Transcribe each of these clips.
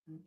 The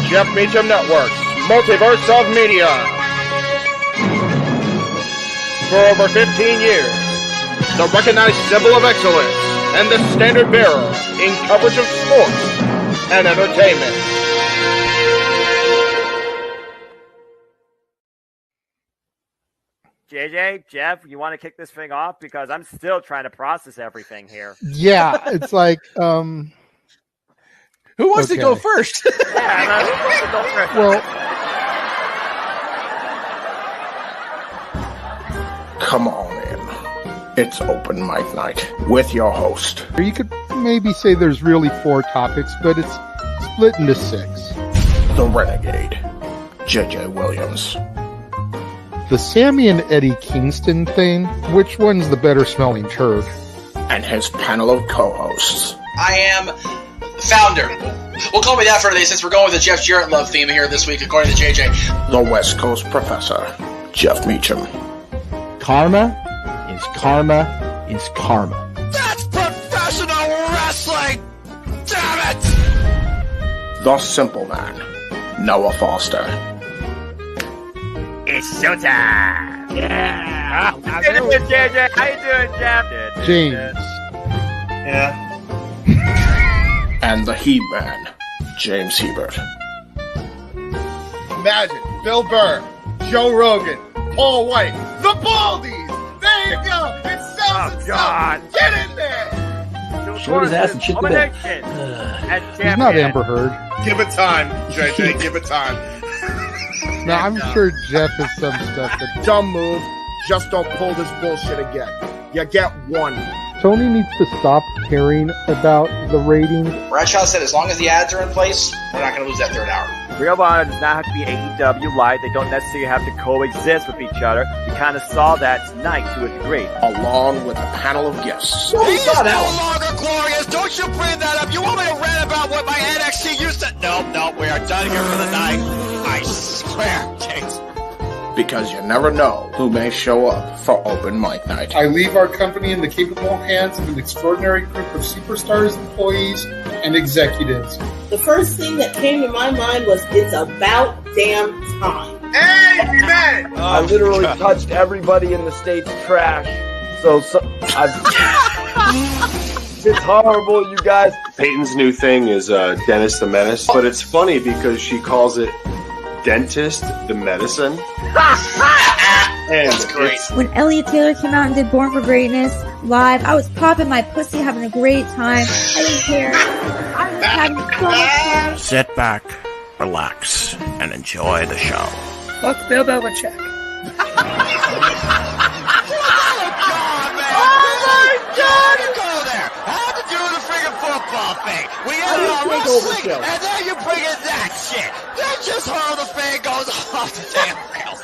Jeff Meacham Network's Multiverse of Media. For over 15 years, the recognized symbol of excellence and the standard bearer in coverage of sports and entertainment. JJ, Jeff, you want to kick this thing off? Because I'm still trying to process everything here. Yeah, it's like, who wants to go first? Yeah, who wants to go first? Well, Come on in. It's open mic night with your host. you could maybe say there's really 4 topics, but it's split into 6. The Renegade, JJ Williams. The Sammy and Eddie Kingston thing, which one's the better smelling turd? And his panel of co-hosts. I am founder. We'll call me that for today since we're going with the Jeff Jarrett love theme here this week, according to JJ. The West Coast Professor, Jeff Meacham. Karma is karma is karma. That's professional wrestling! Damn it! The Simple Man, Noah Foster. It's showtime! Yeah! How you doing, JJ? How you doing, Jeff? James. Yeah. And the He-Man, James Hebert. Imagine Bill Burr, Joe Rogan, Paul White, the Baldies. There you go. It sells itself. God. Get in there. Short his ass and shit the bed. He's not Amber Heard. Give it time, JJ. Give it time. No, I'm sure Jeff has some stuff that Dumb move. Just don't pull this bullshit again. You get one. Tony needs to stop caring about the ratings. Bradshaw said as long as the ads are in place, we're not going to lose that third hour. Ring of Honor does not have to be AEW Live. They don't necessarily have to coexist with each other. You kind of saw that tonight to a degree. Along with a panel of guests. He's no longer glorious. Don't you bring that up. You want me to rant about what my NXT used to... No, we are done here for the night. I swear, James. Because you never know who may show up for open mic night. I leave our company in the capable hands of an extraordinary group of superstars, employees, and executives. The first thing that came to my mind was, it's about damn time. Amen. I literally touched everybody in the state's trash. So it's horrible, you guys. Peyton's new thing is Dennis the Menace, but it's funny because she calls it Dentist the Medicine. And that's great. When Elliot Taylor came out and did Born for Greatness live, I was popping my pussy, having a great time. I didn't care. I was having so much fun. Sit back, relax, and enjoy the show. Fuck Bill Belichick. How'd you do the friggin' football thing? We had it on wrestling, and then you bring in that shit. That's just how the fan goes off the damn rails.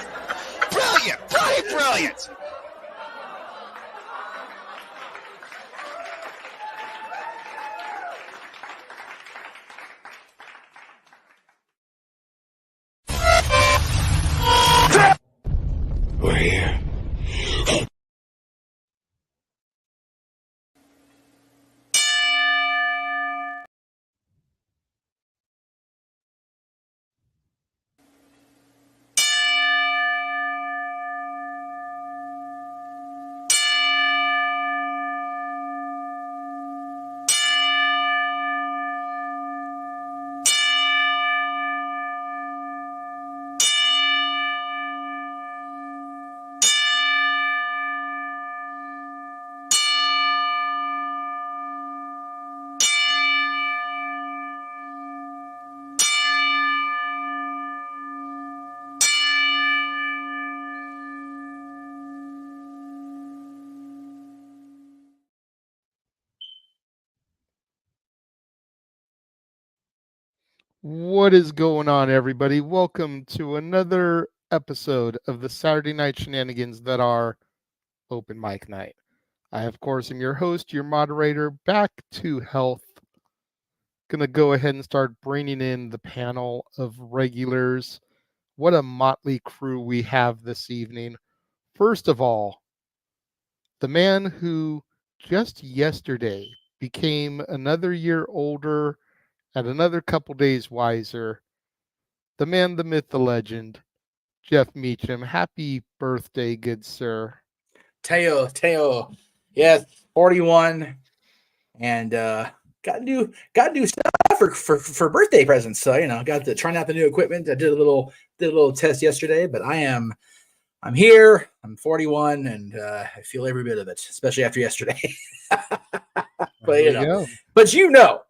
Brilliant, brilliant, brilliant. We're here. What is going on, everybody? Welcome to another episode of the Saturday night shenanigans that are open mic night. I, of course, am your host, your moderator, back to health. Gonna go ahead and start bringing in the panel of regulars. What a motley crew we have this evening. First of all, the man who just yesterday became another year older and another couple days wiser, the man, the myth, the legend, Jeff Meacham. Happy birthday, good sir. Teo. Yes, 41, and got new stuff for birthday presents. So got to trying out the new equipment. I did a little test yesterday, but I'm here. I'm 41, and I feel every bit of it, especially after yesterday. But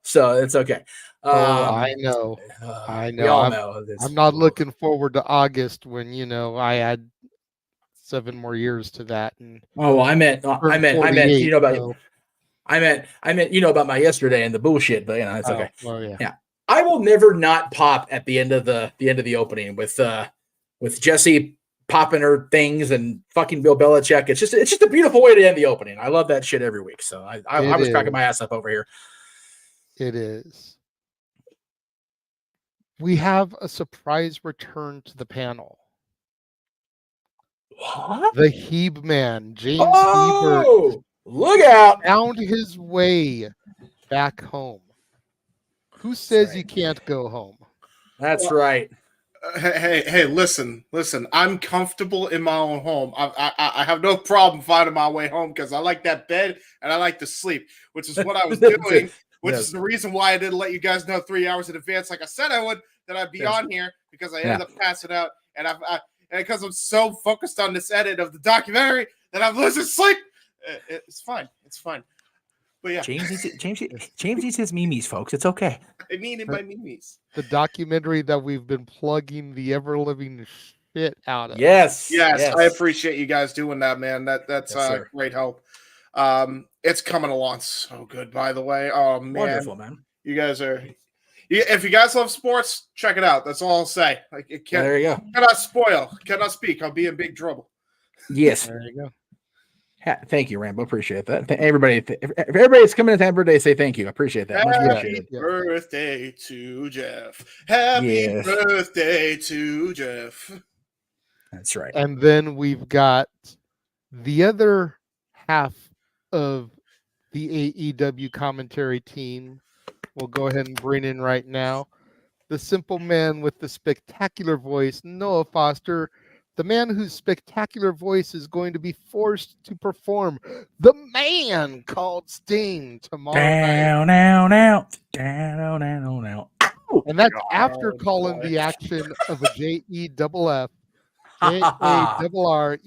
so it's okay. I know. We all know. I'm not looking forward to August when I add 7 more years to that. And I meant about my yesterday and the bullshit. But it's okay. Well, yeah. I will never not pop at the end of the opening with Jesse popping her things and fucking Bill Belichick. It's just a beautiful way to end the opening. I love that shit every week. So I was cracking my ass up over here. It is. We have a surprise return to the panel. What? The Heeb man, James Hebert, look out! Found his way back home. Who says you can't go home? That's right. Hey! Listen! I'm comfortable in my own home. I have no problem finding my way home because I like that bed and I like to sleep, which is what I was doing. Which is the reason why I didn't let you guys know 3 hours in advance, like I said I would, that I'd be on here because I ended up passing out, and and because I'm so focused on this edit of the documentary that I'm losing sleep. It's fine. But yeah, James eats his memes, folks. It's okay. I mean it by memes. The documentary that we've been plugging the ever living shit out of. Yes. I appreciate you guys doing that, man. That's great help. It's coming along so good, by the way. Oh man, wonderful, man. You guys are. If you guys love sports, check it out. That's all I'll say. Like it can't. There you go. Cannot speak. I'll be in big trouble. Yes. There you go. Thank you, Rambo. Appreciate that. Everybody, if everybody's coming in to have birthday, say thank you. I appreciate that. Happy birthday to Jeff. Happy birthday to Jeff. That's right. And then we've got the other half of the AEW commentary team. We'll go ahead and bring in right now the simple man with the spectacular voice, Noah Foster, the man whose spectacular voice is going to be forced to perform The Man Called Sting tomorrow night. Now. And that's after calling the action of a JEFF, JARRETT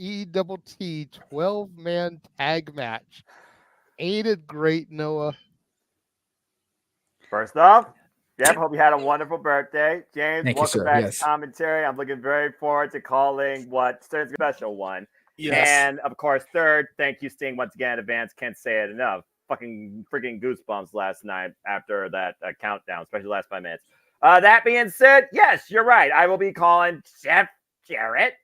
12-man tag match. Ain't it great, Noah? First off, Jeff, hope you had a wonderful birthday. James, Thank you, welcome sir. back Yes. to commentary. I'm looking very forward to calling what Stern's special one. Yes. And of course, third, thank you, Sting, once again in advance. Can't say it enough. Fucking freaking goosebumps last night after that countdown, especially the last 5 minutes. That being said, yes, you're right. I will be calling Jeff Jarrett.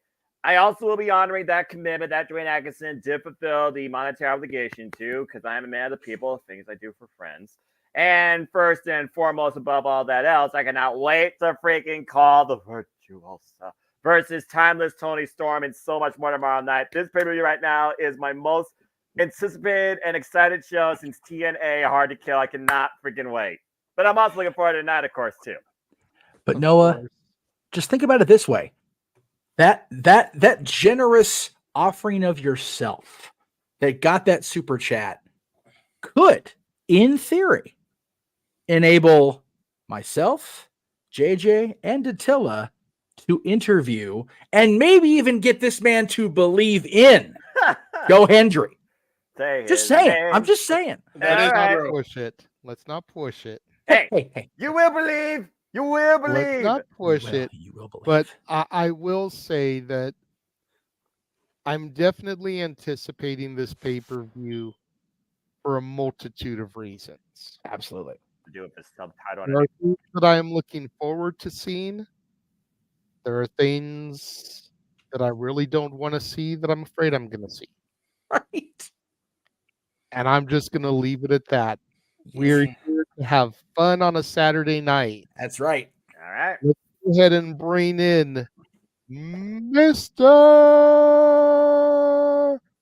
I also will be honoring that commitment that Dwayne Atkinson did fulfill the monetary obligation to, because I am a man of the people, things I do for friends. And first and foremost, above all that else, I cannot wait to freaking call the Virtuosa versus Timeless Tony Storm and so much more tomorrow night. This pay-per-view right now is my most anticipated and excited show since TNA Hard to Kill. I cannot freaking wait. But I'm also looking forward to tonight, of course, too. But Noah, just think about it this way. That generous offering of yourself that got that super chat could, in theory, enable myself, JJ, and Attila to interview and maybe even get this man to believe in Joe Hendry. Just saying. I'm just saying. Push it. Let's not push it. Hey, you will believe. You will believe. Let's not push it. You will believe. But I will say that I'm definitely anticipating this pay-per-view for a multitude of reasons. Absolutely. Do it with subtitle. There are things that I am looking forward to seeing. There are things that I really don't want to see that I'm afraid I'm going to see. Right. And I'm just going to leave it at that. We're here to have fun on a Saturday night. That's right. All right. Let's go ahead and bring in Mr.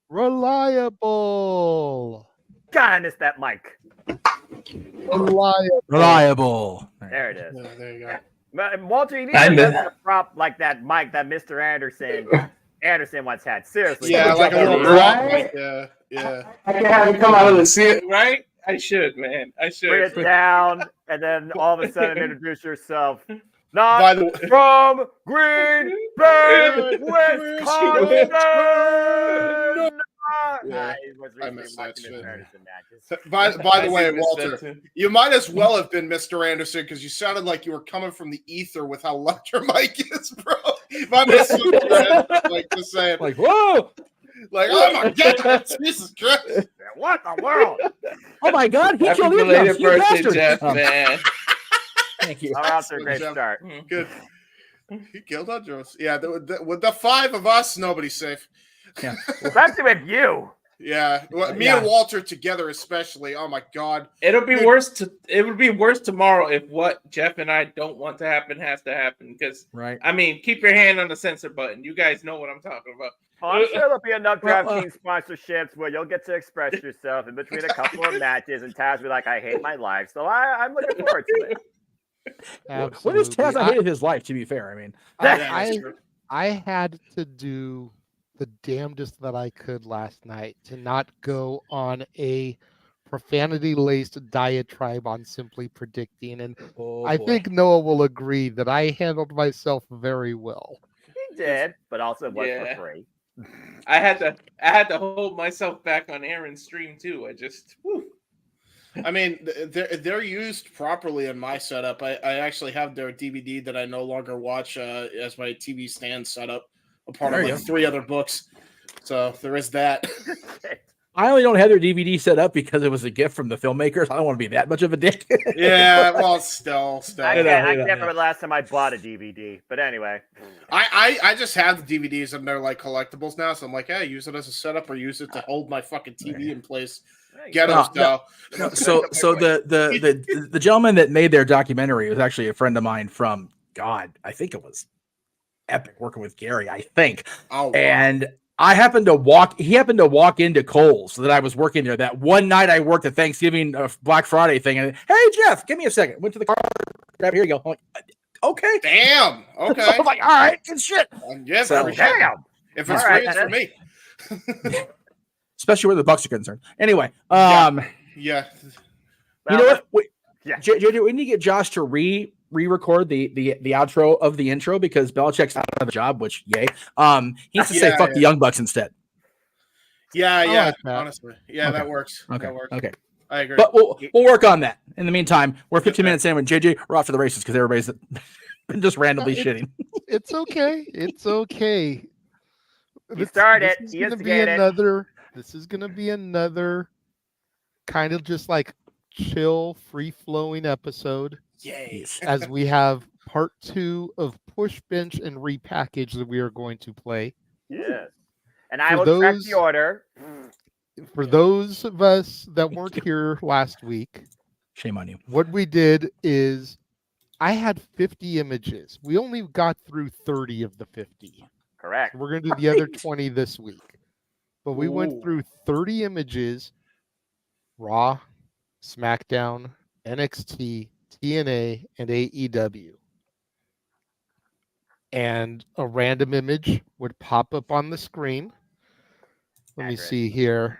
Reliable. God, I missed that mic. Reliable. There it is. There you go. But Walter, you need to prop like that mic that Mr. Anderson once had. Seriously. Yeah, like a little right? Yeah. I can have him come out of the seat, right? I should, man. I should. Bring it down, and then all of a sudden introduce yourself. Not By the way, from Green Bay, Wisconsin. Yeah, He was I recently missed that watching shit. Mr. Anderson matches. by the way, I missed Walter, that too. you might as well have been Mr. Anderson because you sounded like you were coming from the ether with how loud your mic is, bro. My like just saying, Like, whoa! like, oh my god, Jesus Christ! What the world? Oh my God! He Happy killed belated you birthday, bastard. Jeff, man. Thank you. All right, so great Jeff. start. Good. He killed our Jones. Yeah, with the 5 of us, nobody's safe. Yeah. Especially with you. Yeah, me and Walter together, especially. Oh my god, It'll be worse. It would be worse tomorrow if what Jeff and I don't want to happen has to happen. Because Right. I mean, keep your hand on the censor button. You guys know what I'm talking about. Oh, I'm sure there'll be enough DraftKings sponsorships where you'll get to express yourself in between a couple of matches, and Taz will be like, "I hate my life," so I'm looking forward to it. What is Taz? I hated his life. To be fair, I mean, I had to do the damnedest that I could last night to not go on a profanity-laced diatribe on simply predicting, and I think Noah will agree that I handled myself very well. He did, but also it was for free. I had to hold myself back on Aaron's stream too. I mean, they're used properly in my setup. I actually have their DVD that I no longer watch as my TV stand setup, a part of like 3 other books. So there is that. I only don't have their DVD set up because it was a gift from the filmmakers. I don't want to be that much of a dick. Yeah, well, still. I can't remember the last time I bought a DVD, but anyway. I just have the DVDs and they're like collectibles now, so I'm like, hey, use it as a setup or use it to hold my fucking TV in place. Ghetto style. So the gentleman that made their documentary was actually a friend of mine from I think it was Epic working with Gary, I think. Oh, wow. And he happened to walk into Kohl's that I was working there. That one night I worked at Thanksgiving Black Friday thing, and hey Jeff, give me a second. Went to the car, grab here you go. I'm like, okay. Damn. Okay. I was like, all right, good shit. Yes, damn. If it's free, it's for me. Especially where the Bucks are concerned. Anyway, yeah. You know what? Wait, JJ, we need to get Josh to re-record the outro of the intro because Belichick's out of the job, which yay. He needs to say fuck the Young Bucks instead. Yeah, like that. honestly. Yeah, Okay. that works. Okay. That works. Okay. I agree. But we'll work on that. In the meantime, we're 15 minutes in with JJ. We're off to the races because everybody's been just randomly shitting. It's okay. It's okay. He started. This is He going to be instigated. another. This is going to be another kind of just like chill, free-flowing episode. Yay! As we have part 2 of Push, Bench, and Repackage that we are going to play. Yes. And I will track the order. For those of us that weren't here last week, shame on you. What we did is I had 50 images. We only got through 30 of the 50. Correct. So we're going to do the other 20 this week. But we went through 30 images: Raw, SmackDown, NXT, TNA, and AEW. And a random image would pop up on the screen. Let me see here.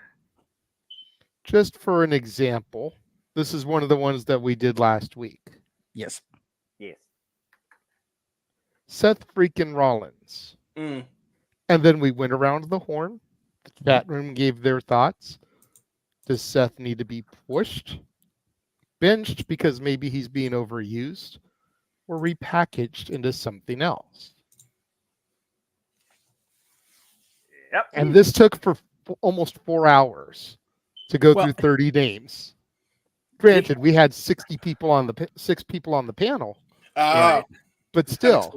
Just for an example, this is one of the ones that we did last week. Yes. Yes. Seth freaking Rollins. Mm. And then we went around the horn. The chat room gave their thoughts. Does Seth need to be pushed, benched because maybe he's being overused, or repackaged into something else? Yep. And this took for almost 4 hours to go through 30 names. Granted, we had 6 people on the panel, but still.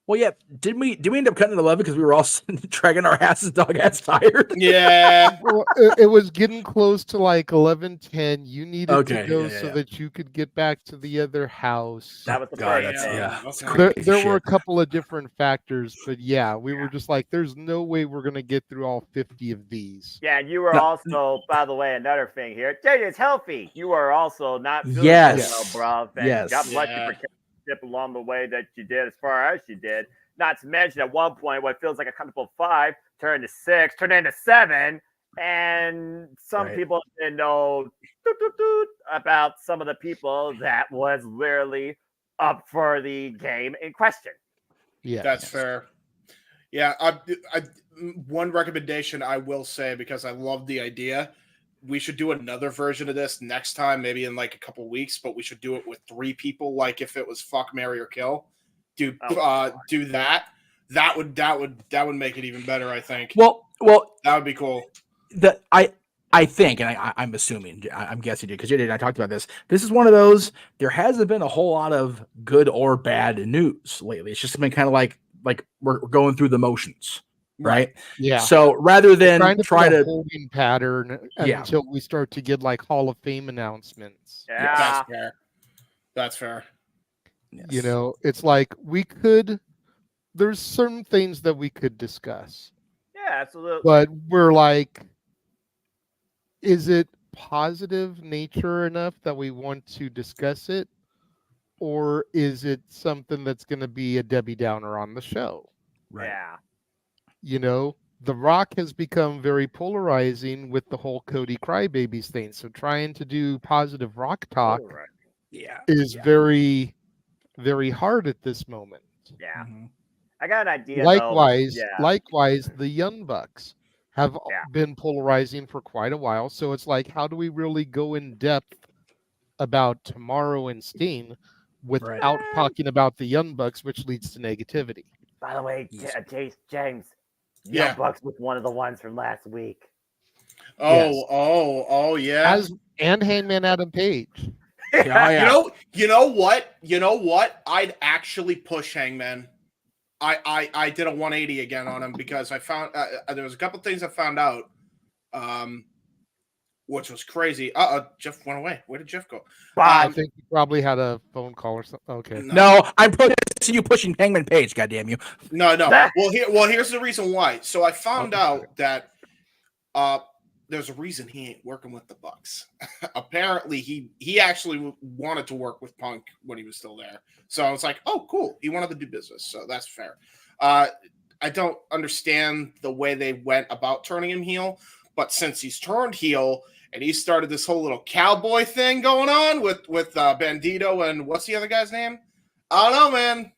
Well, yeah. Did we end up cutting it 11 because we were all dragging our asses, dog ass tired? Yeah. Well, it was getting close to like 11:10. You needed to go so that you could get back to the other house. That was the first. There were a couple of different factors, but yeah, we were just like, there's no way we're going to get through all 50 of these. Yeah, and you were also, by the way, another thing here. JJ's healthy. You are also not feeling well, bro. And God bless you for along the way that you did as far as you did. Not to mention at one point what feels like a comfortable 5 turned to 6, turned into 7, and some people didn't know about some of the people that was literally up for the game in question. Yeah, that's fair. Yeah, I one recommendation I will say, because I love the idea, we should do another version of this next time, maybe in like a couple weeks, but we should do it with 3 people. Like if it was fuck, marry, or kill, do that. That would make it even better, I think. Well, that would be cool. I think, and I'm assuming, I'm guessing, because you and I talked about this. This is one of those. There hasn't been a whole lot of good or bad news lately. It's just been kind of like we're going through the motions. Right. Yeah. So rather than try to holding pattern until we start to get like Hall of Fame announcements. Yeah. That's fair. That's fair. Yes. You know, it's like there's certain things that we could discuss. Yeah, absolutely. But we're like, is it positive nature enough that we want to discuss it? Or is it something that's going to be a Debbie Downer on the show? Right. Yeah. You know, The Rock has become very polarizing with the whole Cody Crybabies thing. So trying to do positive Rock talk is very, very hard at this moment. Yeah. I got an idea. Likewise, the Young Bucks have been polarizing for quite a while. So it's like, how do we really go in depth about Tomorrow and Sting without talking about the Young Bucks, which leads to negativity? By the way, James, Young Bucks was one of the ones from last week. Oh, yeah. And Hangman Adam Page. You know what? I'd actually push Hangman. I did a 180 again on him because I found there was a couple things I found out, which was crazy. Jeff went away. Where did Jeff go? I think he probably had a phone call or something. Okay. No, I'm protesting you pushing Hangman Page. Goddamn you. No. Well, here's the reason why. So I found out that there's a reason he ain't working with the Bucks. Apparently, he actually wanted to work with Punk when he was still there. So I was like, oh, cool. He wanted to do business. So that's fair. I don't understand the way they went about turning him heel, but since he's turned heel and he started this whole little cowboy thing going on with Bandito and what's the other guy's name? I don't know, man.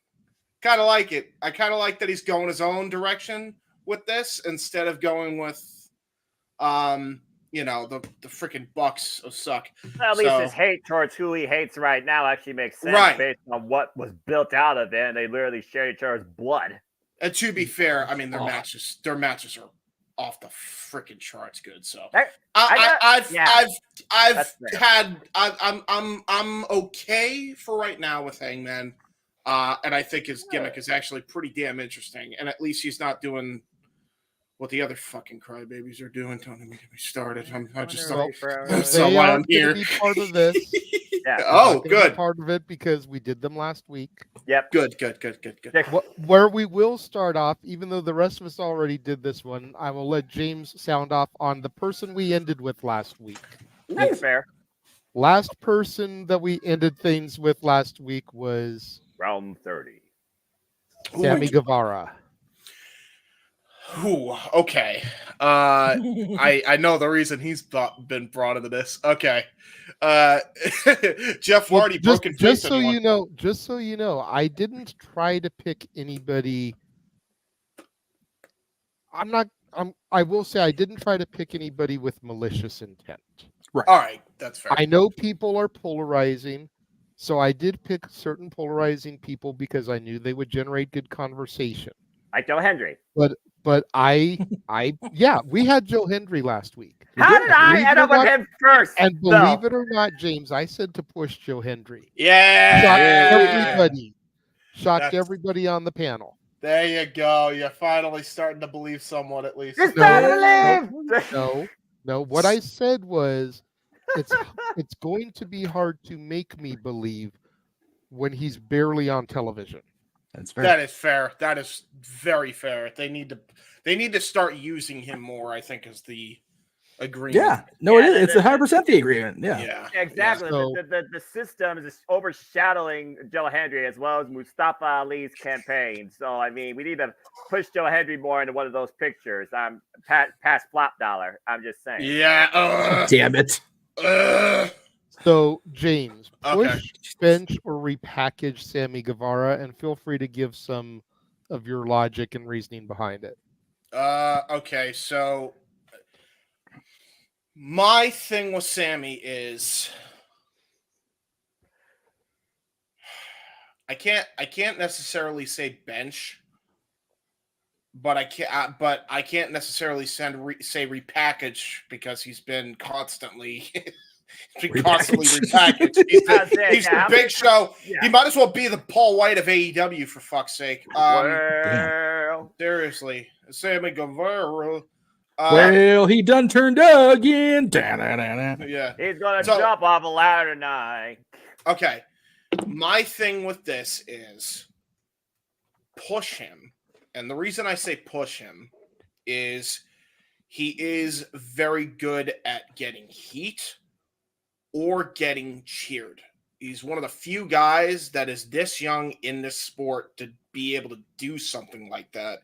Kind of like it. I kind of like that he's going his own direction with this instead of going with the freaking Bucks suck. At least his hate towards who he hates right now actually makes sense based on what was built out of it, and they literally shared each other's blood. And to be fair, I mean their matches are off the freaking charts good. So I'm okay for right now with Hangman, and I think his gimmick is actually pretty damn interesting. And at least he's not doing what the other fucking crybabies are doing. Don't even get me started. I'm just so why I'm here. Be part of this. Yeah. Oh, good. Part of it because we did them last week. Yep. Good. Where we will start off, even though the rest of us already did this one, I will let James sound off on the person we ended with last week. That's fair. Last person that we ended things with last week was round 30. Sammy Guevara. Ooh, okay. I know the reason he's been brought into this. Okay. Jeff Hardy broken just so you know, I didn't try to pick anybody. I will say I didn't try to pick anybody with malicious intent. Right. All right, that's fair. I know people are polarizing, so I did pick certain polarizing people because I knew they would generate good conversation. Like Joe Hendry. But yeah, we had Joe Hendry last week. How did I end up with him first? And believe it or not, James, I said to push Joe Hendry. Yeah. Shocked everybody on the panel. There you go. You're finally starting to believe someone at least. No. What I said was it's going to be hard to make me believe when he's barely on television. That's fair. That is fair. That is very fair. They need to start using him more, I think, is the agreement. Yeah. No, it is. It's 100% the agreement. Yeah. Exactly. So, the system is overshadowing Joe Hendry as well as Mustafa Ali's campaign. So, I mean, we need to push Joe Hendry more into one of those pictures. I'm past flop dollar. I'm just saying. Yeah. Damn it. So, James, push, bench, or repackage Sammy Guevara, and feel free to give some of your logic and reasoning behind it. Okay, so my thing with Sammy is I can't necessarily say bench, but I can't necessarily say repackage because he's been constantly repackaged. He's the Big Show. Yeah. He might as well be the Paul White of AEW for fuck's sake. Seriously, Sammy Guevara. Well, he done turned again. Yeah, he's gonna jump off a ladder tonight. Okay, my thing with this is push him, and the reason I say push him is he is very good at getting heat or getting cheered. He's one of the few guys that is this young in this sport to be able to do something like that.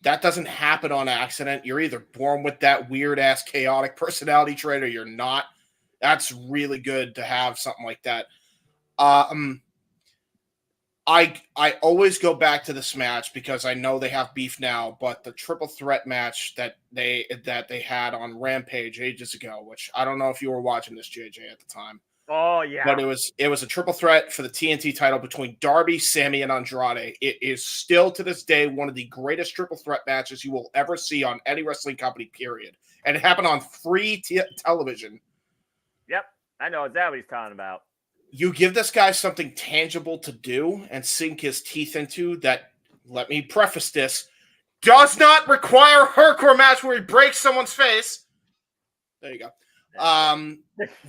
That doesn't happen on accident. You're either born with that weird-ass chaotic personality trait or you're not. That's really good to have something like that. I always go back to this match because I know they have beef now, but the triple threat match that they had on Rampage ages ago, which I don't know if you were watching this, JJ, at the time. Oh yeah. But it was a triple threat for the TNT title between Darby, Sammy, and Andrade. It is still to this day one of the greatest triple threat matches you will ever see on any wrestling company, period. And it happened on free television. Yep. I know exactly what he's talking about. You give this guy something tangible to do and sink his teeth into that, let me preface this, does not require a hardcore match where he breaks someone's face. There you go.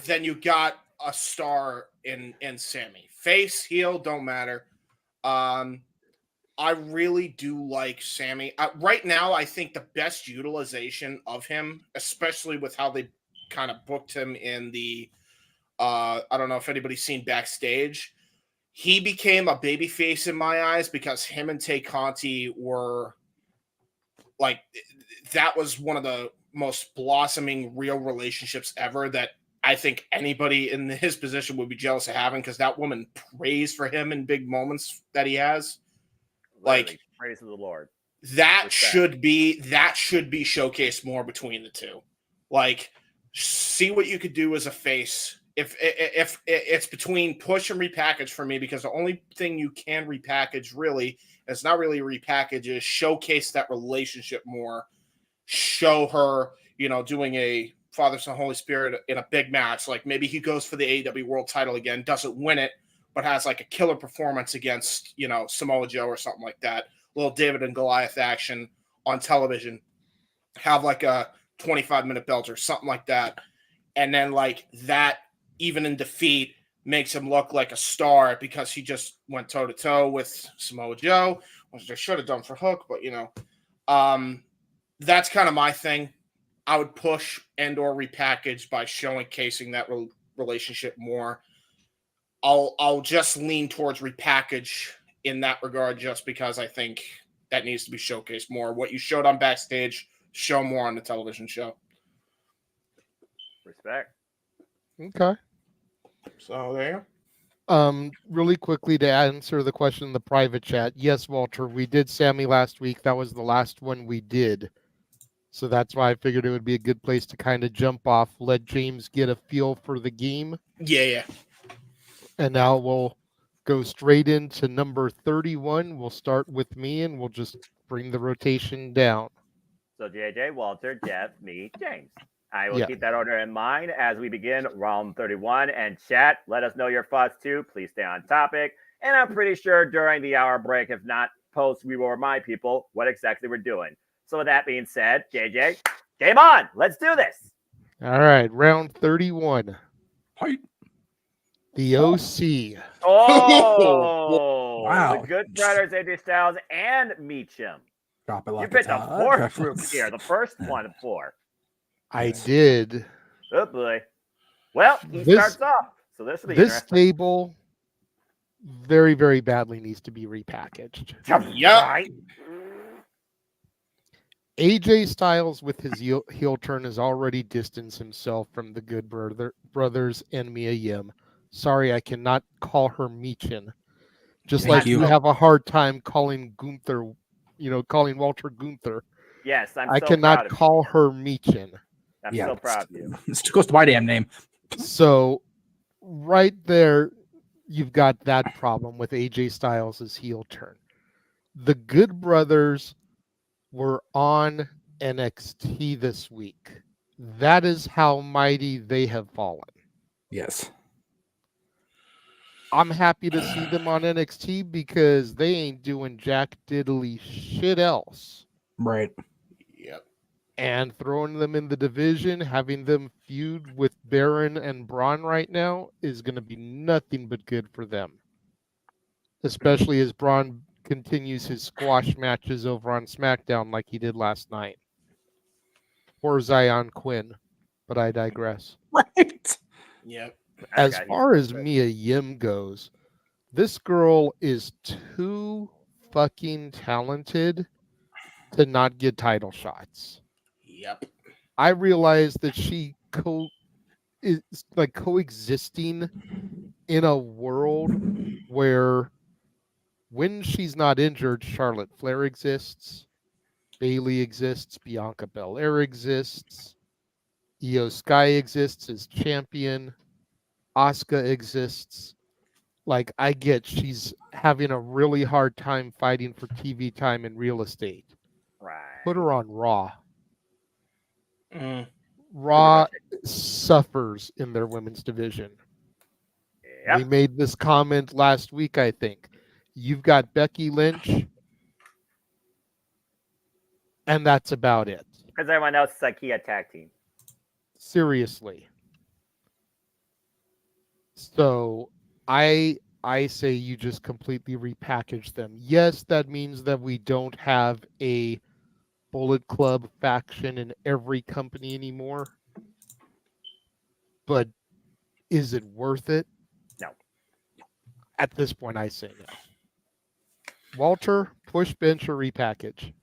Then you got a star in Sammy. Face, heel, don't matter. I really do like Sammy. Right now, I think the best utilization of him, especially with how they kind of booked him in the I don't know if anybody's seen Backstage. He became a babyface in my eyes because him and Tay Conti were like, that was one of the most blossoming real relationships ever that I think anybody in his position would be jealous of having, because that woman prays for him in big moments that he has. Like, praise of the Lord. That should be showcased more between the two. Like, see what you could do as a face. If it's between push and repackage for me, because the only thing you can repackage really, it's not really repackage, is showcase that relationship more. Show her, doing a Father, Son, Holy Spirit in a big match. Like maybe he goes for the AEW World Title again, doesn't win it, but has like a killer performance against, Samoa Joe or something like that. Little David and Goliath action on television. Have like a 25-minute belt or something like that. And then like that, even in defeat, makes him look like a star because he just went toe-to-toe with Samoa Joe, which they should have done for Hook, but that's kind of my thing. I would push and or repackage by showcasing that relationship more. I'll just lean towards repackage in that regard, just because I think that needs to be showcased more. What you showed on backstage, show more on the television show. Respect. Okay. So there. Really quickly to answer the question in the private chat. Yes, Walter, we did Sammy last week. That was the last one we did. So that's why I figured it would be a good place to kind of jump off, let James get a feel for the game. Yeah. And now we'll go straight into number 31. We'll start with me and we'll just bring the rotation down. So JJ, Walter, Jeff, me, James. I will keep that order in mind as we begin round 31. And chat, let us know your thoughts too. Please stay on topic. And I'm pretty sure during the hour break, if not post, we will remind people what exactly we're doing. So with that being said, JJ, game on. Let's do this. All right, round 31. Fight. The OC. Oh, wow. The Good Brothers, AJ Styles, and Meacham. Drop it like you picked the fourth group here, the first one of four. I did. Oh, boy. Well, he starts off. So this will be this table very, very badly needs to be repackaged. Yeah. Right. AJ Styles, with his heel turn, has already distanced himself from the Good Brothers and Mia Yim. Sorry, I cannot call her Meechin. Just Thank like you. you have a hard time calling Gunther, calling Walter Gunther. Yes, I cannot call her Meechin. I'm so proud of you. It's too close to my damn name. So, right there, you've got that problem with AJ Styles' heel turn. The Good Brothers were on NXT this week. That is how mighty they have fallen. Yes. I'm happy to see them on NXT because they ain't doing jack diddly shit else. Right. Yep. And throwing them in the division, having them feud with Baron and Braun right now is going to be nothing but good for them. Especially as Braun continues his squash matches over on SmackDown like he did last night. Poor Zion Quinn, but I digress. Right. Yep. As far as Mia Yim goes, this girl is too fucking talented to not get title shots. Yep. I realize that she is like coexisting in a world where when she's not injured, Charlotte Flair exists, Bayley exists, Bianca Belair exists, Io Sky exists as champion, Asuka exists. Like, I get she's having a really hard time fighting for TV time and real estate. Right. Put her on Raw. Mm. Raw suffers in their women's division. Yep. We made this comment last week, I think. You've got Becky Lynch, and that's about it. Because everyone else is like he a tag team. Seriously. So I say you just completely repackage them. Yes, that means that we don't have a Bullet Club faction in every company anymore. But is it worth it? No. At this point, I say no. Walter, push, bench, or repackage?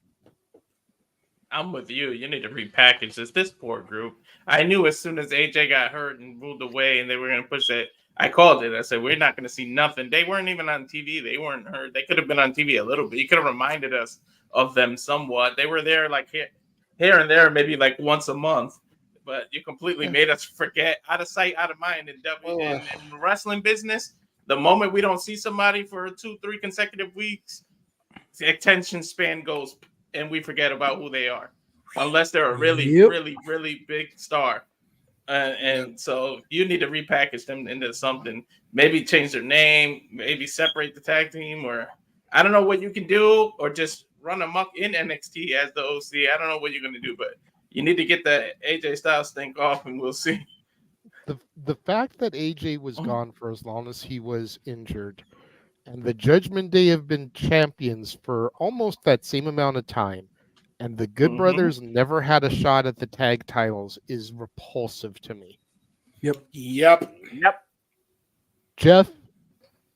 I'm with you. You need to repackage this poor group. I knew as soon as AJ got hurt and moved away and they were going to push it, I called it. I said, we're not going to see nothing. They weren't even on TV. They weren't hurt. They could have been on TV a little bit. You could have reminded us of them somewhat. They were there like here and there, maybe like once a month. but you completely made us forget. Out of sight, out of mind. In the wrestling business, the moment we don't see somebody for 2-3 consecutive weeks, the attention span goes, and we forget about who they are, unless they're a really big star. And so you need to repackage them into something. Maybe change their name. Maybe separate the tag team, or I don't know what you can do, or just run amok in NXT as the OC. I don't know what you're gonna do, but you need to get the AJ Styles stink off, and we'll see. The fact that AJ was gone for as long as he was injured, and the Judgment Day have been champions for almost that same amount of time, and the Good Brothers never had a shot at the tag titles is repulsive to me. Yep. Jeff,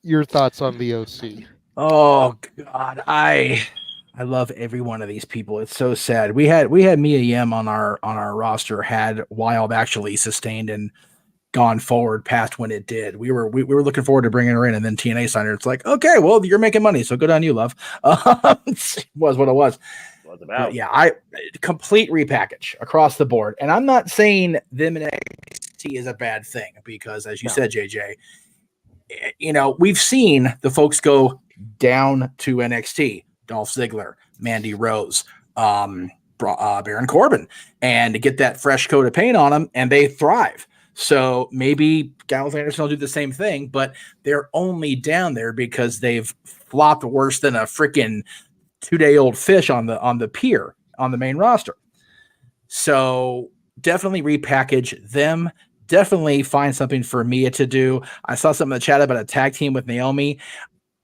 your thoughts on the OC? Oh God, I love every one of these people. It's so sad. We had Mia Yim on our roster had Wild actually sustained and gone forward past when it did. We were looking forward to bringing her in, and then TNA signed her. It's like, okay, well, you're making money, so good on you, love. It was what it was. But yeah, I complete repackage across the board, and I'm not saying them in NXT is a bad thing, because as you said, JJ, we've seen the folks go down to NXT, Dolph Ziggler, Mandy Rose, Baron Corbin, and to get that fresh coat of paint on them, and they thrive. So maybe Gallows Anderson will do the same thing, but they're only down there because they've flopped worse than a freaking 2-day-old fish on the pier on the main roster. So definitely repackage them. Definitely find something for Mia to do. I saw something in the chat about a tag team with Naomi.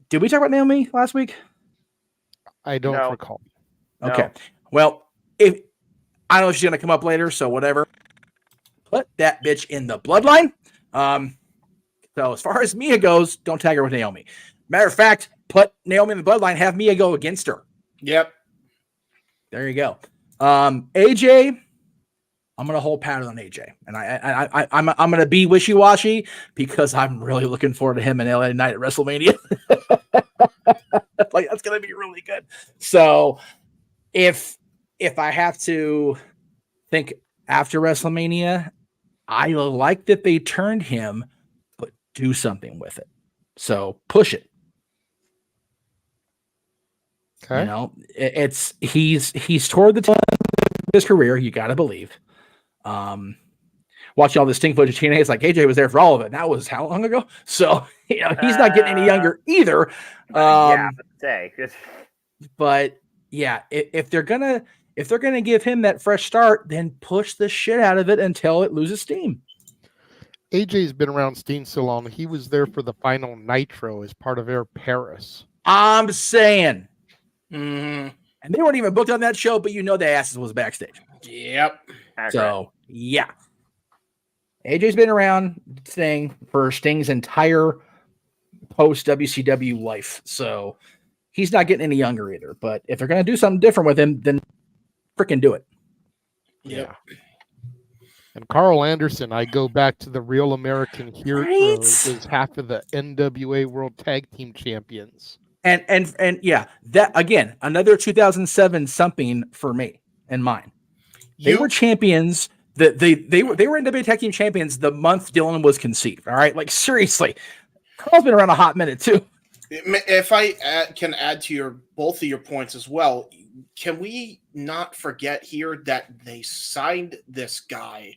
Did we talk about Naomi last week? I don't recall. Okay. No. Well, I don't know if she's going to come up later, so whatever. Put that bitch in the bloodline. So as far as Mia goes, don't tag her with Naomi. Matter of fact, put Naomi in the bloodline, have Mia go against her. Yep. There you go. AJ, I'm gonna hold pattern on AJ, and I'm gonna be wishy-washy because I'm really looking forward to him in LA Knight at WrestleMania. Like, that's gonna be really good. So if I have to think after WrestleMania, I like that they turned him, but do something with it. So push it. Okay. He's toward the top of his career. You got to believe. Watching all this Sting footage, TNA, it's like AJ was there for all of it. And that was how long ago? So he's not getting any younger either. But yeah, if they're gonna give him that fresh start, then push the shit out of it until it loses steam. AJ's been around Steen so long. He was there for the final Nitro as part of Air Paris. I'm saying. And they weren't even booked on that show, but the asses was backstage. Yep. So yeah, AJ's been around Sting for Sting's entire post WCW life, so he's not getting any younger either. But if they're gonna do something different with him, then freaking do it. Yeah. And Carl Anderson, I go back to the Real American Heroes as half of the NWA World Tag Team Champions. And yeah, that again, another 2007 something for me and mine. They were champions. They were NWA Tag Team Champions the month Dylan was conceived. All right, like seriously, Carl's been around a hot minute too. If I can add to both of your points as well, can we not forget here that they signed this guy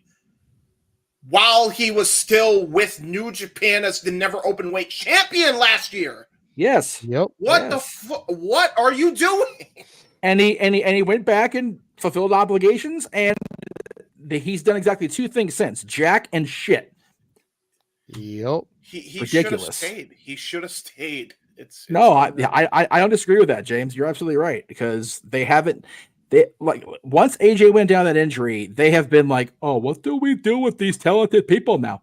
while he was still with New Japan as the never open weight champion last year? Yes. Yep. What are you doing? And he went back and fulfilled obligations, and he's done exactly two things since: jack and shit. Yep. He should have stayed. He should have stayed. I don't disagree with that, James. You're absolutely right, because they once AJ went down that injury, they have been like, oh, what do we do with these talented people now?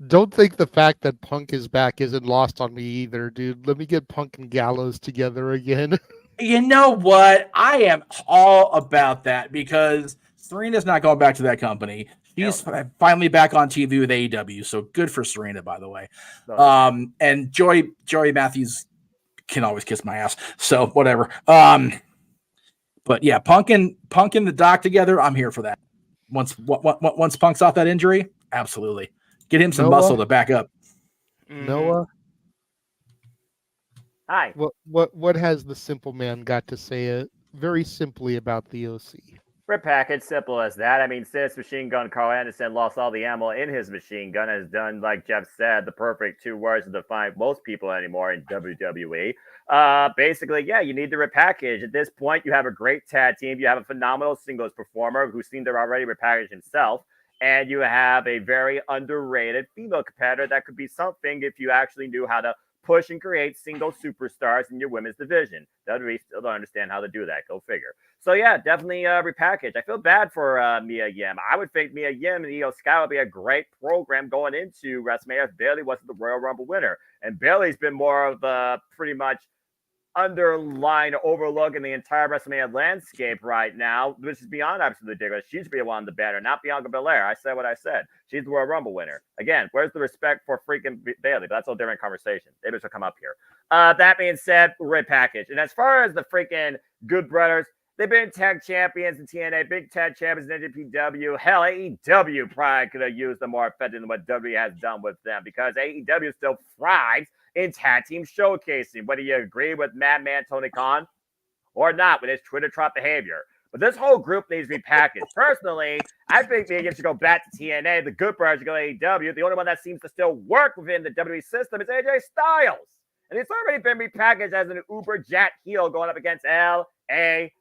Don't think the fact that Punk is back isn't lost on me either, dude. Let me get Punk and Gallows together again. You know what? I am all about that, because Serena's not going back to that company. She's finally back on TV with AEW, so good for Serena, by the way. And Joey Matthews can always kiss my ass, so whatever. But yeah, Punk and the Doc together, I'm here for that. Once Punk's off that injury, absolutely. Get him some Noah? muscle to back up. Noah, Hi. what has the simple man got to say very simply about the OC? Repackaged, simple as that. I mean, since Machine Gun Carl Anderson lost all the ammo in his machine gun, has done, like Jeff said, the perfect 2 words to define most people anymore in WWE. Basically, yeah, you need to repackage. At this point, you have a great tag team. You have a phenomenal singles performer who seemed to already repackage himself. And you have a very underrated female competitor that could be something if you actually knew how to push and create single superstars in your women's division. WWE still don't understand how to do that. Go figure. So yeah, definitely repackage. I feel bad for Mia Yim. I would think Mia Yim and Io Sky would be a great program going into WrestleMania if Bayley wasn't the Royal Rumble winner. And Bayley's been more of a pretty much underlying overlook in the entire WrestleMania landscape right now, which is beyond absolutely ridiculous. She should be one of the banner, not Bianca Belair. I said what I said. She's the Royal Rumble winner. Again, where's the respect for freaking Bayley? But that's a different conversation. Maybe she'll come up here. That being said, repackage. And as far as the freaking Good Brothers, they've been tag champions in TNA, big tag champions in NJPW. Hell, AEW probably could have used them more effectively than what WWE has done with them because AEW still thrives in tag team showcasing. Whether you agree with Madman Tony Khan or not with his Twitter trot behavior. But this whole group needs to be packaged. Personally, I think maybe it should go back to TNA. The Good Brothers should go to AEW. The only one that seems to still work within the WWE system is AJ Styles. And he's already been repackaged as an uber jack heel going up against LA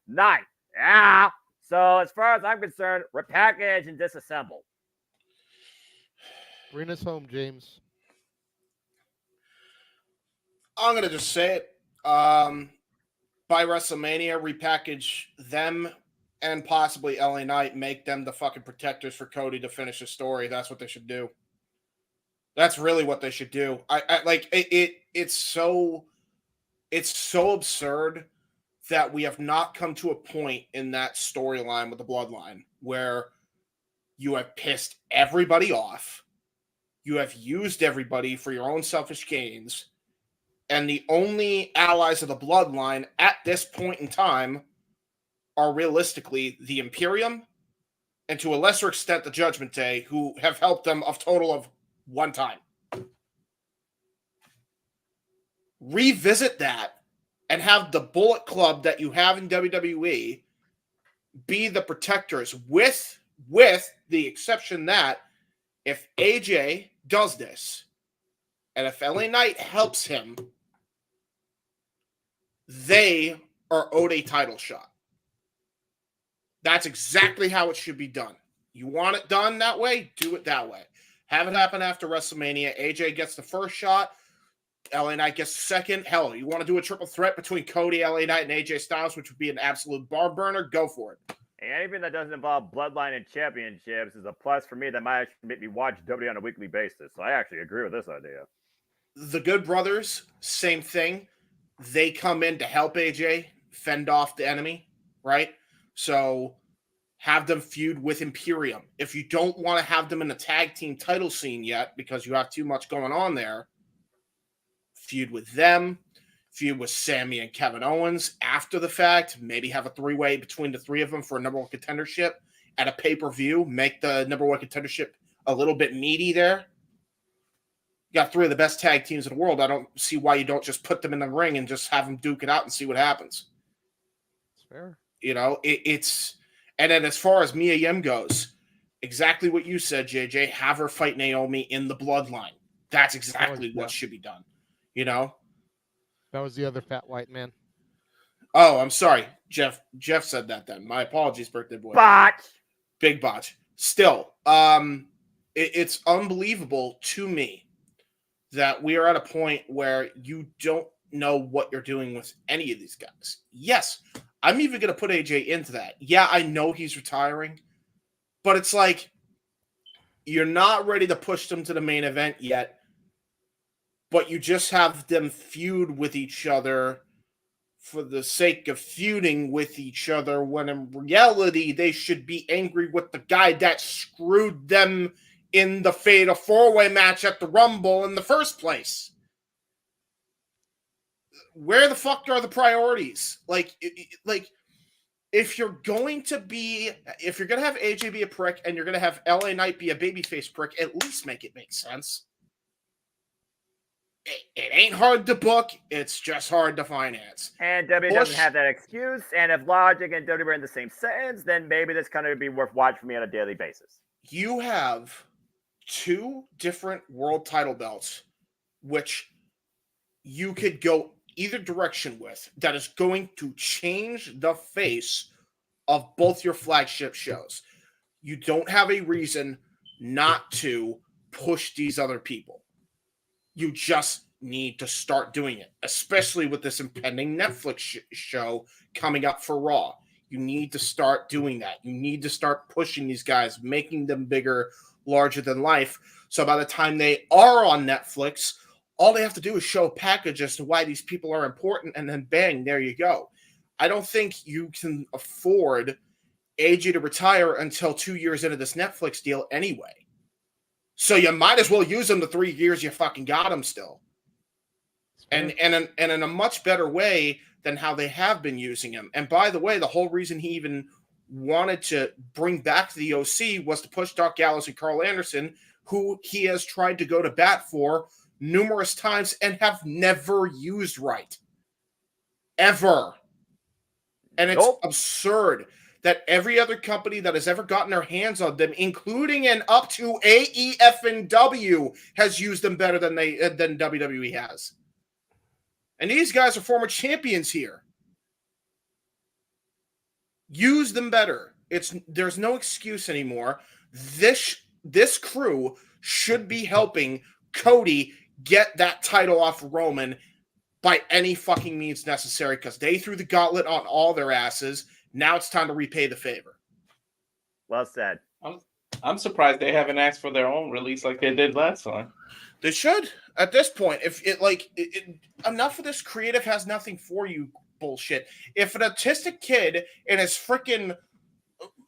Knight. Yeah. So as far as I'm concerned, repackage and disassemble. Bring us home, James. I'm going to just say it. By WrestleMania, repackage them and possibly LA Knight, make them the fucking protectors for Cody to finish the story. That's what they should do. That's really what they should do. I like it. It's so absurd that we have not come to a point in that storyline with the Bloodline where you have pissed everybody off. You have used everybody for your own selfish gains. And the only allies of the Bloodline at this point in time are realistically the Imperium and to a lesser extent the Judgment Day, who have helped them a total of 1 time. Revisit that and have the Bullet Club that you have in WWE be the protectors with the exception that if AJ does this and if LA Knight helps him, they are owed a title shot. That's exactly how it should be done. You want it done that way? Do it that way. Have it happen after WrestleMania. AJ gets the first shot. LA Knight gets the second. Hell, you want to do a triple threat between Cody, LA Knight, and AJ Styles, which would be an absolute bar burner? Go for it. Anything that doesn't involve Bloodline and championships is a plus for me that might actually make me watch WWE on a weekly basis. So I actually agree with this idea. The Good Brothers, same thing. They come in to help AJ fend off the enemy, right? So have them feud with Imperium. If you don't want to have them in a tag team title scene yet because you have too much going on there, feud with them, feud with Sammy and Kevin Owens after the fact, maybe have a 3-way between the 3 of them for a number 1 contendership at a pay-per-view, make the number 1 contendership a little bit meaty there. You got 3 of the best tag teams in the world. I don't see why you don't just put them in the ring and just have them duke it out and see what happens. It's fair. You know, it's and then as far as Mia Yim goes, exactly what you said, JJ, have her fight Naomi in the Bloodline. That's exactly what should be done. You know? That was the other fat white man. Oh, I'm sorry. Jeff said that then. My apologies, birthday boy. Botch. Big botch. Still, it's unbelievable to me that we are at a point where you don't know what you're doing with any of these guys. Yes, I'm even going to put AJ into that. Yeah, I know he's retiring, but it's like you're not ready to push them to the main event yet, but you just have them feud with each other for the sake of feuding with each other, when in reality they should be angry with the guy that screwed them in the Fatal 4-Way match at the Rumble in the first place. Where the fuck are the priorities? Like if you're going to have AJ be a prick and you're going to have LA Knight be a babyface prick, at least make it make sense. It ain't hard to book. It's just hard to finance. And WWE doesn't have that excuse. And if Logic and WWE are in the same sentence, then maybe this kind of be worth watching for me on a daily basis. You have 2 different world title belts, which you could go either direction with, that is going to change the face of both your flagship shows. You don't have a reason not to push these other people. You just need to start doing it, especially with this impending Netflix show coming up for Raw. You need to start doing that. You need to start pushing these guys, making them bigger, larger than life. So by the time they are on Netflix, all they have to do is show a package as to why these people are important, and then bang, there you go. I don't think you can afford AJ to retire until 2 years into this Netflix deal anyway. So you might as well use them the 3 years you fucking got them still. And in a much better way than how they have been using him. And by the way, the whole reason he even wanted to bring back the OC was to push Doc Gallows and Carl Anderson, who he has tried to go to bat for numerous times and have never used right. Ever. And it's absurd that every other company that has ever gotten their hands on them, including and up to AEF&W, has used them better than WWE has. And these guys are former champions here. Use them better. There's no excuse anymore. This crew should be helping Cody get that title off Roman by any fucking means necessary, because they threw the gauntlet on all their asses. Now it's time to repay the favor. Well said. I'm surprised they haven't asked for their own release like they did last time. They should at this point. If enough of this creative has nothing for you bullshit. If an autistic kid in his freaking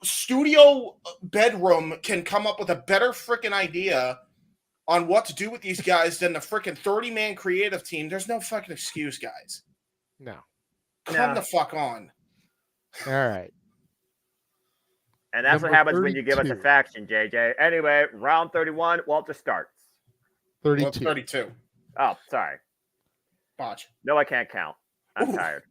studio bedroom can come up with a better freaking idea on what to do with these guys than the freaking 30-man creative team, there's no fucking excuse, guys. No. Come the fuck on. All right. And that's what happens when you give us a faction, JJ. Anyway, round 31, Walter starts. 32. 32. Oh, sorry. Botch. No, I can't count. I'm tired.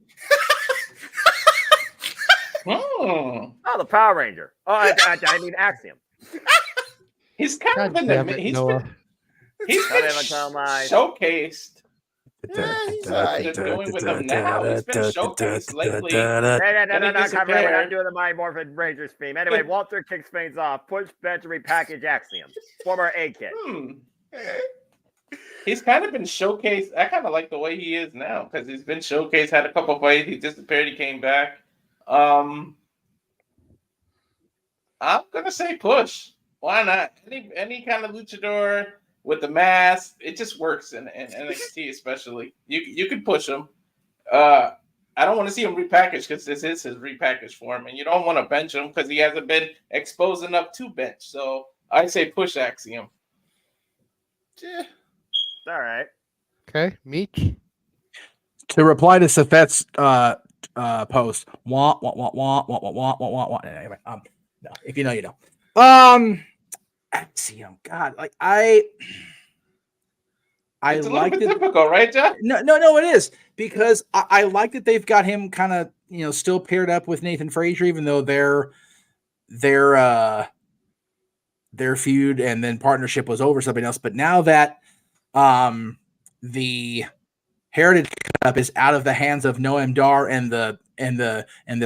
Oh, the Power Ranger. Oh, I mean Axiom. He's kind of been showcased. He's doing with them now. He's been showcased lately. We're not doing the Mighty Morphin Rangers theme. Anyway, Walter kicks things off. Push, bench, repackage Axiom. Former A-Kid. He's kind of been showcased. I kind of like the way he is now because he's been showcased, had a couple of fights. He disappeared. He came back. I'm gonna say push. Why not? Any kind of luchador with the mask, it just works in NXT especially. You can push him. I don't want to see him repackaged because this is his repackaged form, and you don't want to bench him because he hasn't been exposed enough to bench. So I say push Axiom. Yeah. All right. Okay, Meech. To reply to Safet's post, anyway, no, if you know, you know. Axiom, God, like it's a like little bit difficult, right, Jeff? No, it is because I like that they've got him kind of still paired up with Nathan Frazier, even though their feud and then partnership was over something else. But now that the Heritage Cup is out of the hands of Noam Dar and the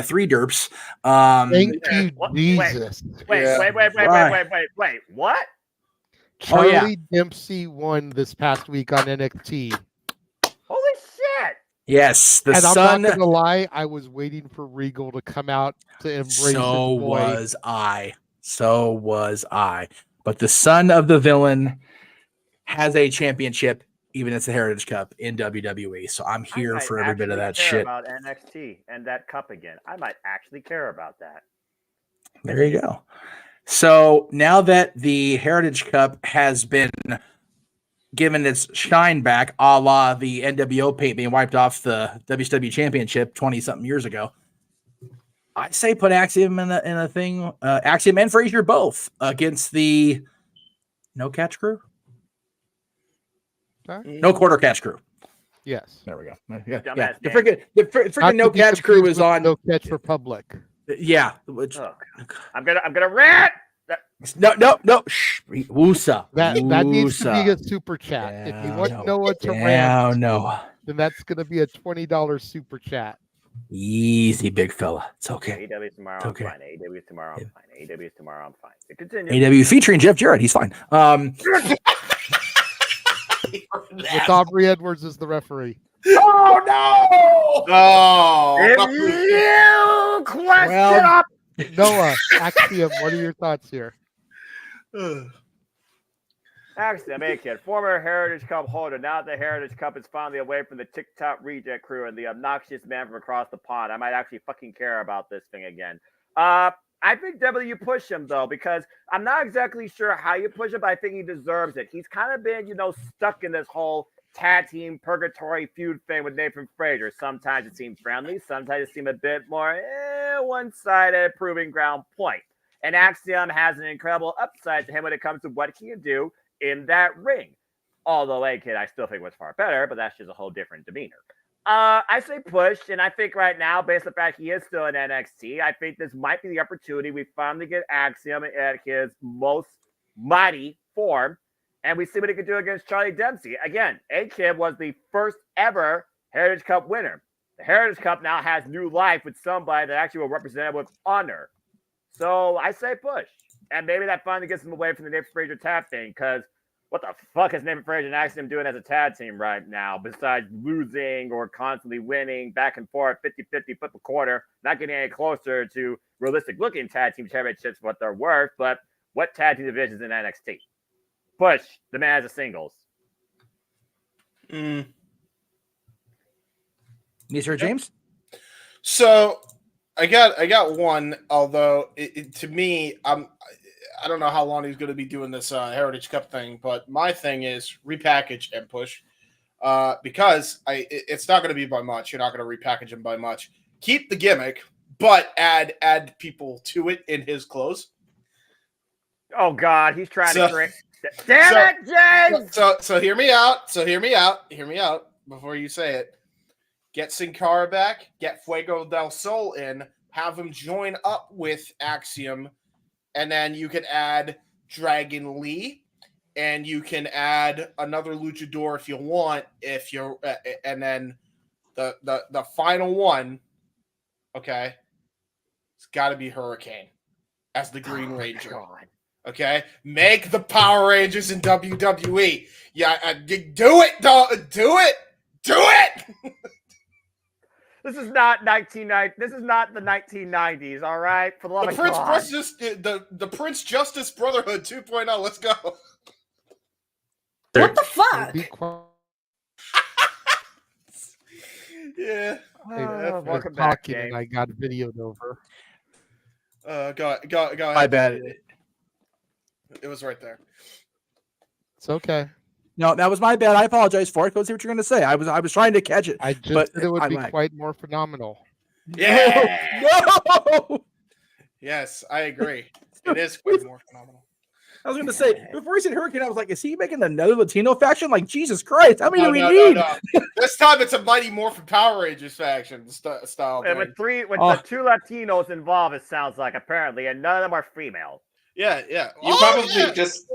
three derps. Thank you, Jesus. Wait. What? Charlie Dempsey won this past week on NXT. Holy shit! Yes, I'm not gonna lie, I was waiting for Regal to come out to embrace his boy. So was I. But the son of the villain has a championship, even it's the Heritage Cup in WWE. So I'm here for every bit of that shit. About NXT and that cup again. I might actually care about that. There you go. So now that the Heritage Cup has been given its shine back, a la the NWO paint being wiped off the WCW Championship 20-something years ago, I say put Axiom in a thing. Axiom and Frazier both against the no catch crew. Okay. No quarter catch crew. Yes. There we go. Yeah. Dumbass The name. freaking no catch crew is on. No Catch Republic. Yeah. Which, I'm gonna rant. No. Shh. Woosa. That needs to be a super chat. If you want Noah to rant, then that's going to be a $20 super chat. Easy, big fella. It's okay. AEW tomorrow, It's okay. I'm fine. AEW tomorrow, I'm fine. AEW tomorrow, I'm fine. It continues. AEW featuring Jeff Jarrett. He's fine. With Aubrey Edwards as the referee. Oh no! Oh, If you question up, Noah, Axiom, what are your thoughts here? Axiom, A-Kid, former Heritage Cup holder. Now the Heritage Cup is finally away from the TikTok reject crew and the obnoxious man from across the pond. I might actually fucking care about this thing again. I think you push him though, because I'm not exactly sure how you push him, but I think he deserves it. He's kind of been, stuck in this whole tag team purgatory feud thing with Nathan Frazier. Sometimes it seemed friendly, sometimes it seemed a bit more one-sided, proving ground point. And Axiom has an incredible upside to him when it comes to what he can do in that ring. Although A-Kid, I still think was far better, but that's just a whole different demeanor. I say push, and I think right now, based on the fact he is still in NXT, I think this might be the opportunity we finally get Axiom at his most mighty form, and we see what he can do against Charlie Dempsey. Again, A-Kid was the first ever Heritage Cup winner. The Heritage Cup now has new life with somebody that actually will represent it with honor. So I say push, and maybe that finally gets him away from the Nathan Frazier tap thing, because what the fuck is Nathan Frazier and Axiom doing as a tag team right now, besides losing or constantly winning back and forth, 50-50, flip a quarter, not getting any closer to realistic-looking tag team championships, what they're worth, but what tag team divisions in NXT? Push the man as a singles. Mr. James? So I got one, although to me, I don't know how long he's going to be doing this Heritage Cup thing, but my thing is repackage and push because it's not going to be by much. You're not going to repackage him by much. Keep the gimmick, but add people to it in his clothes. Oh God, he's trying to create. Damn it, James! So hear me out. Hear me out before you say it. Get Sin Cara back. Get Fuego del Sol in. Have him join up with Axiom. And then you can add Dragon Lee, and you can add another luchador if you want. And then the final one, okay, it's got to be Hurricane as the Green Ranger. God. Okay, make the Power Rangers in WWE. Yeah, do it, do it. This is not 1990. This is not the 1990s. All right, for the love of God. The Prince Justice Brotherhood 2.0. Let's go. What the fuck? Yeah. Welcome back, James. I got videoed over. Go ahead. My bad. It was right there. It's okay. No, that was my bad. I apologize for it. Go see what you're going to say. I was trying to catch it. I just said it would be quite more phenomenal. Yeah. No. Yes, I agree. It is quite more phenomenal. I was going to say, before he said Hurricane, I was like, is he making another Latino faction? Like, Jesus Christ, how many do we need? No. This time it's a Mighty Morphin Power Rangers faction style. And with the two Latinos involved, it sounds like, apparently, and none of them are female. Yeah. You probably just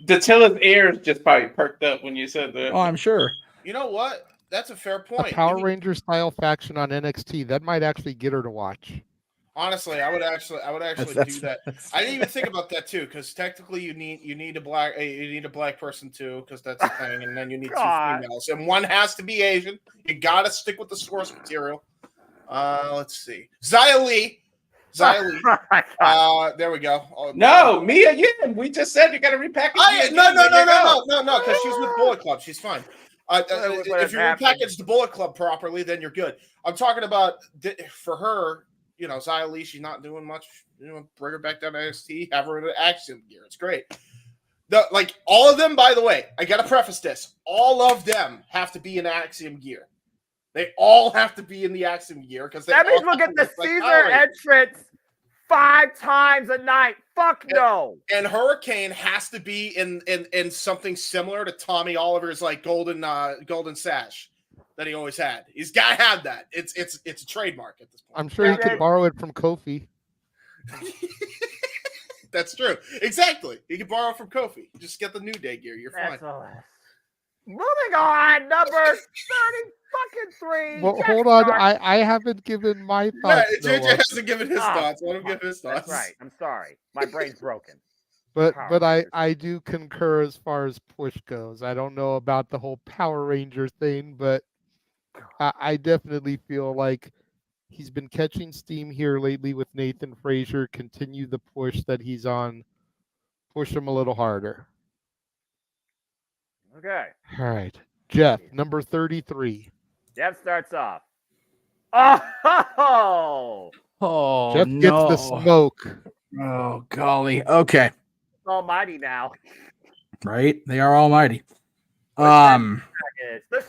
Datilla's ears just probably perked up when you said that. Oh, I'm sure. You know what? That's a fair point. A Power Ranger style faction on NXT that might actually get her to watch. Honestly, I would actually do that. I didn't even think about that too, because technically you need a black person too, because that's the thing, and then you need two females, and one has to be Asian. You gotta stick with the source material. Let's see, Xia Li. There we go. No, Mia Yim. We just said you got to repackage. No, because she's with Bullet Club. She's fine. If you repackage the Bullet Club properly, then you're good. I'm talking about for her. Xia Li, she's not doing much. Bring her back down to NXT. Have her in an Axiom gear. It's great. All of them, by the way, I got to preface this. All of them have to be in Axiom gear. They all have to be in the action gear because that means we'll get the Caesar entrance 5 times a night. Fuck no. And Hurricane has to be in something similar to Tommy Oliver's like golden sash that he always had. He's got to have that. It's a trademark at this point. I'm sure he could borrow it from Kofi. That's true. Exactly. You can borrow from Kofi. Just get the New Day gear. You're fine. Moving on, number 33. Well, hold on. I haven't given my thoughts. Yeah, JJ hasn't given his thoughts. Let him give his thoughts. That's right. I'm sorry. My brain's broken. But I do concur as far as push goes. I don't know about the whole Power Ranger thing, but I definitely feel like he's been catching steam here lately with Nathan Frazier. Continue the push that he's on. Push him a little harder. Okay. All right. Jeff, number 33. Jeff starts off. Oh! Jeff gets the smoke. Oh, golly. Okay. Almighty now. Right? They are almighty. The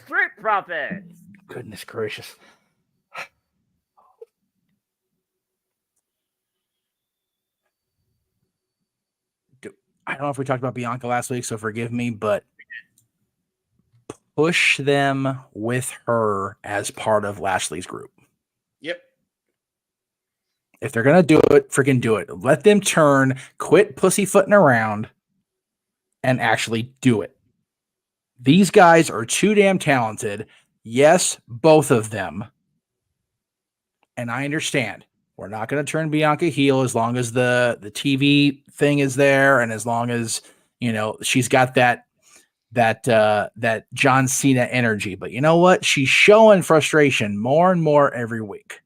Street Profits. Goodness gracious. I don't know if we talked about Bianca last week, so forgive me, but push them with her as part of Lashley's group. Yep. If they're going to do it, freaking do it. Let them turn, quit pussyfooting around, and actually do it. These guys are too damn talented. Yes, both of them. And I understand. We're not going to turn Bianca heel as long as the TV thing is there, and as long as, you know, she's got that John Cena energy. But you know what? She's showing frustration more and more every week.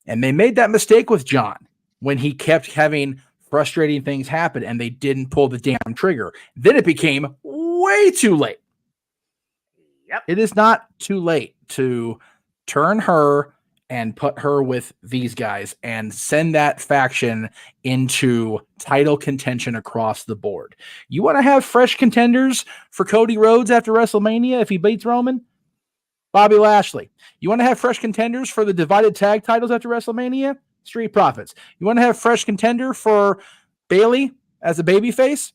And they made that mistake with John when he kept having frustrating things happen and they didn't pull the damn trigger. Then it became way too late. Yep. It is not too late to turn her and put her with these guys and send that faction into title contention across the board. You want to have fresh contenders for Cody Rhodes after WrestleMania if he beats Roman? Bobby Lashley. You want to have fresh contenders for the divided tag titles after WrestleMania? Street Profits. You want to have fresh contender for Bayley as a babyface?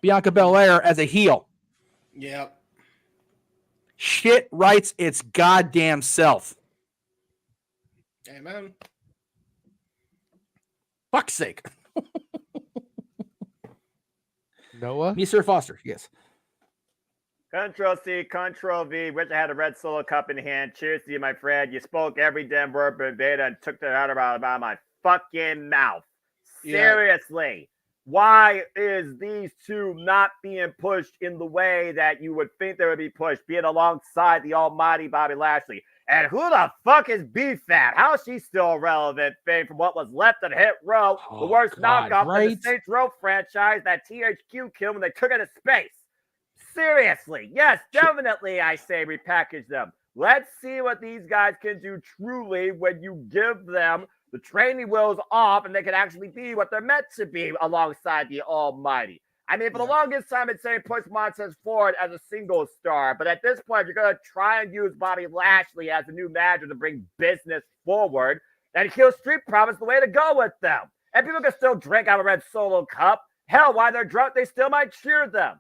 Bianca Belair as a heel. Yep. Shit writes its goddamn self. Amen. Fuck's sake. Noah? Mr. Foster, yes. Control C, Control V. Wish I had a red solo cup in hand. Cheers to you, my friend. You spoke every damn word verbatim and took that out of my fucking mouth. Seriously. Why is these two not being pushed in the way that you would think they would be pushed, being alongside the almighty Bobby Lashley? And who the fuck is B-Fab? How is she still relevant, Fame, from what was left of Hit Row, the worst knockoff of the Saints Row franchise that THQ killed when they took it to space? Seriously, yes, definitely, I say repackage them. Let's see what these guys can do truly when you give them the training wheels off and they can actually be what they're meant to be alongside the almighty. I mean, for the longest time, it's saying push Montez forward as a single star. But at this point, if you're going to try and use Bobby Lashley as the new manager to bring business forward, then Kill Street Profits the way to go with them. And people can still drink out of a red solo cup. Hell, while they're drunk, they still might cheer them.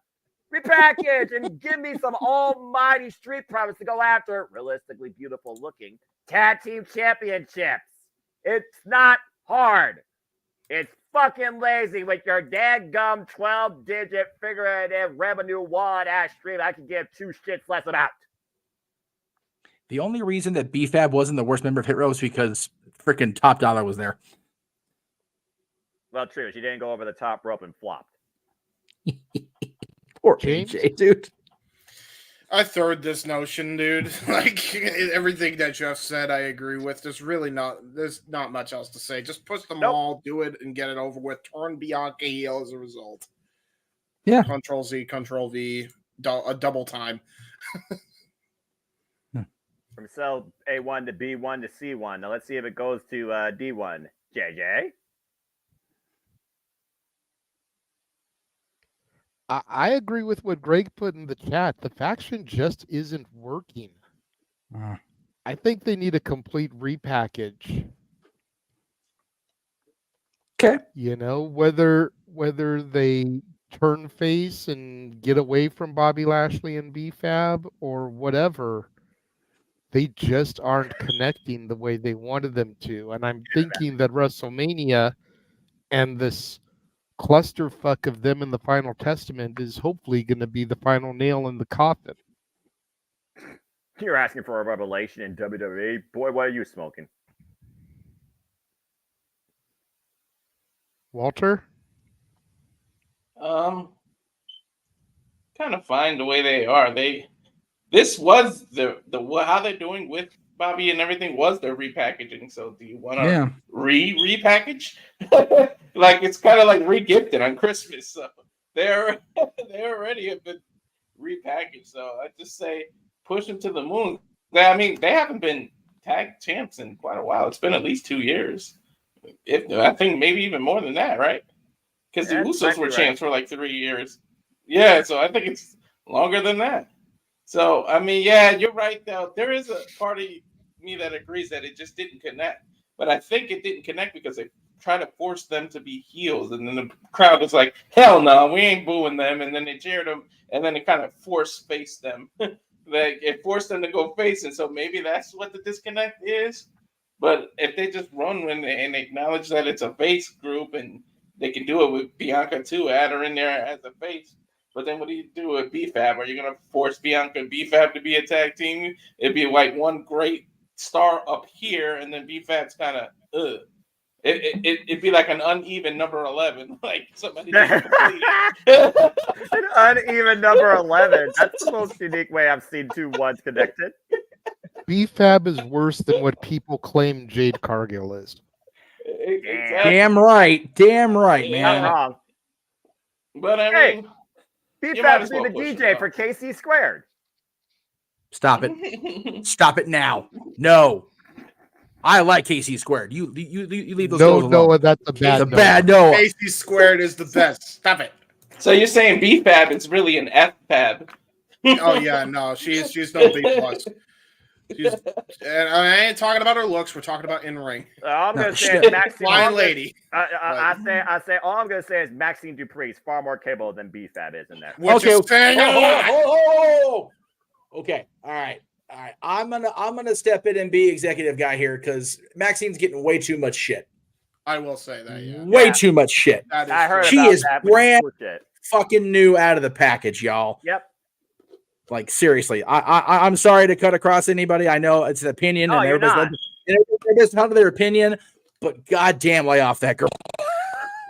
Repackage and give me some almighty Street Profits to go after realistically beautiful looking tag team championships. It's not hard. It's fucking lazy with your dadgum 12-digit figurative revenue wallet ass stream I can give two shits less about. The only reason that B-Fab wasn't the worst member of Hit Row is because freaking Top Dollar was there. Well, true. She didn't go over the top rope and flopped. Poor AJ, dude. I third this notion, dude. Like everything that Jeff said, I agree with. There's not much else to say. Just push them all, do it, and get it over with. Turn Bianca heel as a result. Yeah. Control Z, Control V, a double time. From cell A1 to B1 to C1. Now let's see if it goes to D1. JJ? I agree with what Greg put in the chat. The faction just isn't working. I think they need a complete repackage. Okay. You know, whether they turn face and get away from Bobby Lashley and B-Fab or whatever, they just aren't connecting the way they wanted them to. And I'm thinking that WrestleMania and this clusterfuck of them in the Final Testament is hopefully going to be the final nail in the coffin. You're asking for a revelation in WWE. Boy, what are you smoking? Walter? Kind of fine the way they are. This was the how they're doing with Bobby and everything was their repackaging. So do you want to repackage? Like it's kind of like re-gifted on Christmas. So they already have been repackaged. So I just say push them to the moon. I mean, they haven't been tag champs in quite a while. It's been at least 2 years. I think maybe even more than that, right? Because the Usos were champs for like 3 years. Yeah, so I think it's longer than that. So, I mean, yeah, you're right, though. There is a part of me that agrees that it just didn't connect. But I think it didn't connect because they tried to force them to be heels. And then the crowd was like, hell no, we ain't booing them. And then they cheered them. And then it kind of force-faced them. Like, it forced them to go face. And so maybe that's what the disconnect is. But if they just run and acknowledge that it's a face group and they can do it with Bianca too, add her in there as a face. But then what do you do with B-Fab? Are you going to force Bianca and B-Fab to be a tag team? It'd be like one great star up here, and then B-Fab's kind of, It'd be like an uneven number 11. Like somebody just an uneven number 11. That's the most unique way I've seen two ones connected. B-Fab is worse than what people claim Jade Cargill is. Exactly. Damn right, man. Not wrong. But I mean, B-Fab be the DJ for KC Squared. Stop it. Stop it now. No. I like KC Squared. You leave those girls alone. Noah, that's a bad It's a bad Noah. KC Squared is the best. Stop it. So you're saying B-Fab is really an F-Fab? Oh yeah, no, she's no B plus. And I ain't talking about her looks. We're talking about in ring. All I'm gonna say is Maxine. Fine lady. I say all I'm gonna say is Maxine Dupree is far more capable than B-Fab is in there. Okay. Okay. All right. I'm gonna step in and be executive guy here because Maxine's getting way too much shit. I will say that. Yeah. Way too much shit. I heard she about is that, brand fucking new out of the package, y'all. Yep. Like seriously, I'm sorry to cut across anybody. I know it's an opinion, and everybody's entitled to their opinion, but goddamn, lay off that girl.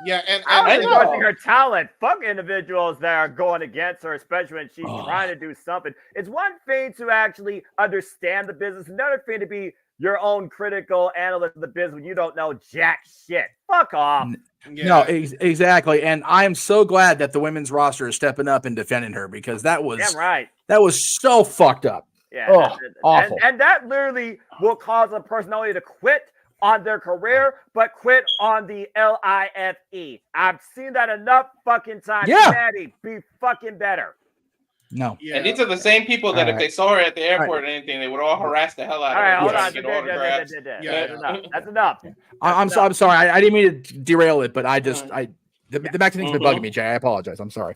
Yeah, and I'm endorsing her talent. Fuck individuals that are going against her, especially when she's trying to do something. It's one thing to actually understand the business, another thing to be your own critical analyst of the business when you don't know jack shit. Fuck off. Yeah. No, exactly. And I'm so glad that the women's roster is stepping up and defending her because that was that was so fucked up. Yeah, awful. And that literally will cause a person not only to quit on their career, but quit on the LIFE. I've seen that enough fucking times. Yeah. Daddy, be fucking better. No. Yeah. And these are the same people that if they saw her at the airport or anything, they would all harass the hell out of her. Hold on. That's enough. I'm sorry. I didn't mean to derail it, but the Maxine thing's been bugging me, Jay. I apologize. I'm sorry.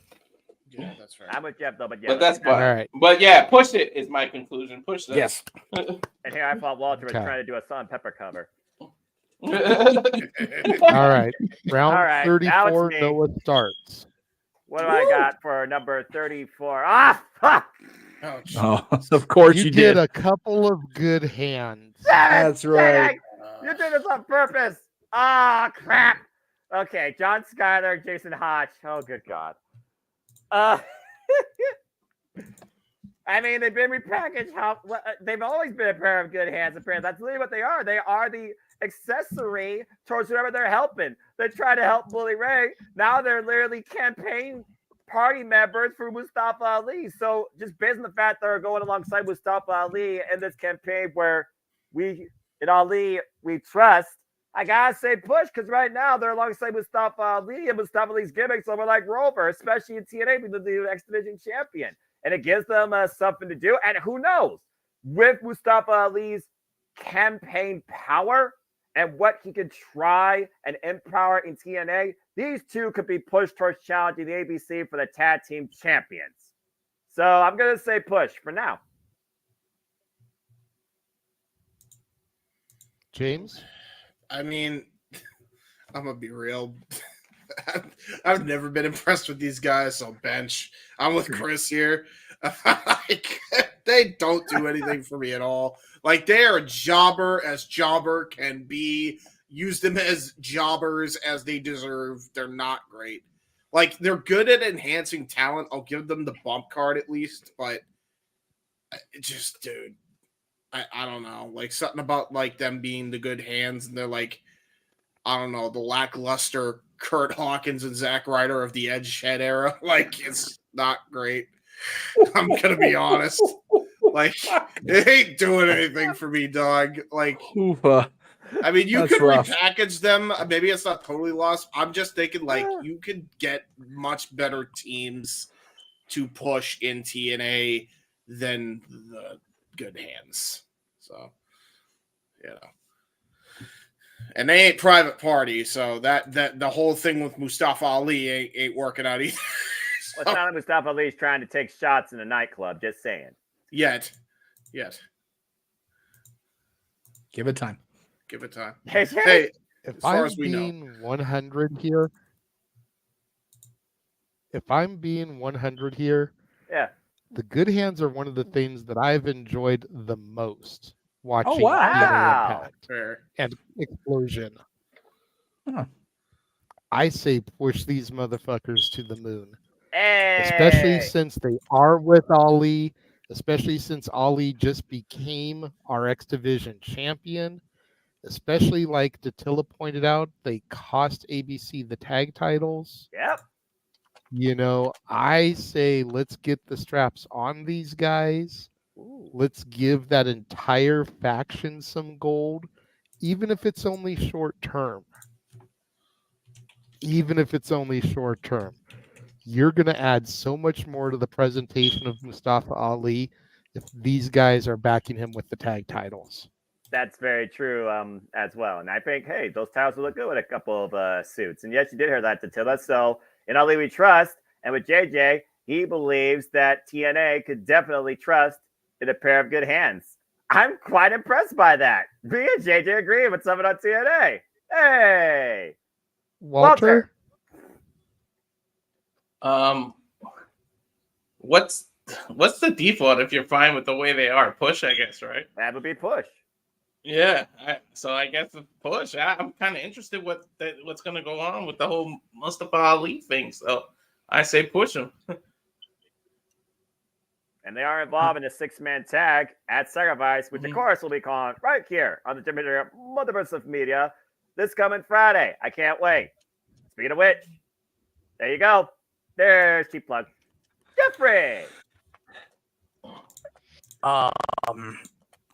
Yeah, that's right. I'm with Jeff though, but that's fine. All right. But yeah, push it is my conclusion. Push them. Yes. And here I thought Walter was trying to do a Salt and Pepper cover. All right. Round 34, Noah starts. What do I got for number 34? Ah, fuck! Oh, of course you did. A couple of good hands. That's right. You did this on purpose. Ah, crap. Okay, John Schuyler, Jason Hodge. Oh, good God. I mean, they've been repackaged. They've always been a pair of good hands. Apparently, that's really what they are. They are the accessory towards whoever they're helping. They try to help Bully Ray. Now they're literally campaign party members for Mustafa Ali. So just based on the fact they're going alongside Mustafa Ali in this campaign where we trust, I gotta say push because right now they're alongside Mustafa Ali and Mustafa Ali's gimmicks over like Rover, especially in TNA because they're the X Division champion. And it gives them something to do. And who knows? with Mustafa Ali's campaign power and what he could try and empower in TNA, these two could be pushed towards challenging the ABC for the tag team champions. So I'm going to say push for now. James? I mean, I'm going to be real. I've never been impressed with these guys, so bench. I'm with Chris here. Like, they don't do anything for me at all. Like, they are a jobber as jobber can be. Use them as jobbers as they deserve. They're not great. Like, they're good at enhancing talent. I'll give them the bump card at least, but it just, dude, I don't know. Like, something about, like, them being the good hands, and they're like, I don't know, the lackluster Kurt Hawkins and Zack Ryder of the Edge Head era. Like, it's not great. I'm going to be honest. Like, it ain't doing anything for me, dog. Like, I mean, you could repackage them. Maybe it's not totally lost. I'm just thinking, like, you could get much better teams to push in TNA than the good hands. So, you know. And they ain't Private Party, so that the whole thing with Mustafa Ali ain't working out either. Well, it's not like Mustafa Ali's trying to take shots in a nightclub, just saying. Yet. Give it time. Hey, if as far I'm as we being know. 100 here, Yeah, the good hands are one of the things that I've enjoyed the most watching TNA Impact and Explosion. I say push these motherfuckers to the moon. Especially since they are with Ali, especially since Ali just became our X Division champion, especially like Datilla pointed out, they cost ABC the tag titles. Yep. You know, I say let's get the straps on these guys. Let's give that entire faction some gold, even if it's only short term. You're going to add so much more to the presentation of Mustafa Ali if these guys are backing him with the tag titles. That's very true as well. And I think, hey, those titles will look good with a couple of suits. And yes, you did hear that, Datilla. So in Ali we trust, and with JJ, he believes that TNA could definitely trust in a pair of good hands. I'm quite impressed by that. Me and JJ agree with someone on TNA. Hey! Walter? What's the default if you're fine with the way they are? Push, I guess, right? That would be push. Yeah, so I guess the push. I'm kind of interested what's going to go on with the whole Mustafa Ali thing. So I say push him. And they are involved in a 6-man tag at Sacrifice, which of course will be calling right here on the JMN Multiverse of Media this coming Friday. I can't wait. Speaking of which, there you go. There's cheap plug. Jeffrey.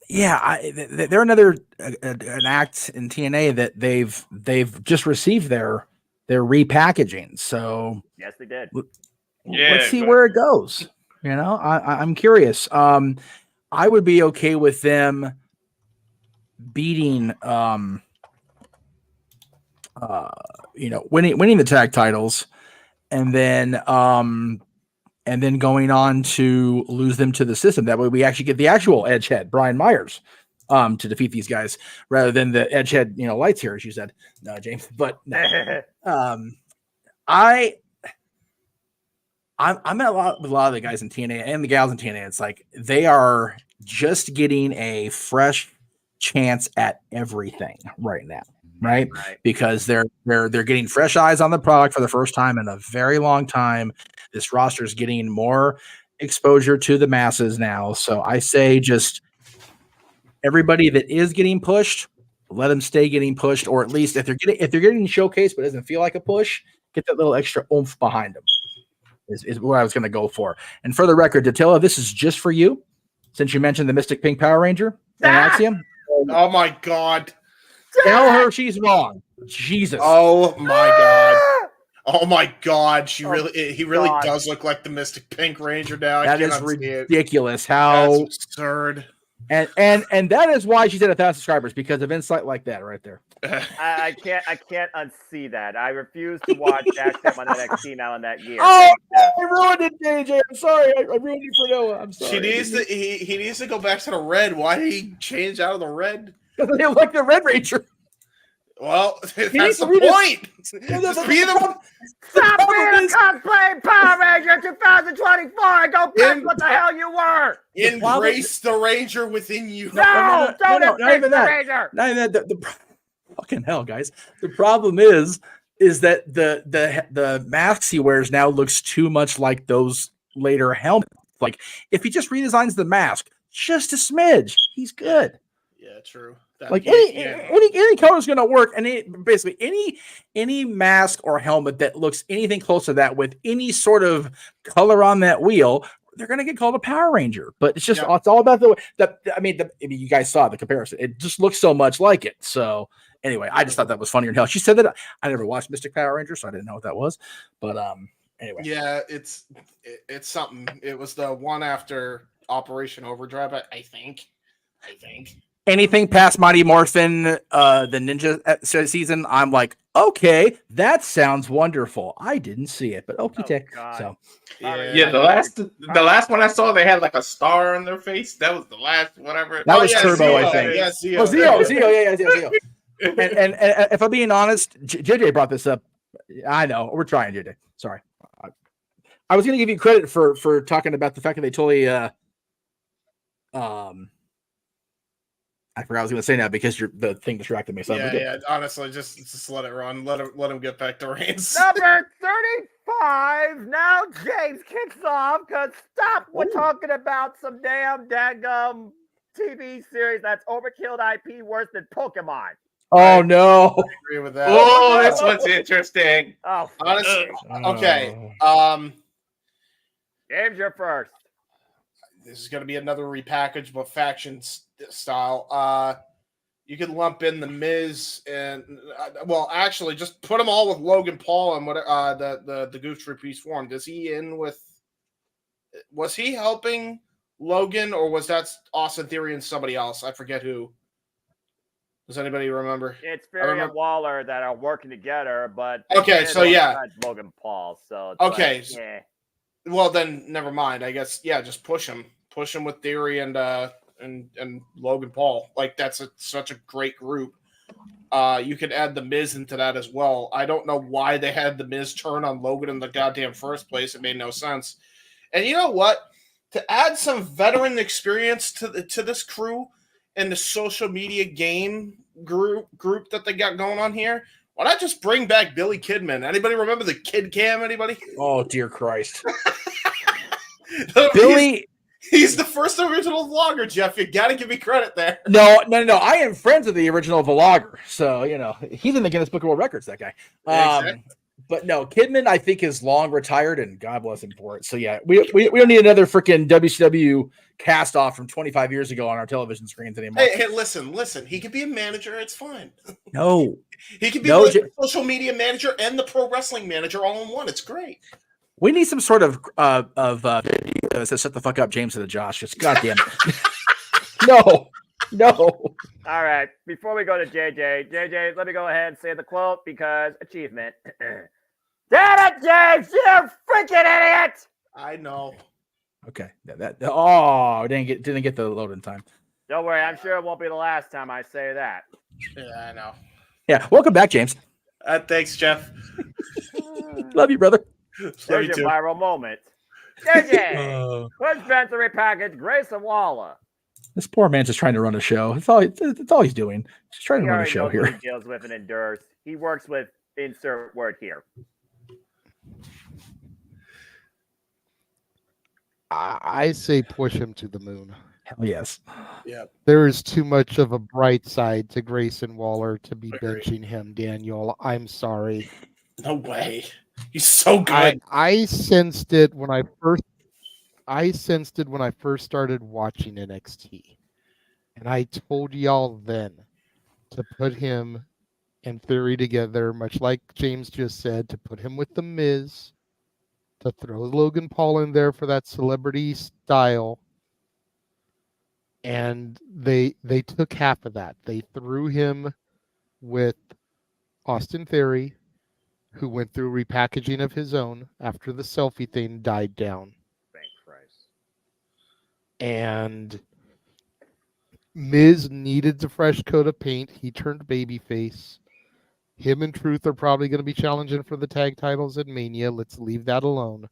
They're another an act in TNA that they've just received their repackaging. So yes, they did. Let's see where it goes. You know, I'm curious. I would be okay with them beating, winning the tag titles, and then going on to lose them to the system. That way, we actually get the actual Edgehead, Brian Myers, to defeat these guys rather than the Edgehead, lights here, as you said, no, James. But no. I'm at with a lot of the guys in TNA and the gals in TNA. It's like they are just getting a fresh chance at everything right now, right? Because they're getting fresh eyes on the product for the first time in a very long time. This roster is getting more exposure to the masses now. So I say just everybody that is getting pushed, let them stay getting pushed, or at least if they're getting showcased but it doesn't feel like a push, get that little extra oomph behind them. Is what I was going to go for. And for the record, Datilla, this is just for you, since you mentioned the Mystic Pink Power Ranger and Axiom. Oh my God! Tell her she's wrong. Jesus. Oh my God. Oh my God. He really does look like the Mystic Pink Ranger now. That is ridiculous. How that's absurd. And that is why she's at 1,000 subscribers, because of insight like that right there. I can't unsee that. I refuse to watch Dash Step on NXT now in that year. Oh, I ruined it, JJ. I'm sorry. I ruined it for Noah. I'm sorry. He needs to go back to the red. Why did he change out of the red? Because they like the Red Ranger. Well, that's the point. Just be the Stop being cosplay Power Ranger 2024 and go back what the hell you were. Embrace the Ranger within you. No, don't embrace the Ranger. Not even that. The fucking hell, guys. The problem is that the masks he wears now looks too much like those later helmets. Like, if he just redesigns the mask just a smidge, he's good. Yeah, true. Like any color is going to work, and basically any mask or helmet that looks anything close to that with any sort of color on that wheel, they're going to get called a Power Ranger. But it's just it's all about I mean, you guys saw the comparison. It just looks so much like it. So anyway, I just thought that was funnier than hell. She said that. I never watched Mystic Power Ranger, so I didn't know what that was. But anyway, yeah, it's something. It was the one after Operation Overdrive, I think. Anything past Mighty Morphin, the Ninja season, I'm like, okay, that sounds wonderful. I didn't see it, but okay. So yeah, the last one I saw, they had like a star on their face. That was the last whatever. That was Turbo, Zeo, I think. Yeah, Zeo. Oh, Zeo, Zeo. And if I'm being honest, JJ brought this up. I know we're trying, JJ. Sorry, I was going to give you credit for talking about the fact that they totally I forgot what I was going to say now because the thing distracted me. So yeah. Honestly, just let it run. Let him get back to reins. Number 35. Now James kicks off because we're talking about some damn daggum TV series that's overkilled IP worse than Pokemon. Oh no! I agree with that. Oh, this one's interesting. Oh, honestly, okay. James, you're first. This is going to be another repackage, but faction style. You could lump in the Miz and actually, just put them all with Logan Paul and what the Goof Troop piece formed. Is he in with? Was he helping Logan, or was that Austin Theory and somebody else? I forget who. Does anybody remember? It's Fury and Waller that are working together, but okay, so yeah, Logan Paul. So okay, like, yeah. Well then, never mind. I guess just push him with Theory and Logan Paul. Like that's such a great group. You could add the Miz into that as well. I don't know why they had the Miz turn on Logan in the goddamn first place. It made no sense. And you know what? To add some veteran experience to this crew and the social media game group that they got going on here, why not just bring back Billy Kidman? Anybody remember the Kid Cam? Anybody? Oh dear Christ! Billy, he's the first original vlogger. Jeff, you got to give me credit there. No. I am friends with the original vlogger, so he's in the Guinness Book of World Records. That guy. Exactly. But no, Kidman, I think, is long retired, and God bless him for it. So yeah, we don't need another freaking WCW cast off from 25 years ago on our television screens anymore. Hey, listen. He could be a manager. It's fine. No, he could be the social media manager and the pro wrestling manager all in one. It's great. We need some sort of shut the fuck up, James to the Josh. Just goddamn it. No. All right. Before we go to JJ, let me go ahead and say the quote because achievement. Damn it, James! You freaking idiot! I know. Okay. Didn't get the load in time. Don't worry. I'm sure it won't be the last time I say that. Yeah, I know. Yeah. Welcome back, James. Thanks, Jeff. Love you, brother. There's your viral moment. JJ, who's been to repackage Grayson Waller? This poor man's just trying to run a show. That's all he's doing. Just trying to run a show here. He deals with and endures. He works with insert word here. I say push him to the moon. Hell yes. Yeah. There is too much of a bright side to Grayson Waller to be benching him, Daniel. I'm sorry. No way. He's so good. I sensed it when I first started watching NXT. And I told y'all then to put him and Theory together, much like James just said, to put him with The Miz, to throw Logan Paul in there for that celebrity style, And they took half of that. They threw him with Austin Theory, who went through repackaging of his own after the selfie thing died down. Thank Christ. And Miz needed a fresh coat of paint. He turned babyface. Him and Truth are probably going to be challenging for the tag titles at Mania. Let's leave that alone.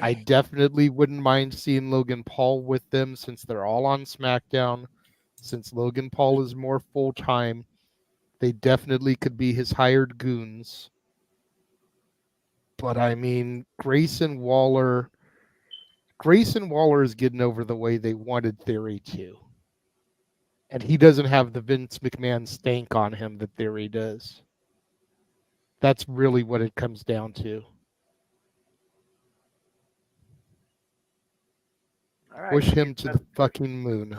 I definitely wouldn't mind seeing Logan Paul with them since they're all on SmackDown. Since Logan Paul is more full-time, they definitely could be his hired goons. But I mean, Grayson Waller is getting over the way they wanted Theory to. And he doesn't have the Vince McMahon stank on him that Theory does. That's really what it comes down to. All right. Push him to the fucking moon.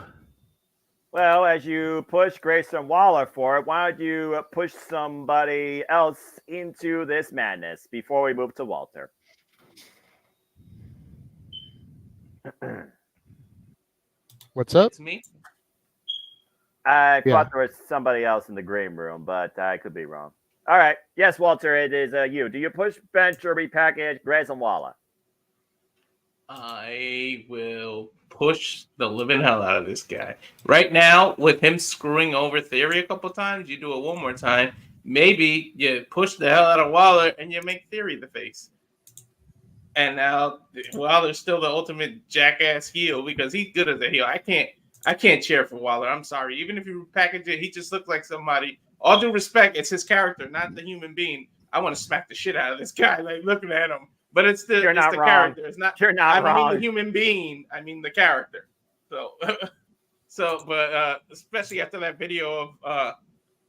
Well, as you push Grayson Waller for it, why don't you push somebody else into this madness before we move to Walter? What's up? It's me. I thought there was somebody else in the green room, but I could be wrong. All right. Yes, Walter, it is you. Do you push, bench, or repackage Grayson Waller? I will push the living hell out of this guy. Right now, with him screwing over Theory a couple times, you do it one more time. Maybe you push the hell out of Waller and you make Theory the face. And now Waller's still the ultimate jackass heel because he's good as a heel. I can't cheer for Waller. I'm sorry. Even if you package it, he just looks like somebody. All due respect, it's his character, not the human being. I want to smack the shit out of this guy, like looking at him. But it's the character. It's not. You're not wrong. I mean the human being. I mean the character. So, but especially after that video of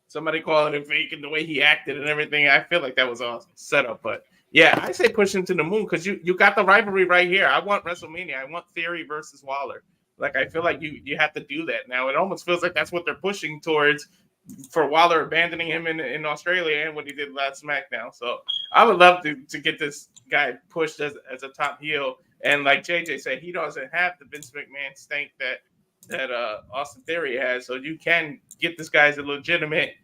somebody calling him fake and the way he acted and everything, I feel like that was awesome setup. But yeah, I say push him to the moon because you got the rivalry right here. I want WrestleMania. I want Theory versus Waller. Like I feel like you have to do that now. It almost feels like that's what they're pushing towards. For Waller abandoning him in Australia and what he did last SmackDown. So I would love to get this guy pushed as a top heel. And like JJ said, he doesn't have the Vince McMahon stank that Austin Theory has. So you can get this guy as a legitimate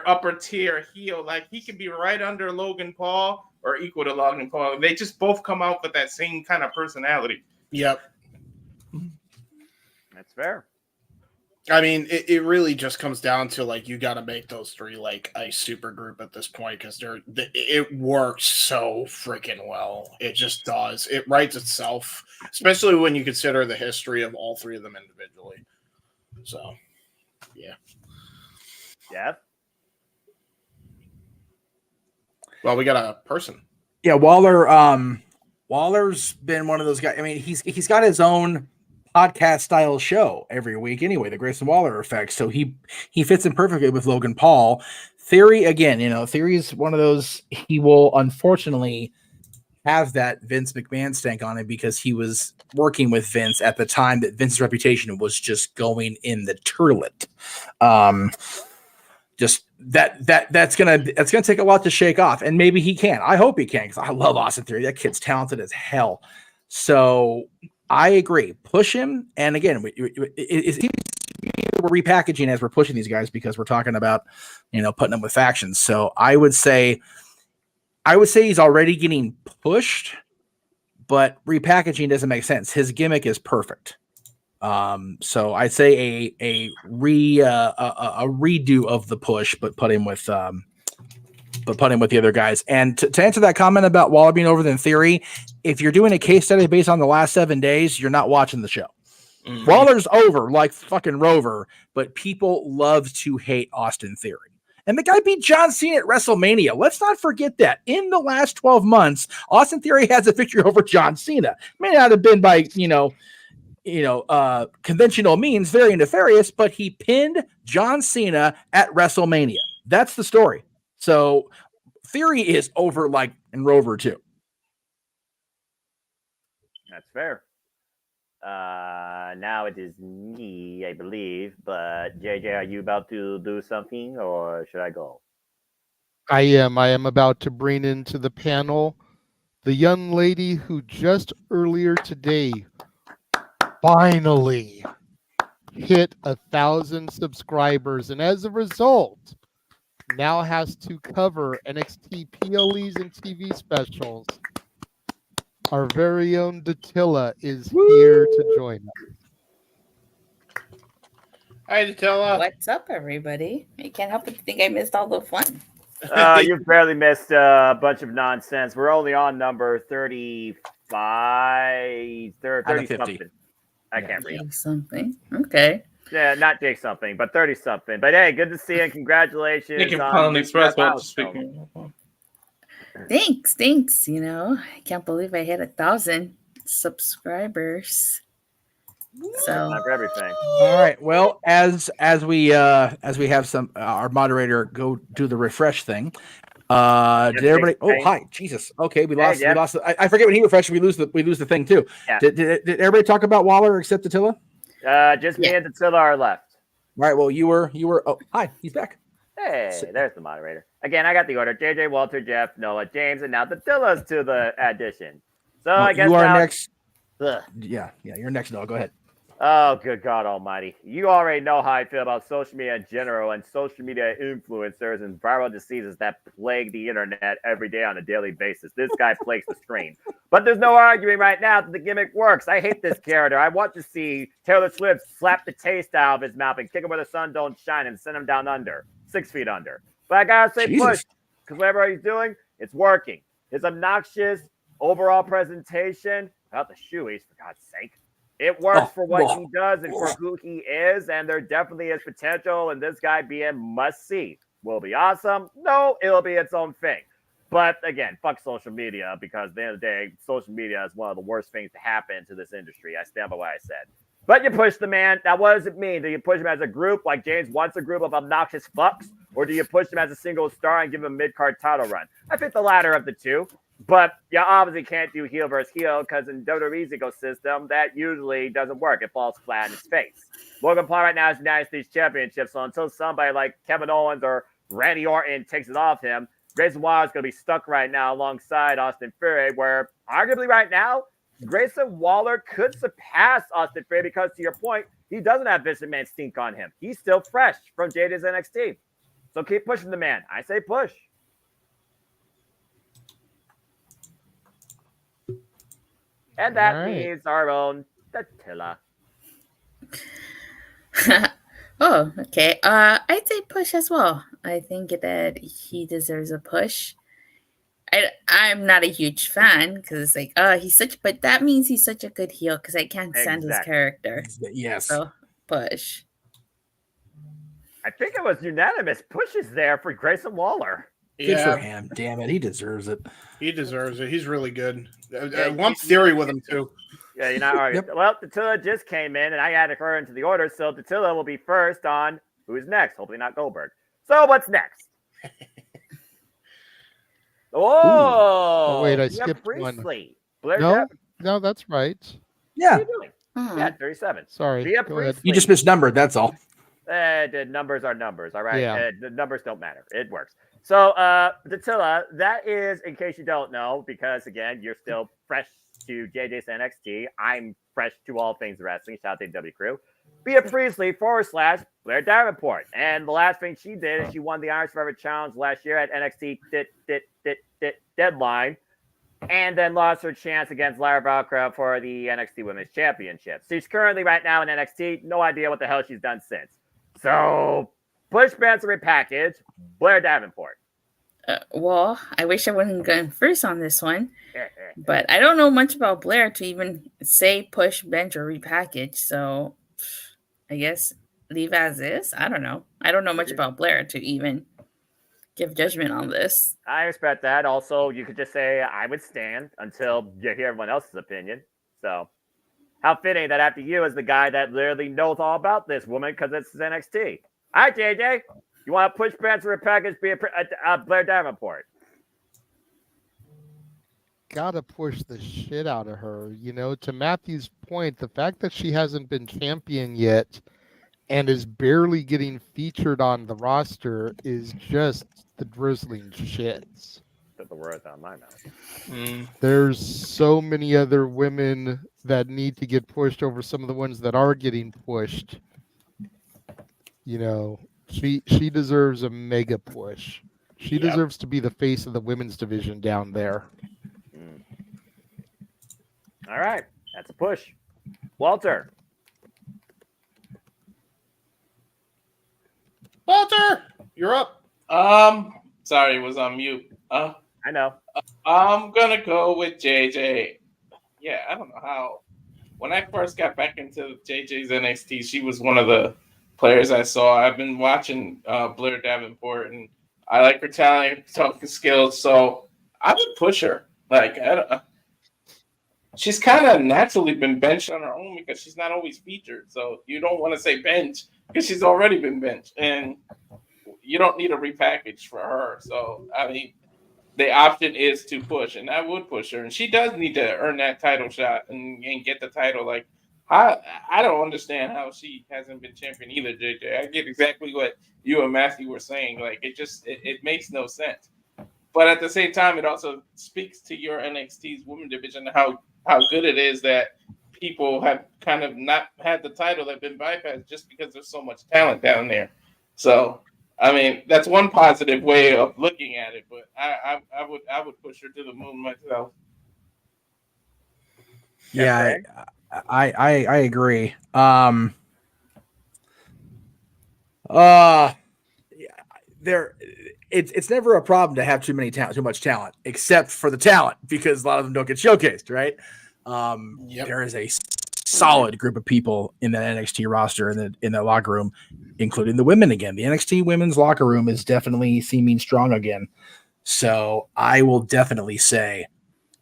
upper tier heel. Like he can be right under Logan Paul or equal to Logan Paul. They just both come out with that same kind of personality. Yep. That's fair. I mean, it really just comes down to like you got to make those three like a super group at this point because it works so freaking well. It just does. It writes itself, especially when you consider the history of all three of them individually. So, yeah. Yeah. Well, we got a person. Yeah, Waller's been one of those guys. I mean, he's got his own podcast style show every week anyway, the Grayson Waller effect. So he fits in perfectly with Logan Paul. Theory, again, Theory is one of those, he will unfortunately have that Vince McMahon stank on him because he was working with Vince at the time that Vince's reputation was just going in the toilet. Just that's gonna take a lot to shake off, and maybe he can. I hope he can because I love Austin Theory. That kid's talented as hell. So I agree. Push him. And again, we're repackaging as we're pushing these guys because we're talking about, putting them with factions. So I would say he's already getting pushed, but repackaging doesn't make sense. His gimmick is perfect. So I'd say a redo of the push, but put him with the other guys. And to answer that comment about Waller being over than Theory, if you're doing a case study based on the last 7 days, you're not watching the show. Mm-hmm. Waller's over like fucking Rover, but people love to hate Austin Theory. And the guy beat John Cena at WrestleMania. Let's not forget that. In the last 12 months, Austin Theory has a victory over John Cena. May not have been by, conventional means, very nefarious, but he pinned John Cena at WrestleMania. That's the story. So Theory is over like in Rover too. That's fair. Now it is me, I believe. But JJ, are you about to do something, or should I go? I am about to bring into the panel the young lady who just earlier today finally hit 1,000 subscribers, and as a result, now has to cover NXT PLEs and TV specials. Our very own Datilla is here to join us. Hi, Datilla. What's up, everybody? I can't help but think I missed all the fun. You've barely missed a bunch of nonsense. We're only on number 35, 30 something. I can't read. Something. Okay. Yeah, not Jake something, but 30 something. But hey, good to see you and congratulations. Thank you for calling Express while speaking. Thanks. I can't believe I hit 1,000 subscribers. So not for everything. All right. Well, as we have some our moderator go do the refresh thing. Did everybody? Oh, hi, Jesus. Okay, we lost. We lost. I forget when he refreshed. We lose the thing too. Yeah. Did everybody talk about Waller except Attila? Just me and Attila are left. All right. Well, you were. Oh, hi. He's back. Hey, there's the moderator. Again, I got the order. JJ, Walter, Jeff, Noah, James, and now Attila's to the addition. So I guess you are now, next. Yeah, you're next. No, go ahead. Oh, good God almighty. You already know how I feel about social media in general and social media influencers and viral diseases that plague the internet every day on a daily basis. This guy plagues the screen. But there's no arguing right now that the gimmick works. I hate this character. I want to see Taylor Swift slap the taste out of his mouth and kick him where the sun don't shine and send him down under, 6 feet under. But I gotta say push, because whatever he's doing, it's working. His obnoxious overall presentation, without the shoeies, for God's sake. It works for what he does and for who he is, and there definitely is potential, and this guy being must-see. Will be awesome? No, it'll be its own thing. But again, fuck social media, because at the end of the day, social media is one of the worst things to happen to this industry. I stand by what I said. But you push the man. Now, what does it mean? Do you push him as a group, like James wants a group of obnoxious fucks, or do you push him as a single star and give him a mid-card title run? I think the latter of the two. But you obviously can't do heel versus heel because in WWE's ecosystem, that usually doesn't work. It falls flat in its face. Logan Paul right now has United States Championship, so until somebody like Kevin Owens or Randy Orton takes it off him, Grayson Waller is going to be stuck right now alongside Austin Theory, where arguably right now, Grayson Waller could surpass Austin Theory because, to your point, he doesn't have Vince McMahon stink on him. He's still fresh from JD's NXT. So keep pushing the man. I say push. And that means our own Datilla. Oh, okay. I'd say push as well. I think that he deserves a push. I'm not a huge fan because it's like, but that means he's such a good heel because I can't stand his character. Yes. So push. I think it was unanimous pushes there for Grayson Waller. Good for him. Damn it. He deserves it. He deserves it. He's really good. I want Theory with him, too. Yeah, you're not arguing. Yep. Well, Datilla just came in, and I added her into the order, so Datilla will be first on who's next. Hopefully not Goldberg. So what's next? Oh, wait, I skipped one. No, that's right. Yeah. What are you doing? Yeah, 37. Sorry. Go ahead. You just misnumbered, that's all. The numbers are numbers, all right? Yeah. The numbers don't matter. It works. So, Datilla, that is, in case you don't know, because, again, you're still fresh to JJ's NXT. I'm fresh to all things wrestling. Shout out to the W Crew. Bea Priestley / Blair Davenport. And the last thing she did is she won the Iron Survivor Challenge last year at NXT Deadline, and then lost her chance against Lara Valkyria for the NXT Women's Championship. She's currently right now in NXT. No idea what the hell she's done since. So, push Benson repackage, Blair Davenport. Well, I wish I wouldn't gone first on this one, but I don't know much about Blair to even say push, bench, or repackage. So I guess leave as is. I don't know. I don't know much about Blair to even give judgment on this. I respect that. Also, you could just say I would stand until you hear everyone else's opinion. So how fitting that after you is the guy that literally knows all about this woman because it's NXT. All right, JJ. You want to push Benson repackage, be Blair Davenport? Gotta push the shit out of her. You know, to Matthew's point, the fact that she hasn't been champion yet and is barely getting featured on the roster is just the drizzling shits. Put the words out of my mouth. There's so many other women that need to get pushed over some of the ones that are getting pushed. You know, she deserves a mega push. She deserves to be the face of the women's division down there. All right, that's a push. Walter. Walter, you're up. Sorry, was on mute. I know. I'm gonna go with JJ. Yeah, I don't know how. When I first got back into JJ's NXT, she was one of the players I saw. I've been watching Blair Davenport, and I like her talent, talking skills. So I would push her. Like, she's kind of naturally been benched on her own because she's not always featured. So you don't want to say bench because she's already been benched, and you don't need a repackage for her. So I mean, the option is to push, and I would push her. And she does need to earn that title shot and get the title. Like, I don't understand how she hasn't been champion either, JJ. I get exactly what you and Matthew were saying. Like, it makes no sense. But at the same time, it also speaks to your NXT's women division, how good it is that people have kind of not had the title, that been bypassed just because there's so much talent down there. So, I mean, that's one positive way of looking at it, but I would push her to the moon myself. Yeah, I agree. It's never a problem to have too much talent, except for the talent, because a lot of them don't get showcased, right? There is a solid group of people in that NXT roster in the locker room, including the women again. The NXT women's locker room is definitely seeming strong again. So I will definitely say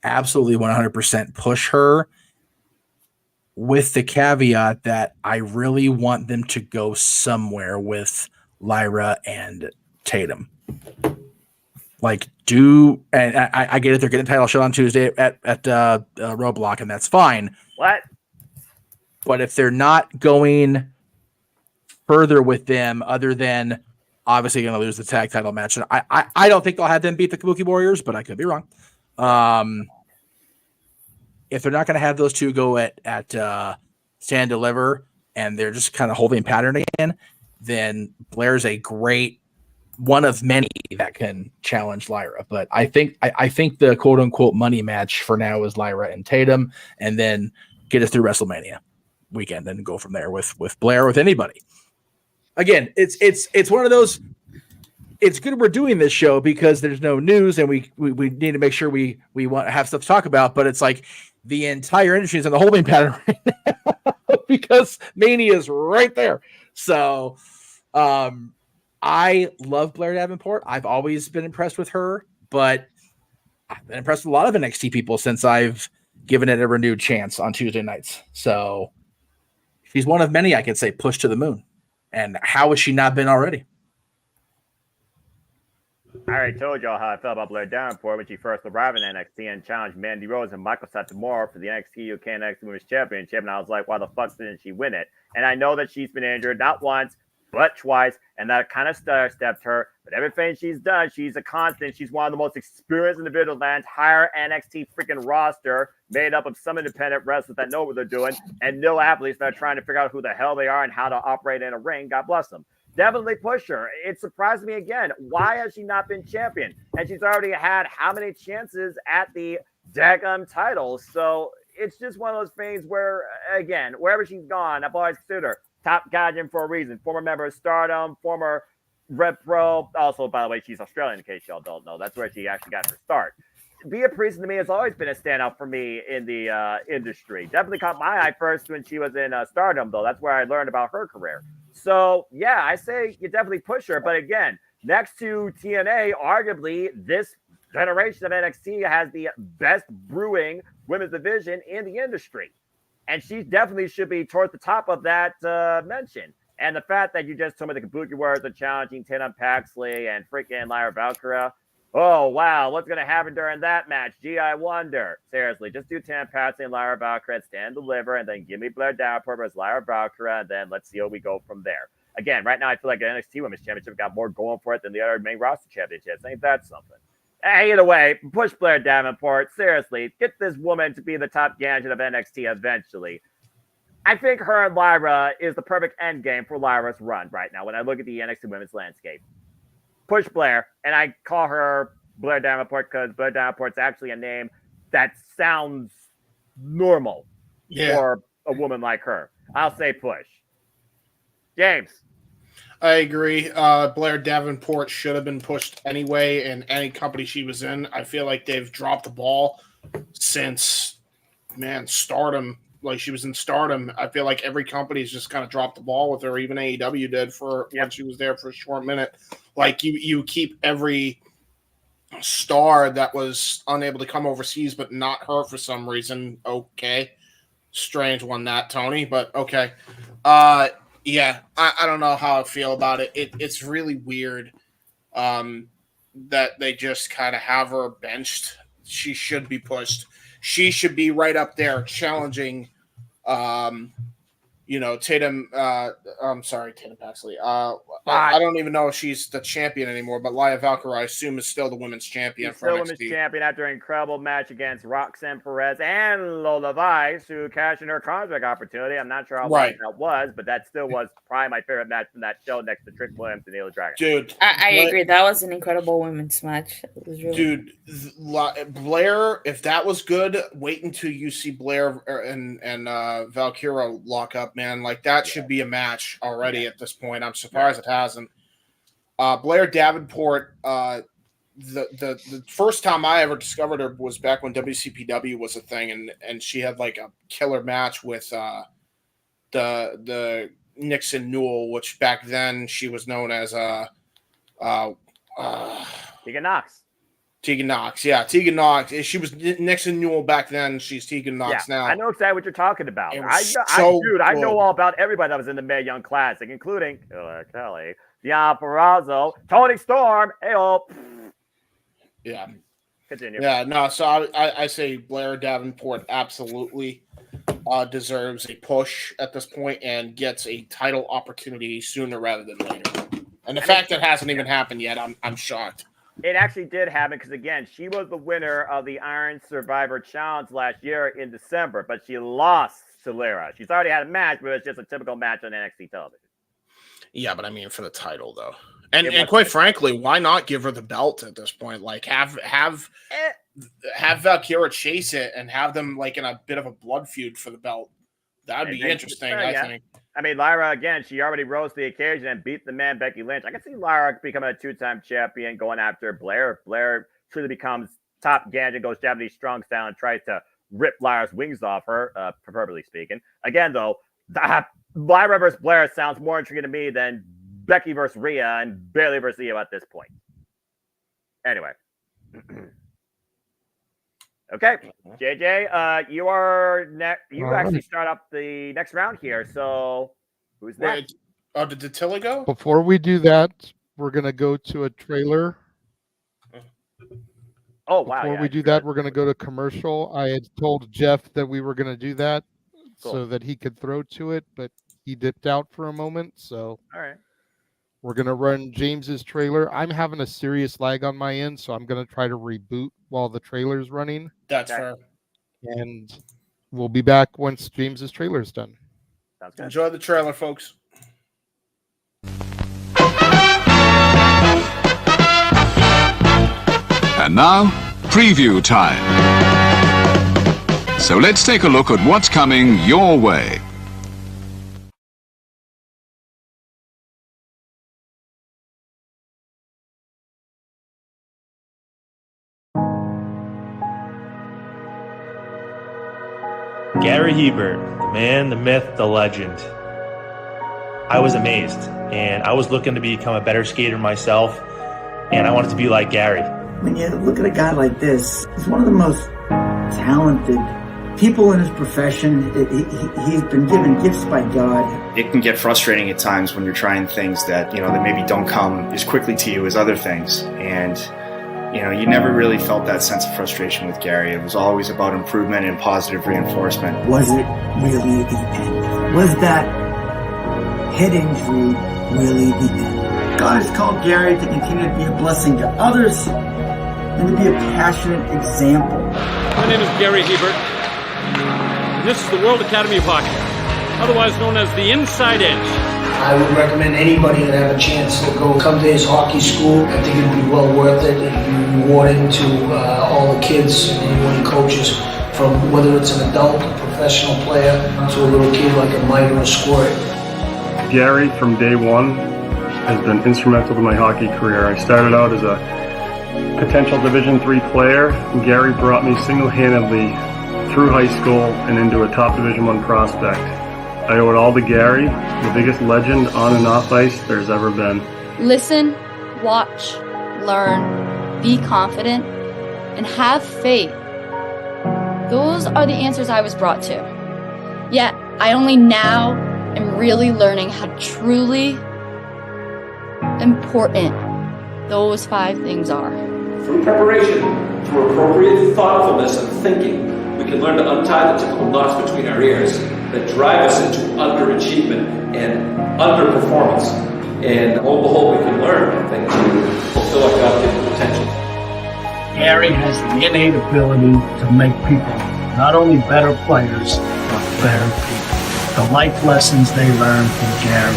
absolutely 100% push her, with the caveat that I really want them to go somewhere with Lyra and Tatum. Like, and I get it. They're getting a title shot on Tuesday at Roadblock, and that's fine. What? But if they're not going further with them, other than obviously going to lose the tag title match, and I don't think they'll have them beat the Kabuki Warriors, but I could be wrong. If they're not going to have those two go at Stand Deliver, and they're just kind of holding pattern again, then Blair's a great one of many that can challenge Lyra. But I think the quote unquote money match for now is Lyra and Tatum, and then get us through WrestleMania weekend and go from there with Blair, with anybody. Again, it's one of those. It's good we're doing this show because there's no news, and we need to make sure we want to have stuff to talk about. But it's like the entire industry is in the holding pattern right now because Mania is right there. So I love Blair Davenport. I've always been impressed with her, but I've been impressed with a lot of NXT people since I've given it a renewed chance on Tuesday nights. So she's one of many I could say push to the moon. And how has she not been already? I already told y'all how I felt about Blair Davenport when she first arrived in NXT and challenged Mandy Rose and Michael Satomura for the NXT UK and NXT Women's Championship. And I was like, why the fuck didn't she win it? And I know that she's been injured not once, but twice. And that kind of stepped her. But everything she's done, she's a constant. She's one of the most experienced individuals in the entire NXT freaking roster, made up of some independent wrestlers that know what they're doing and no athletes that are trying to figure out who the hell they are and how to operate in a ring. God bless them. Definitely push her. It surprised me again. Why has she not been champion? And she's already had how many chances at the daggum title? So it's just one of those things where, again, wherever she's gone, I've always considered her top guardian for a reason. Former member of Stardom, former Red Pro. Also, by the way, she's Australian, in case y'all don't know. That's where she actually got her start. Bea Priestley to me has always been a standout for me in the industry. Definitely caught my eye first when she was in Stardom, though. That's where I learned about her career. So, yeah, I say you definitely push her. But again, next to TNA, arguably, this generation of NXT has the best brewing women's division in the industry. And she definitely should be towards the top of that mention. And the fact that you just told me the Kabuki Warriors are challenging Tatum Paxley and freaking Lyra Valkyria. Oh, wow. What's going to happen during that match? Gee, I wonder. Seriously, just do Tatum Paxley and Lyra Valkyria, Stand Deliver, and then give me Blair Davenport versus Lyra Valkyria, and then let's see how we go from there. Again, right now I feel like the NXT Women's Championship got more going for it than the other main roster championships. Ain't that something? Hey, either way, push Blair Davenport. Seriously, get this woman to be the top gadget of NXT eventually. I think her and Lyra is the perfect end game for Lyra's run right now when I look at the NXT women's landscape. Push Blair, and I call her Blair Davenport because Blair Davenport's actually a name that sounds normal for a woman like her. I'll say push. James. I agree. Blair Davenport should have been pushed anyway in any company she was in. I feel like they've dropped the ball since, Stardom. Like, she was in Stardom. I feel like every company's just kind of dropped the ball with her. Even AEW did when she was there for a short minute. Like, you keep every star that was unable to come overseas, but not her for some reason. Okay. Strange one, that, Tony, but okay. Yeah, I don't know how I feel about it. It's really weird that they just kind of have her benched. She should be pushed. She should be right up there challenging, Tatum. I'm sorry, Tatum Paxley. I don't even know if she's the champion anymore, but Laya Valkyrie, I assume, is still the women's champion. Still women's champion after an incredible match against Roxanne Perez and Lola Vice, who cashed in her contract opportunity. I'm not sure how long that was, but that still was probably my favorite match from that show next to Trick Williams and Neil Dragon. Dude, I agree. That was an incredible women's match. It was really Blair, if that was good, wait until you see Blair and Valkyria lock up, man. Like, that should be a match already at this point. I'm surprised it hasn't. Blair Davenport, the first time I ever discovered her was back when WCPW was a thing, and she had like a killer match with the Nixon Newell, which back then she was known as Tegan Knox. Tegan Knox, yeah, Tegan Knox. She was Nixon Newell back then. She's Tegan Knox now. I know exactly what you're talking about. I know all about everybody that was in the Mae Young Classic, including Killer Kelly, Deonna Purrazzo, Toni Storm. Yeah. Continue. Yeah, no, so I say Blair Davenport absolutely deserves a push at this point and gets a title opportunity sooner rather than later. And the fact that hasn't even happened yet, I'm shocked. It actually did happen because, again, she was the winner of the Iron Survivor Challenge last year in December, but she lost to Lyra. She's already had a match, but it's just a typical match on NXT television. Yeah, but I mean for the title, though. And quite frankly, why not give her the belt at this point? Like, have Valkyria chase it and have them, like, in a bit of a blood feud for the belt. That would be interesting, I think. I mean, Lyra, again, she already rose to the occasion and beat the man Becky Lynch. I can see Lyra becoming a two-time champion going after Blair. Blair truly becomes top gadget, goes Japanese strong style, and tries to rip Lyra's wings off her, proverbially speaking. Again, though, Lyra versus Blair sounds more intriguing to me than Becky versus Rhea and Bayley versus Io at this point. Anyway. Okay, JJ, you are next. You actually start up the next round here. So, who's next? Did Tilly go? Before we do that, we're gonna go to a trailer. Oh wow! Before we do that, we're gonna go to commercial. I had told Jeff that we were gonna do that so that he could throw to it, but he dipped out for a moment. So, all right. We're going to run James's trailer. I'm having a serious lag on my end, so I'm going to try to reboot while the trailer's running. That's fair. And we'll be back once James's trailer is done. Sounds good. Enjoy the trailer, folks. And now, preview time. So let's take a look at what's coming your way. Gary Hebert, the man, the myth, the legend. I was amazed, and I was looking to become a better skater myself, and I wanted to be like Gary. When you look at a guy like this, he's one of the most talented people in his profession. He's been given gifts by God. It can get frustrating at times when you're trying things that, that maybe don't come as quickly to you as other things, and you never really felt that sense of frustration with Gary. It was always about improvement and positive reinforcement. Was it really the end? Was that head injury really the end? God has called Gary to continue to be a blessing to others and to be a passionate example. My name is Gary Hebert, and this is the World Academy of Hockey. otherwise known as the Inside Edge. I would recommend anybody that have a chance to come to his hockey school. I think it would be well worth it. It would be rewarding to all the kids and anyone he coaches, from whether it's an adult, a professional player, to a little kid like a Mite or a Squirt. Gary, from day one, has been instrumental to my hockey career. I started out as a potential Division III player, and Gary brought me single-handedly through high school and into a top Division I prospect. I owe it all to Gary, the biggest legend on and off ice there's ever been. Listen, watch, learn, be confident, and have faith. Those are the answers I was brought to. Yet, I only now am really learning how truly important those 5 things are. Through preparation, through appropriate thoughtfulness and thinking, we can learn to untie the typical knots between our ears that drive us into underachievement and underperformance. And lo and behold, we can learn things to fulfill our God-given potential. Gary has the innate ability to make people not only better players, but better people. The life lessons they learn from Gary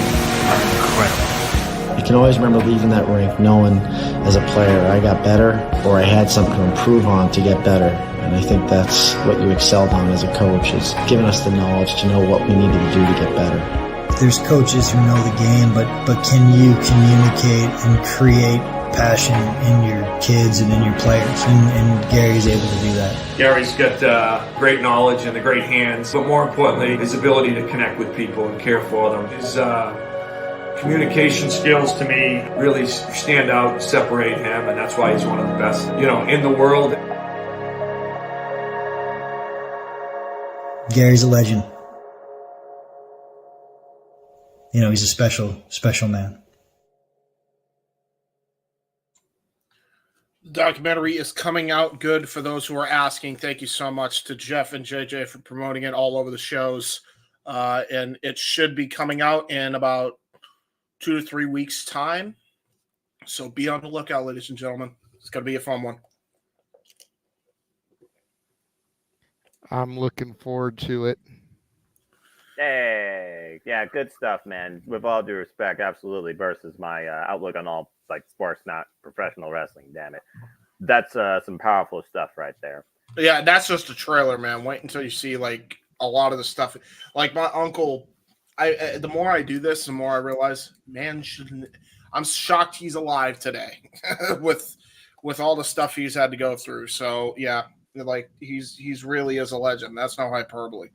are incredible. You can always remember leaving that rink knowing as a player I got better or I had something to improve on to get better. And I think that's what you excelled on as a coach, is giving us the knowledge to know what we needed to do to get better. There's coaches who know the game, but can you communicate and create passion in your kids and in your players? And Gary's able to do that. Gary's got great knowledge and the great hands, but more importantly, his ability to connect with people and care for them. His communication skills, to me, really stand out, separate him, and that's why he's one of the best, in the world. Gary's a legend. He's a special man. The documentary is coming out good for those who are asking. Thank you so much to Jeff and JJ for promoting it all over the shows. And it should be coming out in about 2 to 3 weeks' time. So be on the lookout, ladies and gentlemen. It's going to be a fun one. I'm looking forward to it. Hey, yeah, good stuff, man. With all due respect, absolutely versus my outlook on all sports, not professional wrestling. Damn it, that's some powerful stuff right there. Yeah, that's just a trailer, man. Wait until you see a lot of the stuff. Like my uncle, the more I do this, the more I realize, man, I'm shocked he's alive today with all the stuff he's had to go through. So yeah, he's really is a legend. That's no hyperbole.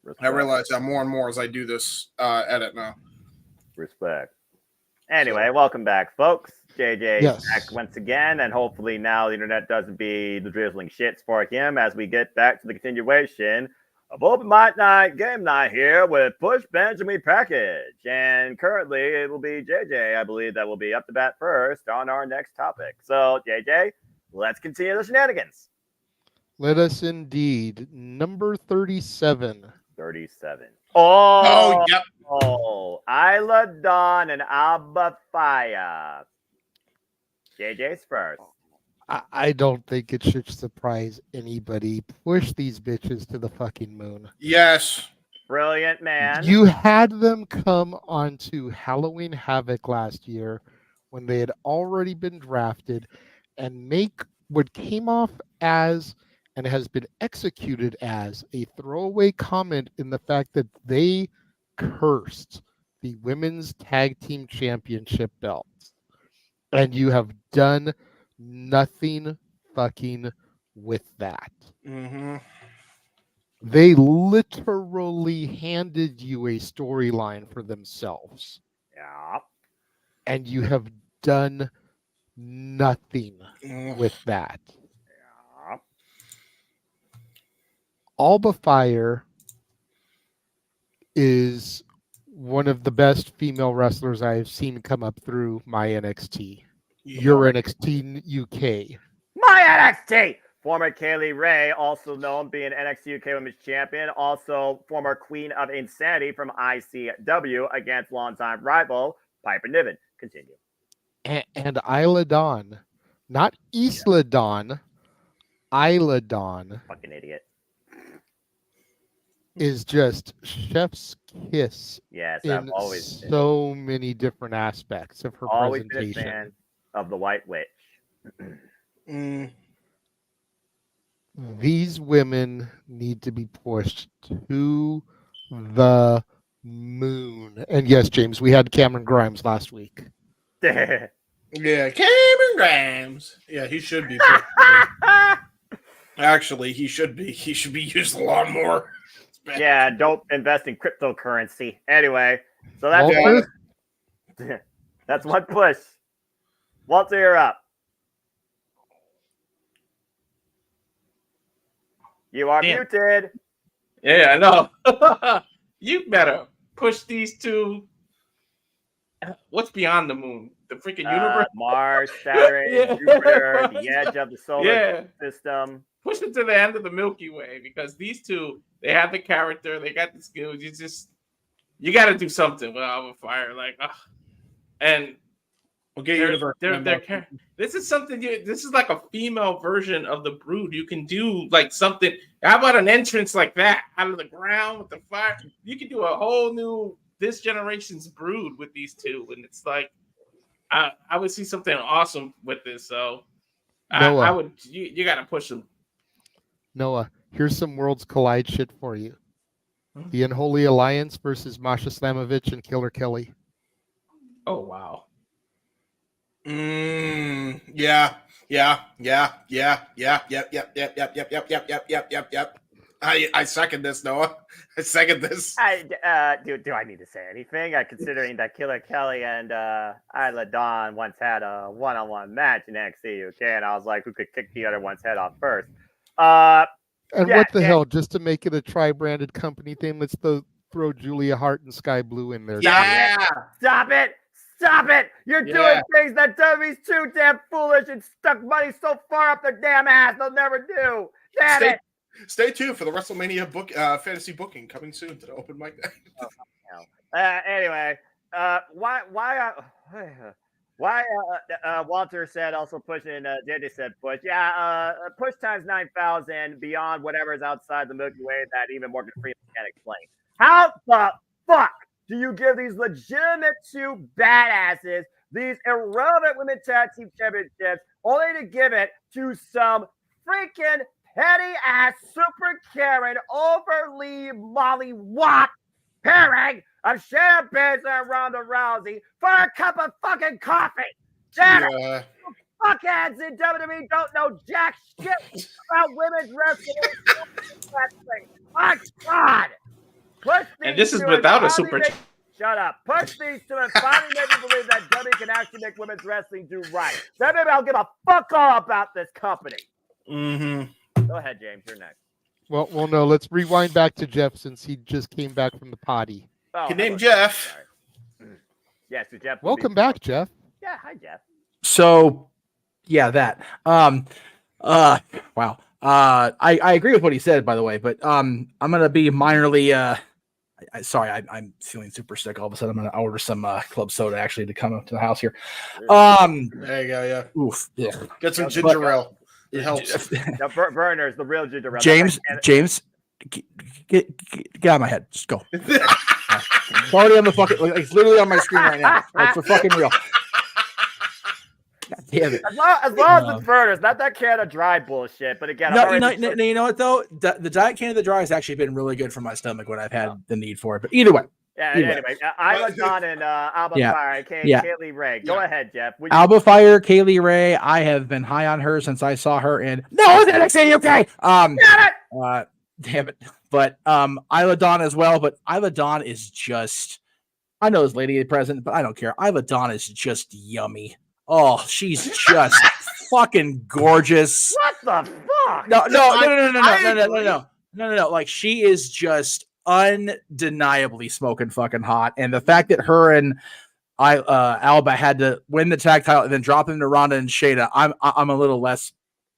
Respect. I realize that more and more as I do this edit now. Respect. Anyway, welcome back, folks. JJ back once again, and hopefully now the internet doesn't be the drizzling shits for him as we get back to the continuation of Open Mic Night Game Night here with Push Bench and Repackage. And currently it will be JJ, I believe, that will be up to bat first on our next topic. So, JJ, let's continue the shenanigans. Let us indeed. Number 37. 37. Yep. Oh, Isla Dawn and Alba Fire. JJ's first. I don't think it should surprise anybody. Push these bitches to the fucking moon. Yes. Brilliant, man. You had them come onto Halloween Havoc last year when they had already been drafted and make what came off as and has been executed as a throwaway comment in the fact that they cursed the women's tag team championship belts. And you have done nothing fucking with that. Mm-hmm. They literally handed you a storyline for themselves. Yeah. And you have done nothing with that. Alba Fire is one of the best female wrestlers I've seen come up through my NXT. Your NXT UK. My NXT! Former Kaylee Ray, also known being NXT UK Women's Champion, also former Queen of Insanity from ICW against longtime rival Piper Niven. Continue. And Isla Dawn. Not Isla Dawn. Isla Dawn. Fucking idiot. is just chef's kiss. Yes, in I've always so many different aspects of her always been a presentation. fan of the White Witch. These women need to be pushed to the moon. And yes, James, we had Cameron Grimes last week. Yeah, Cameron Grimes. Yeah, he should be. Actually, he should be. He should be used a lot more. Yeah, don't invest in cryptocurrency. Anyway, so that's that's one push. Walter, you're up. You are muted. Yeah, I know. You better push these two. What's beyond the moon? The freaking universe? Mars, Saturn, Jupiter, the edge of the solar system. Push it to the end of the Milky Way, because these two, they have the character, they got the skills. You got to do something with Alba Fire, and this is something. This is like a female version of the Brood. You can do like something. How about an entrance like that out of the ground with the fire? You can do a whole new this generation's Brood with these two, and it's like I would see something awesome with this. So I would. You got to push them. Noah, here's some Worlds Collide shit for you. The Unholy Alliance versus Masha Slamovich and Killer Kelly. Oh, wow. Yeah. I second this, Noah. I second this. Do I need to say anything? Considering that Killer Kelly and Isla Dawn once had a one-on-one match in NXT UK, and I was like, who could kick the other one's head off first? What the hell? Just to make it a tri-branded company thing, let's throw Julia Hart and Sky Blue in there. Yeah. Stop it! Stop it! You're doing things that WWE's too damn foolish and stuck money so far up their damn ass they'll never do. Damn it! Stay tuned for the WrestleMania book fantasy booking coming soon to the open mic night. Anyway, why Walter said also pushing, JJ said push. Yeah, push times 9,000 beyond whatever is outside the Milky Way that even Morgan Freeman can't explain. How the fuck do you give these legitimate two badasses these irrelevant women tag team championships only to give it to some freaking petty ass super Karen overly mollywop pairing of Shayna Baszler and Ronda Rousey for a cup of fucking coffee? Damn it! Fuckheads in WWE don't know jack shit about women's wrestling. My God! And this is without a super. Shut up. Push these two and finally make me believe that WWE can actually make women's wrestling do right. Then maybe I'll give a fuck all about this company. Go ahead, James. You're next. Well, no. Let's rewind back to Jeff since he just came back from the potty. Good name, Jeff. Yes, so Jeff. Welcome back, Jeff. Yeah, hi, Jeff. So, yeah, that. Wow. I agree with what he said, by the way, but I'm gonna be minorly. Sorry, I'm feeling super sick. All of a sudden, I'm gonna order some club soda actually to come up to the house here. There you go. Yeah. Oof. Yeah. Get some ginger ale. It helps. The burners, the real ginger ale. James, get out of my head. Just go. It's already on the fucking. It's literally on my screen right now. Like, for fucking real. God damn it. As long as it's burners, not that can of dry bullshit. But again, you know what though? The Diet Canada Dry has actually been really good for my stomach when I've had the need for it. But either way. Yeah. Anyway, Isla Dawn and Alba Fire, Kaylee Ray. Go ahead, Jeff. Alba Fire, Kaylee Ray. I have been high on her since I saw her in NXT UK. Damn it. But Isla Dawn as well. But Isla Dawn is just. I know this lady present, but I don't care. Isla Dawn is just yummy. Oh, she's just fucking gorgeous. What the fuck? No. Like, she is just undeniably smoking fucking hot. And the fact that her and Alba had to win the tag title and then drop into Ronda and Shayna, I'm a little less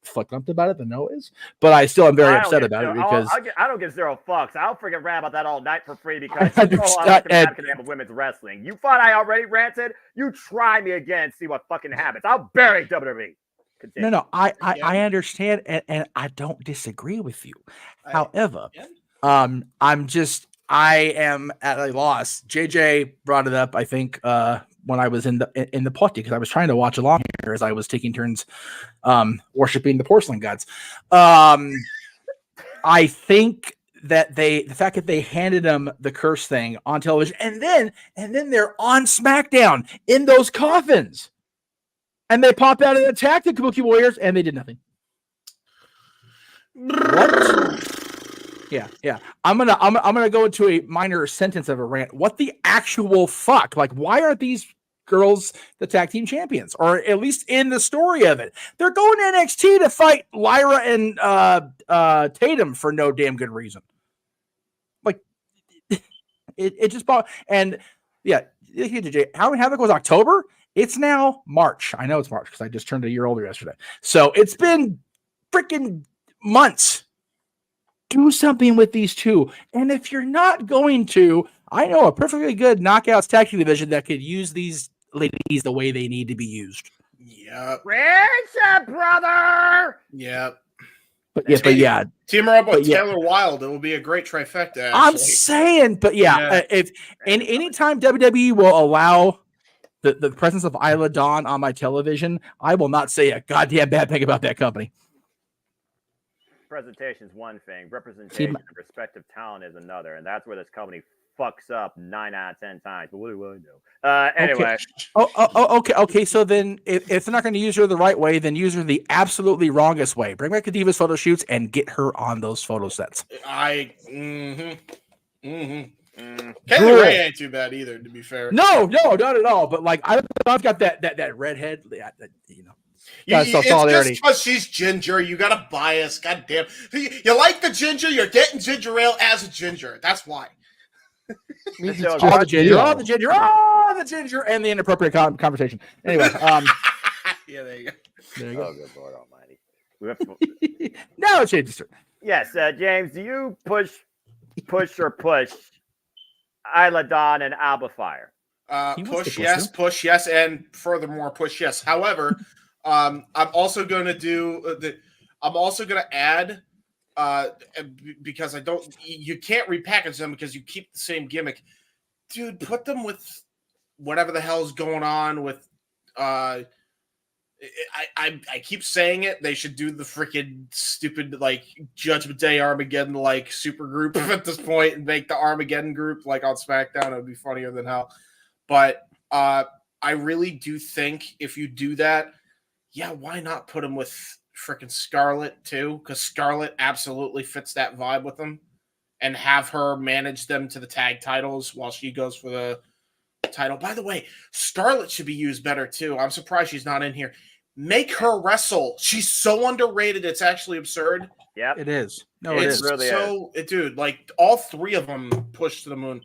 fucked up about it than Noah is, but I still am very upset about it because I don't give zero fucks. I'll freaking rant about that all night for free because I can of women's wrestling. You thought I already ranted? You try me again and see what fucking happens. I'll bury WWE. Continue. No, I understand and I don't disagree with you. However, I am at a loss. JJ brought it up, I think, when I was in the party, because I was trying to watch along here as I was taking turns worshiping the porcelain gods. I think that the fact that they handed him the curse thing on television, and then they're on SmackDown in those coffins, and they pop out and attack the Kabuki Warriors, and they did nothing. What? Yeah. I'm gonna go into a minor sentence of a rant. What the actual fuck? Like, why aren't these girls the tag team champions, or at least in the story of it? They're going to NXT to fight Lyra and Tatum for no damn good reason. Like, it just bought. And yeah, Havoc was October. It's now March. I know it's March because I just turned a year older yesterday. So it's been freaking months. Do something with these two. And if you're not going to, I know a perfectly good Knockouts tag team division that could use these ladies the way they need to be used. Yep. Richard, brother. Yep. But yeah. Team her up with Taylor Wilde. It will be a great trifecta. Actually. I'm saying, but yeah. If anytime WWE will allow the presence of Isla Dawn on my television, I will not say a goddamn bad thing about that company. Presentation is one thing, representation of respective talent is another, and that's where this company fucks up 9 out of 10 times. But what do I know? Anyway. Okay. So then, if they're not going to use her the right way, then use her the absolutely wrongest way. Bring back the Divas photo shoots and get her on those photo sets. Kaylee Ray ain't too bad either, to be fair. No, not at all. But like, I've got that redhead, you know. It's just because she's ginger. You got a bias. God damn. You like the ginger. You're getting ginger ale as a ginger. That's why. All the ginger, and the inappropriate conversation. Anyway. Yeah, there you go. Oh, good Lord Almighty. Now it's changes. Yes, James, do you push Isla Dawn and Alba Fire? Push yes, and furthermore, push yes. However, I'm also going to add because you can't repackage them because you keep the same gimmick. Dude, put them with whatever the hell's going on with I keep saying it. They should do the freaking stupid like Judgment Day Armageddon like super group at this point and make the Armageddon group like on SmackDown. It would be funnier than hell. But I really do think if you do that, yeah, why not put them with freaking Scarlett too? Because Scarlett absolutely fits that vibe with them, and have her manage them to the tag titles while she goes for the title. By the way, Scarlett should be used better too. I'm surprised she's not in here. Make her wrestle. She's so underrated. It's actually absurd. Yeah, it is. No, it is. Dude, like all three of them pushed to the moon.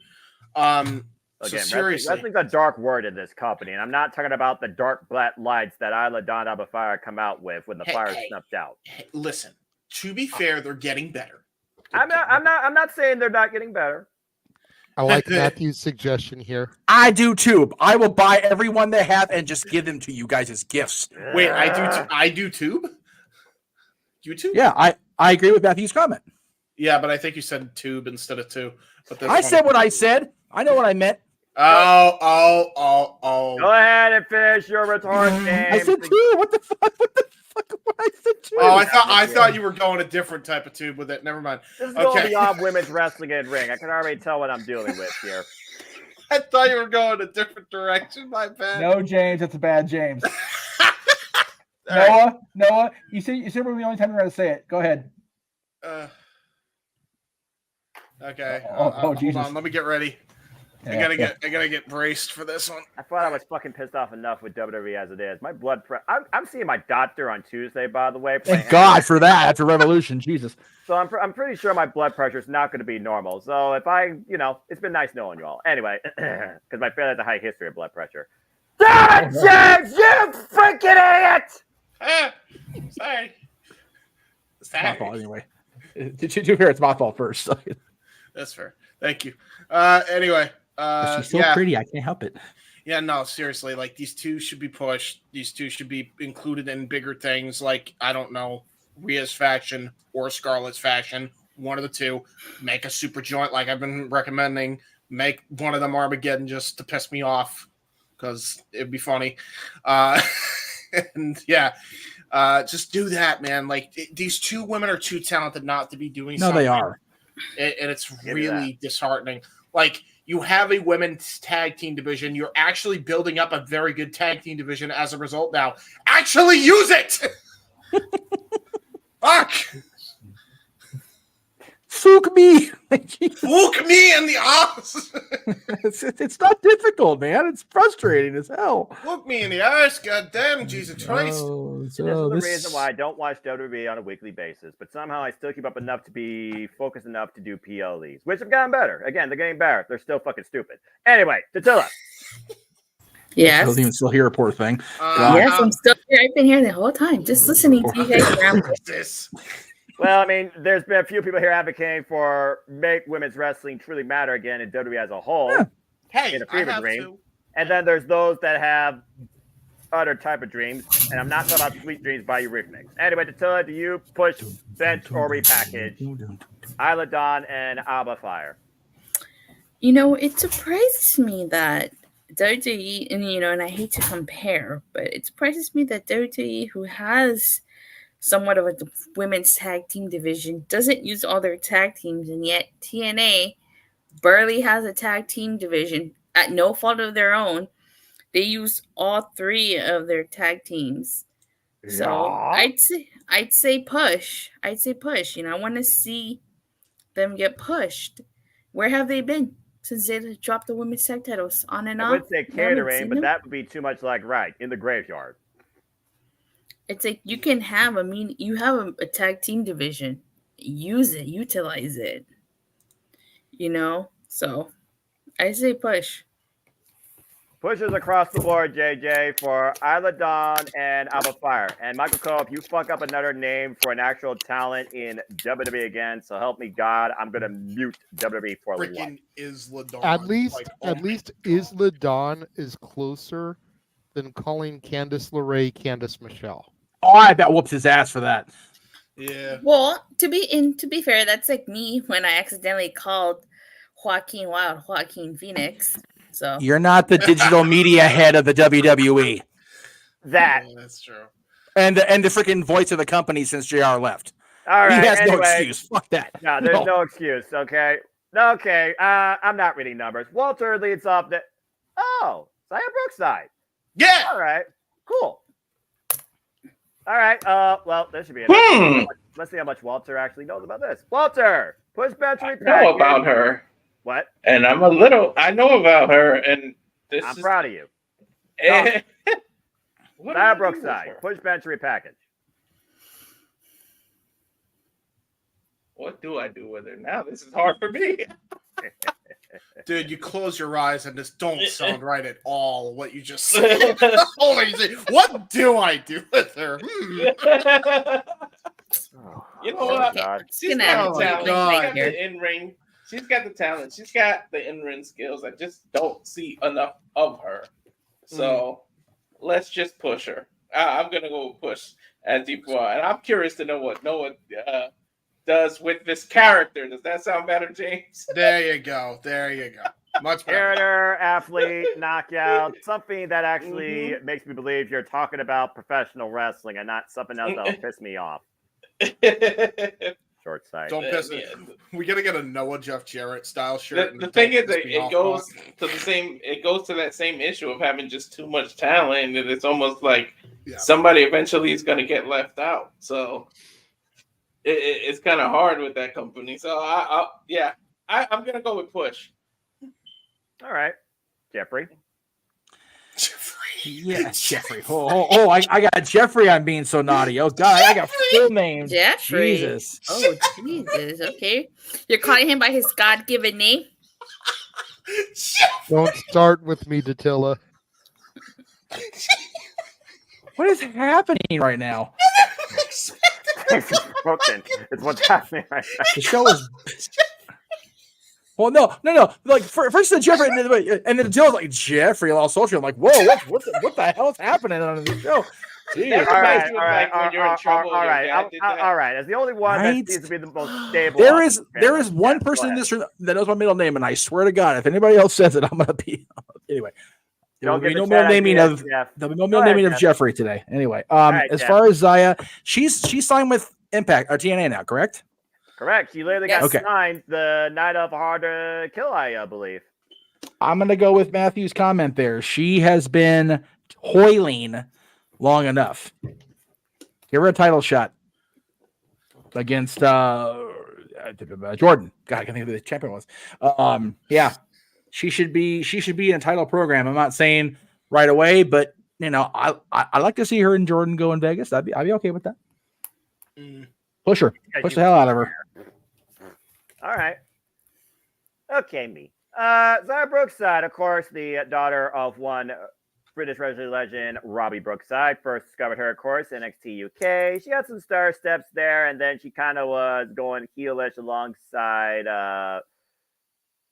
Again, so seriously, wrestling's a dark word in this company, and I'm not talking about the dark black lights that Isla Dawn Alba Fire come out with when the fire snuffed out. Listen, to be fair, they're getting better. I'm not saying they're not getting better. I like Matthew's suggestion here. I do too. I will buy every one they have and just give them to you guys as gifts. Wait, I do tube? YouTube? Yeah, I agree with Matthew's comment. Yeah, but I think you said tube instead of two. But I said what I said. I know what I meant. Oh. Go ahead and finish your retort game. I said two. What the fuck? I said two. Oh, I thought you were going a different type of tube with it. Never mind. This is going beyond women's wrestling and ring. I can already tell what I'm dealing with here. I thought you were going a different direction. My bad. No, James, that's a bad James. Noah, you said we're the only time you're going to say it. Go ahead. Okay. Jesus. Hold on. Let me get ready. I gotta get braced for this one. I thought I was fucking pissed off enough with WWE as it is. My blood pressure. I'm seeing my doctor on Tuesday, by the way. Thank God for that after Revolution, Jesus. So I'm pretty sure my blood pressure is not going to be normal. So if it's been nice knowing you all. Anyway, because my family has a high history of blood pressure. Damn it, James, you freaking idiot! Sorry. It's my fault anyway. Did you hear it's my fault first? So. That's fair. Thank you. Anyway. She's so pretty. I can't help it. Yeah, no, seriously. Like, these two should be pushed. These two should be included in bigger things like, I don't know, Rhea's faction or Scarlett's faction, one of the two. Make a super joint like I've been recommending. Make one of them Armageddon just to piss me off because it'd be funny. And yeah, just do that, man. Like these two women are too talented not to be doing No, something. they are. And it's really disheartening. Like you have a women's tag team division. You're actually building up a very good tag team division as a result now. Actually use it! Fuck! Fook me. Fook me in the ass. It's not difficult, man. It's frustrating as hell. Fook me in the ass. Goddamn, Jesus Christ. This is the reason why I don't watch WWE on a weekly basis, but somehow I still keep up enough to be focused enough to do PLEs, which have gotten better. Again, they're getting better. They're still fucking stupid. Anyway, Tatilla. Yes. Doesn't even still hear a poor thing. Yes, I'm still here. I've been here the whole time, just listening to you guys. Well, I mean, there's been a few people here advocating for make women's wrestling truly matter again in WWE as a whole. Hey, in a I fever have dream. to. And then there's those that have other type of dreams. And I'm not talking about Sweet Dreams by Eurythmics. Anyway, Tatilla, do you push, bench, or repackage Isla Dawn and Alba Fire? You know, it surprises me that WWE, and I hate to compare, but it surprises me that WWE, who has somewhat of a women's tag team division, doesn't use all their tag teams, and yet TNA barely has a tag team division at no fault of their own. They use all three of their tag teams. So I'd say push. I want to see them get pushed. Where have they been since they dropped the women's tag titles on and off? I would say catering, but that would be too much like in the graveyard. It's like you can have a tag team division. Use it, utilize it. So I say push. Pushes across the board, JJ, for Isla Dawn and Alba Fire. And Michael Cole, if you fuck up another name for an actual talent in WWE again, so help me God, I'm gonna mute WWE for a little while. Freaking Isla Dawn. At least Isla Dawn is closer than calling Candice LeRae Candice Michelle. Oh, I bet whoops his ass for that. Yeah. Well, to be fair, that's like me when I accidentally called Joaquin Wild Joaquin Phoenix. So You're not the digital media head of the WWE. That that's true. And the freaking voice of the company since JR left. All right. He has no anyway, excuse. Fuck that. No, there's no excuse. Okay. Okay. I'm not reading numbers. Walter leads off the. Oh, Saya Brookside. Yeah. All right. Cool. All right. Well, this should be it. Let's see how much Walter actually knows about this. Walter, push bench repackage. I know about her. What? And I know about her, and I'm proud of you. Saya Brookside, push bench repackage. What do I do with her now? This is hard for me. Dude, you close your eyes and this don't sound right at all. What you just said. Hold on, you say, what do I do with her? You know what? She's got the talent. She's got God. the in-ring. She's got the talent. She's got the in-ring skills. I just don't see enough of her. So let's just push her. I'm gonna go with push as default, and I'm curious to know what Noah does with this character. Does that sound better, James? There you go. Much better. Character, athlete, knockout, something that actually makes me believe you're talking about professional wrestling and not something else that'll piss me off. Short sight. Don't piss me. We gotta get a Noah Jeff Jarrett style shirt. The thing is, it goes to the same. It goes to that same issue of having just too much talent, and it's almost like somebody eventually is going to get left out. So it's kind of hard with that company. So I'm gonna go with push. All right, Jeffrey. Yeah, Jeffrey. I got Jeffrey on being so naughty. Oh God, I got full name. Jeffrey. Jesus. Oh Jesus. Okay, you're calling him by his God-given name. Don't start with me, Datilla. What is happening right now? It's broken. It's what's happening right now. The show is. Well, no. Like first the Jeffrey, and then Datilla's like Jeffrey on social. I'm like, whoa, what the hell is happening on the show? Jesus. All right, Reminds you of, like, when you're in trouble and your dad did that. all right. As the only one Right? that seems to be the most stable. There is fan, one yes, person go in ahead. this room that knows my middle name, and I swear to God, if anybody else says it, I'm gonna be anyway. There will Don't be get no the middle chat naming idea, of Jeff. there'll be no Go middle ahead, naming of Jeff. Jeffrey today. Anyway, right, as Jeff. far as Zaya, she's signed with Impact or TNA now, correct? Correct. She literally got Okay. signed the night of Hard to Kill, I believe. I'm gonna go with Matthew's comment there. She has been toiling long enough. Give her a title shot against Jordan. God, I can't think of who the champion was. Yeah, she should be in a title program. I'm not saying right away, but I like to see her and Jordan go in Vegas. I'd be okay with that. Push her, push the hell out of her. All right. Okay, me. Zara Brookside, of course, the daughter of one British wrestling legend, Robbie Brookside. First discovered her, of course, NXT UK. She had some star steps there, and then she kind of was going heelish alongside.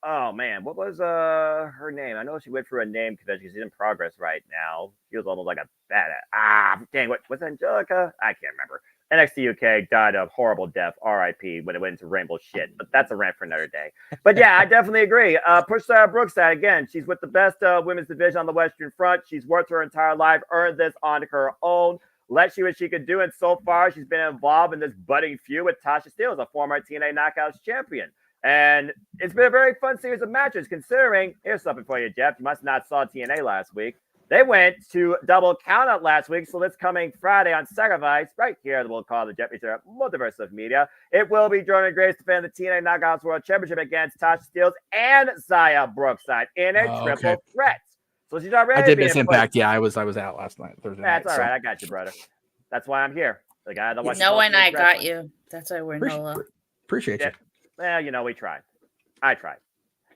Oh man, what was her name? I know she went through a name convention. She's in Progress right now. She was almost like a badass. Dang, what was Angelica? I can't remember. NXT UK died of horrible death, RIP, when it went into rainbow shit. But that's a rant for another day. But yeah, I definitely agree. Push Sarah Brookside again. She's with the best women's division on the Western Front. She's worked her entire life, earned this on her own. Let's see what she could do. And so far, she's been involved in this budding feud with Tasha Steelz, a former TNA Knockouts champion. And it's been a very fun series of matches, considering, here's something for you, Jeff. You must not saw TNA last week. They went to double countout last week, so this coming Friday on Sacrifice, right here, we'll call the JMN Multiverse of Media. It will be Jordan Grace defending the TNA Knockouts World Championship against Tasha Steelz and Zaya Brookside in a triple threat. So she's already. I did miss Impact. Yeah, I was out last night, Thursday night. That's all right. I got you, brother. That's why I'm here. The guy that watches. No one, I got you. That's why we're Nola. Appreciate you. Well, we tried. I tried.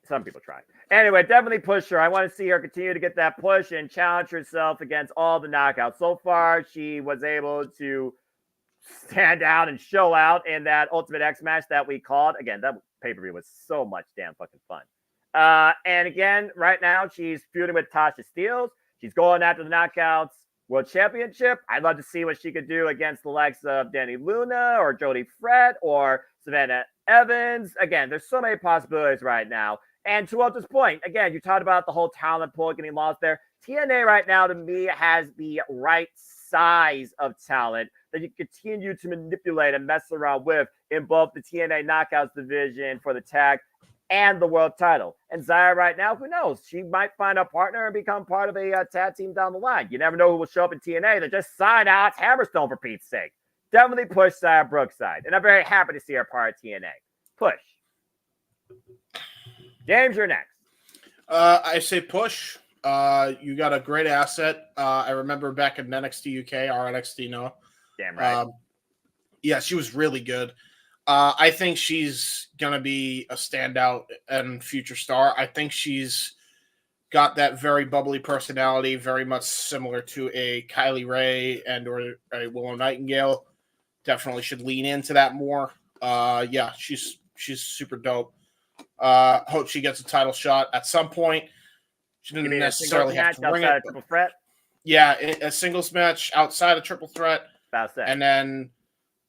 Some people tried. Anyway, definitely push her. I want to see her continue to get that push and challenge herself against all the knockouts. So far, she was able to stand out and show out in that Ultimate X match that we called. Again, that pay-per-view was so much damn fucking fun. And again, right now, she's feuding with Tasha Steelz. She's going after the Knockouts World Championship. I'd love to see what she could do against the likes of Danny Luna or Jodie Fred or Savannah Evans. Again, there's so many possibilities right now. And to this point, again, you talked about the whole talent pool getting lost there. TNA right now, to me, has the right size of talent that you continue to manipulate and mess around with in both the TNA Knockouts division for the tag and the world title. And Zaya right now, who knows? She might find a partner and become part of a tag team down the line. You never know who will show up in TNA. They just signed Alex Hammerstone, for Pete's sake. Definitely push Zaya Brookside. And I'm very happy to see her part of TNA. Push. James, you're next. I say push. You got a great asset. I remember back in NXT UK, or NXT no. Damn right. Yeah, she was really good. I think she's gonna be a standout and future star. I think she's got that very bubbly personality, very much similar to a Kylie Ray and or a Willow Nightingale. Definitely should lean into that more. Yeah, she's super dope. Hope she gets a title shot at some point. She didn't necessarily have to ring it. Triple threat? Yeah, a singles match outside of triple threat. About that. And then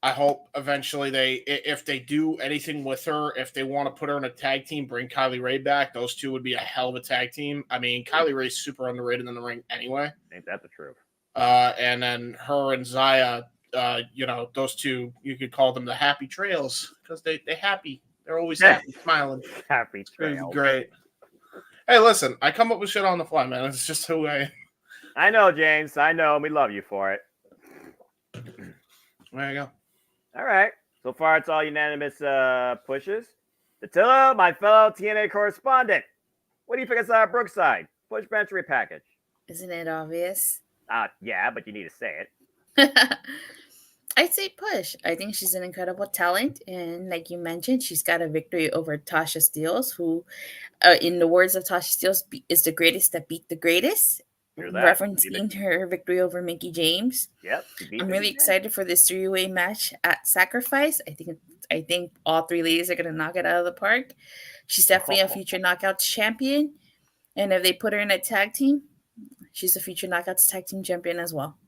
I hope eventually if they do anything with her, if they want to put her in a tag team, bring Kylie Ray back, those two would be a hell of a tag team. I mean, Kylie Ray's super underrated in the ring anyway. Ain't that the truth? And then her and Zaya, those two, you could call them the happy trails because they happy. They're always happy, smiling. Happy trails. Great. Hey, listen, I come up with shit on the fly, man. It's just who I am. I know, James. I know. We love you for it. There you go. All right. So far, it's all unanimous pushes. Attila, my fellow TNA correspondent, what do you think of Brookside? Push, bench, repackage. Isn't it obvious? Yeah, but you need to say it. I'd say push. I think she's an incredible talent. And like you mentioned, she's got a victory over Tasha Steelz, who, in the words of Tasha Steelz, is the greatest that beat the greatest. Referencing her victory over Mickie James. Yep. I'm really excited for this 3-way match at Sacrifice. I think all three ladies are going to knock it out of the park. She's definitely a future Knockouts champion. And if they put her in a tag team, she's a future Knockouts tag team champion as well.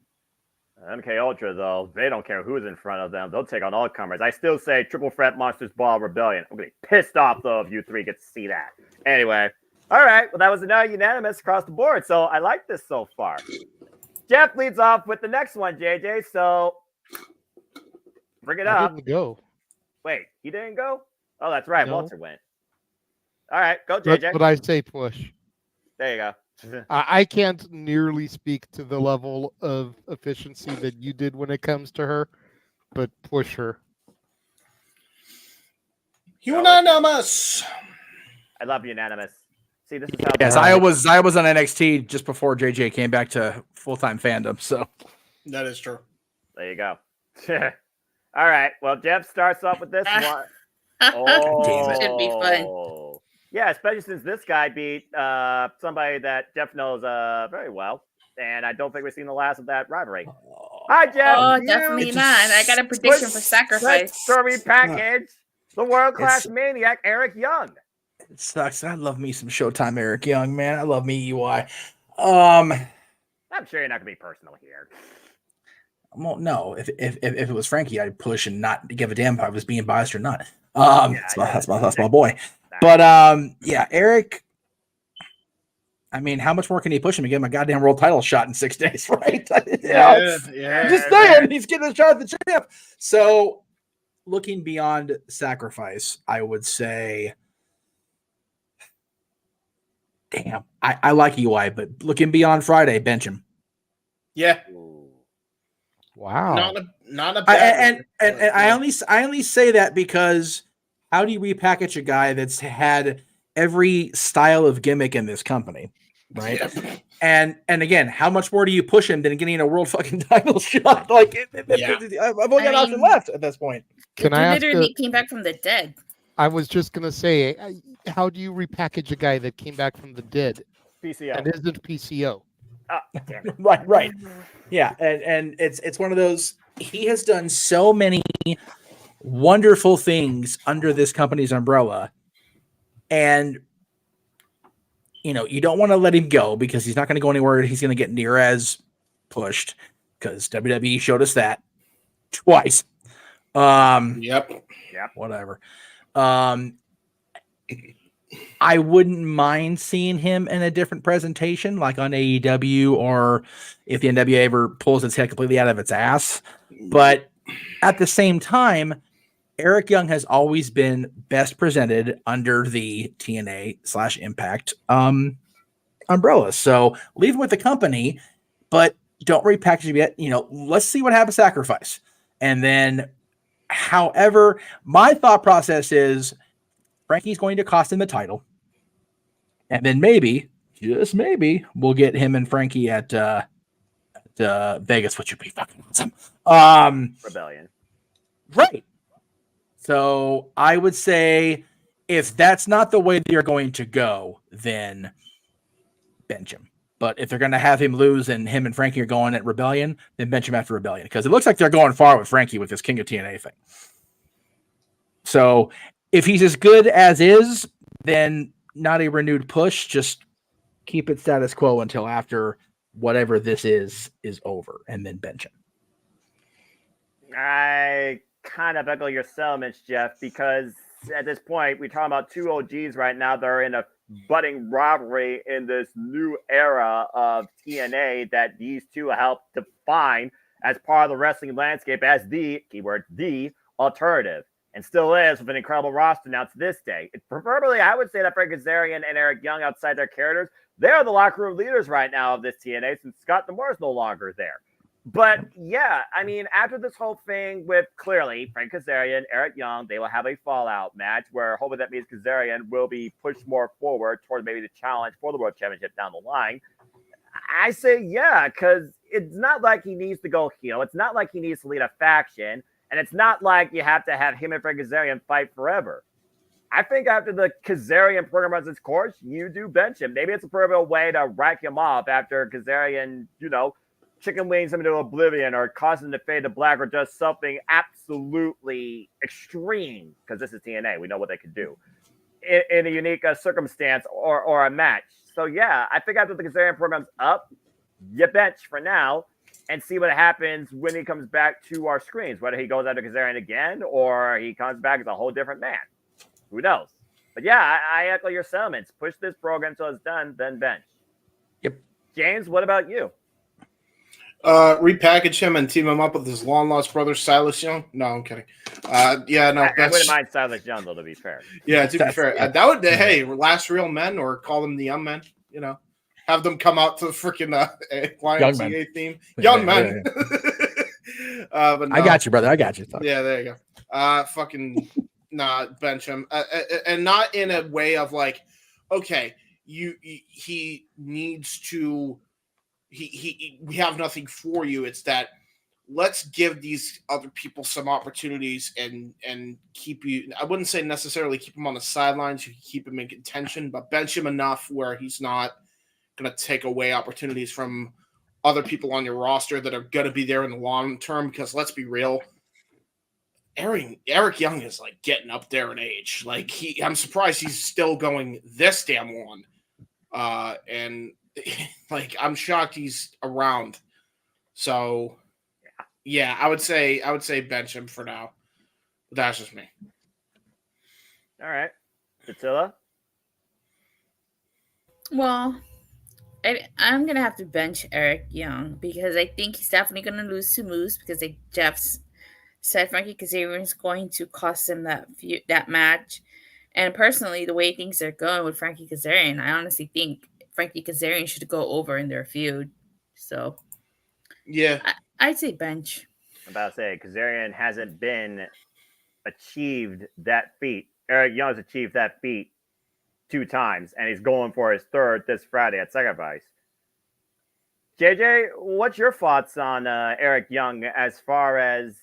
MK Ultra, though, they don't care who's in front of them. They'll take on all comers. I still say Triple Threat Monsters Ball Rebellion. I'm going to be pissed off, though, if you three get to see that. Anyway, all right. Well, that was another unanimous across the board. So I like this so far. Jeff leads off with the next one, JJ. So bring it I up. didn't go. Wait, he didn't go? Oh, that's right. No. Walter went. All right, go, JJ. That's what I say, push. There you go. I can't nearly speak to the level of efficiency that you did when it comes to her, but push her. Unanimous. I love unanimous. See, this is how. Yes, I was on NXT just before JJ came back to full-time fandom. So that is true. There you go. All right. Well, Jeff starts off with this one. Oh, damn it. Should be fun. Yeah, especially since this guy beat somebody that Jeff knows very well. And I don't think we've seen the last of that rivalry. Hi, Jeff. Oh, definitely not. I got a prediction for Sacrifice. Story package. The world-class maniac, Eric Young. it sucks. I love me some Showtime Eric Young, man. I love me EY. I'm sure you're not gonna be personal here. Well, no. If it was Frankie, I'd push and not give a damn if I was being biased or not. That's my boy. But yeah, Eric. I mean, how much more can he push him to get him a goddamn world title shot in 6 days, right? Yeah. I'm just saying, he's getting a shot at the champ. So, looking beyond Sacrifice, I would say, damn, I like EY, but looking beyond Friday, bench him. Yeah. Wow. Not a bad and I only say that because how do you repackage a guy that's had every style of gimmick in this company, right? Yep. And again, how much more do you push him than getting a world fucking title shot? Like, I've only got an option left at this point. Can I ask? Literally came back from the dead. I was just gonna say, how do you repackage a guy that came back from the dead? PCO. And isn't PCO. Oh, damn it. Right. Yeah, and it's one of those. He has done so many wonderful things under this company's umbrella, and you don't want to let him go because he's not going to go anywhere. He's going to get near as pushed because WWE showed us that twice. Yep. Whatever. I wouldn't mind seeing him in a different presentation, like on AEW, or if the NWA ever pulls its head completely out of its ass. But at the same time, Eric Young has always been best presented under the TNA/Impact umbrella. So leave him with the company, but don't repackage him yet. Let's see what happens. Sacrifice, and then, however, my thought process is Frankie's going to cost him the title, and then maybe, just maybe, we'll get him and Frankie at Vegas, which would be fucking awesome. Rebellion, right? So I would say if that's not the way they're going to go, then bench him. But if they're going to have him lose and him and Frankie are going at Rebellion, then bench him after Rebellion, because it looks like they're going far with Frankie with this King of TNA thing. So if he's as good as is, then not a renewed push. Just keep it status quo until after whatever this is over, and then bench him. I kind of echo your sentiments, Jeff, because at this point, we're talking about two OGs right now that are in a budding rivalry in this new era of TNA that these two helped define as part of the wrestling landscape as the, keyword, the alternative, and still is with an incredible roster now to this day. Preferably, I would say that Frank Kazarian and Eric Young, outside their characters, they're the locker room leaders right now of this TNA since Scott D'Amore is no longer there. But yeah, I mean, after this whole thing with clearly Frank Kazarian, Eric Young, they will have a fallout match where hopefully that means Kazarian will be pushed more forward towards maybe the challenge for the World Championship down the line. I say yeah, because it's not like he needs to go heel. It's not like he needs to lead a faction. And it's not like you have to have him and Frank Kazarian fight forever. I think after the Kazarian program runs its course, you do bench him. Maybe it's a proverbial way to rack him off after Kazarian, chicken wings him into oblivion or cause him to fade to black or does something absolutely extreme, because this is TNA. We know what they could do in a unique circumstance or a match. So, yeah, I think after the Kazarian program's up, you bench for now. and see what happens when he comes back to our screens. Whether he goes after Kazarian again or he comes back as a whole different man. Who knows? But yeah, I echo your sentiments. Push this program until it's done, then bench. Yep. James, what about you? Repackage him and team him up with his long-lost brother, Silas Young. No, I'm kidding. Yeah, no. I wouldn't mind Silas Young, though, to be fair. Yeah, to be fair. That would, hey, last real men, or call them the young men, you know. Have them come out to the freaking YMCA theme. Young men. But no. I got you, brother. I got you. Yeah, there you go. Bench him. And not in a way of like, okay, he needs to, we have nothing for you. It's that let's give these other people some opportunities and keep you. I wouldn't say necessarily keep him on the sidelines. You can keep him in contention, but bench him enough where he's not going to take away opportunities from other people on your roster that are going to be there in the long term. Because let's be real, Eric Young is like getting up there in age. Like I'm surprised he's still going this damn long. And like I'm shocked he's around. So yeah, I would say bench him for now. That's just me. All right, Priscilla. Well, I'm going to have to bench Eric Young because I think he's definitely going to lose to Moose because like Jeff said, Frankie Kazarian is going to cost him that match. And personally, the way things are going with Frankie Kazarian, I honestly think Frankie Kazarian should go over in their feud. So, yeah, I'd say bench. I'm about to say Kazarian hasn't achieved that feat. Eric Young's achieved that feat 2 times, and he's going for his 3rd this Friday at Sacrifice. JJ, what's your thoughts on Eric Young as far as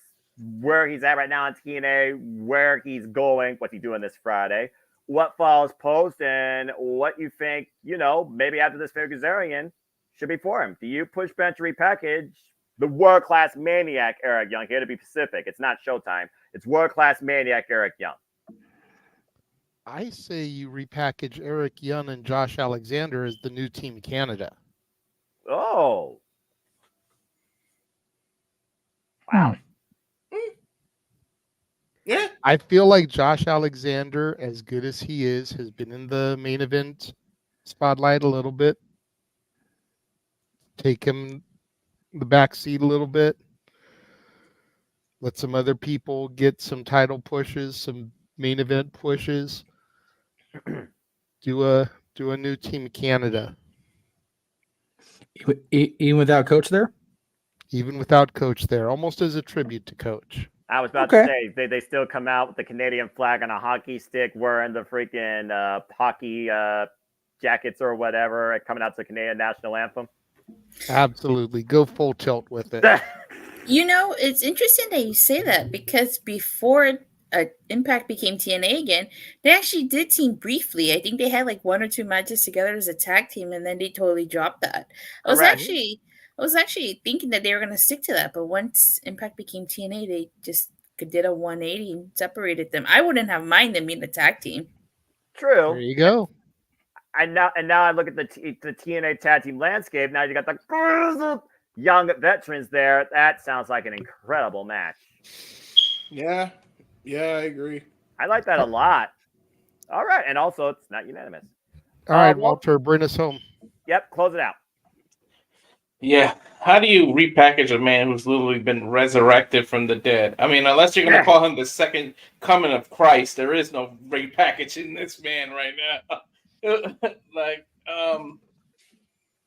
where he's at right now in TNA, where he's going, what's he doing this Friday, what follows post, and what you think, maybe after this fair Kazarian should be for him? Do you push bench repackage the world-class maniac Eric Young? Here to be specific, it's not Showtime. It's world-class maniac Eric Young. I say you repackage Eric Young and Josh Alexander as the new Team Canada. Oh. Wow. Yeah. I feel like Josh Alexander, as good as he is, has been in the main event spotlight a little bit. Take him the back seat a little bit. Let some other people get some title pushes, some main event pushes. Do a new Team Canada. Even without Coach there? Even without Coach there, almost as a tribute to Coach. I was about to say, they still come out with the Canadian flag on a hockey stick, wearing the freaking hockey jackets or whatever, coming out to the Canadian national anthem. Absolutely. Go full tilt with it. It's interesting that you say that because before Impact became TNA again, they actually did team briefly. I think they had like 1 or 2 matches together as a tag team, and then they totally dropped that. I was actually thinking that they were going to stick to that, but once Impact became TNA, they just did a 180 and separated them. I wouldn't have minded them being a tag team. True. There you go. And now I look at the TNA tag team landscape. Now you got the young veterans there. That sounds like an incredible match. Yeah, I agree. I like that a lot. All right, and also it's not unanimous. All right, Walter, bring us home. Yep, close it out. Yeah. How do you repackage a man who's literally been resurrected from the dead? I mean, unless you're going to call him the second coming of Christ, there is no repackaging this man right now.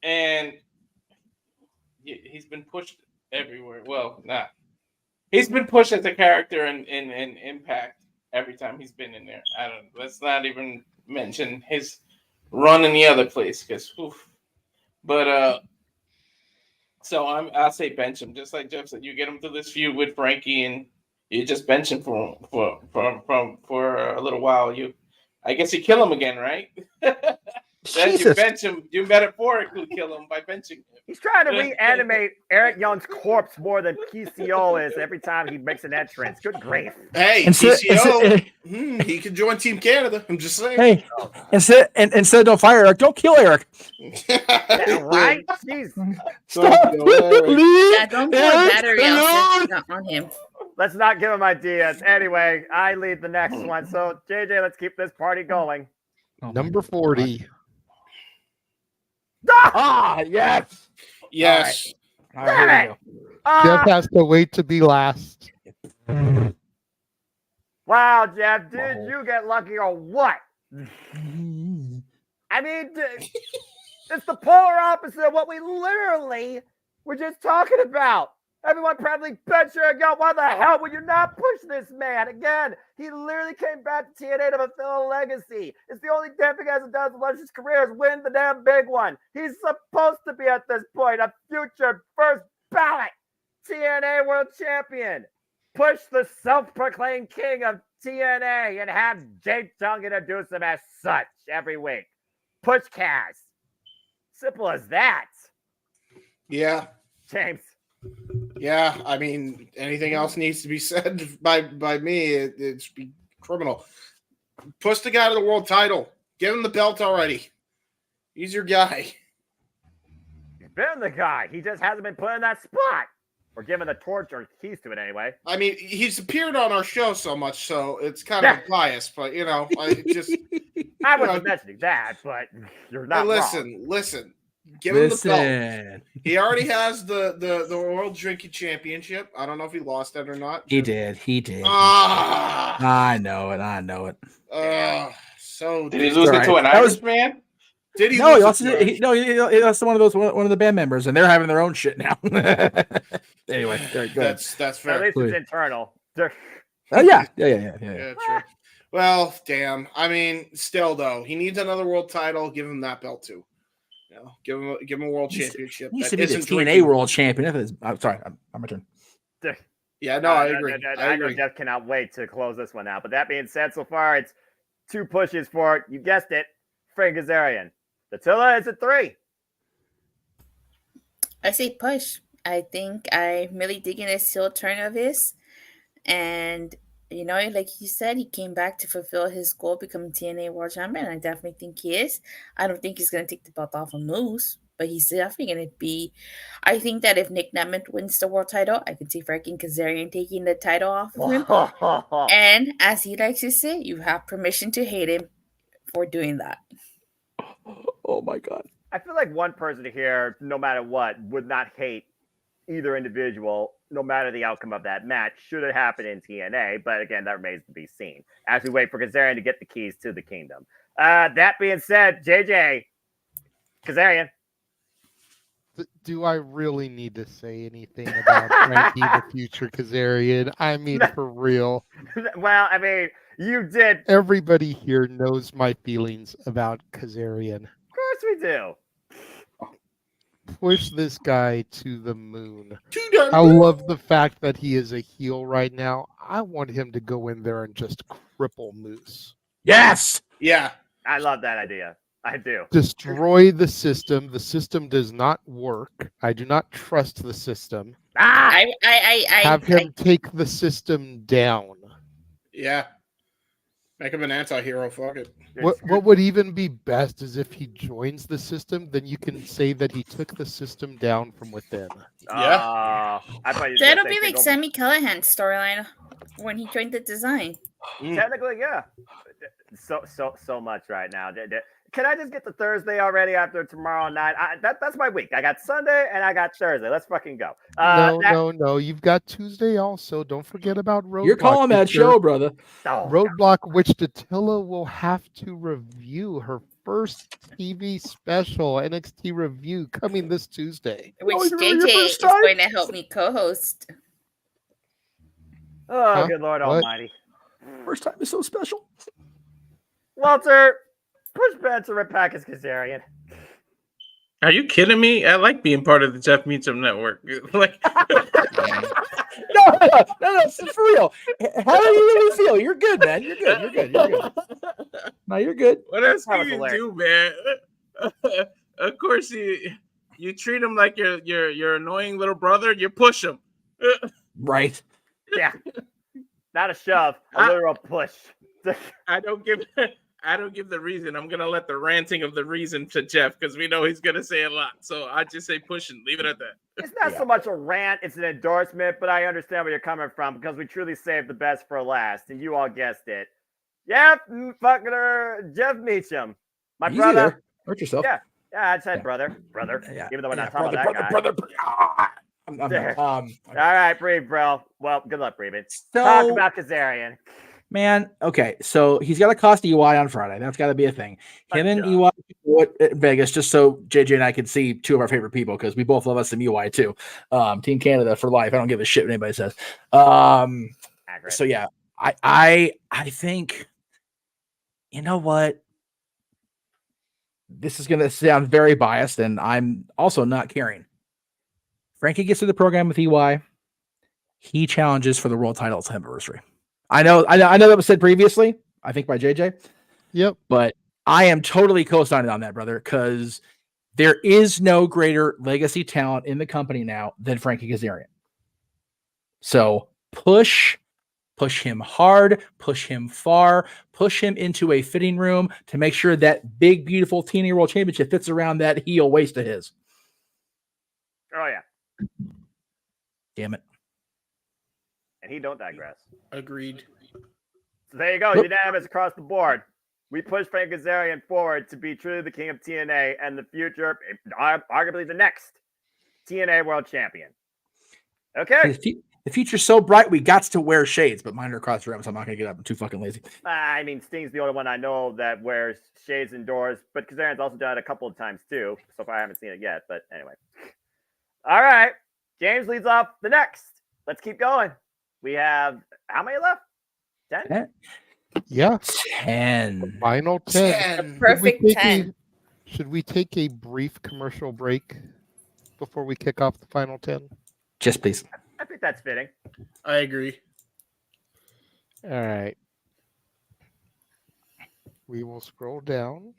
And he's been pushed everywhere. Well, not. He's been pushed as a character in Impact every time he's been in there. Let's not even mention his run in the other place, because so I'll say bench him, just like Jeff said. You get him through this feud with Frankie, and you just bench him for a little while. I guess you kill him again, right? Then you Jesus. bench him. You metaphorically kill him by benching him. He's trying to reanimate Eric Young's corpse more than PCO is every time he makes an entrance. Good grief. Hey, PCO, he can join Team Canada. I'm just saying. Hey, instead don't fire Eric. Don't kill Eric. Yeah, right? Jeez. Yeah, don't pour battery on him. Let's not give him ideas. Anyway, I lead the next one. So, JJ, let's keep this party going. Number 40. Ah, yes. Yes. All right, here we go. Jeff has to wait to be last. Wow, Jeff, did you get lucky or what? I mean, it's the polar opposite of what we literally were just talking about. Everyone probably bet you again, why the hell would you not push this man? Again, he literally came back to TNA to fulfill a legacy. It's the only damn thing he hasn't done to his career is win the damn big one. He's supposed to be at this point a future first ballot TNA World Champion. Push the self-proclaimed king of TNA and have Jake Chung introduce him as such every week. Push Kaz. Simple as that. Yeah. James. Yeah, I mean, anything else needs to be said by me. It's be criminal. Push the guy to the world title. Give him the belt already. He's your guy. He's been the guy. He just hasn't been put in that spot. Or given the torch or keys to it anyway. I mean, he's appeared on our show so much, so it's kind of biased. But, you know, I just... I wasn't mentioning that, but you're not wrong. Listen. Give him the belt. He already has the World Drinking Championship. I don't know if he lost that or not. He did. Ah. I know it. So did he lose it to an Irishman? Did he? No, lose he lost to one of the band members, and they're having their own shit now. Anyway, good. That's fair. At least it's internal. Yeah. True. Well, damn. I mean, still though, he needs another world title. Give him that belt too. You know, give him a world championship. He used to be the TNA world champion. I'm sorry, I'm my turn. Yeah, no, I agree. I agree. Jeff cannot wait to close this one out. But that being said, so far it's 2 pushes for, you guessed it, Frank Kazarian. Attila is at 3. I say push. I think I'm really digging this heel turn of his. And, you know, like you said, he came back to fulfill his goal, becoming TNA World Champion. I definitely think he is. I don't think he's going to take the belt off of Moose, but he's definitely going to be. I think that if Nick Nemeth wins the world title, I could see Frankie Kazarian taking the title off of him. And as he likes to say, you have permission to hate him for doing that. Oh, my God. I feel like one person here, no matter what, would not hate either individual, no matter the outcome of that match, should it happen in TNA. But again, that remains to be seen as we wait for Kazarian to get the keys to the kingdom. That being said, JJ, Kazarian. Do I really need to say anything about Frankie the future Kazarian? I mean, for real. Well, I mean, you did. Everybody here knows my feelings about Kazarian. Of course we do. Push this guy to the moon. I love the fact that he is a heel right now. I want him to go in there and just cripple Moose. Yes. Yeah. I love that idea. I do. Destroy the system. The system does not work. I do not trust the system. Have him take the system down. Yeah. Make him an anti-hero. Fuck it. What would even be best is if he joins the system, then you can say that he took the system down from within. Yeah. That'll be like Sami Callihan's storyline when he joined the design. Technically, yeah. So much right now. Can I just get to Thursday already after tomorrow night? That's my week. I got Sunday and I got Thursday. Let's fucking go. No. You've got Tuesday also. Don't forget about Roadblock. You're calling that show, brother. Roadblock, which Attila will have to review her first TV special, NXT review, coming this Tuesday. Which JJ is going to help me co-host. Oh, good Lord Almighty. First time is so special. Walter, push back to repackaged Kazarian. Are you kidding me? I like being part of the Jeff Meacham network. Like, no, for real. How do you really feel? You're good, man. You're good. No, you're good. What else can you do, man? Of course, you treat him like your annoying little brother. You push him. Right. Yeah. Not a shove, a literal push. I don't give the reason. I'm gonna let the ranting of the reason to Jeff because we know he's gonna say a lot. So I just say push and leave it at that. It's not so much a rant, it's an endorsement, but I understand where you're coming from because we truly saved the best for last, and you all guessed it. Jeff Meacham. My Easy brother. there. Hurt yourself. Yeah, I said brother. Even though we're not talking brother, about brother, that guy. All right, breathe, bro. Well, good luck, breathing. Talk about Kazarian. Man, okay, so he's got to cost EY on Friday. That's got to be a thing. Him and EY at Vegas, just so JJ and I can see two of our favorite people because we both love us some EY too. Team Canada for life. I don't give a shit what anybody says. So yeah, I think, you know what? This is going to sound very biased, and I'm also not caring. Frankie gets through the program with EY. He challenges for the world title at his anniversary. I know that was said previously, I think by JJ. Yep. But I am totally co-signing on that, brother, because there is no greater legacy talent in the company now than Frankie Kazarian. So push him hard, push him far, push him into a fitting room to make sure that big, beautiful TNA World Championship fits around that heel waist of his. Oh, yeah. Damn it. And he don't digress. Agreed. So there you go. Unanimous across the board. We push Frank Kazarian forward to be truly the king of TNA and the future, arguably the next TNA World Champion. Okay. The future's so bright, we got to wear shades, but mine are across the room, so I'm not going to get up. I'm too fucking lazy. I mean, Sting's the only one I know that wears shades indoors, but Kazarian's also done it a couple of times too. So far, I haven't seen it yet, but anyway. All right. James leads off the next. Let's keep going. We have how many left? 10? Yeah. 10. The final 10. The perfect 10. Should we take a brief commercial break before we kick off the final 10? Just please. I think that's fitting. I agree. All right. We will scroll down.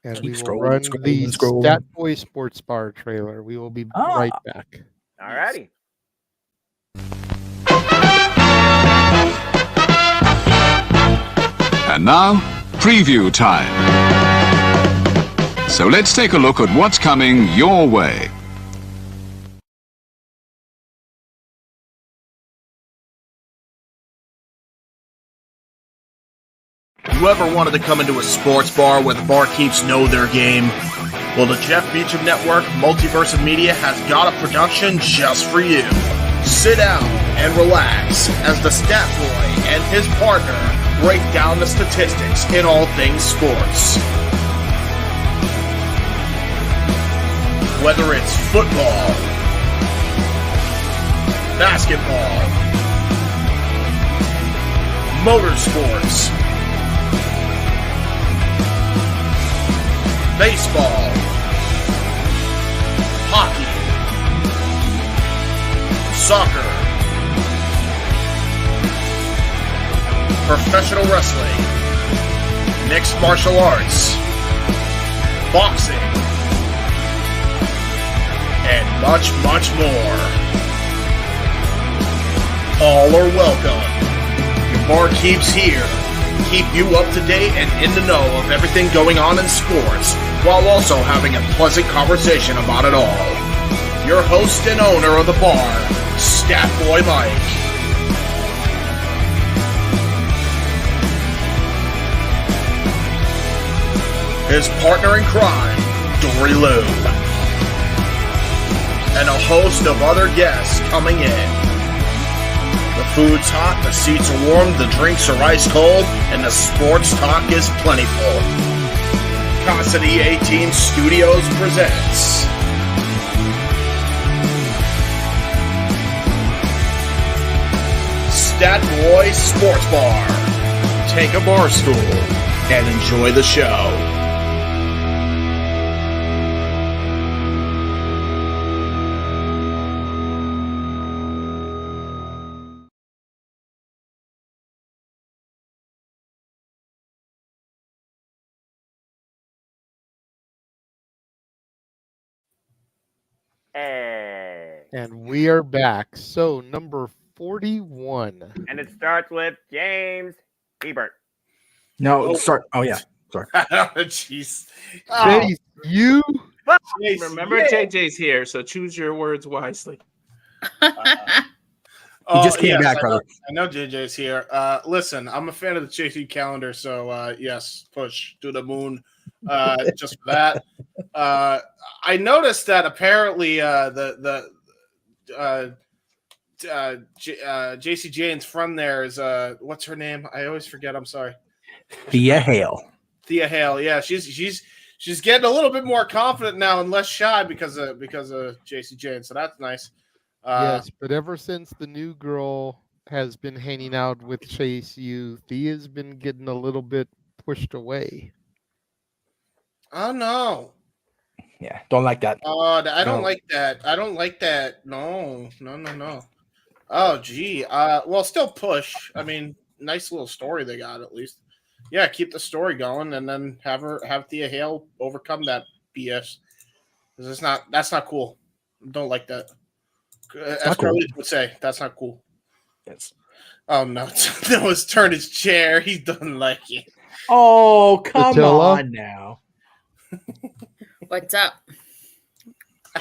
And we will run the Stat Boy Sports Bar trailer. We will be right back. All righty. And now, preview time. So let's take a look at what's coming your way. You ever wanted to come into a sports bar where the barkeeps know their game? Well, the Jeff Meacham Network Multiverse of Media has got a production just for you. Sit down and relax as the Stat Boy and his partner break down the statistics in all things sports. Whether it's football, basketball, motorsports, baseball, hockey, soccer, professional wrestling, mixed martial arts, boxing, and much, much more. All are welcome. Your barkeeps here keep you up to date and in the know of everything going on in sports, while also having a pleasant conversation about it all. Your host and owner of the bar, Stat Boy Mike. His partner in crime, Dory Lou. And a host of other guests coming in. The food's hot, the seats are warm, the drinks are ice cold, and the sports talk is plentiful. Cassidy A-Team Studios presents Stat Boy Sports Bar. Take a bar stool and enjoy the show. And we are back. So, number 41. And it starts with James Hebert. No, start. Oh, yeah. Sorry. Jeez. Chase, you. Remember, JJ's here, so choose your words wisely. He just came back, brother. I know JJ's here. Listen, I'm a fan of the JC calendar, so yes, push to the moon. Just for that. I noticed that apparently JC Jane's friend there is what's her name? I always forget. I'm sorry. Thea Hale. Thea Hale. Yeah, she's getting a little bit more confident now and less shy because of JC Jane. So that's nice. Yes, but ever since the new girl has been hanging out with Chase U, Thea's been getting a little bit pushed away. Oh no. Yeah, don't like that. I don't like that. I don't like that. No. Oh gee. Well, still push. I mean, nice little story they got at least. Yeah, keep the story going and then have Thea Hale overcome that BS. Because that's not cool. Don't like that. As Carly would say, that's not cool. Yes. Oh no, Noah's turned his chair. He doesn't like it. Oh, come on now. What's up?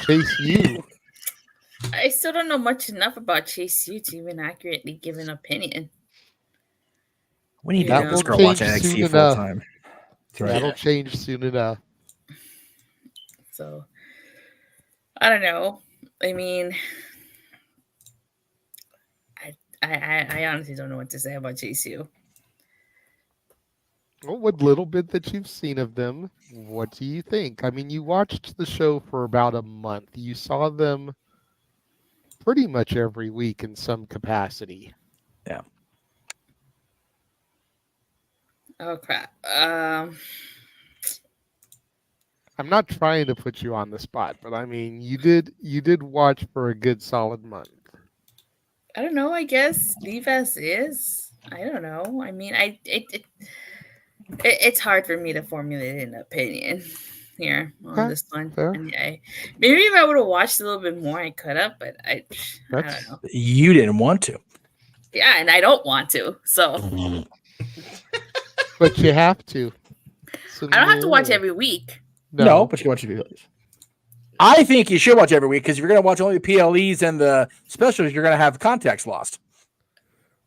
Chase U. I still don't know much enough about Chase U to even accurately give an opinion. We need to get this girl watching NXT full time. That'll change soon enough. So, I don't know. I mean, I honestly don't know what to say about Chase U. Well, what little bit that you've seen of them, what do you think? I mean, you watched the show for about a month. You saw them pretty much every week in some capacity. Yeah. Oh crap. I'm not trying to put you on the spot, but I mean, you did watch for a good solid month. I don't know. I guess leave as is. I don't know. I mean, it's hard for me to formulate an opinion here on this one. And maybe if I would have watched a little bit more, I could have. But I don't know. You didn't want to. Yeah, and I don't want to. So. But you have to. So I don't have to watch every week. No, but you watch every week. I think you should watch every week because if you're going to watch only the PLEs and the specials, you're going to have context lost.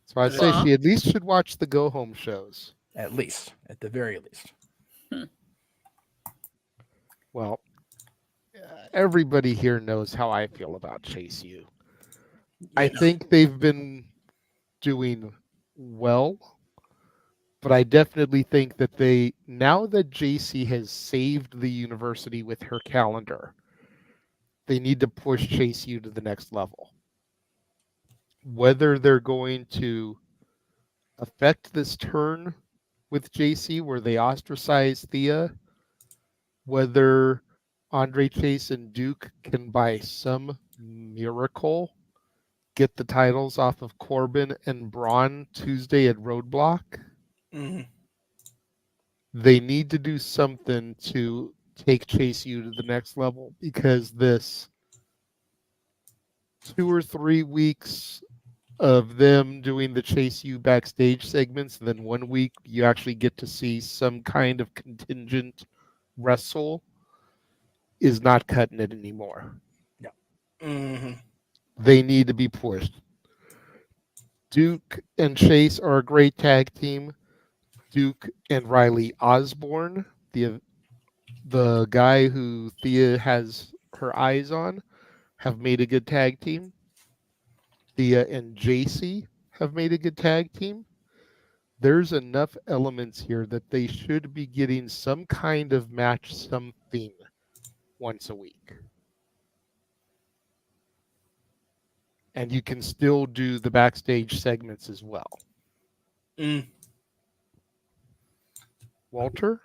So I say she at least should watch the go home shows. At least, at the very least. Well, everybody here knows how I feel about Chase U. I think they've been doing well, but I definitely think that now that JC has saved the university with her calendar, they need to push Chase U to the next level. Whether they're going to affect this turn with JC where they ostracize Thea, whether Andre Chase and Duke can by some miracle get the titles off of Corbin and Braun Tuesday at Roadblock. Mm-hmm. They need to do something to take Chase U to the next level because this 2 or 3 weeks of them doing the Chase U backstage segments, and then 1 week you actually get to see some kind of contingent wrestle is not cutting it anymore. No. Mm-hmm. They need to be pushed. Duke and Chase are a great tag team. Duke and Riley Osborne, the guy who Thea has her eyes on, have made a good tag team. Thea and JC have made a good tag team. There's enough elements here that they should be getting some kind of match, something once a week. And you can still do the backstage segments as well. Mm. Walter?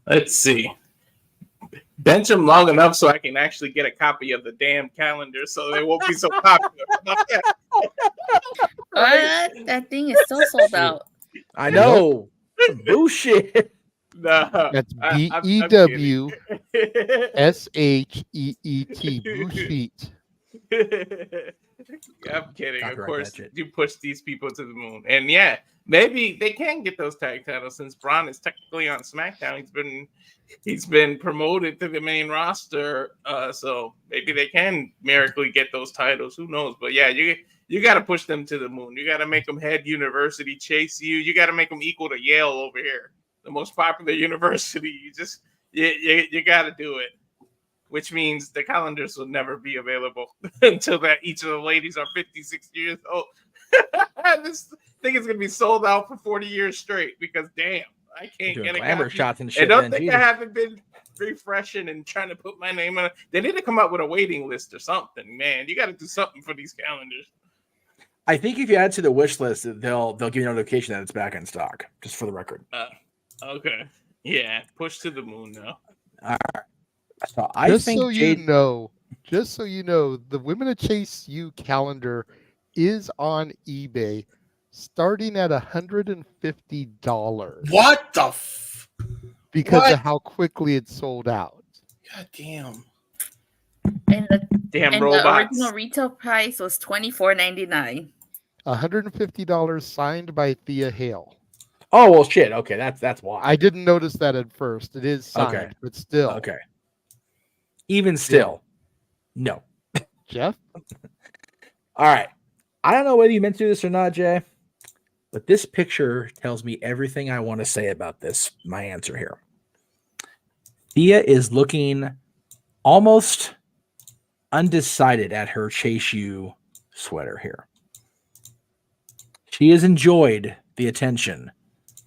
Let's see. Bench them long enough so I can actually get a copy of the damn calendar so they won't be so popular. That thing is still sold out. I know. Bullshit. No, That's I'm BEWSHEET. kidding. Bullshit. I'm kidding. Of Copyright course, that shit. you push these people to the moon, and yeah, maybe they can get those tag titles since Braun is technically on SmackDown. He's been promoted to the main roster, so maybe they can miraculously get those titles. Who knows? But yeah, you got to push them to the moon. You got to make them head university, chase you. You got to make them equal to Yale over here, the most popular university. You got to do it. Which means the calendars will never be available until that each of the ladies are 56 years old. This thing is going to be sold out for 40 years straight because damn, I can't get a glamour copy. shots and I shit. don't Then, think Jesus. I haven't been refreshing and trying to put my name on it. They need to come up with a waiting list or something, man. You got to do something for these calendars. I think if you add to the wish list, they'll give you a notification that it's back in stock. Just for the record. Okay, yeah, push to the moon now. All right. So I Just think so you know, the Women of Chase U calendar is on eBay, starting at $150. What the? Because what? of how quickly it sold out. God damn. And the robots. original retail price was $24.99. $150 signed by Thea Hale. Oh well, shit. Okay, that's why I didn't notice that at first. It is signed, Okay. but still. Okay. Even still, no. Jeff? All right. I don't know whether you meant to do this or not, Jay, but this picture tells me everything I want to say about this. My answer here. Thea is looking almost undecided at her Chase U sweater here. She has enjoyed the attention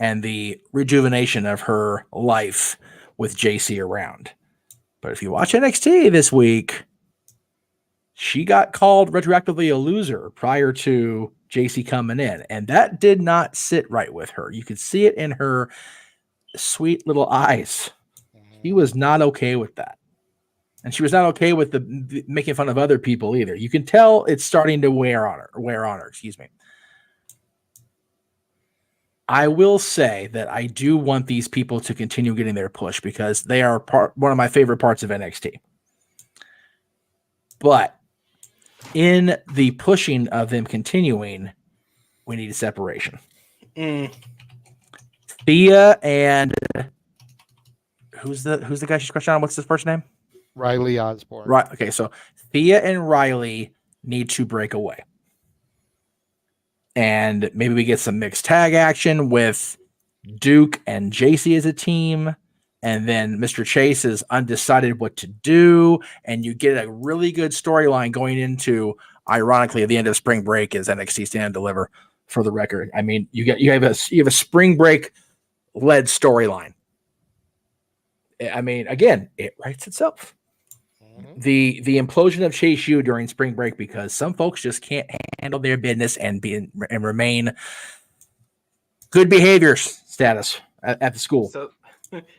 and the rejuvenation of her life with JC around. But if you watch NXT this week, she got called retroactively a loser prior to JC coming in, and that did not sit right with her. You could see it in her sweet little eyes. She was not okay with that. And she was not okay with the making fun of other people either. You can tell it's starting to wear on her, excuse me. I will say that I do want these people to continue getting their push because they are one of my favorite parts of NXT. But in the pushing of them continuing, we need a separation. Thea and who's the guy she's crushing on? What's his first name? Riley Osborne. Right. Okay, so Thea and Riley need to break away. And maybe we get some mixed tag action with Duke and JC as a team. And then Mr. Chase is undecided what to do. And you get a really good storyline going into, ironically, at the end of spring break is NXT Stand and Deliver, for the record. I mean, you have a spring break led storyline. I mean, again, it writes itself. The implosion of Chase U during spring break because some folks just can't handle their business and remain good behavior status at the school.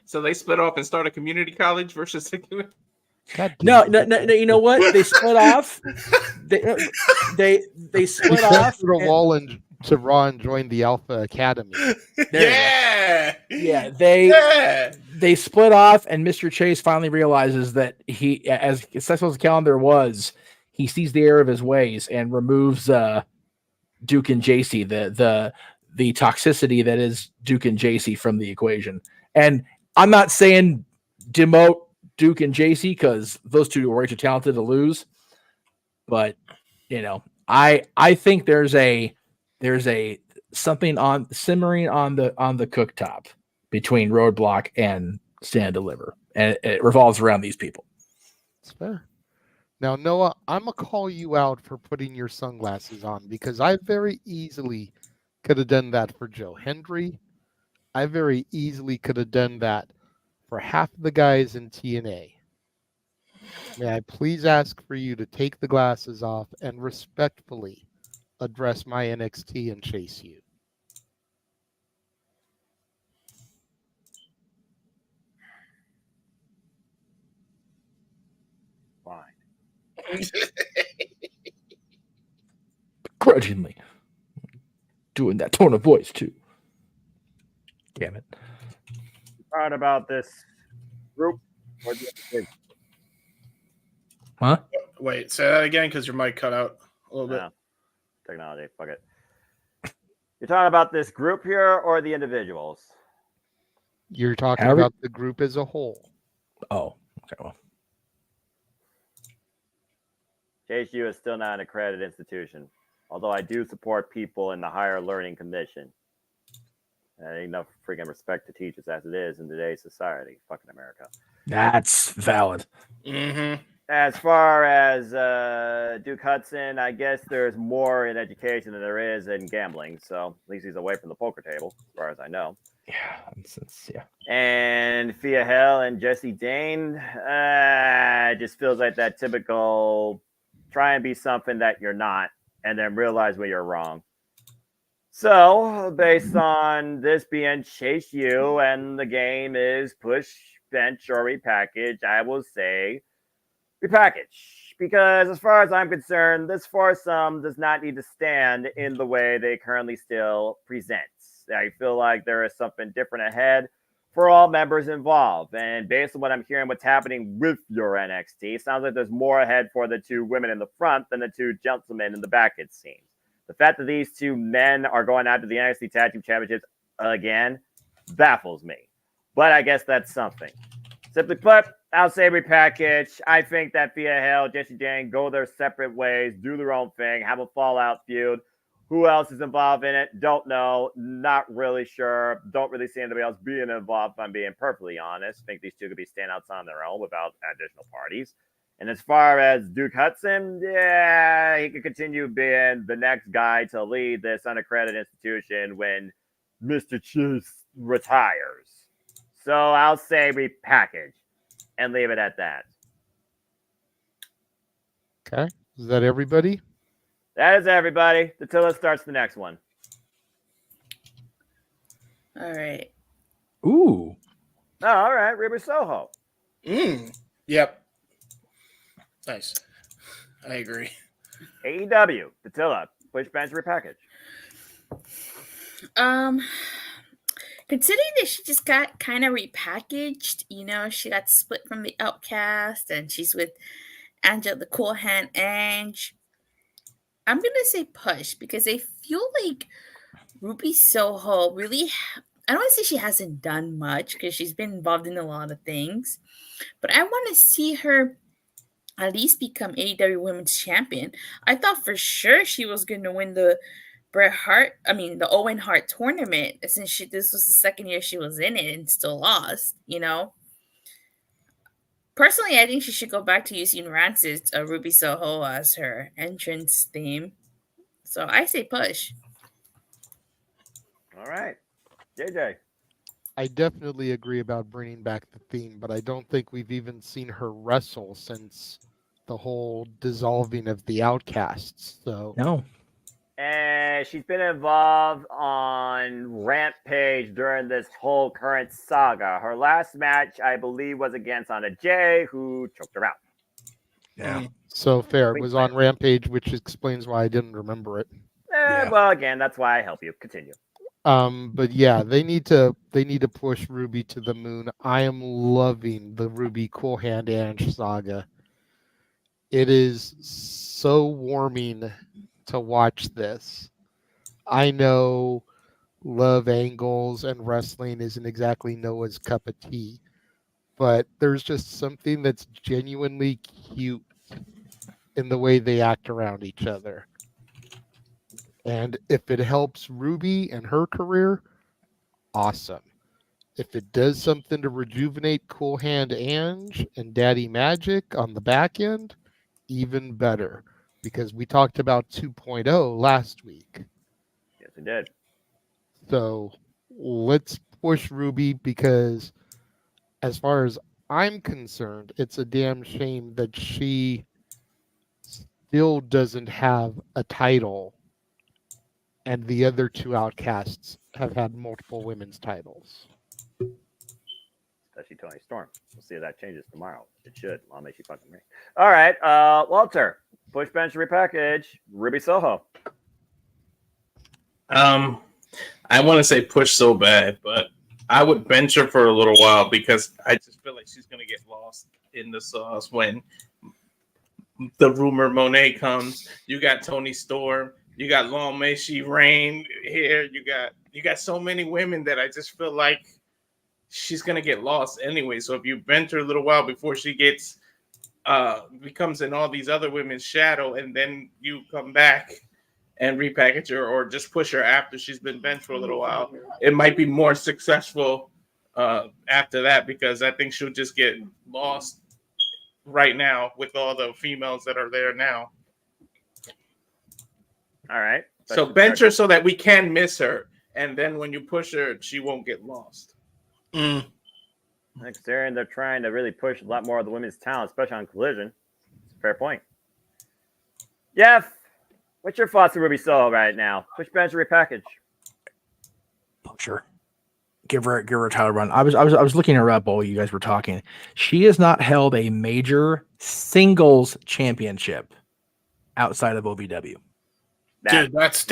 So they split off and start a community college versus No. You know what? They split off. They split off. To Wall and to Raw and joined the Alpha Academy. Yeah. They split off, and Mr. Chase finally realizes that he, as successful as the calendar was, he sees the error of his ways and removes Duke and JC, the toxicity that is Duke and JC from the equation. And I'm not saying demote Duke and JC because those two are way too talented to lose, but I think there's a something simmering on the cooktop between Roadblock and Stand and Deliver, and it revolves around these people. That's fair. Now, Noah, I'm gonna call you out for putting your sunglasses on because I very easily could have done that for Joe Hendry. I very easily could have done that for half the guys in TNA. May I please ask for you to take the glasses off and respectfully address my NXT and Chase U? Fine. Begrudgingly. Doing that tone of voice too. Damn it. talking about this group or the individual? Huh? Wait, say that again because your mic cut out a little bit. No. Technology, fuck it. You're talking about this group here or the individuals? You're talking Harry- about the group as a whole. Oh, okay. Well, JSU is still not an accredited institution, although I do support people in the Higher Learning Commission. Ain't enough freaking respect to teachers as it is in today's society. Fucking America. that's valid. Mm-hmm. As far as Duke Hudson, I guess there's more in education than there is in gambling. So at least he's away from the poker table, as far as I know. Yeah, yeah. And Fia Hell and Jesse Dane, just feels like that typical try and be something that you're not, and then realize when you're wrong. So, based on this being Chase U and the game is push, bench, or repackage, I will say repackage. Because as far as I'm concerned, this foursome does not need to stand in the way they currently still present. I feel like there is something different ahead for all members involved. And based on what I'm hearing, what's happening with your NXT, it sounds like there's more ahead for the two women in the front than the two gentlemen in the back, it seems. The fact that these two men are going after the NXT Tag Team Championships again baffles me. But I guess that's something. Simply put, I'll say repackage. I think that Fia Hell, Jesse Jane go their separate ways, do their own thing, have a fallout feud. Who else is involved in it? Don't know. Not really sure. Don't really see anybody else being involved, if I'm being perfectly honest. I think these two could be standouts on their own without additional parties. And as far as Duke Hudson, yeah, he could continue being the next guy to lead this unaccredited institution when Mr. Chase retires. So I'll say repackage and leave it at that. Okay. Is that everybody? That is everybody. Attila starts the next one. All right. Ooh. Oh, all right. Ruby Soho. Yep. Nice. I agree. AEW. Attila. Push bench repackage. Considering that she just got kind of repackaged, you know, she got split from the Outcast and she's with Angela the Cool Hand Ange. I'm going to say push because I feel like Ruby Soho really, I don't want to say she hasn't done much because she's been involved in a lot of things, but I want to see her at least become AEW Women's Champion. I thought for sure she was going to win the the Owen Hart tournament since this was the second year she was in it and still lost, you know. Personally, I think she should go back to using Rancid's Ruby Soho as her entrance theme. So I say push. All right. JJ. I definitely agree about bringing back the theme, but I don't think we've even seen her wrestle since the whole dissolving of the Outcasts. So no. And she's been involved on Rampage during this whole current saga. Her last match, I believe, was against Anna Jay, who choked her out. Yeah. So fair. It was on Rampage, which explains why I didn't remember it. Well, again, that's why I help you. Continue. But yeah, they need to push Ruby to the moon. I am loving the Ruby Cool Hand Ange saga. It is so warming to watch this. I know love angles and wrestling isn't exactly Noah's cup of tea, but there's just something that's genuinely cute in the way they act around each other. And if it helps Ruby and her career, awesome. If it does something to rejuvenate Cool Hand Ange and Daddy Magic on the back end, even better. Because we talked about 2.0 last week. Yes, we did. So let's push Ruby because as far as I'm concerned, it's a damn shame that she still doesn't have a title and the other two Outcasts have had multiple women's titles. Especially Tony Storm. We'll see if that changes tomorrow. It should. I'll make you fucking ring. All right. Walter. Push bench repackage. Ruby Soho. I want to say push so bad, but I would bench her for a little while because I just feel like she's gonna get lost in the sauce when the rumor Monet comes. You got Tony Storm. You got Long May She Reign here. You got so many women that I just feel like she's gonna get lost anyway. So if you bench her a little while before she gets becomes in all these other women's shadow, and then you come back and repackage her or just push her after she's been benched for a little while, it might be more successful after that, because I think she'll just get lost right now with all the females that are there now. All right. So bench her so that we can miss her, and then when you push her, she won't get lost. Considering they're trying to really push a lot more of the women's talent, especially on Collision. It's a fair point. Jeff, what's your thoughts on Ruby Soho right now? Push, bench, repackage. Sure. Give her a title run. I was looking her up while you guys were talking. She has not held a major singles championship outside of OVW. Dude, that's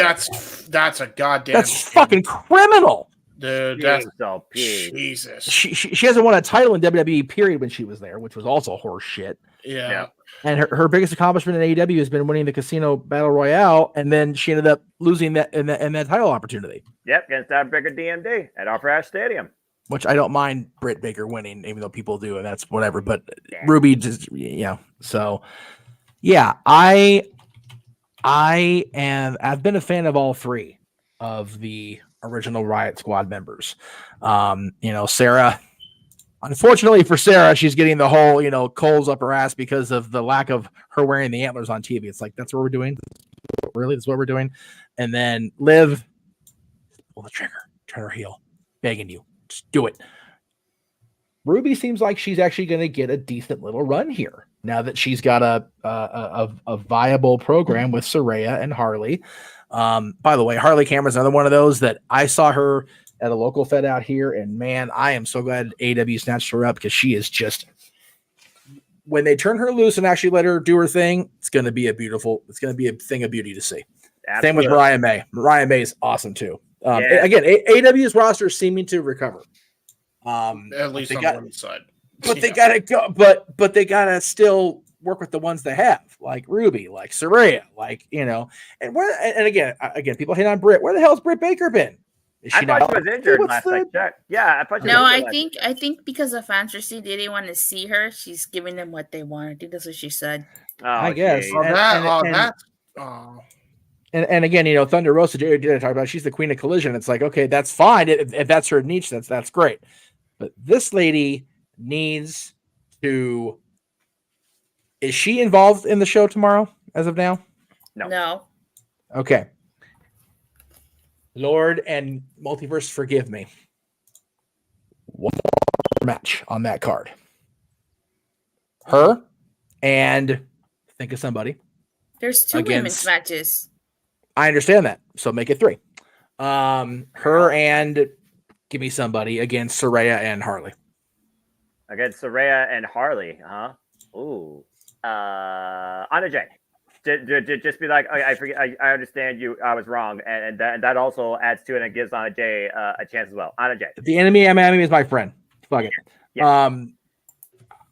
a goddamn. That's fucking criminal. Dude, that's Jesus. She hasn't won a title in WWE period when she was there, which was also horse shit. Yeah. And her biggest accomplishment in AEW has been winning the Casino Battle Royale, and then she ended up losing that in that title opportunity. Yep, against that bigger DMD at Opera Ash Stadium. Which I don't mind Britt Baker winning, even though people do, and that's whatever. But Ruby just, So, yeah, I've been a fan of all three of the original Riot Squad members. Sarah. Unfortunately for Sarah, she's getting the whole, coals up her ass because of the lack of her wearing the antlers on TV. It's like, that's what we're doing. Really? That's what we're doing. And then Liv, pull the trigger, turn her heel, begging you, just do it. Ruby seems like she's actually going to get a decent little run here now that she's got a viable program with Saraya and Harley. By the way, Harley Cameron's another one of those that I saw her at a local fed out here, and man, I am so glad AEW snatched her up, because she is just, when they turn her loose and actually let her do her thing, it's going to be a thing of beauty to see. Absolutely. Same with Mariah May. Mariah May is awesome too. Again, AEW's roster is seeming to recover. At least on one side. But they gotta go, but they gotta still work with the ones they have, like Ruby, like Saraya, and again, people hate on Britt. Where the hell's Britt Baker been? I thought she was injured last I checked. Yeah, I thought she was I think because of fantasy, they didn't want to see her. She's giving them what they want. I think that's what she said. I guess. And again, Thunder Rosa did talk about, she's the queen of Collision. It's like, okay, that's fine. If that's her niche, that's great. But this lady needs to. Is she involved in the show tomorrow as of now? No. Okay. Lord and Multiverse, forgive me. One match on that card. Her and think of somebody. There's two women's matches. I understand that. So make it three. Her and give me somebody against Saraya and Harley. Against Saraya and Harley, huh? Ooh. Anna Jay. Just be like, I forget. I understand you. I was wrong, and that also adds to it and gives Anna Jay a chance as well. Anna Jay. The enemy is my friend. Fuck it. Yeah.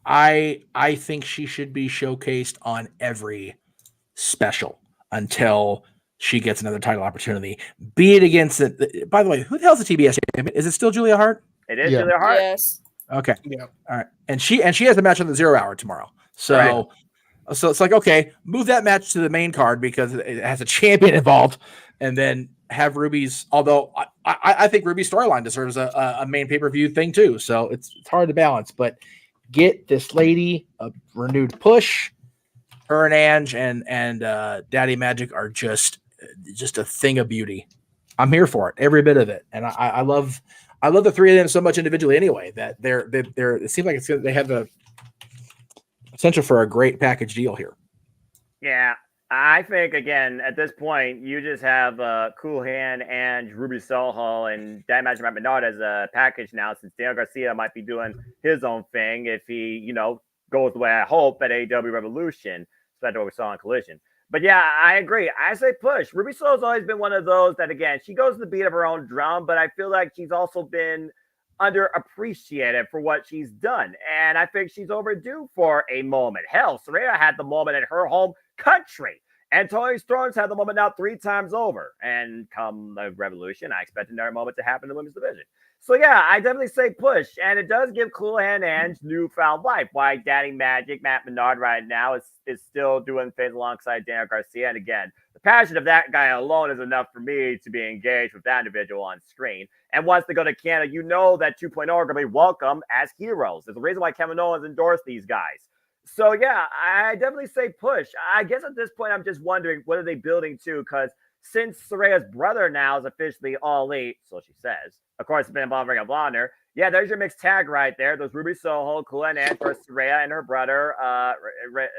I think she should be showcased on every special until she gets another title opportunity. Be it against it. By the way, who the hell's the TBS champion? Is it still Julia Hart? It is Julia Hart. Yes. Okay. Yeah. All right. And she has a match on the 0 hour tomorrow. So. Right. So it's like, okay, move that match to the main card because it has a champion involved, and then have Ruby's. Although I think Ruby's storyline deserves a main pay-per-view thing too. So it's hard to balance, but get this lady a renewed push. Her and Ange and Daddy Magic are just a thing of beauty. I'm here for it, every bit of it, and I love the three of them so much individually. Anyway, that they're it seems like they have the potential for a great package deal here. Yeah, I think again at this point you just have Cool Hand and Ruby Soho and Dan Magic Bernard as a package now, since Daniel Garcia might be doing his own thing if he goes the way I hope at AEW Revolution. So that's what we saw on Collision. But yeah, I agree. I say push. Ruby Soho's always been one of those that, again, she goes to the beat of her own drum, but I feel like she's also been underappreciated for what she's done. And I think she's overdue for a moment. Hell, Saraya had the moment in her home country. And Toni Storm's had the moment now 3 times over. And come the Revolution, I expect another moment to happen in the women's division. So yeah, I definitely say push. And it does give Cool Hand Ange newfound life. Why Daddy Magic, Matt Menard right now is still doing things alongside Daniel Garcia. And again, the passion of that guy alone is enough for me to be engaged with that individual on screen. And once they go to Canada, you know that 2.0 are going to be welcome as heroes. There's a reason why Kevin Owens endorsed these guys. So yeah, I definitely say push. I guess at this point, I'm just wondering, what are they building to? Because since Saraya's brother now is officially All Elite, so she says, of course, it's been involved in Ring of Honor. Yeah, there's your mixed tag right there. There's Ruby Soho, Cool and Ann for Saraya and her brother, Rick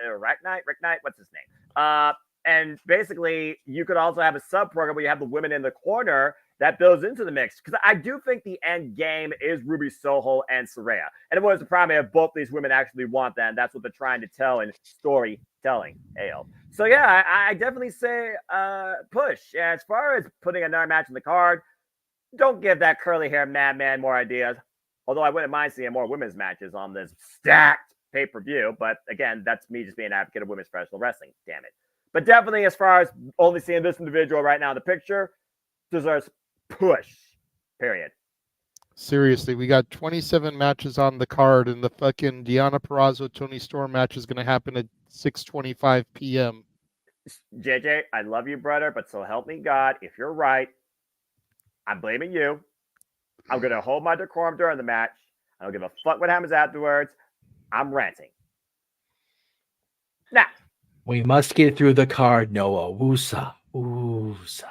Knight, what's his name? And basically, you could also have a sub program where you have the women in the corner that builds into the mix. Because I do think the end game is Ruby Soho and Saraya. And it was the problem if both these women actually want that. And that's what they're trying to tell in storytelling. So yeah, I definitely say push. As far as putting another match in the card, don't give that curly hair madman more ideas. Although I wouldn't mind seeing more women's matches on this stacked pay-per-view. But again, that's me just being an advocate of women's professional wrestling. Damn it. But definitely, as far as only seeing this individual right now in the picture, deserves push. Period. Seriously, we got 27 matches on the card, and the fucking Deonna Purrazzo Toni Storm match is going to happen at 6:25 p.m. JJ, I love you, brother, but so help me God, if you're right, I'm blaming you. I'm going to hold my decorum during the match. I don't give a fuck what happens afterwards. I'm ranting. Now, we must get through the card, Noah. Woosa.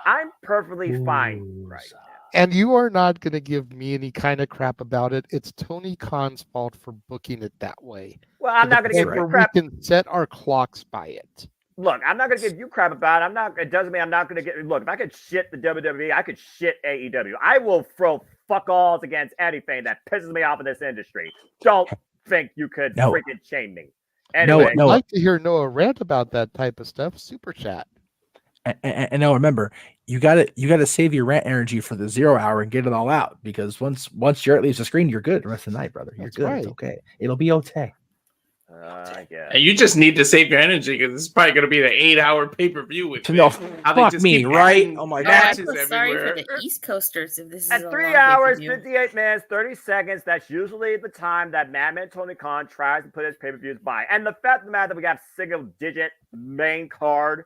I'm perfectly fine right now. And you are not going to give me any kind of crap about it. It's Tony Khan's fault for booking it that way. Well, I'm not going to give you crap. We can set our clocks by it. Look, I'm not going to give you crap about it. It doesn't mean I'm not going to get. Look, if I could shit the WWE, I could shit AEW. I will throw fuck alls against anything that pisses me off in this industry. Don't think you could freaking shame me. Anyway, I'd like to hear Noah rant about that type of stuff. Super chat. And now remember, you gotta save your rant energy for the 0 hour and get it all out, because once Jarrett leaves the screen, you're good the rest of the night, brother. You're good. Right. It's okay. It'll be okay. And you just need to save your energy, because this is probably going to be the 8-hour pay-per-view with fuck me, right? Oh my god! I feel sorry for the East Coasters if this is at 3 hours, 58 minutes, 30 seconds. That's usually the time that Madman Tony Khan tries to put his pay-per-views by. And the fact of the matter that we got single-digit main card,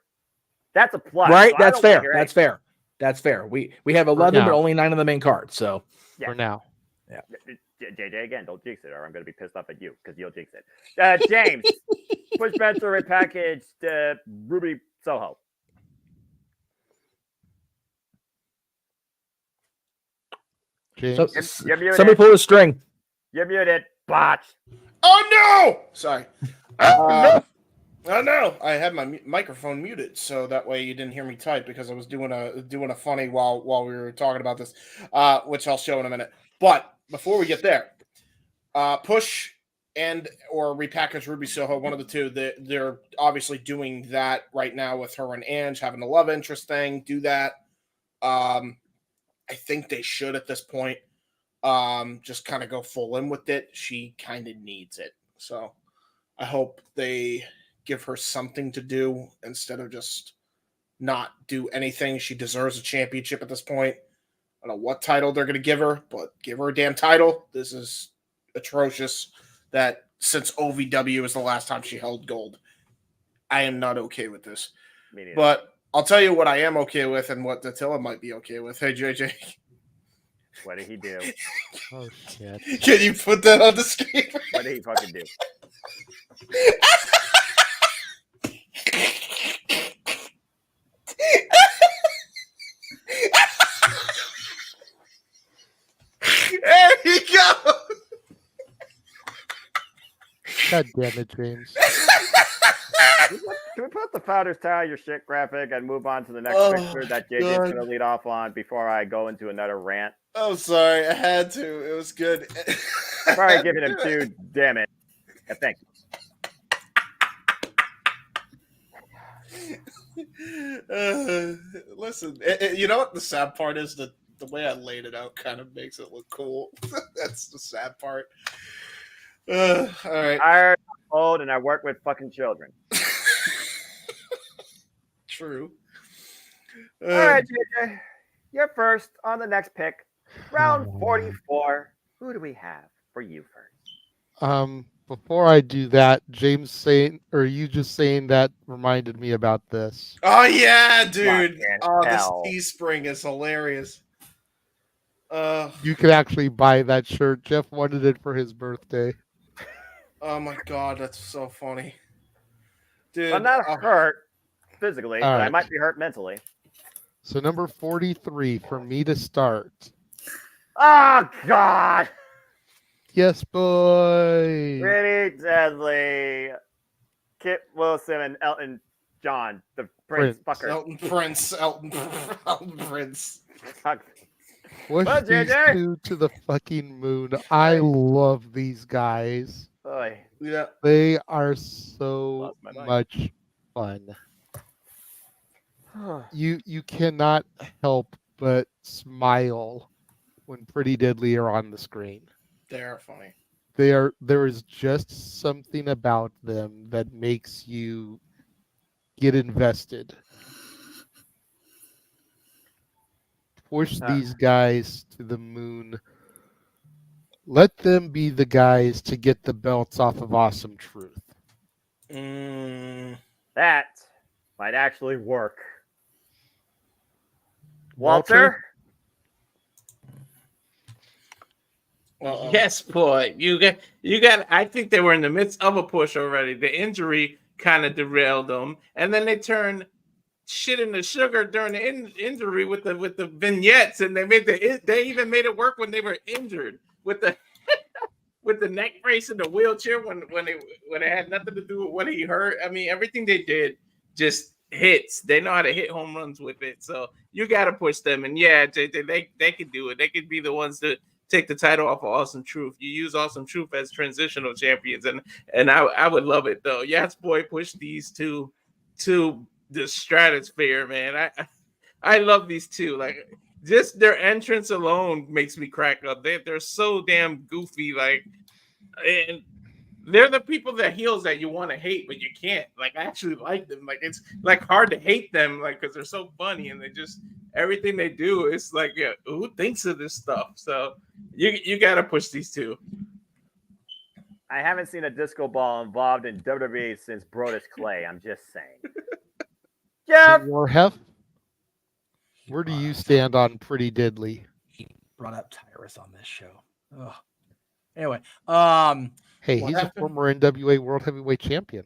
that's a plus. Right? So That's fair. That's fair. That's fair. We have 11, but only 9 on the main card. So for now, yeah. JJ, again, don't jinx it, or I'm going to be pissed off at you because you'll jinx it. James, push Spencer repackaged Ruby Soho. Somebody pull the string. You're muted. Botch. Oh no! Sorry. Oh no! I had my microphone muted, so that way you didn't hear me type, because I was doing a funny while we were talking about this, which I'll show in a minute. But before we get there, push and or repackage Ruby Soho, one of the two. They're obviously doing that right now with her and Ange having a love interest thing. Do that. I think they should at this point. Just kind of go full in with it. She kind of needs it, so I hope they give her something to do instead of just not do anything. She deserves a championship at this point. I don't know what title they're going to give her, but give her a damn title. This is atrocious that since OVW is the last time she held gold. I am not okay with this. But I'll tell you what I am okay with and what Dattila might be okay with. Hey, JJ. What did he do? Oh, shit. Can you put that on the screen? What did he fucking do? There you go. God damn it, James. Can we put the Founders Tile your shit graphic and move on to the next picture that JJ is going to lead off on before I go into another rant? Oh, sorry. I had to. It was good. Sorry, giving him 2. Damn it. Yeah, thank you. Listen, you know what the sad part is? That the way I laid it out kind of makes it look cool. That's the sad part. All right. I'm old and I work with fucking children. True. All right, JJ. You're first on the next pick. Round 44. Who do we have for you first? Before I do that, James saying, or you just saying that reminded me about this. Oh yeah, dude. Oh, this hell. Teespring is hilarious. You could actually buy that shirt. Jeff wanted it for his birthday. Oh my god, that's so funny. Dude, I'm not hurt physically, All but I right. might be hurt mentally. So number 43 for me to start. Oh God! Yes, boy. Pretty Deadly. Kit Wilson and Elton John, the Prince fucker. Elton Prince. Push Well, these JJ. two to the fucking moon. I love these guys. Oy. Yeah. They are so my mind. much fun. You cannot help but smile when Pretty Deadly are on the screen. They're funny. There is just something about them that makes you get invested. Push these guys to the moon. Let them be the guys to get the belts off of Awesome Truth. That might actually work. Walter? Yes, boy. You got. I think they were in the midst of a push already. The injury kind of derailed them, and then they turned shit into sugar during the injury with the vignettes, and they even made it work when they were injured with the with the neck brace and the wheelchair when it had nothing to do with what he hurt. I mean, everything they did just hits. They know how to hit home runs with it. So you got to push them, and yeah, they could do it. They could be the ones to take the title off of Awesome Truth. You use Awesome Truth as transitional champions, and I would love it though. Yes, boy, push these two to the stratosphere, man. I love these two. Like just their entrance alone makes me crack up. They're so damn goofy, like, and they're the people that heels that you want to hate, but you can't. Like, I actually like them. Like, it's like hard to hate them, like, because they're so funny and they just everything they do is like, yeah, who thinks of this stuff? So you got to push these two. I haven't seen a disco ball involved in WWE since Brodus Clay. I'm just saying. Jeff! Warhef, where do you stand on Pretty Deadly? Brought up Tyrus on this show. Ugh. Anyway, hey, he's a former NWA World Heavyweight Champion.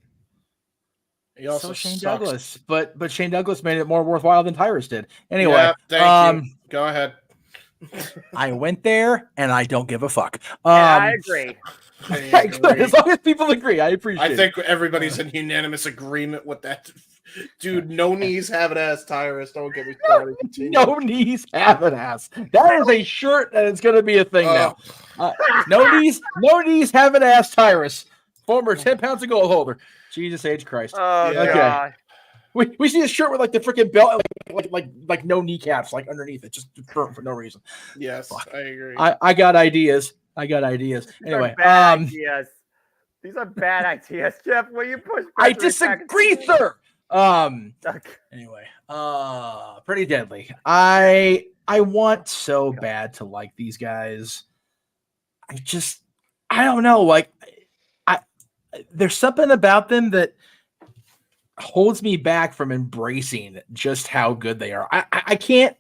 He also so Shane sucks. Douglas, but Shane Douglas made it more worthwhile than Tyrus did. Anyway, yeah, thank you. Go ahead. I went there and I don't give a fuck. I agree. As long as people agree, I appreciate it. I think everybody's in unanimous agreement with that. Dude, no knees have an ass, Tyrus. Don't get me started. No knees have an ass. That is a shirt that is going to be a thing now. No knees have an ass, Tyrus. Former 10 pounds of gold holder. Jesus H. Christ. Oh, okay. God. We see a shirt with like the freaking belt, like no kneecaps, like underneath it, just for no reason. Yes, I agree. I got ideas. Anyway, bad ideas. These are bad ideas, Jeff. Will you push? I disagree, sir. Okay. Anyway, Pretty Deadly. I want so bad to like these guys. I don't know. Like, there's something about them that holds me back from embracing just how good they are. I can't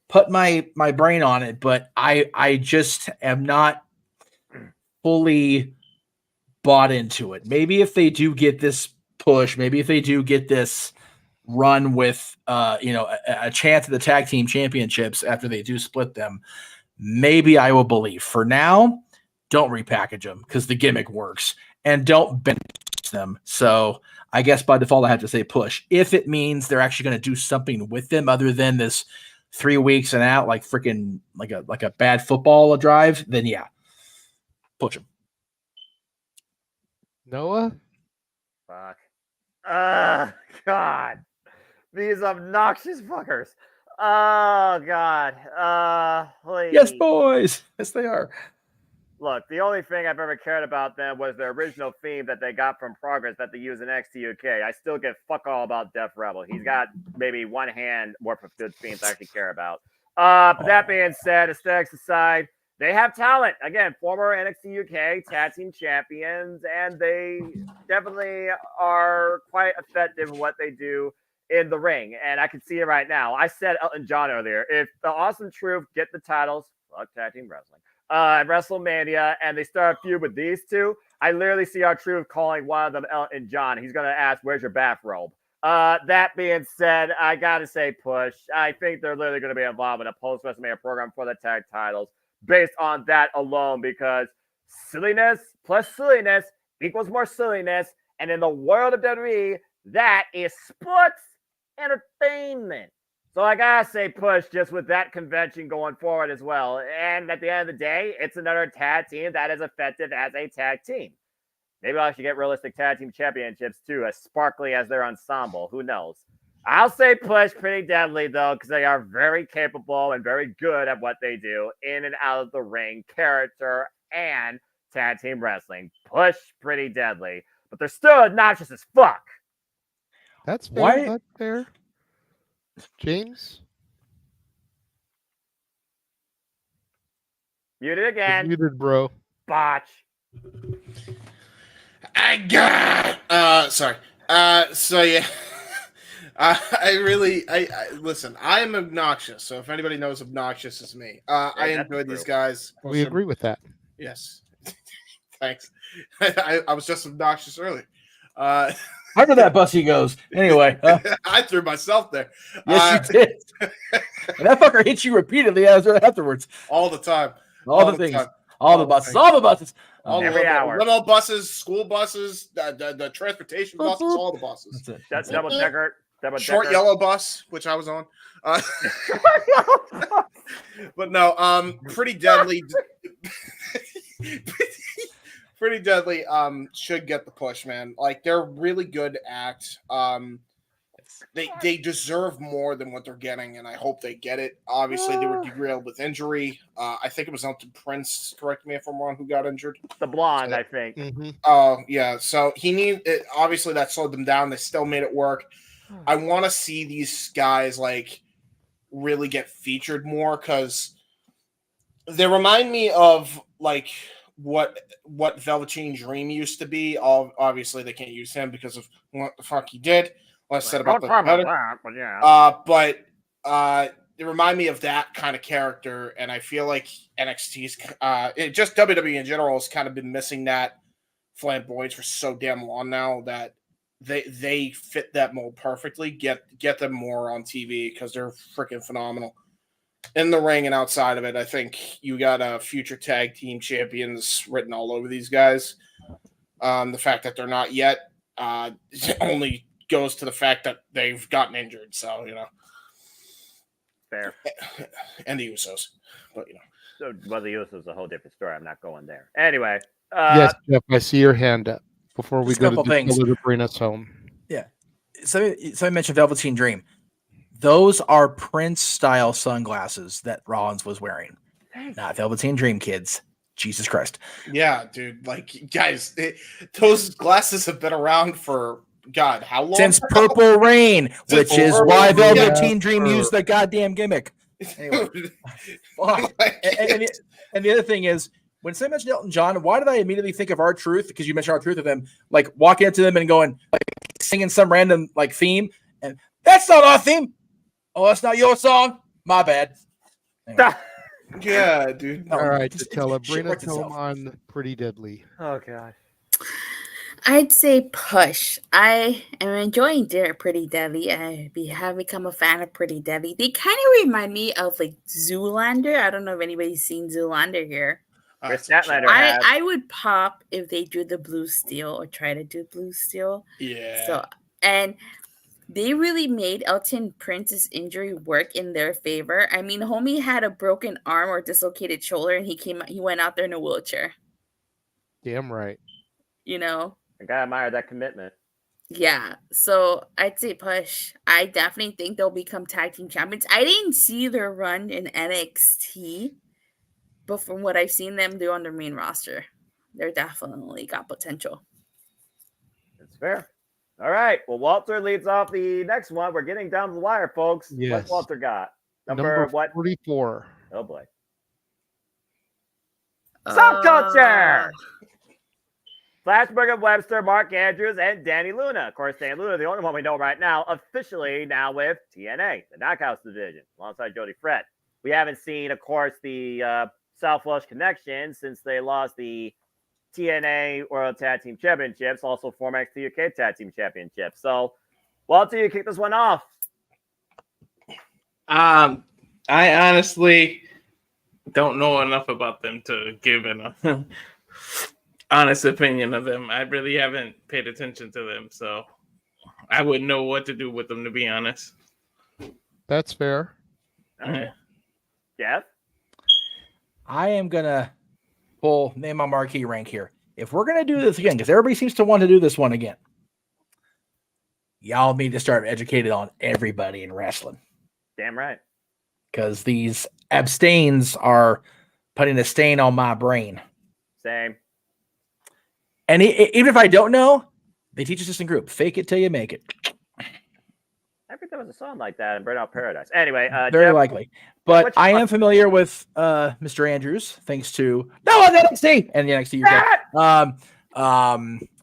put my brain on it, but I just am not fully bought into it. Maybe if they do get this push, maybe if they do get this run with a chance at the tag team championships after they do split them, maybe I will believe. For now, don't repackage them because the gimmick works, and don't bench them. So I guess by default I have to say push. If it means they're actually going to do something with them other than this 3 weeks and out, like freaking like a bad football drive, then yeah, push them. Noah? Fuck. God. These obnoxious fuckers. Oh God. Yes, boys. Yes, they are. Look, the only thing I've ever cared about them was their original theme that they got from Progress that they use in NXT UK. I still give fuck all about Def Rebel. He's got maybe one hand worth of good themes I actually care about. But that being said, aesthetics aside, they have talent. Again, former NXT UK tag team champions, and they definitely are quite effective in what they do in the ring. And I can see it right now. I said Elton John earlier. If the Awesome Truth get the titles, fuck tag team wrestling. At WrestleMania, and they start a feud with these two, I literally see our Truth calling one of them Elton John. He's going to ask, where's your bathrobe? That being said, I got to say push. I think they're literally going to be involved in a post-WrestleMania program for the tag titles based on that alone, because silliness plus silliness equals more silliness. And in the world of WWE, that is sports entertainment. So I gotta say push just with that convention going forward as well. And at the end of the day, it's another tag team that is effective as a tag team. Maybe I should get realistic tag team championships too, as sparkly as their ensemble. Who knows? I'll say push Pretty Deadly though, because they are very capable and very good at what they do in and out of the ring, character and tag team wrestling. Push Pretty Deadly, but they're still obnoxious as fuck. That's fair. That's fair. James? Muted again. You're muted, bro. Botch. I got. Sorry. So yeah. I listen. I am obnoxious. So if anybody knows, obnoxious is me. I enjoy these guys. We agree with that. Yes. Thanks. I was just obnoxious earlier. Under that bus he goes. Anyway, I threw myself there. Yes, you did. And that fucker hits you repeatedly afterwards. All the time. All the things. All the buses. All the buses. Every hour. Limo buses, school buses, the transportation buses, all the buses. That's double decker. Short yellow bus, which I was on. But no, Pretty Deadly. Pretty Deadly should get the push, man. Like, they're a really good act. They deserve more than what they're getting, and I hope they get it. Obviously, they were derailed with injury. I think it was Elton Prince, correct me if I'm wrong, who got injured. The blonde, I think. Oh, yeah. So obviously that slowed them down. They still made it work. I want to see these guys, like, really get featured more, because they remind me of, like, what Velveteen Dream used to be. Obviously, they can't use him because of what the fuck he did. What I said about the that, but yeah. They remind me of that kind of character, and I feel like NXT's just WWE in general has kind of been missing that flamboyance for so damn long now that they fit that mold perfectly. Get them more on TV because they're freaking phenomenal in the ring and outside of it. I think you got future tag team champions written all over these guys. The fact that they're not yet only goes to the fact that they've gotten injured. So, you know, fair. And the Usos, but you know. So, well, the Usos is a whole different story. I'm not going there. Anyway. Yes, Jeff, I see your hand up. Before we go to things to bring us home. Yeah. Somebody mentioned Velveteen Dream. Those are Prince-style sunglasses that Rollins was wearing. Not Velveteen Dream, kids. Jesus Christ. Yeah, dude. Like, guys, those glasses have been around for, God, how long? Since Purple Rain, which is why Velveteen Dream used the goddamn gimmick. Anyway. and the other thing is, when somebody mentioned Elton John, why did I immediately think of R-Truth? Because you mentioned R-Truth of him, like walking up to them and going, like singing some random like theme, and that's not our theme. Oh, that's not your song. My bad. Anyway. Yeah, dude. All right, Tella, bring us home on Pretty Deadly. Oh God. I'd say push. I am enjoying their Pretty Deadly. I have become a fan of Pretty Deadly. They kind of remind me of like Zoolander. I don't know if anybody's seen Zoolander here. I would pop if they do the Blue Steel or try to do Blue Steel. Yeah. So, and they really made Elton Prince's injury work in their favor. I mean, homie had a broken arm or dislocated shoulder, and he went out there in a wheelchair. Damn right. You know. I gotta admire that commitment. Yeah, so I'd say push. I definitely think they'll become tag team champions. I didn't see their run in NXT, but from what I've seen them do on their main roster, they're definitely got potential. That's fair. All right. Well, Walter leads off the next one. We're getting down the wire, folks. Yes. What's Walter got? Number What? 44. Oh boy. Subculture. Flashburger Webster, Mark Andrews, and Danny Luna. Of course, Danny Luna, the only one we know right now, officially now with TNA, the Knockouts division, alongside Jody Fred. We haven't seen, of course, the Southwest Connection since they lost the TNA World Tag Team Championships, also former NXT UK Tag Team Championships. So, Walter, you kick this one off. I honestly don't know enough about them to give an honest opinion of them. I really haven't paid attention to them, so I wouldn't know what to do with them, to be honest. That's fair. Jeff? I am going to name my marquee rank here. If we're going to do this again, because everybody seems to want to do this one again, y'all need to start educated on everybody in wrestling. Damn right. Because these abstains are putting a stain on my brain. Same. And even if I don't know, they teach us this in group. Fake it till you make it. I think there was a song like that in Burnout Paradise. Anyway, very Jeff, likely. But I am familiar with Mr. Andrews, thanks to NXT and the NXT UK.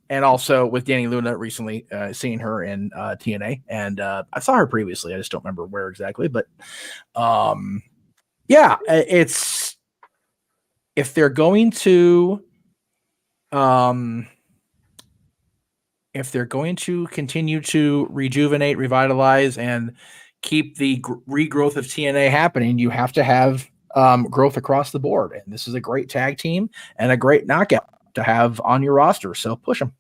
And also with Danny Luna recently, seeing her in TNA. And I saw her previously. I just don't remember where exactly. But yeah, it's if they're going to continue to rejuvenate, revitalize, and keep the regrowth of TNA happening, you have to have growth across the board. And this is a great tag team and a great knockout to have on your roster. So push them.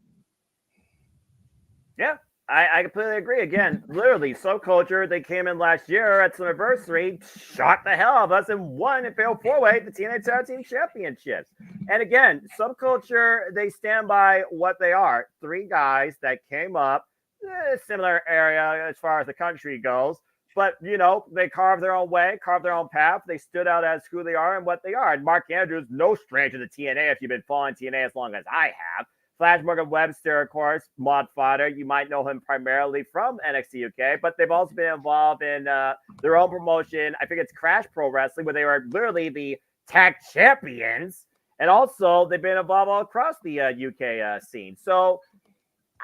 Yeah, I completely agree. Again, literally, Subculture, they came in last year at Slammiversary, shocked the hell out of us, and won in Fatal 4-Way the TNA Tag Team Championships. And again, Subculture, they stand by what they are. 3 guys that came up, similar area as far as the country goes, but, you know, they carved their own way, carved their own path. They stood out as who they are and what they are. And Mark Andrews, no stranger to TNA if you've been following TNA as long as I have. Flashburger Webster, of course, mod fodder. You might know him primarily from NXT UK, but they've also been involved in their own promotion. I think it's Crash Pro Wrestling, where they were literally the tag champions. And also, they've been involved all across the UK scene. So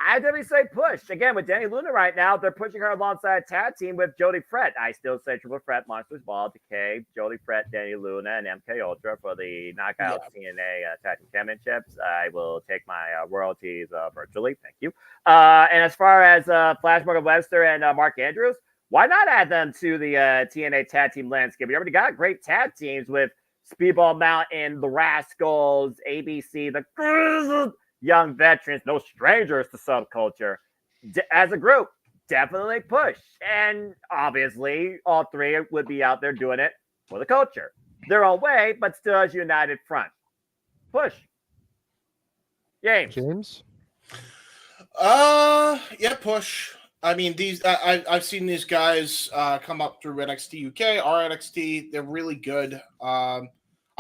I definitely say push. Again, with Danny Luna right now, they're pushing her alongside a tag team with Jody Fret. I still say Triple Threat, Monsters Ball, Decay, Jody Fret, Danny Luna, and MK Ultra for the Knockout TNA Tag Team Championships. I will take my royalties virtually. Thank you. And as far as Flashburger Webster and Mark Andrews, why not add them to the TNA Tag Team landscape? We already got great tag teams with Speedball Mountain, the Rascals, ABC, the Young Veterans, no strangers to Subculture. As a group, definitely push. And obviously, all 3 would be out there doing it for the culture. Their own way, but still as a united front. Push. James? Yeah, push. I mean, I've seen these guys come up through NXT UK, RNXT. They're really good.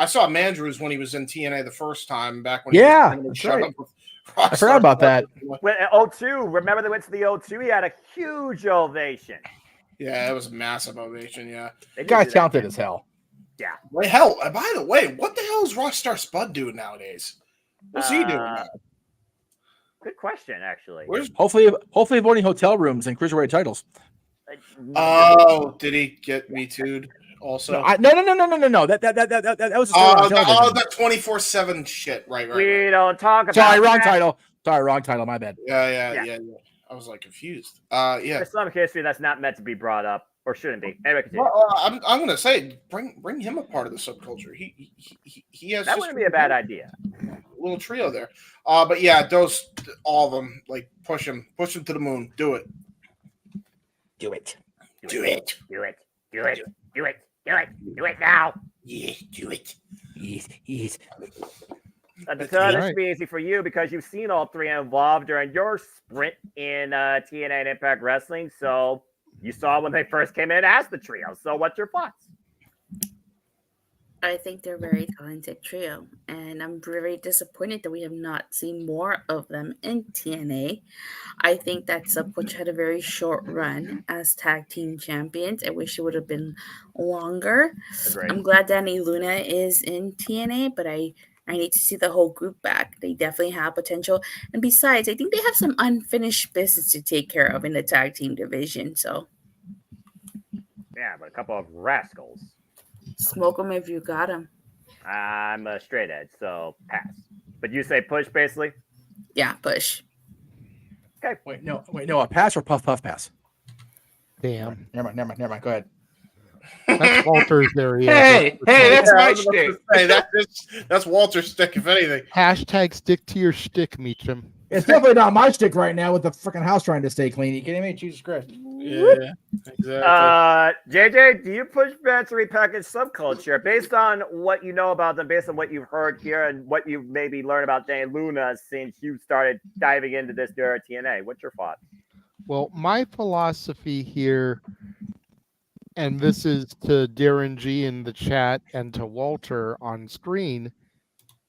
I saw Mandrews when he was in TNA the first time back when. Yeah, he was that's right. I forgot about that. When O2, remember they went to the O2? He had a huge ovation. Yeah, it was a massive ovation. Yeah, the guy's talented as hell. Yeah. Wait, hell. By the way, what the hell is Rockstar Spud doing nowadays? What's he doing now? Good question, actually. Hopefully avoiding hotel rooms and cruiserweight titles. Oh, did he get me too'd also? No. That was that 24/7 shit. Right. We don't talk about. Sorry, wrong title. My bad. Yeah. I was like confused. Yeah. There's some history that's not meant to be brought up or shouldn't be. Anyway, continue. Well, I'm gonna say bring him a part of the Subculture. He has that wouldn't be a bad idea. Little trio there. But yeah, those all of them, like push him to the moon. Do it. Do it now. Yeah, do it. Yes. This should be easy for you because you've seen all three involved during your sprint in TNA and Impact Wrestling. So you saw when they first came in as the trio. So what's your thoughts? I think they're a very talented trio, and I'm very disappointed that we have not seen more of them in TNA. I think that Subculture had a very short run as tag team champions. I wish it would have been longer. Agreed. I'm glad Danny Luna is in TNA, but I need to see the whole group back. They definitely have potential. And besides, I think they have some unfinished business to take care of in the tag team division. So, yeah, but a couple of rascals. Smoke them if you got them. I'm a straight edge, so pass. But you say push, basically? Yeah, push. Okay. Wait, no, a pass or puff pass? Damn. Never mind. Go ahead. That's Walter's area. Hey, that's my shtick. Hey, that's Walter's stick, if anything. Hashtag stick to your shtick, Meacham. It's definitely not my stick right now with the freaking house trying to stay clean. You kidding me? Jesus Christ. Yeah, exactly. JJ, do you push back to repackage Subculture based on what you know about them, based on what you've heard here and what you've maybe learned about Jane Luna since you started diving into this during TNA? What's your thoughts? Well, my philosophy here, and this is to Darren G in the chat and to Walter on screen,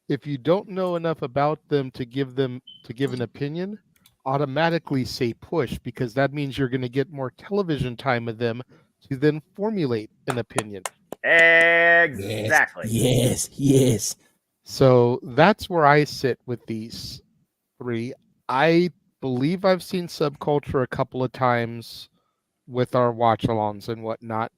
if you don't know enough about them to give an opinion, automatically say push, because that means you're going to get more television time of them to then formulate an opinion. Exactly. Yes. So that's where I sit with these three. I believe I've seen Subculture a couple of times with our watch-alongs and whatnot.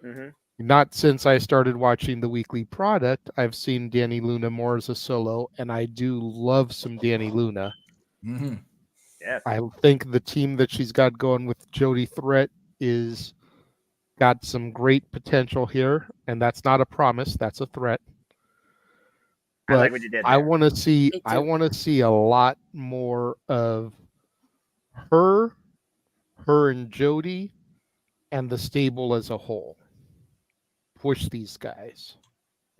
Mm-hmm. Not since I started watching the weekly product. I've seen Danny Luna more as a solo, and I do love some Danny Luna. Mm-hmm. Yes. I think the team that she's got going with Jody Threat is got some great potential here, and that's not a promise, that's a threat. But I like what you did there. I want to see a lot more of her and Jody and the stable as a whole. Push these guys.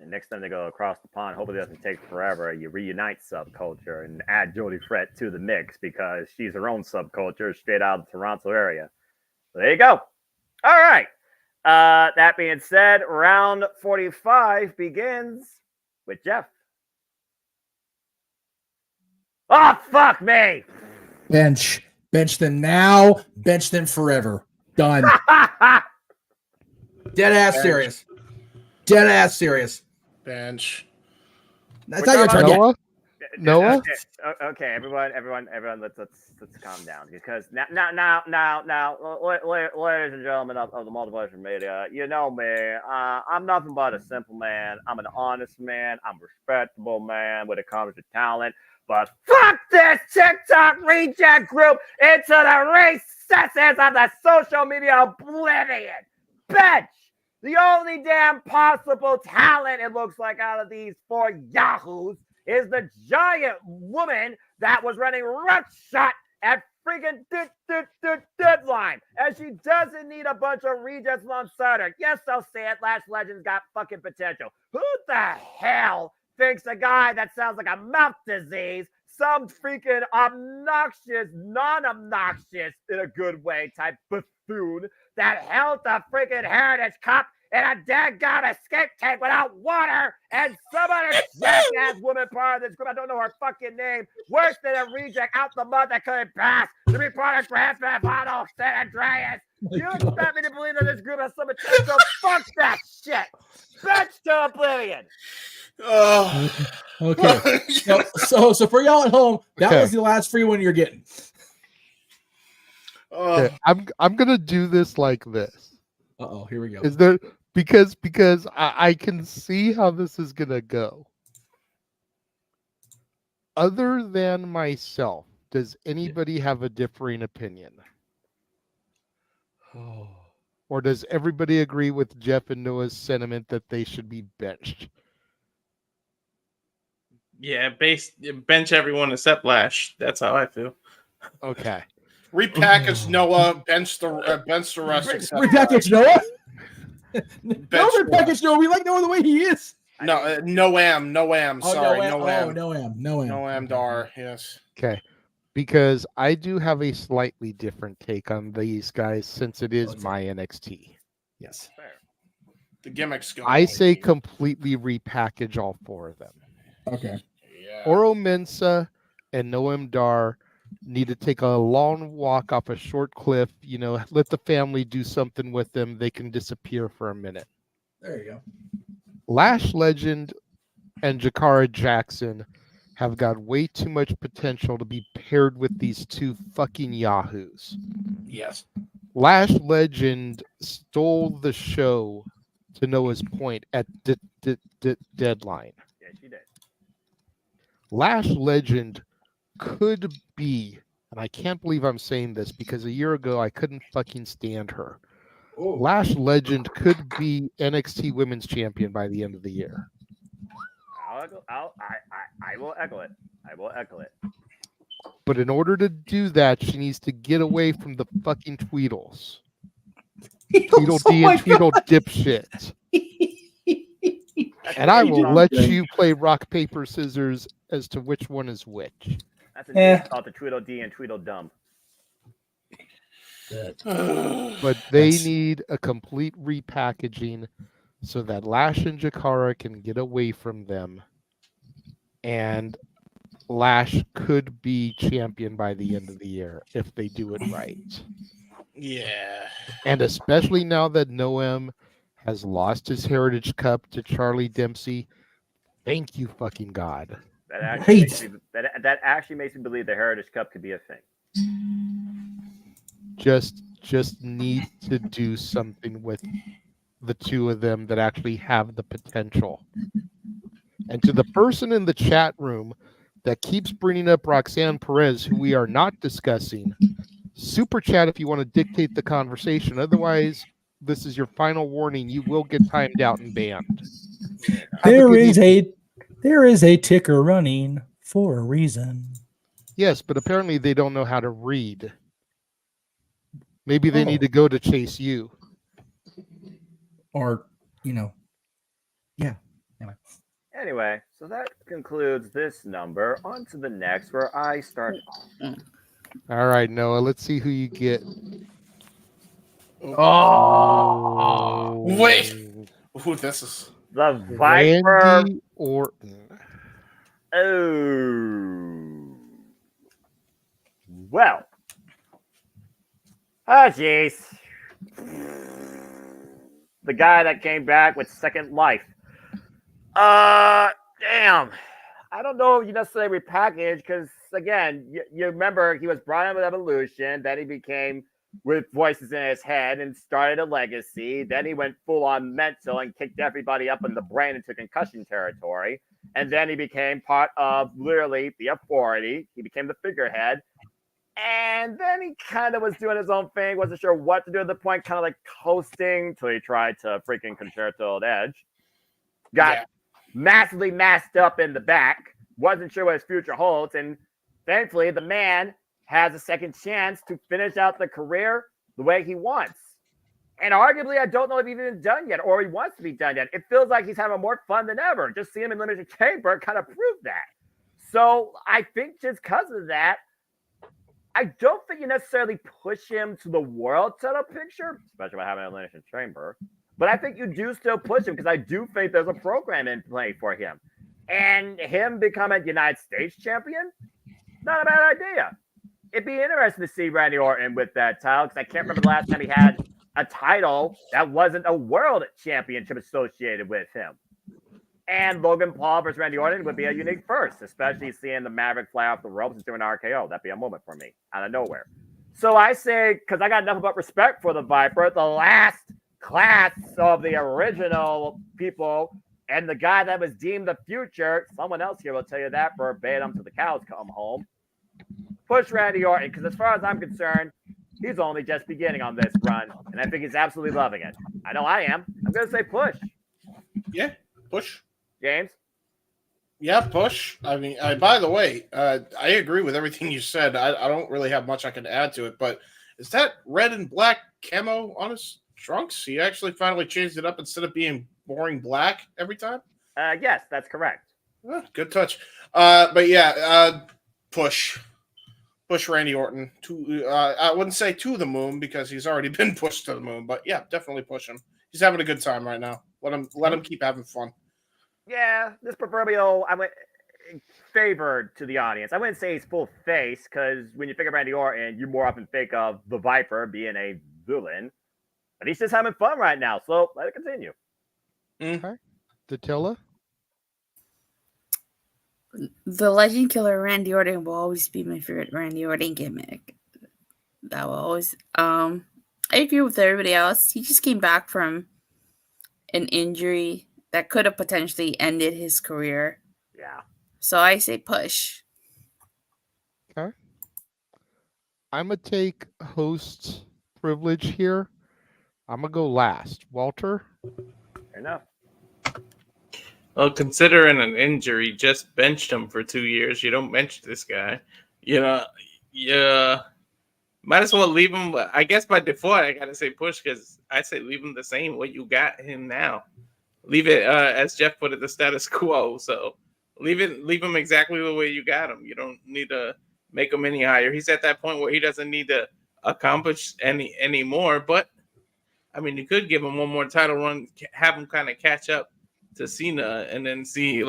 And next time they go across the pond, hopefully it doesn't take forever. You reunite Subculture and add Jody Fret to the mix because she's her own subculture straight out of the Toronto area. So there you go. All right. That being said, round 45 begins with Jeff. Oh, fuck me. Bench them now. Bench them forever. Done. Dead ass serious. Bench. That's not your turn. Noah? Okay, everyone, let's calm down because now, ladies and gentlemen of the Multiverse of Media, you know me. I'm nothing but a simple man. I'm an honest man. I'm a respectable man when it comes to talent. But fuck this TikTok reject group into the recesses of the social media oblivion. Bench. The only damn possible talent it looks like out of these four yahoos is the giant woman that was running roughshod at freaking deadline. And she doesn't need a bunch of rejects alongside her. Yes, I'll say it. Lash Legend's got fucking potential. Who the hell thinks a guy that sounds like a mouth disease, some freaking obnoxious, non-obnoxious in a good way type buffoon that held the freaking Heritage Cup in a daggone escape tank without water, and some other jackass woman part of this group, I don't know her fucking name, worse than a reject out the mud that couldn't pass to be part of Transfer Final San Andreas. You expect me to believe that this group has some potential? Fuck that shit. Bench to oblivion. Okay. So for y'all at home, that was the last free one you're getting. Okay, I'm gonna do this like this. Uh-oh, here we go. Is there because I can see how this is gonna go. Other than myself, does anybody have a differing opinion? Or does everybody agree with Jeff and Noah's sentiment that they should be benched? Yeah, bench everyone except Lash. That's how I feel. Okay. Repackage Noah, bench the rest. Repackage Noah? No repackage Noah. We like Noah the way he is. Noam. Oh, Sorry, Noam. Noam Dar. Yes. Okay. Because I do have a slightly different take on these guys since it is my NXT. Yes. The gimmicks go. I say completely repackage all four of them. Okay. Yeah. Oro Mensah and Noam Dar need to take a long walk off a short cliff. Let the family do something with them. They can disappear for a minute. There you go. Lash Legend and Jakara Jackson have got way too much potential to be paired with these two fucking yahoos. Yes. Lash Legend stole the show, to Noah's point, at Deadline. Yeah, she did. Lash Legend could be, and I can't believe I'm saying this because a year ago I couldn't fucking stand her. Oh. Lash Legend could be NXT Women's Champion by the end of the year. I will echo it. I will echo it. But in order to do that, she needs to get away from the fucking Tweedles. Tweedledee and Tweedle dipshit. And I will let you play rock, paper, scissors as to which one is which. That's an insult to Tweedledee and Tweedledum. But they need a complete repackaging so that Lash and Jakara can get away from them. And Lash could be champion by the end of the year if they do it right. Yeah. And especially now that Noam has lost his Heritage Cup to Charlie Dempsey. Thank you, fucking God. That actually makes me believe the Heritage Cup could be a thing. Just need to do something with the two of them that actually have the potential. And to the person in the chat room that keeps bringing up Roxanne Perez, who we are not discussing, super chat if you want to dictate the conversation. Otherwise, this is your final warning. You will get timed out and banned. There is a ticker running for a reason. Yes, but apparently they don't know how to read. Maybe they need to go to Chase U. Or, yeah. Anyway, so that concludes this number. On to the next, where I start. All right, Noah, let's see who you get. Oh, wait. Ooh, this is the Viper. Randy Orton. Oh. Well. Oh, jeez. The guy that came back with second life. Damn. I don't know if you necessarily repackaged because, again, you remember he was brought in with Evolution. Then he became with voices in his head and started a legacy. Then he went full on mental and kicked everybody up in the brain into concussion territory. And then he became part of literally the authority. He became the figurehead. And then he kind of was doing his own thing. Wasn't sure what to do at the point, kind of like coasting till he tried to freaking Concerto at Edge. Got massively masked up in the back. Wasn't sure what his future holds. And thankfully, the man has a second chance to finish out the career the way he wants. And arguably, I don't know if he's even done yet or he wants to be done yet. It feels like he's having more fun than ever. Just seeing him in Elimination Chamber kind of proved that. So I think just because of that, I don't think you necessarily push him to the world title picture, especially by having an Elimination Chamber. But I think you do still push him because I do think there's a program in play for him. And him becoming United States champion, not a bad idea. It'd be interesting to see Randy Orton with that title because I can't remember the last time he had a title that wasn't a world championship associated with him. And Logan Paul versus Randy Orton would be a unique first, especially seeing the Maverick fly off the ropes and doing RKO. That'd be a moment for me out of nowhere. So I say, because I got nothing but respect for the Viper, the last class of the original people and the guy that was deemed the future, someone else here will tell you that verbatim till the cows come home. Push Randy Orton, because as far as I'm concerned, he's only just beginning on this run, and I think he's absolutely loving it. I know I am. I'm going to say push. Yeah, push. James? Yeah, push. I mean, by the way, I agree with everything you said. I don't really have much I can add to it, but is that red and black camo on his trunks? He actually finally changed it up instead of being boring black every time? Yes, that's correct. Good touch. But yeah, push Randy Orton to. I wouldn't say to the moon because he's already been pushed to the moon. But yeah, definitely push him. He's having a good time right now. Let him keep having fun. Yeah, this proverbial favored to the audience. I wouldn't say he's full face because when you think of Randy Orton, you more often think of the Viper being a villain. But he's just having fun right now, so let it continue. Okay. Datilla? The Legend Killer Randy Orton will always be my favorite Randy Orton gimmick. That will always. I agree with everybody else. He just came back from an injury that could have potentially ended his career. Yeah. So I say push. Okay. I'm going to take host privilege here. I'm going to go last. Walter? Fair enough. Well, considering an injury, just benched him for 2 years. You don't bench this guy. Yeah. Might as well leave him. I guess by default, I got to say push because I say leave him the same way you got him now. Leave it, as Jeff put it, the status quo. So leave him exactly the way you got him. You don't need to make him any higher. He's at that point where he doesn't need to accomplish any more. But, I mean, you could give him one more title run, have him kind of catch up to Cena, and then see,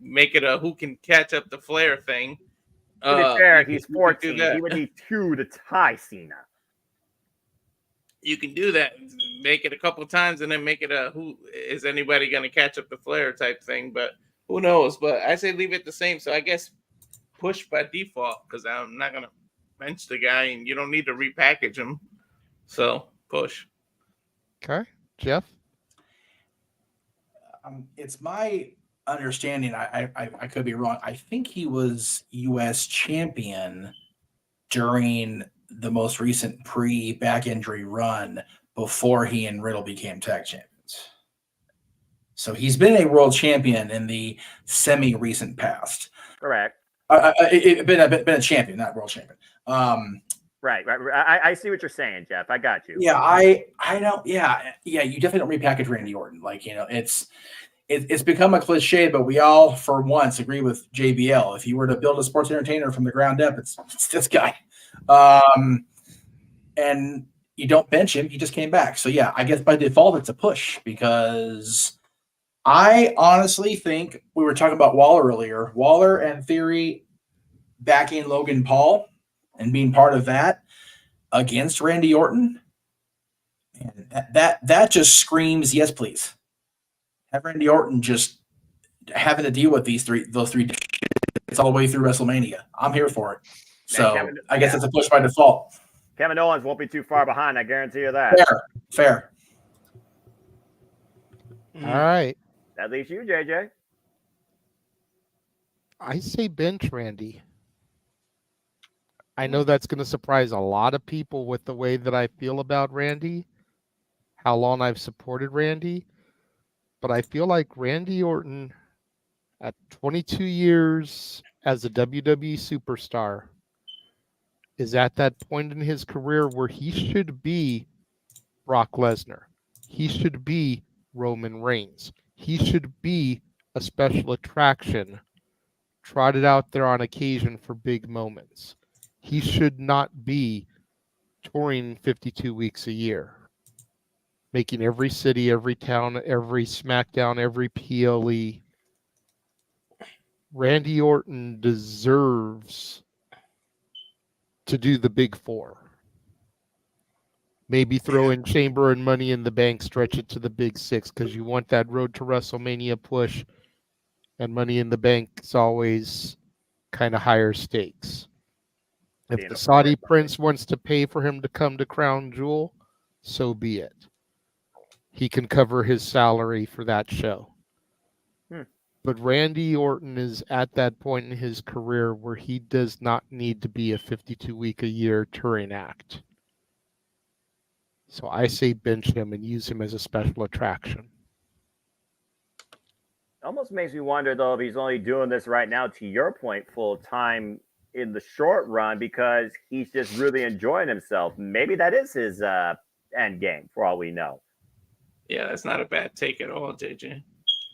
make it a who can catch up the Flair thing. To be fair, he's 14. He would need 2 to tie Cena. You can do that. Make it a couple times and then make it a who is anybody going to catch up the Flair type thing. But who knows? But I say leave it the same. So I guess push by default because I'm not going to bench the guy and you don't need to repackage him. So push. Okay. Jeff? It's my understanding, I could be wrong. I think he was U.S. champion during the most recent pre-back injury run before he and Riddle became tag champions. So he's been a world champion in the semi-recent past. Correct. Been a champion, not world champion. Right. I see what you're saying, Jeff. I got you. Yeah, I don't. Yeah. You definitely don't repackage Randy Orton. It's become a cliche, but we all, for once, agree with JBL. If you were to build a sports entertainer from the ground up, it's this guy. And you don't bench him. He just came back. So, yeah, I guess by default, it's a push because I honestly think we were talking about Waller earlier. Waller and Theory backing Logan Paul and being part of that against Randy Orton. And that just screams, yes, please. Have Randy Orton just having to deal with those three it's all the way through WrestleMania. I'm here for it. So I guess it's a push by default. Kevin Owens won't be too far behind. I guarantee you that. Fair. All right. That leaves you, JJ. I say bench Randy. I know that's going to surprise a lot of people with the way that I feel about Randy, how long I've supported Randy. But I feel like Randy Orton, at 22 years as a WWE superstar, is at that point in his career where he should be Brock Lesnar. He should be Roman Reigns. He should be a special attraction trotted out there on occasion for big moments. He should not be touring 52 weeks a year, making every city, every town, every SmackDown, every PLE. Randy Orton deserves to do the big four. Maybe throw in Chamber and Money in the Bank, stretch it to the big six, because you want that road to WrestleMania push, and Money in the Bank is always kind of higher stakes. If the Saudi prince wants to pay for him to come to Crown Jewel, so be it. He can cover his salary for that show. But Randy Orton is at that point in his career where he does not need to be a 52-week-a-year touring act. So I say bench him and use him as a special attraction. Almost makes me wonder, though, if he's only doing this right now, to your point, full time in the short run because he's just really enjoying himself. Maybe that is his end game, for all we know. Yeah, that's not a bad take at all, JJ.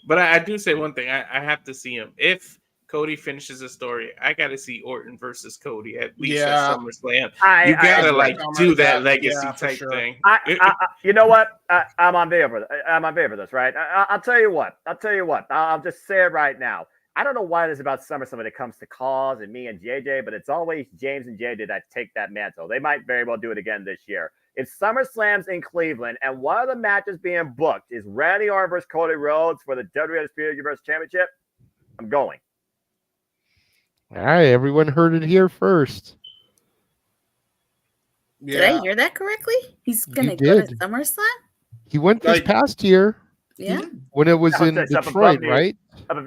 But I do say one thing. I have to see him. If Cody finishes the story, I got to see Orton versus Cody at least at SummerSlam. You got to do that legacy type thing. You know what? I'm on favor. I'm on favor of this, right? I'll tell you what. I'll just say it right now. I don't know why it is about SummerSlam when it comes to calls and me and JJ, but it's always James and JJ that take that mantle. They might very well do it again this year. If SummerSlam's in Cleveland and one of the matches being booked is Randy Orton versus Cody Rhodes for the WWE Undisputed Universal Championship, I'm going. All right, everyone heard it here first. Did I hear that correctly? He's going to go to SummerSlam? He went this past year. Yeah. When it was in Detroit, right?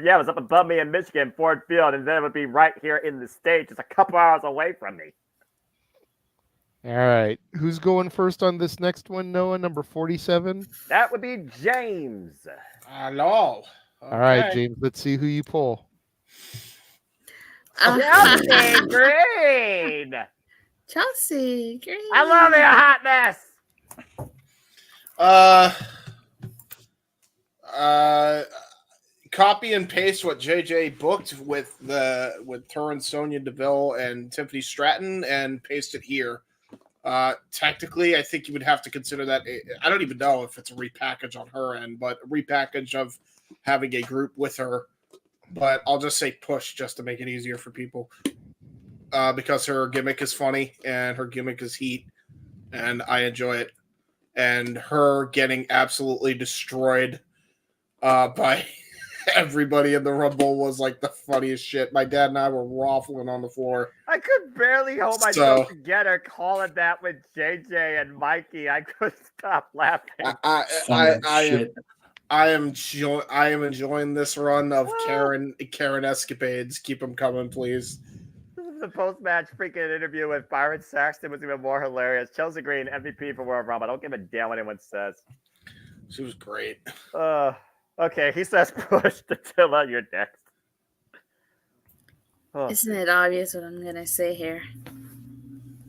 Yeah, it was up above me in Michigan, Ford Field, and then it would be right here in the States, just a couple hours away from me. All right. Who's going first on this next one, Noah? Number 47? That would be James. Hello. All right, James. Let's see who you pull. Chelsea Green. Chelsea Green. I love you, hot mess. Copy and paste what JJ booked with her and Sonya Deville and Tiffany Stratton and paste it here. Technically, I think you would have to consider that. I don't even know if it's a repackage on her end, but a repackage of having a group with her. But I'll just say push just to make it easier for people. Because her gimmick is funny and her gimmick is heat, and I enjoy it. And her getting absolutely destroyed by everybody in the Rumble was like the funniest shit. My dad and I were waffling on the floor. I could barely hold myself together calling that with JJ and Mikey. I couldn't stop laughing. I am enjoying this run of Karen escapades. Keep them coming, please. The post-match freaking interview with Byron Saxton was even more hilarious. Chelsea Green, MVP for World Rumble. I don't give a damn what anyone says. She was great. Okay, he says push to Tilla. You're next. Isn't it obvious what I'm going to say here?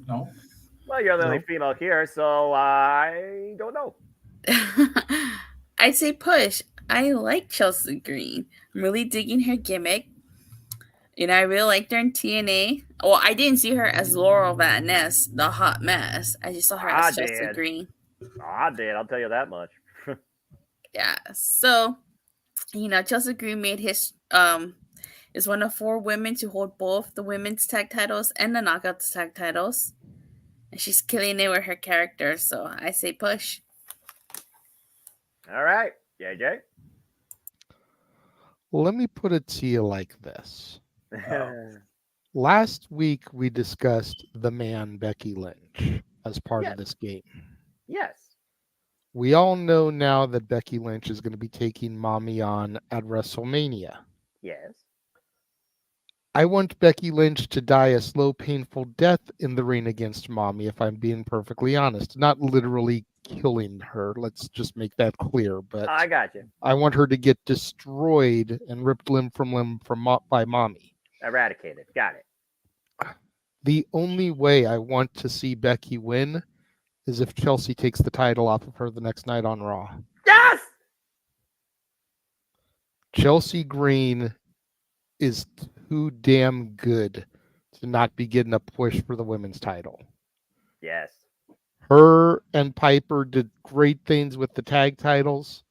No. Well, you're the only female here, so I don't know. I'd say push. I like Chelsea Green. I'm really digging her gimmick. You know, I really liked her in TNA. Well, I didn't see her as Laurel Van Ness, the hot mess. I just saw her as Chelsea Green. I did. I'll tell you that much. Yeah. So, you know, Chelsea Green made his is one of 4 women to hold both the women's tag titles and the Knockouts tag titles. And she's killing it with her character. So I say push. All right, JJ. Let me put it to you like this. Last week, we discussed the man Becky Lynch as part of this game. Yes. We all know now that Becky Lynch is going to be taking Mommy on at WrestleMania. Yes. I want Becky Lynch to die a slow, painful death in the ring against Mommy, if I'm being perfectly honest. Not literally killing her. Let's just make that clear. But I got you. I want her to get destroyed and ripped limb from by Mommy. Eradicated. Got it. The only way I want to see Becky win is if Chelsea takes the title off of her the next night on Raw. Yes! Chelsea Green is too damn good to not be getting a push for the women's title. Yes. Her and Piper did great things with the tag titles,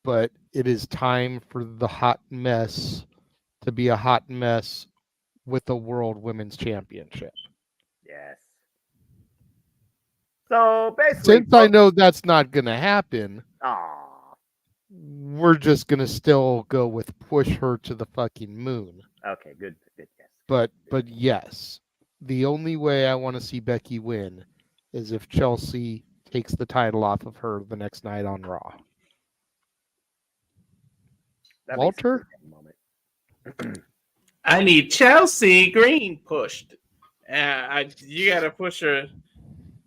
but it is time for the hot mess to be a hot mess with the World Women's Championship. Yes. So basically, since I know that's not going to happen, we're just going to still go with push her to the fucking moon. Okay, good. Yes. But yes, the only way I want to see Becky win is if Chelsea takes the title off of her the next night on Raw. Walter? I need Chelsea Green pushed. You got to push her.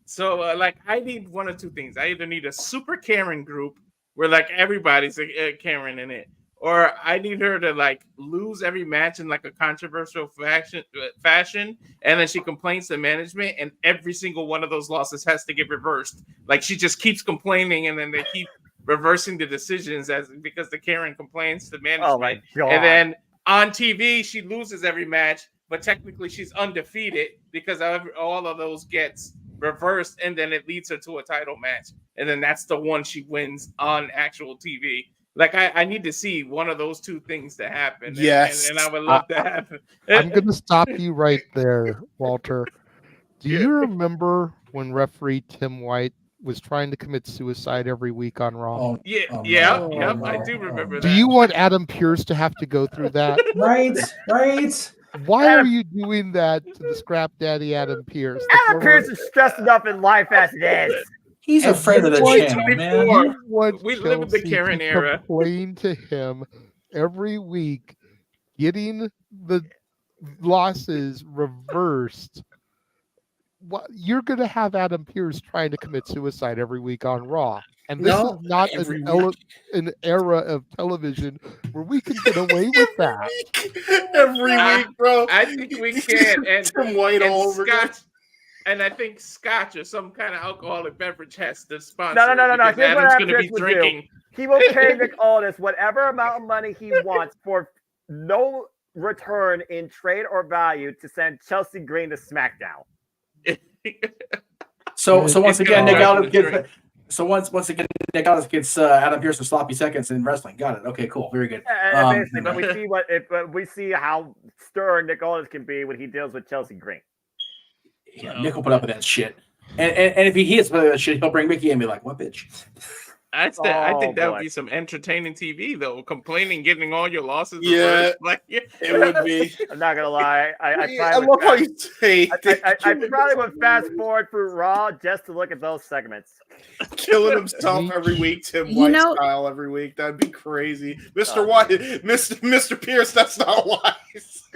So, I need one or two things. I either need a super Karen group where, everybody's a Karen in it, or I need her to, lose every match in, a controversial fashion, and then she complains to management, and every single one of those losses has to get reversed. She just keeps complaining, and then they keep reversing the decisions because the Karen complains to management. Oh my God. And then on TV, she loses every match, but technically she's undefeated because all of those gets reversed, and then it leads her to a title match. And then that's the one she wins on actual TV. Like, I need to see one of those two things to happen. Yes. And I would love to happen. I'm going to stop you right there, Walter. Do you remember when referee Tim White was trying to commit suicide every week on Raw? I do remember that. Do you want Adam Pearce to have to go through that? Right. Why are you doing that to the scrap daddy Adam Pearce? Adam Pearce is stressed enough in life as it is. He's a friend of the channel, man. You want We live in the Chelsea Karen to era. complain to him every week, getting the losses reversed. What you're going to have Adam Pearce trying to commit suicide every week on Raw, and this is not an era of television where we can get away with that. Every week, bro. I think we can. And Tim White all over Scotch, and I think Scotch or some kind of alcoholic beverage has to sponsor. No. Because Here's what Adam's Adam going to be Pearce would drinking. do. He will pay Nick Aldis whatever amount of money he wants for no return in trade or value to send Chelsea Green to SmackDown. So once again, Nick Aldis gets Adam Pearce for sloppy seconds in wrestling. Got it. Okay, cool. Very good. Basically, but we see how stern Nick Aldis can be when he deals with Chelsea Green. Yeah, Nick will put up with that shit. And if he hits with that shit, he'll bring Mickey and be like, "What bitch?" I think that would be some entertaining TV, though. Complaining, getting all your losses. Yeah, like, it would be. I'm not gonna lie. I love how you say. I probably would fast forward through Raw just to look at those segments. Killing himself every week, Tim White style every week. That'd be crazy, Mr. White, Mr. Pierce. That's not wise.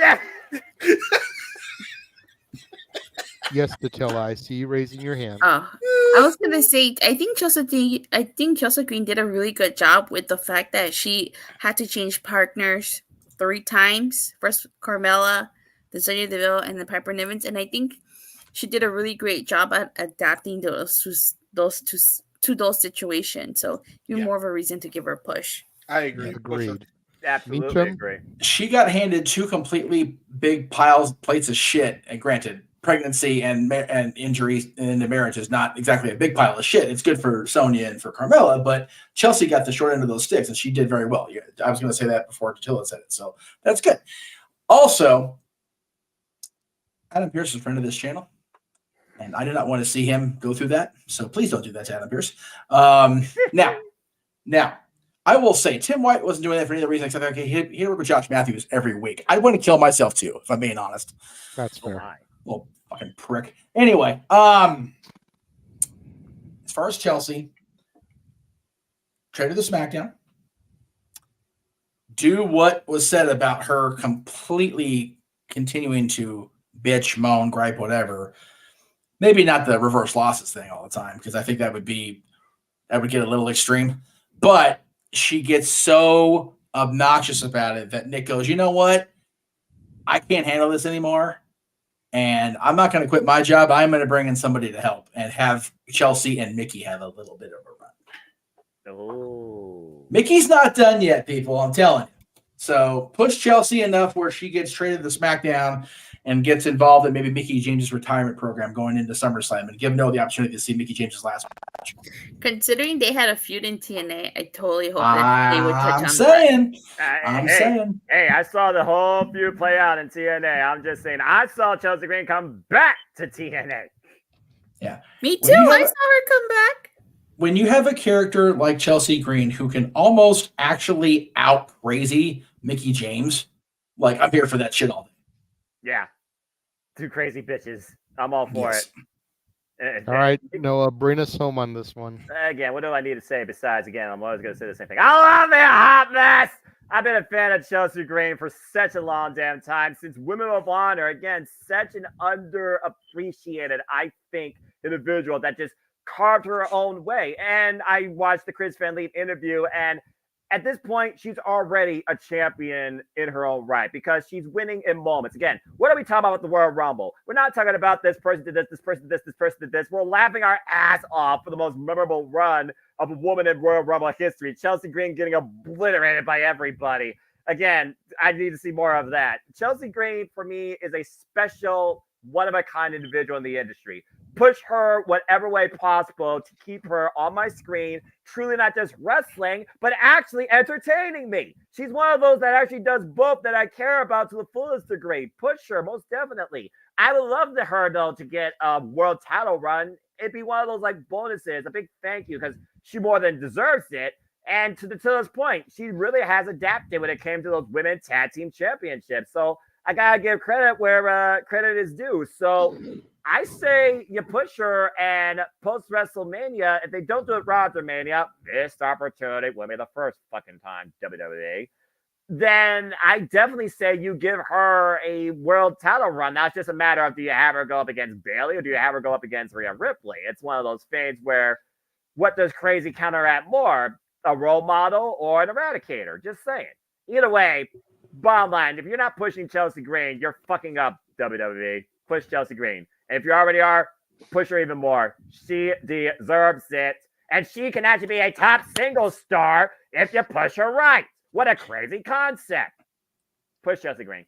Yes, Patilla, I see you raising your hand. I was gonna say, I think Chelsea Green did a really good job with the fact that she had to change partners 3 times. First Carmella, then Sonya Deville, and then Piper Niven, and I think she did a really great job at adapting to those situations. So even more of a reason to give her a push. I agree. Agreed. Absolutely agree. She got handed 2 completely big plates of shit, and granted, pregnancy and injuries in the marriage is not exactly a big pile of shit. It's good for Sonya and for Carmella, but Chelsea got the short end of those sticks, and she did very well. Yeah, I was going to say that before Attila said it, so that's good. Also, Adam Pearce is a friend of this channel, and I do not want to see him go through that, so please don't do that to Adam Pearce. Now, I will say Tim White wasn't doing that for any other reason except he worked with Josh Matthews every week. I'd want to kill myself too, if I'm being honest. That's fair. Little fucking prick. Anyway, as far as Chelsea, traded to SmackDown. Do what was said about her completely continuing to bitch, moan, gripe, whatever. Maybe not the reverse losses thing all the time, because I think that would get a little extreme. But she gets so obnoxious about it that Nick goes, you know what? I can't handle this anymore. And I'm not going to quit my job. I'm going to bring in somebody to help and have Chelsea and Mickey have a little bit of a run. Oh, Mickey's not done yet, people. I'm telling you. So push Chelsea enough where she gets traded to SmackDown and gets involved in maybe Mickey James' retirement program going into SummerSlam, and give Noah the opportunity to see Mickey James' last match. Considering they had a feud in TNA, I totally hope that they would touch on I'm saying. Hey, I saw the whole feud play out in TNA. I'm just saying, I saw Chelsea Green come back to TNA. Yeah. Me too. I saw her come back. When you have a character like Chelsea Green who can almost actually out crazy Mickey James, like, I'm here for that shit all day. Yeah. 2 crazy bitches. I'm all for it. All right, Noah, bring us home on this one. Again, what do I need to say besides, again, I'm always going to say the same thing. I love me a hot mess. I've been a fan of Chelsea Green for such a long damn time, since Women of Honor. Again, such an underappreciated, I think, individual that just carved her own way. And I watched the Chris Van Lee interview, and at this point, she's already a champion in her own right because she's winning in moments. Again, what are we talking about with the Royal Rumble? We're not talking about this person did this person did this, this person did this. We're laughing our ass off for the most memorable run of a woman in Royal Rumble history. Chelsea Green getting obliterated by everybody. Again, I need to see more of that. Chelsea Green, for me, is a special, one-of-a-kind individual in the industry. Push her whatever way possible to keep her on my screen, truly not just wrestling, but actually entertaining me. She's one of those that actually does both that I care about to the fullest degree. Push her, most definitely. I would love to her, though, to get a world title run. It'd be one of those like bonuses, a big thank you, because she more than deserves it. And to this point, she really has adapted when it came to those women tag team championships. So I gotta give credit where credit is due. So I say you push her, and post WrestleMania, if they don't do it right after Mania, missed opportunity, will be the first fucking time, WWE. Then I definitely say you give her a world title run. Now it's just a matter of, do you have her go up against Bayley or do you have her go up against Rhea Ripley? It's one of those things where what does crazy counteract more? A role model or an eradicator? Just saying. Either way, bottom line, if you're not pushing Chelsea Green, you're fucking up, WWE. Push Chelsea Green. And if you already are, push her even more. She deserves it. And she can actually be a top single star if you push her right. What a crazy concept. Push Chelsea Green.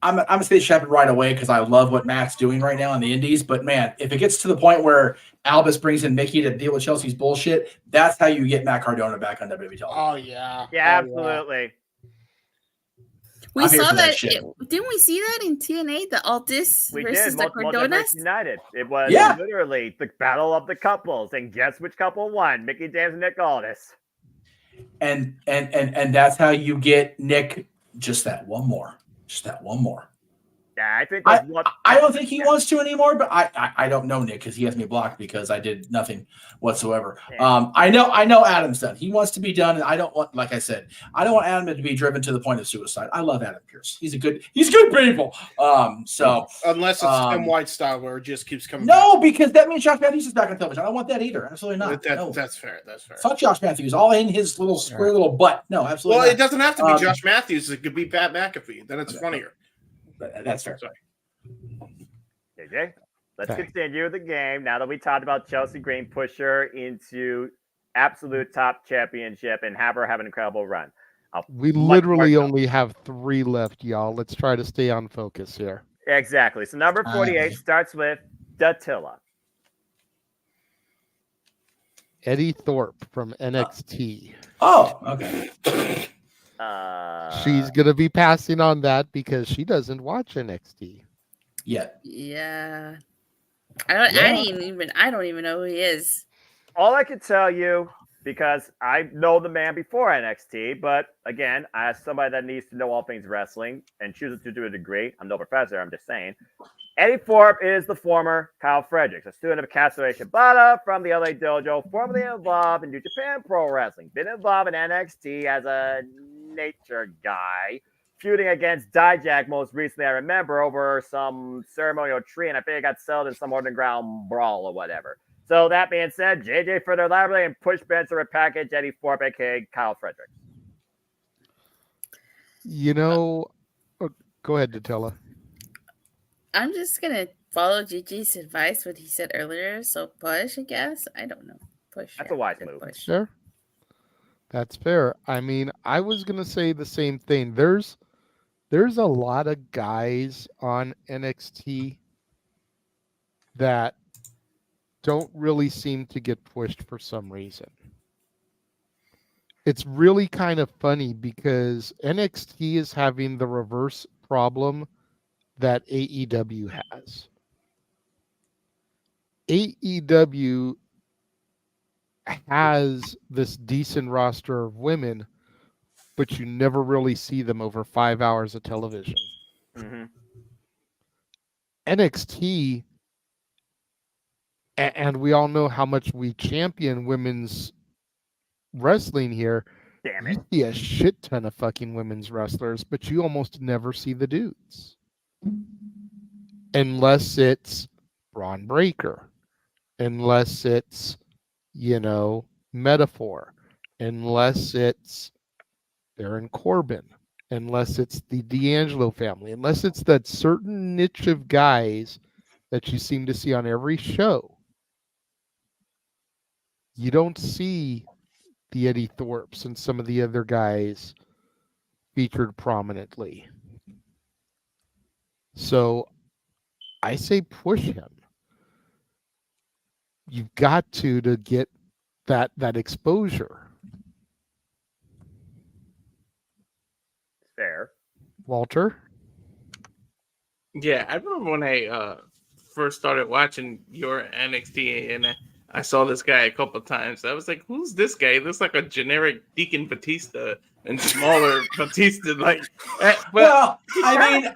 I'm going to say Shepard right away because I love what Matt's doing right now in the Indies. But, man, if it gets to the point where Albus brings in Mickey to deal with Chelsea's bullshit, that's how you get Matt Cardona back on WWE television. Oh, yeah. Yeah, absolutely. We saw that. Didn't we see that in TNA? The Altis versus the Cardonas? United. It was literally the battle of the couples. And guess which couple won? Mickey James and Nick Aldis. And that's how you get Nick just that one more. Just that one more. Yeah, I think I don't think he wants to anymore, but I don't know Nick because he has me blocked because I did nothing whatsoever. Yeah. I know Adam's done. He wants to be done, and I don't want, like I said, I don't want Adam to be driven to the point of suicide. I love Adam Pearce. He's good people. So unless it's Tim White style where it just keeps coming. No, because that means Josh Matthews is back on television. I don't want that either. Absolutely not. No. That's fair. That's fair. Fuck Josh Matthews, all in his little square little butt. No, absolutely. Well, not. it doesn't have to be Josh Matthews. It could be Pat McAfee. Then it's funnier. That's fair. Sorry. JJ, let's continue the game. Now that we talked about Chelsea Green, push her into absolute top championship and have her have an incredible run. We literally only have 3 left, y'all. Let's try to stay on focus here. Exactly. So number 48 starts with Dattila. Eddie Thorpe from NXT. Okay. She's going to be passing on that because she doesn't watch NXT. Yeah. I don't even know who he is. All I can tell you, because I know the man before NXT, but again, as somebody that needs to know all things wrestling and chooses to do a degree, I'm no professor, I'm just saying. Eddie Thorpe is the former Kyle Fredericks, a student of Katsuyori Shibata from the LA Dojo, formerly involved in New Japan Pro Wrestling, been involved in NXT as a nature guy, feuding against Dijak most recently, I remember, over some ceremonial tree, and I think it got settled in some underground brawl or whatever. So that being said, JJ further elaborate and push bench to repackage Eddie Thorpe, aka Kyle Fredericks. You know, go ahead, Dattila. I'm just gonna follow Gigi's advice, what he said earlier. So push, I guess. I don't know. Push. That's a wise move. Push. Sure. That's fair. I mean, I was gonna say the same thing. There's a lot of guys on NXT that don't really seem to get pushed for some reason. It's really kind of funny because NXT is having the reverse problem that AEW has. AEW has this decent roster of women, but you never really see them over 5 hours of television. Mm-hmm. NXT, and we all know how much we champion women's wrestling here. Damn it. You see a shit ton of fucking women's wrestlers, but you almost never see the dudes. Unless it's Braun Breaker. Unless it's, Metaphor. unless it's Baron Corbin, unless it's the D'Angelo family, unless it's that certain niche of guys that you seem to see on every show. You don't see the Eddie Thorpes and some of the other guys featured prominently. So I say push him. You've got to get that exposure. Fair. Walter? Yeah, I remember when I first started watching your NXT and I saw this guy a couple of times. I was like, who's this guy? He looks like a generic Deacon Batista and smaller Batista. Well, I mean,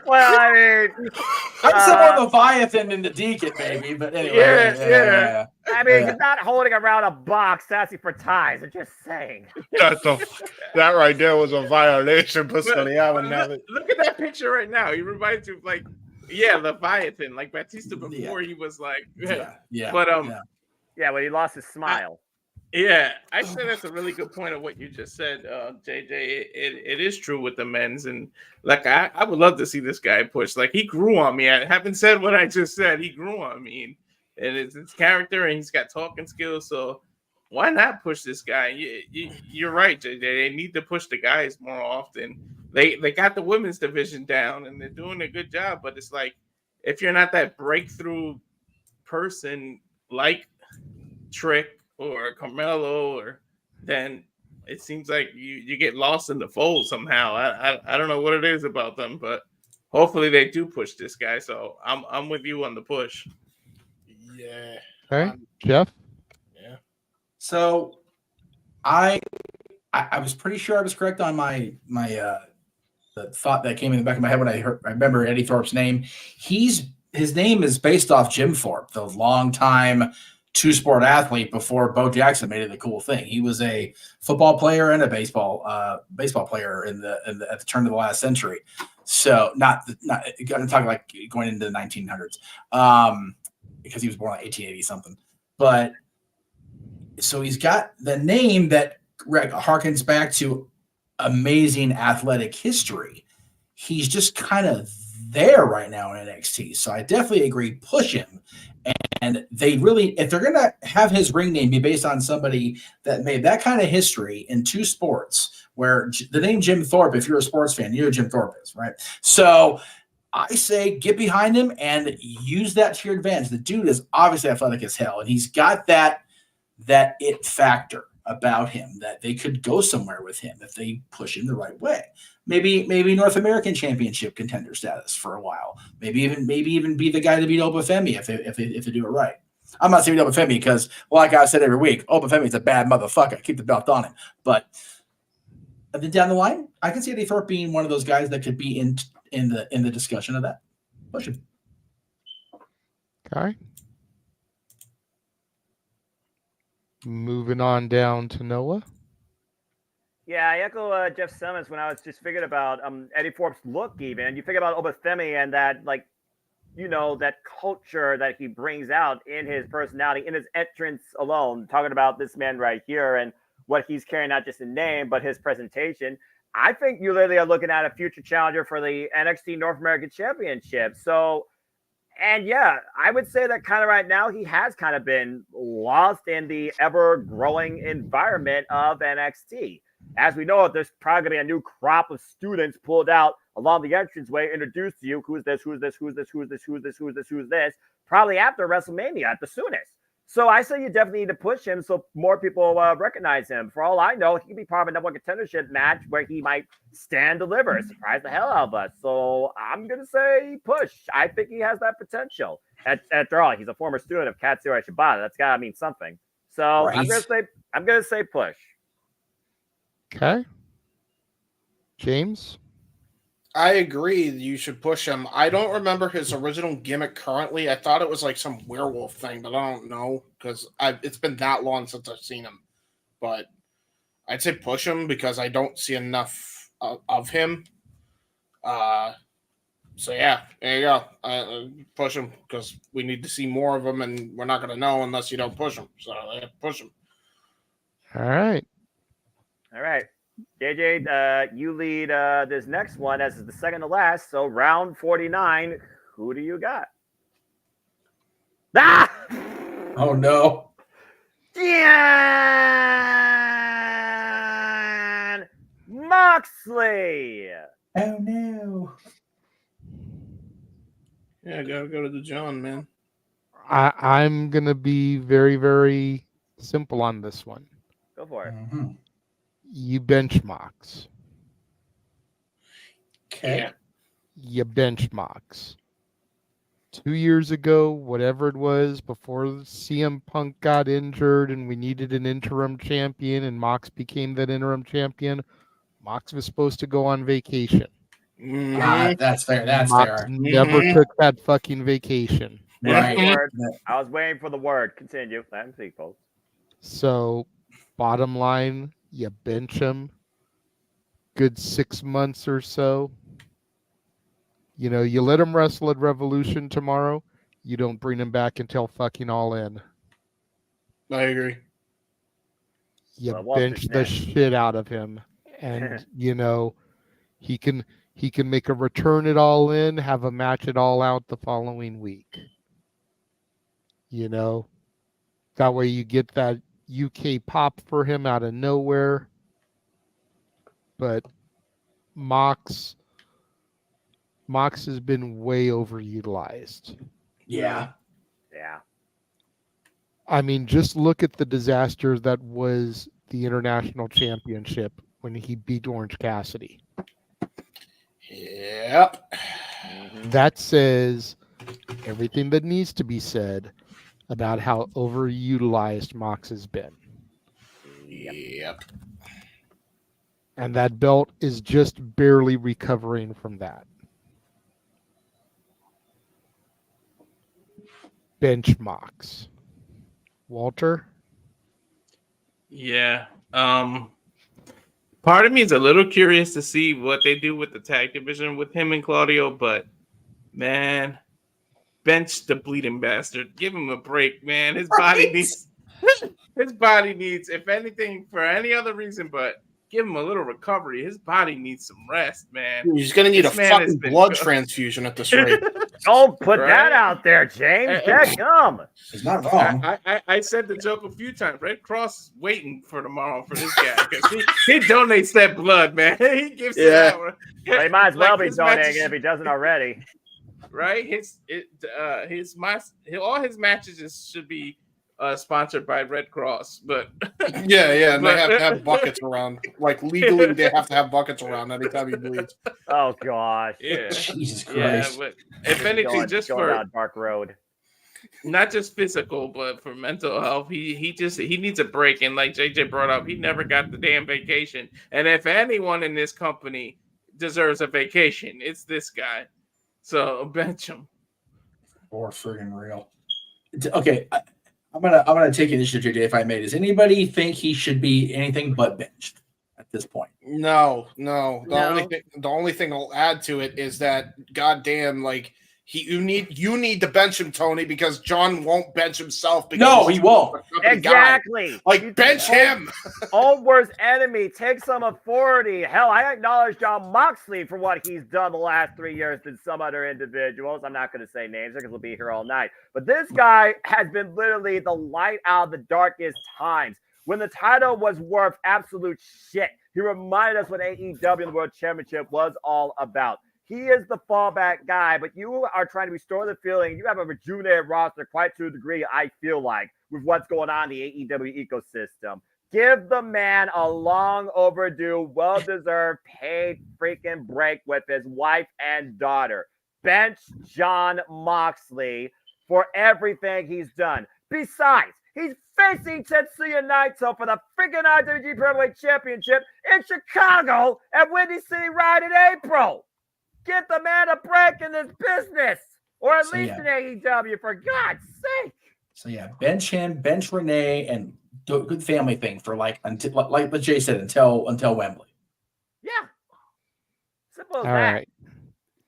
I'm still more Leviathan than the Deacon, maybe. But anyway, yeah. I mean, you're not holding around a box asking for ties. I'm just saying. That right there was a violation. Look at that picture right now. He reminds you of Leviathan, like Batista before he was like, when he lost his smile. I say that's a really good point of what you just said, JJ. It is true with the men's, and like I would love to see this guy push. Like he grew on me. I haven't said what I just said. He grew on me, and it's his character, and he's got talking skills. So why not push this guy? You're right, JJ. They need to push the guys more often. They got the women's division down, and they're doing a good job. But it's like if you're not that breakthrough person like Trick or Carmelo, then it seems like you get lost in the fold somehow. I don't know what it is about them, but hopefully they do push this guy. So I'm with you on the push. Yeah. Okay, Jeff. Yeah. So I was pretty sure I was correct on my the thought that came in the back of my head when I remember Eddie Thorpe's name. His name is based off Jim Thorpe, the longtime two-sport athlete before Bo Jackson made it a cool thing. He was a football player and a baseball player at the turn of the last century. So not I'm talking like going into the 1900s, because he was born in 1880 something. But so he's got the name that harkens back to amazing athletic history. He's just kind of there right now in NXT. So I definitely agree, push him. And they really, if they're going to have his ring name be based on somebody that made that kind of history in two sports, where the name Jim Thorpe, if you're a sports fan, you know who Jim Thorpe is, right? So I say get behind him and use that to your advantage. The dude is obviously athletic as hell, and he's got that it factor about him that they could go somewhere with him if they push him the right way. Maybe North American Championship contender status for a while. Maybe even be the guy to beat Obafemi if they do it right. I'm not saying Obafemi because, like I said every week, Obafemi's a bad motherfucker. Keep the belt on him. But then down the line, I can see Eddie Thorpe being one of those guys that could be in the discussion of that. Push him. Okay. Moving on down to Noah. Yeah, I echo Jeff Simmons when I was just figuring about Eddie Thorpe's look. Even you think about Obafemi and that, that culture that he brings out in his personality, in his entrance alone. Talking about this man right here and what he's carrying, not just in name but his presentation. I think you literally are looking at a future challenger for the NXT North American Championship. So. And yeah, I would say that kind of right now he has kind of been lost in the ever-growing environment of NXT. As we know, there's probably going to be a new crop of students pulled out along the entranceway, introduced to you. Who's this? Who's this? Who's this? Who's this? Who's this? Who's this? Who's this? Probably after WrestleMania at the soonest. So I say you definitely need to push him so more people recognize him. For all I know, he could be part of a number one contendership match where he might stand deliver, surprise the hell out of us. So I'm going to say push. I think he has that potential. After all, he's a former student of Katsura Shibata. That's got to mean something. So right. I'm going to say push. Okay. James? I agree. You should push him. I don't remember his original gimmick currently. I thought it was like some werewolf thing, but I don't know because it's been that long since I've seen him. But I'd say push him because I don't see enough of him. So yeah, there you go. Push him because we need to see more of him, and we're not going to know unless you don't push him. So push him. All right. All right. JJ, you lead this next one as the second to last. So round 49, who do you got? Ah! Oh no. Jon Moxley. Oh no. Yeah, gotta go to the John, man. I'm gonna be very, very simple on this one. Go for it. Mm-hmm. You bench Mox. Okay. Yeah. You bench Mox. 2 years ago, whatever it was, before CM Punk got injured and we needed an interim champion and Mox became that interim champion, Mox was supposed to go on vacation. That's fair. That's Mox fair. never took that fucking vacation. Right. I was waiting for the word. Continue. Let him speak, folks. So, bottom line, you bench him. Good 6 months or so. You know, you let him wrestle at Revolution tomorrow. You don't bring him back until fucking All In. I agree. You Well, Walter's bench the next. shit out of him, and you know he can make a return at All In, have a match at All Out the following week. You know, that way you get that UK pop for him out of nowhere. But Mox has been way overutilized. Yeah. Yeah. I mean, just look at the disaster that was the International Championship when he beat Orange Cassidy. Yep. That says everything that needs to be said about how overutilized Mox has been. Yep. And that belt is just barely recovering from that. Bench Mox. Walter? Yeah. Part of me is a little curious to see what they do with the tag division with him and Claudio, but man, bench the bleeding bastard. Give him a break, man. His body needs if anything, for any other reason, but give him a little recovery. His body needs some rest, man. He's gonna need This a man has fucking been blood go- transfusion at this rate. Don't put Right? that out there, James. Come. He's not wrong. I said the joke a few times. Red Cross is waiting for tomorrow for this guy because he donates that blood, man. He gives it out. Well, he might as well Like be his matches- donating if he doesn't already. Right? All his matches should be sponsored by Red Cross, but Yeah, and they have to have buckets around. Like legally, they have to have buckets around anytime he bleeds. Oh gosh. yeah, Jesus yeah. Christ. But if anything, just going for down dark road. not just physical, but for mental health, he needs a break. And like JJ brought up, he never got the damn vacation. And if anyone in this company deserves a vacation, it's this guy. So bench him. Or friggin' real. Okay, I'm gonna take initiative, JJ, if I may. Does anybody think he should be anything but benched at this point? No. The only thing I'll add to it is that goddamn, like you need to bench him, Tony, because John won't bench himself. Because No, he won't. Exactly. Like bench him. Old worst enemy. Take some authority. Hell, I acknowledge Jon Moxley for what he's done the last 3 years than some other individuals. I'm not going to say names because we'll be here all night. But this guy has been literally the light out of the darkest times. When the title was worth absolute shit, he reminded us what AEW and the World Championship was all about. He is the fallback guy, but you are trying to restore the feeling. You have a rejuvenated roster quite to a degree, I feel like, with what's going on in the AEW ecosystem. Give the man a long overdue, well-deserved, paid freaking break with his wife and daughter. Bench Jon Moxley for everything he's done. Besides, he's facing Tetsuya Naito for the freaking IWGP Heavyweight Championship in Chicago at Windy City Ride in April. Get the man a break in this business, or at least in AEW, for God's sake. So yeah, bench him, bench Renee, and do a good family thing for until, like what Jay said, until Wembley. Yeah, simple as All that. right.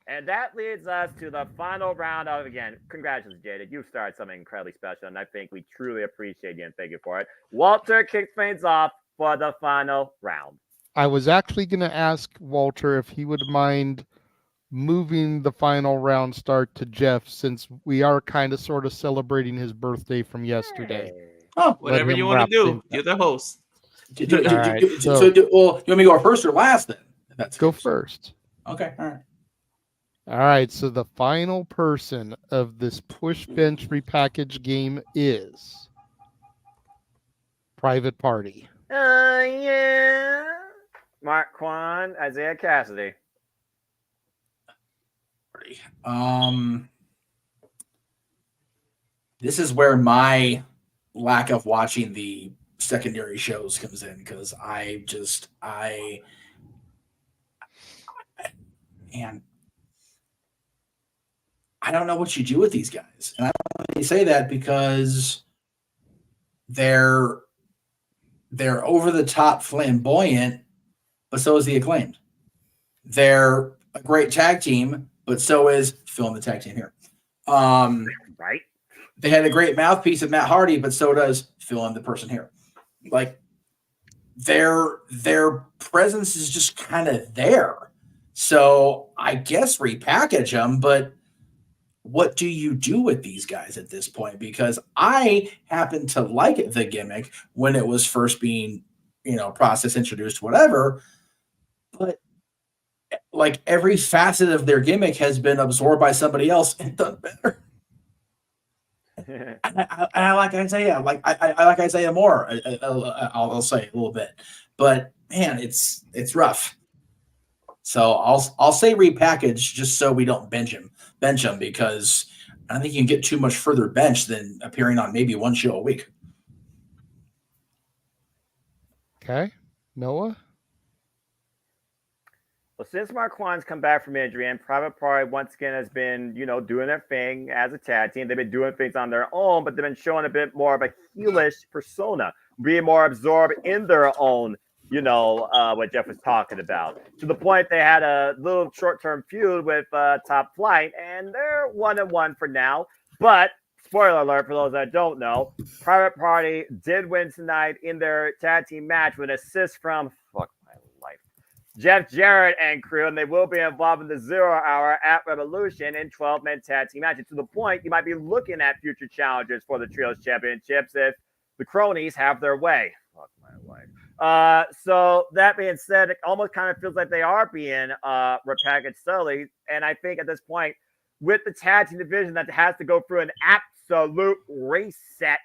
And that leads us to the final round of, again, congratulations, Jaded. You've started something incredibly special, and I think we truly appreciate you and thank you for it. Walter kicks things off. for the final round. I was actually going to ask Walter if he would mind moving the final round start to Jeff, since we are kind of sort of celebrating his birthday from yesterday. Oh, whatever you want to do. You're the host. Well, you want me to go first or last then? Go first. Okay, all right. All right, so the final person of this push bench repackage game is Private Party. Yeah. Mark Quan, Isaiah Cassidy. This is where my lack of watching the secondary shows comes in, because and I don't know what you do with these guys. And I don't really say that because they're over the top flamboyant, but so is the Acclaimed. They're a great tag team, but so is fill in the tag team here. Right. They had a great mouthpiece of Matt Hardy, but so does fill in the person here. Like their presence is just kind of there. So I guess repackage them, but what do you do with these guys at this point? Because I happen to like the gimmick when it was first being, process introduced, whatever. But like every facet of their gimmick has been absorbed by somebody else and done better. I like Isaiah. I like Isaiah more. I'll say a little bit, but man, it's rough. So I'll say repackage just so we don't bench him, because I don't think you can get too much further bench than appearing on maybe one show a week. Okay, Noah. Well, since Marquand's come back from injury and Private Party once again has been, doing their thing as a tag team, they've been doing things on their own, but they've been showing a bit more of a heelish persona, being more absorbed in their own, what Jeff was talking about. To the point they had a little short-term feud with Top Flight, and they're 1-1 for now. But spoiler alert for those that don't know, Private Party did win tonight in their tag team match with an assist from Jeff Jarrett and crew, and they will be involved in the 0 Hour at Revolution in 12-man tag team matches. To the point, you might be looking at future challenges for the Trios Championships if the cronies have their way. Fuck my life. So that being said, it almost kind of feels like they are being repackaged slowly. And I think at this point, with the tag team division that has to go through an absolute reset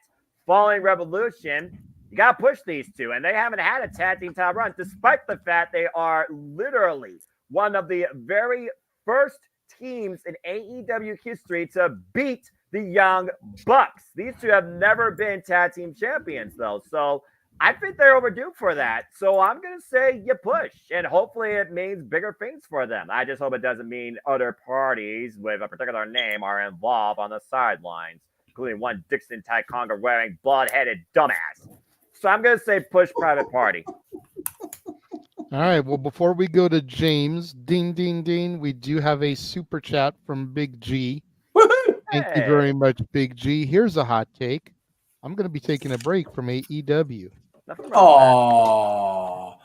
following Revolution, you got to push these two, and they haven't had a tag team title run, despite the fact they are literally one of the very first teams in AEW history to beat the Young Bucks. These two have never been tag team champions, though, so I think they're overdue for that. So I'm going to say you push, and hopefully it means bigger things for them. I just hope it doesn't mean other parties with a particular name are involved on the sidelines, including one Dixon Tyconga wearing blood-headed dumbass. So I'm going to say push Private Party. All right. Well, before we go to James, ding, ding, ding, we do have a super chat from Big G. Thank you very much, Big G. Here's a hot take. I'm going to be taking a break from AEW. Oh,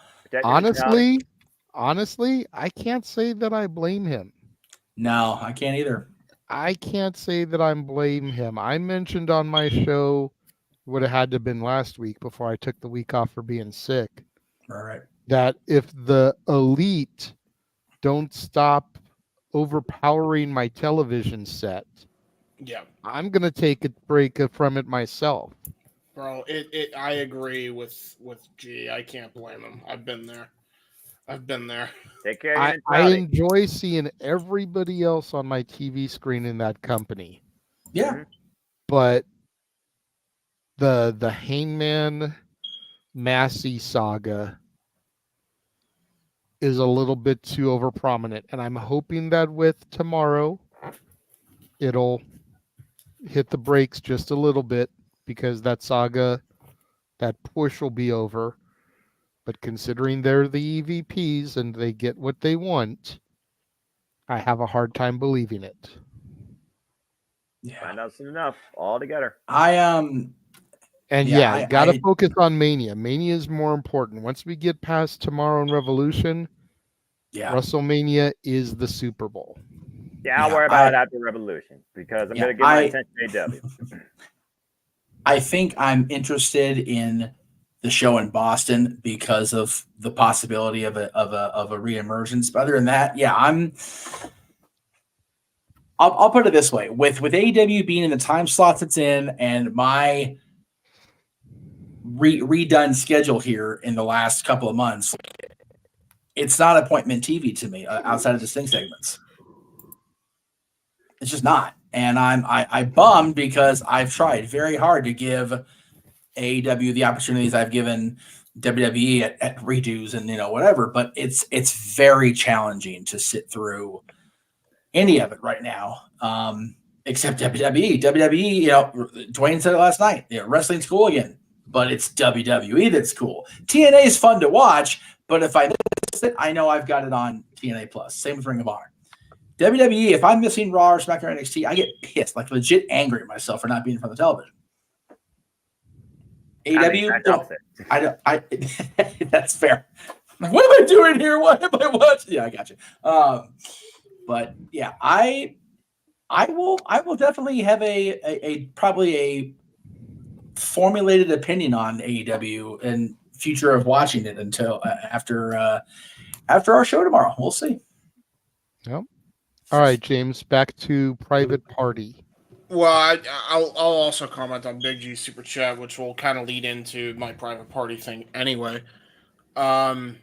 honestly, I can't say that I blame him. No, I can't either. I can't say that I blame him. I mentioned on my show, would have had to have been last week before I took the week off for being sick. All right. That if the elite don't stop overpowering my television set, I'm gonna take a break from it myself. Bro, I agree with G. I can't blame him. I've been there. Take care. I enjoy seeing everybody else on my TV screen in that company. Yeah. But the Hangman Massey saga is a little bit too overprominent, and I'm hoping that with tomorrow it'll hit the brakes just a little bit, because that saga, that push will be over. But considering they're the EVPs and they get what they want, I have a hard time believing it. Yeah, find out soon enough. All together. And Yeah, you got to focus on Mania. Mania is more important. Once we get past Tomorrow and Revolution, WrestleMania is the Super Bowl. Yeah, I'll worry about it after Revolution because I'm going to give my attention to AW. I think I'm interested in the show in Boston because of the possibility of a reemergence. But other than that, yeah, I'll put it this way: with AEW being in the time slots it's in, and my redone schedule here in the last couple of months, it's not appointment TV to me outside of distinct segments. It's just not, and I bummed because I've tried very hard to give AEW the opportunities I've given WWE at redos and whatever, but it's very challenging to sit through any of it right now, except WWE. WWE, Dwayne said it last night. Wrestling's cool again, but it's WWE that's cool. TNA is fun to watch, but if I miss it, I know I've got it on TNA Plus. Same with Ring of Honor. WWE, if I'm missing Raw or SmackDown or NXT, I get pissed, like legit angry at myself for not being in front of the television. AEW, I that's fair. Like, what am I doing here? What am I watching? Yeah, I got you. But yeah, I will definitely have a probably a formulated opinion on AEW and future of watching it until after our show tomorrow. We'll see. Yep. All right, James, back to Private Party. Well, I'll also comment on Big G Super Chat, which will kind of lead into my Private Party thing anyway. For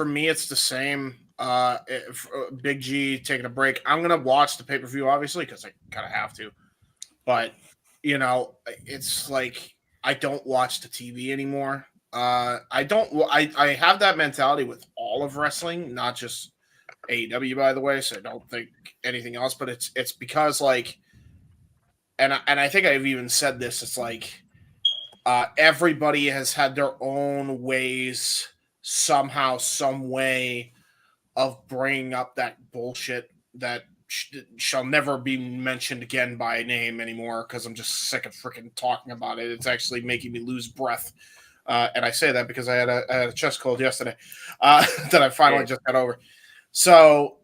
me, it's the same. Big G taking a break. I'm going to watch the pay-per-view, obviously, because I kind of have to. But, it's like I don't watch the TV anymore. I have that mentality with all of wrestling, not just AEW, by the way, so I don't think anything else, but it's because and I think I've even said this, it's like everybody has had their own ways somehow, some way of bringing up that bullshit that shall never be mentioned again by name anymore because I'm just sick of freaking talking about it. It's actually making me lose breath. And I say that because I had a chest cold yesterday that I finally just got over. So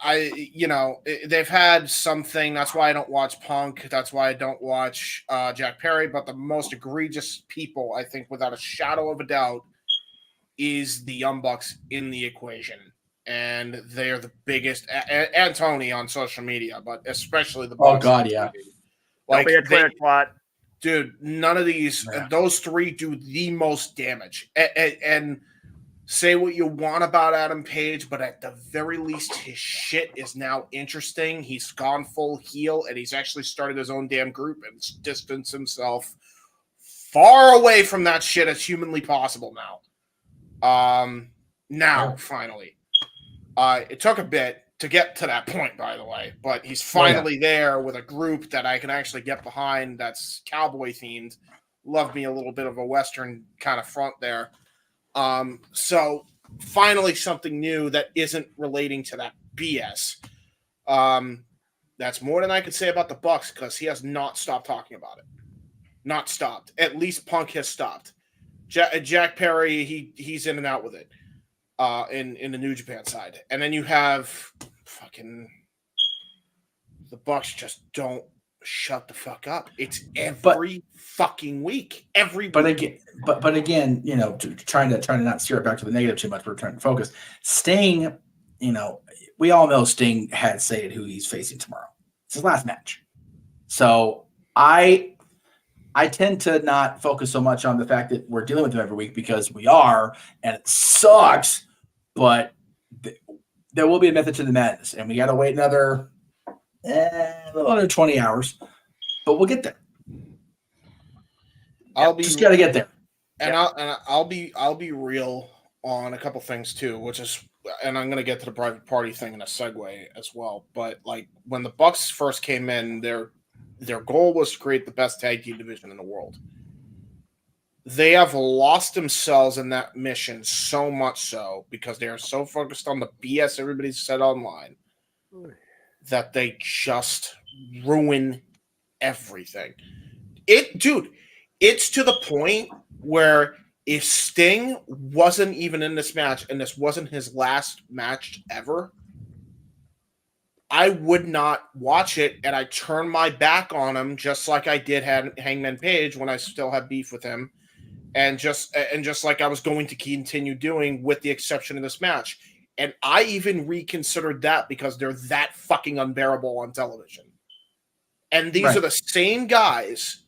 they've had something. That's why I don't watch Punk. That's why I don't watch Jack Perry. But the most egregious people, I think, without a shadow of a doubt, is the Young Bucks in the equation. And they're the biggest, and Tony on social media, but especially the Bucks. Oh, God, yeah. Like, don't be a Twitter twat. Dude, none of these, those three do the most damage. And say what you want about Adam Page, but at the very least, his shit is now interesting. He's gone full heel, and he's actually started his own damn group and distanced himself far away from that shit as humanly possible now. Finally. It took a bit to get to that point, by the way, but he's finally there with a group that I can actually get behind that's cowboy themed. Love me a little bit of a Western kind of front there. So finally something new that isn't relating to that BS. That's more than I could say about the Bucks because he has not stopped talking about it. Not stopped. At least Punk has stopped. Jack Perry, he's in and out with it. In the New Japan side. And then you have fucking the Bucks just don't shut the fuck up. It's every fucking week. But again, trying to not steer it back to the negative too much, we're trying to focus. Sting, we all know Sting had said who he's facing tomorrow. It's his last match. So I tend to not focus so much on the fact that we're dealing with him every week because we are, and it sucks. But there will be a method to the madness, and we got to wait another 20 hours, but we'll get there. Got to get there. And I'll be real on a couple things too, which is, and I'm going to get to the Private Party thing in a segue as well. But like when the Bucks first came in, their goal was to create the best tag team division in the world. They have lost themselves in that mission so much so because they are so focused on the BS everybody's said online that they just ruin everything. Dude, it's to the point where if Sting wasn't even in this match and this wasn't his last match ever, I would not watch it, and I turn my back on him just like I did Hangman Page when I still had beef with him, and just like I was going to continue doing with the exception of this match. And I even reconsidered that because they're that fucking unbearable on television. And these are the same guys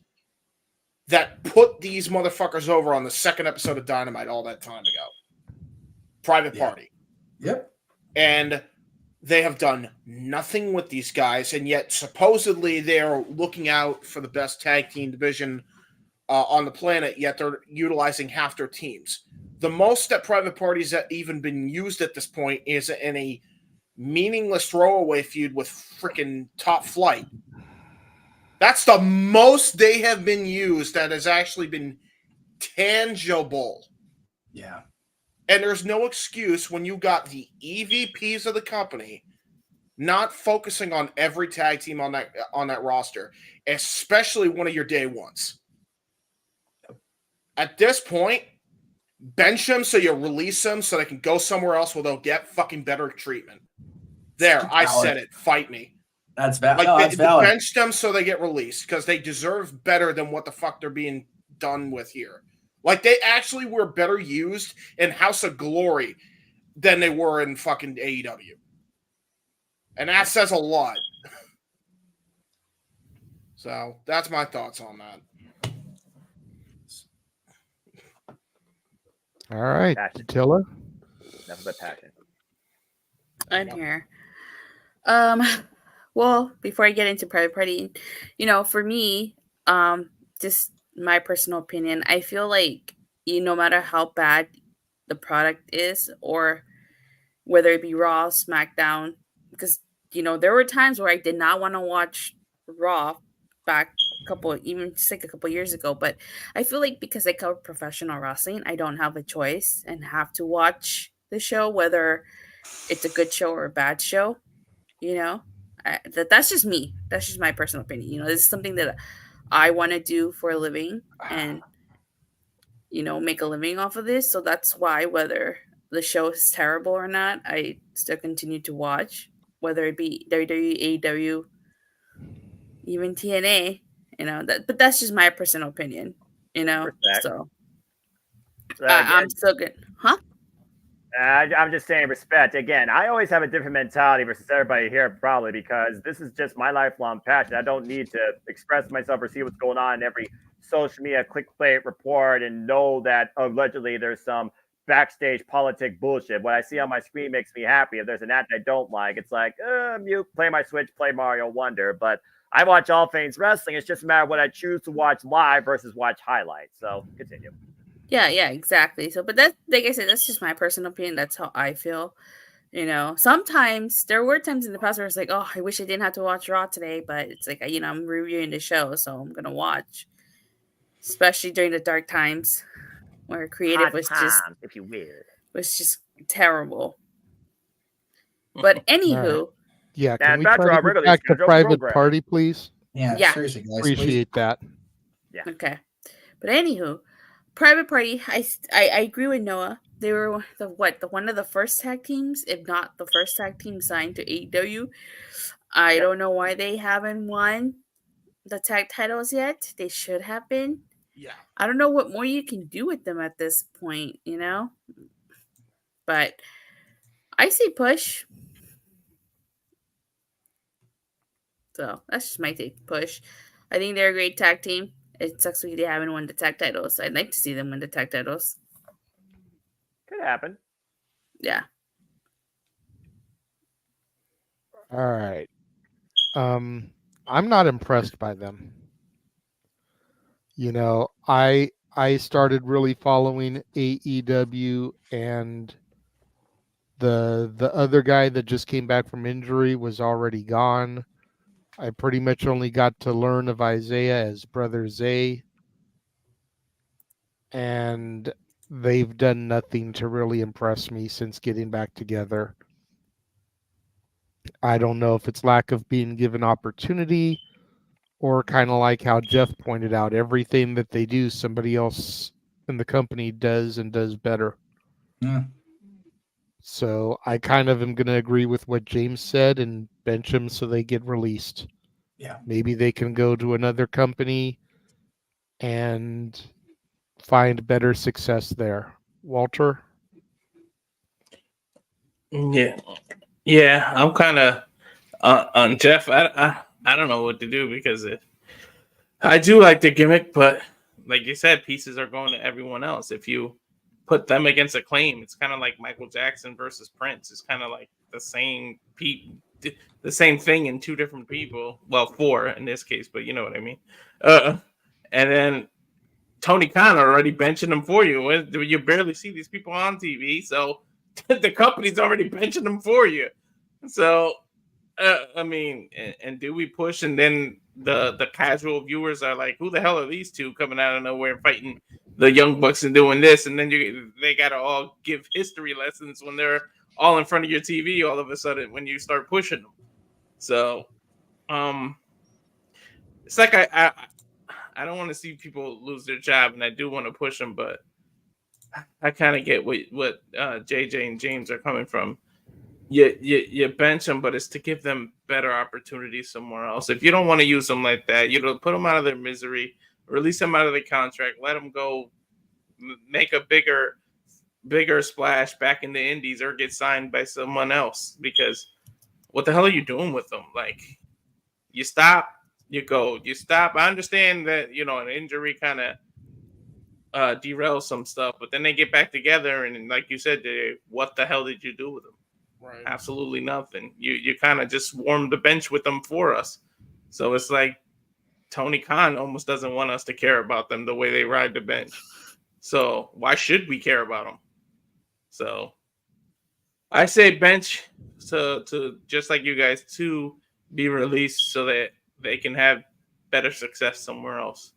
that put these motherfuckers over on the second episode of Dynamite all that time ago. Private Party. Yep. And they have done nothing with these guys, and yet supposedly they're looking out for the best tag team division on the planet, yet they're utilizing half their teams. The most that Private Party's have even been used at this point is in a meaningless throwaway feud with freaking Top Flight. That's the most they have been used that has actually been tangible. Yeah. And there's no excuse when you got the EVPs of the company not focusing on every tag team on that roster, especially one of your day ones. At this point, bench them so you release them so they can go somewhere else where they'll get fucking better treatment. There, I said it. Fight me. That's valid. Like, that's valid. bench them so they get released because they deserve better than what the fuck they're being done with here. Like, they actually were better used in House of Glory than they were in fucking AEW. And that says a lot. So, that's my thoughts on that. All right, Passion. Tilla. Nothing but passion. I'm here. Well, before I get into Private Party, for me, just my personal opinion, I feel like no matter how bad the product is, or whether it be Raw, SmackDown, because there were times where I did not want to watch Raw back a couple years ago, but I feel like because I cover professional wrestling, I don't have a choice and have to watch the show, whether it's a good show or a bad show. That's just me. That's just my personal opinion. This is something that I want to do for a living and, make a living off of this. So that's why, whether the show is terrible or not, I still continue to watch, whether it be WWE, AEW, even TNA, but that's just my personal opinion, Respect. so Again, I'm still good. Huh? I'm just saying respect. Again, I always have a different mentality versus everybody here, probably because this is just my lifelong passion. I don't need to express myself or see what's going on in every social media clickbait report and know that allegedly there's some backstage politic bullshit. What I see on my screen makes me happy. If there's an ad I don't like, it's like, mute, play my Switch, play Mario Wonder. But I watch all things wrestling. It's just a matter of what I choose to watch live versus watch highlights. So continue. Yeah, exactly. So, but that's, like I said, that's just my personal opinion. That's how I feel. Sometimes there were times in the past where it's like, oh, I wish I didn't have to watch Raw today, but it's like, I'm reviewing the show, so I'm gonna watch. Especially during the dark times where creative Hot was times, if you will. was just terrible. But anywho, Yeah, can And we back try to to our get regularly back to scheduled Private program. Party, please? Yeah. Seriously, guys. Appreciate that. Yeah. Okay. But anywho, Private Party, I agree with Noah. They were one of the first tag teams, if not the first tag team signed to AEW. I don't know why they haven't won the tag titles yet. They should have been. Yeah. I don't know what more you can do with them at this point, But I say push. So that's just my take. Push. I think they're a great tag team. It sucks they haven't won the tag titles. I'd like to see them win the tag titles. Could happen. Yeah. All right. I'm not impressed by them. I started really following AEW, and the other guy that just came back from injury was already gone. I pretty much only got to learn of Isaiah as Brother Zay, and they've done nothing to really impress me since getting back together. I don't know if it's lack of being given opportunity Or kind of like how Jeff pointed out, everything that they do, somebody else in the company does and does better. Yeah. So I kind of am going to agree with what James said and bench them so they get released. Yeah. Maybe they can go to another company and find better success there. Walter? Yeah, I'm kind of on Jeff. I don't know what to do because I do like the gimmick, but like you said, pieces are going to everyone else. If you put them against Acclaim, it's kind of like Michael Jackson versus Prince. It's kind of like the same the same thing in two different people. Well, four in this case, but you know what I mean. And then Tony Khan already benching them for you. You barely see these people on TV, so the company's already benching them for you. So, I mean, and do we push? And then the casual viewers are like, "Who the hell are these two coming out of nowhere fighting the Young Bucks and doing this?" And then they gotta all give history lessons when they're all in front of your TV. All of a sudden, when you start pushing them, so it's like I don't want to see people lose their job, and I do want to push them, but I kind of get what JJ and James are coming from. You bench them, but it's to give them better opportunities somewhere else. If you don't want to use them like that, you know, put them out of their misery, release them out of the contract, let them go, make a bigger splash back in the Indies, or get signed by someone else. Because what the hell are you doing with them? Like, you stop. You go, you stop. I understand that, you know, an injury kind of derails some stuff, but then they get back together, and like you said, what the hell did you do with them? Right. Absolutely nothing. You kind of just warmed the bench with them for us. So it's like Tony Khan almost doesn't want us to care about them the way they ride the bench. So why should we care about them? So I say bench to just like you guys, to be released so that they can have better success somewhere else.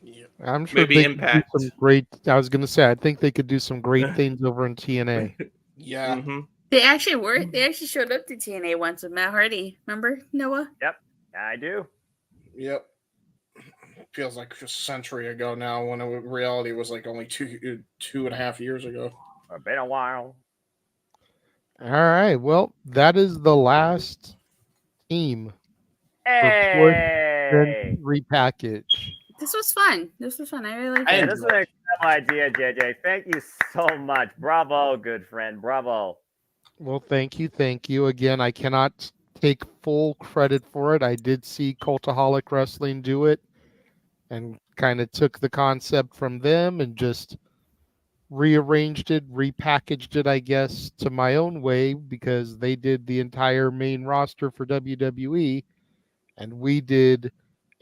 Yeah. I'm sure Maybe they Impact. could do some great. I was going to say, I think they could do some great things over in TNA. Yeah. Mm-hmm. They actually were. They actually showed up to TNA once with Matt Hardy. Remember, Noah? Yep, I do. Yep. Feels like a century ago now, when reality was like only 2.5 years ago. It's been a while. All right. Well, that is the last team. Hey! Repackage. This was fun. I really liked Hey, it. this is an incredible idea, JJ. Thank you so much. Bravo, good friend. Bravo. Well, thank you. Again, I cannot take full credit for it. I did see Cultaholic Wrestling do it and kind of took the concept from them and just rearranged it, repackaged it, I guess, to my own way, because they did the entire main roster for WWE and we did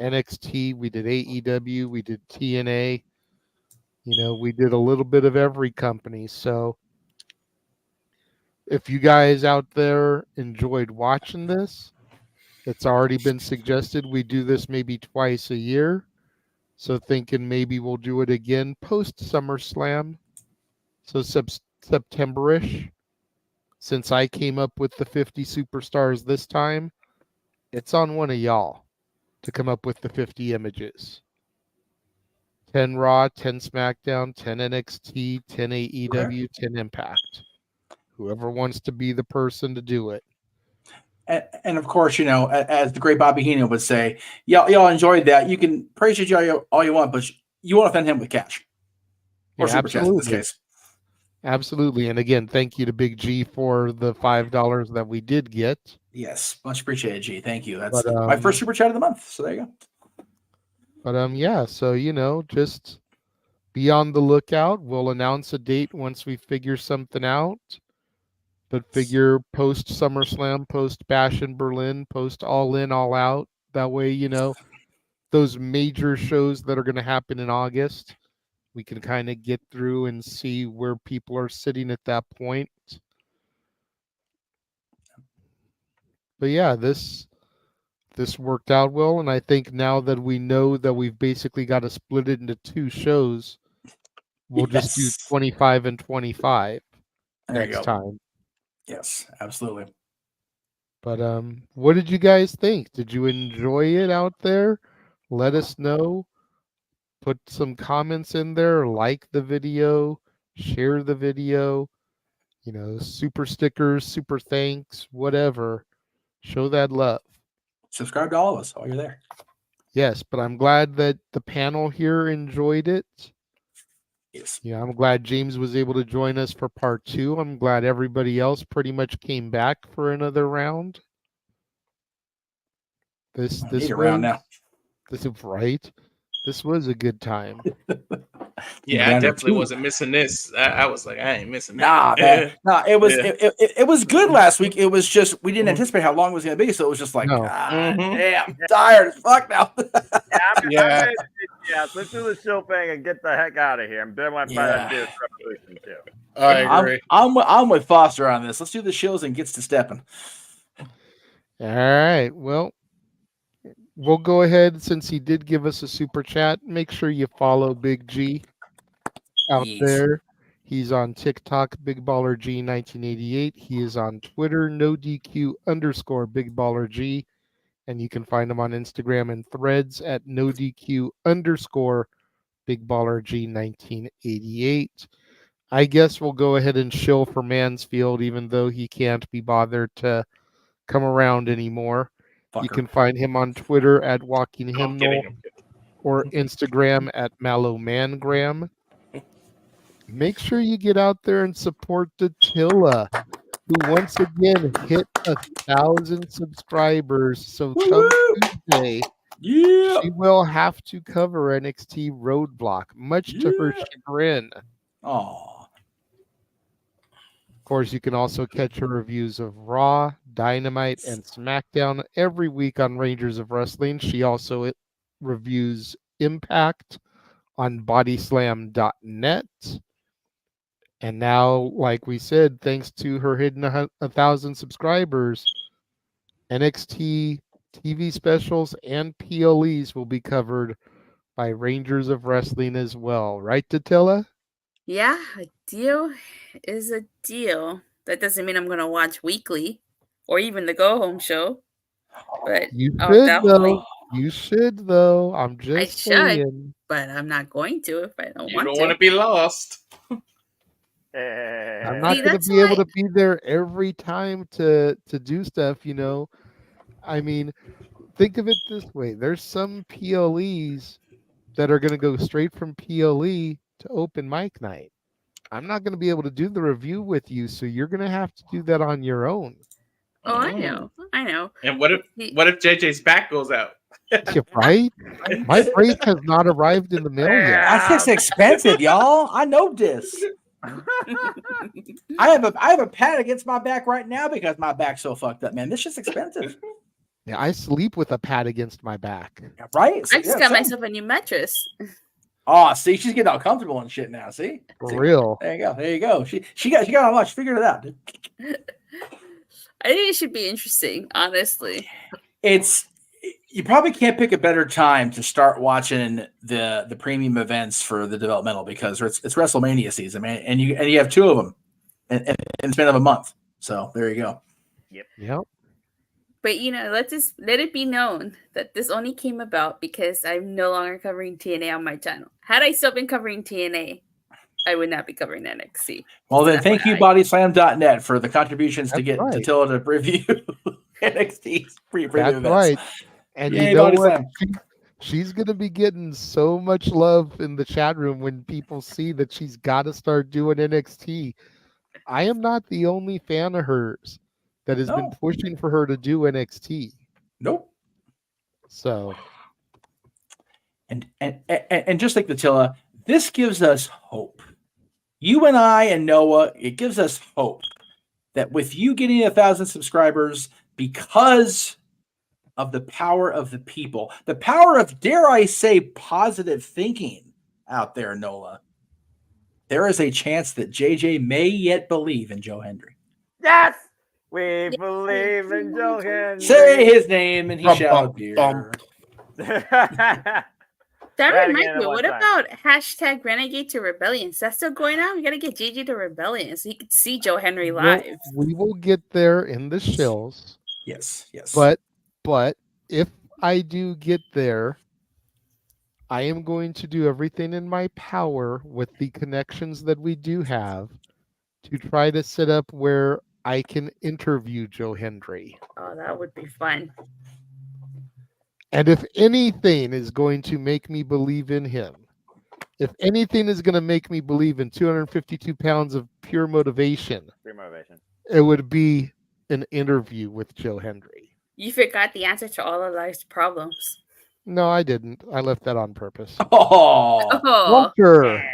NXT, we did AEW, we did TNA. You know, we did a little bit of every company. So if you guys out there enjoyed watching this, it's already been suggested we do this maybe twice a year. So thinking maybe we'll do it again post SummerSlam. So September-ish. Since I came up with the 50 superstars this time, it's on one of y'all to come up with the 50 images. 10 Raw, 10 SmackDown, 10 NXT, 10 AEW, 10 Impact. Whoever wants to be the person to do it. And of course, you know, as the great Bobby Heenan would say, y'all enjoyed that. You can praise JJ all you want, but you want to offend him with cash. Or super chats in this case. Absolutely. And again, thank you to Big G for the $5 that we did get. Yes, much appreciated, G. Thank you. That's my first super chat of the month. So there you go. But yeah, so you know, just be on the lookout. We'll announce a date once we figure something out. But figure post SummerSlam, post Bash in Berlin, post All In, All Out. That way, you know, those major shows that are going to happen in August, we can kind of get through and see where people are sitting at that point. But yeah, this worked out well, and I think now that we know that we've basically got to split it into two shows, we'll just do 25 and 25 there next time. Yes, absolutely. But what did you guys think? Did you enjoy it out there? Let us know. Put some comments in there, like the video, share the video, super stickers, super thanks, whatever. Show that love. Subscribe to all of us while you're there. Yes, but I'm glad that the panel here enjoyed it. Yes. Yeah, I'm glad James was able to join us for part 2. I'm glad everybody else pretty much came back for another round. This need a round now. This is right. This was a good time. Yeah, I definitely wasn't missing this. I was like, I ain't missing Nah, that. man. Nah, it was good last week. It was just we didn't anticipate how long it was going to be, so it was just like, damn, I'm tired as fuck now. Yeah, let's do the show thing and get the heck out of here. And then I'm trying to do Revolution too. I agree. I'm with Foster on this. Let's do the shows and gets to stepping. All right. Well, we'll go ahead, since he did give us a super chat. Make sure you follow Big G out there. He's on TikTok, Big Baller G 1988. He is on Twitter, NoDQ_Big Baller G. And you can find him on Instagram and Threads at NoDQ_Big Baller G 1988. I guess we'll go ahead and shill for Mansfield, even though he can't be bothered to come around anymore. You can find him on Twitter at Walking Hymnal or Instagram at MallowMangram. Make sure you get out there and support Datilla, who once again hit 1,000 subscribers. So come Tuesday, she will have to cover NXT Roadblock, much to her chagrin. Oh. Of course, you can also catch her reviews of Raw, Dynamite, and SmackDown every week on Rangers of Wrestling. She also reviews Impact on bodyslam.net. And now, like we said, thanks to her hitting 1,000 subscribers, NXT TV specials and PLEs will be covered by Rangers of Wrestling as well. Right, Datilla? Yeah, a deal is a deal. That doesn't mean I'm going to watch weekly or even the Go Home show. But You I'll should, definitely. though. You should, though. I'm just saying. But I'm not going to if I don't You want don't to. want to be lost. I'm not going to be able to be there every time to do stuff, I mean, think of it this way. There's some PLEs that are going to go straight from PLE to open mic night. I'm not going to be able to do the review with you, so you're going to have to do that on your own. Oh, I know. And what if JJ's back goes out? Right? My brace has not arrived in the mail yet. That's just expensive, y'all. I know this. I have a pad against my back right now because my back's so fucked up, man. This shit's expensive. Yeah, I sleep with a pad against my back. Right? I just got myself a new mattress. Oh, see, she's getting all comfortable and shit now. See, for real. There you go. She got how much? Figured it out. Dude. I think it should be interesting, honestly. You probably can't pick a better time to start watching the premium events for the developmental because it's WrestleMania season, man, and you have 2 of them in the span of a month. So there you go. Yep. But let it be known that this only came about because I'm no longer covering TNA on my channel. Had I still been covering TNA, I would not be covering NXT. Well, then thank you, bodyslam.net, for the contributions to get Datilla to review NXT's pre-premium events. Right. And Yay, you know what? Slam. She's going to be getting so much love in the chat room when people see that she's got to start doing NXT. I am not the only fan of hers that has been pushing for her to do NXT. Nope. So. And just like Datilla, this gives us hope. You and I and Noah, it gives us hope that with you getting 1,000 subscribers because of the power of the people, the power of, dare I say, positive thinking out there, Nola, there is a chance that JJ may yet believe in Joe Hendry. Yes! We believe in Joe Hendry. Say his name and he shall appear. That reminds me, what about hashtag Renegade to Rebellion? Is that still going on? We got to get JJ to Rebellion so he could see Joe Henry live. We will get there in the shills. Yes. But if I do get there, I am going to do everything in my power with the connections that we do have to try to set up where I can interview Joe Hendry. Oh, that would be fun. And if anything is going to make me believe in him, if anything is going to make me believe in 252 pounds of pure motivation, it would be an interview with Joe Hendry. You forgot the answer to all of life's problems. No, I didn't. I left that on purpose. Oh, Walter.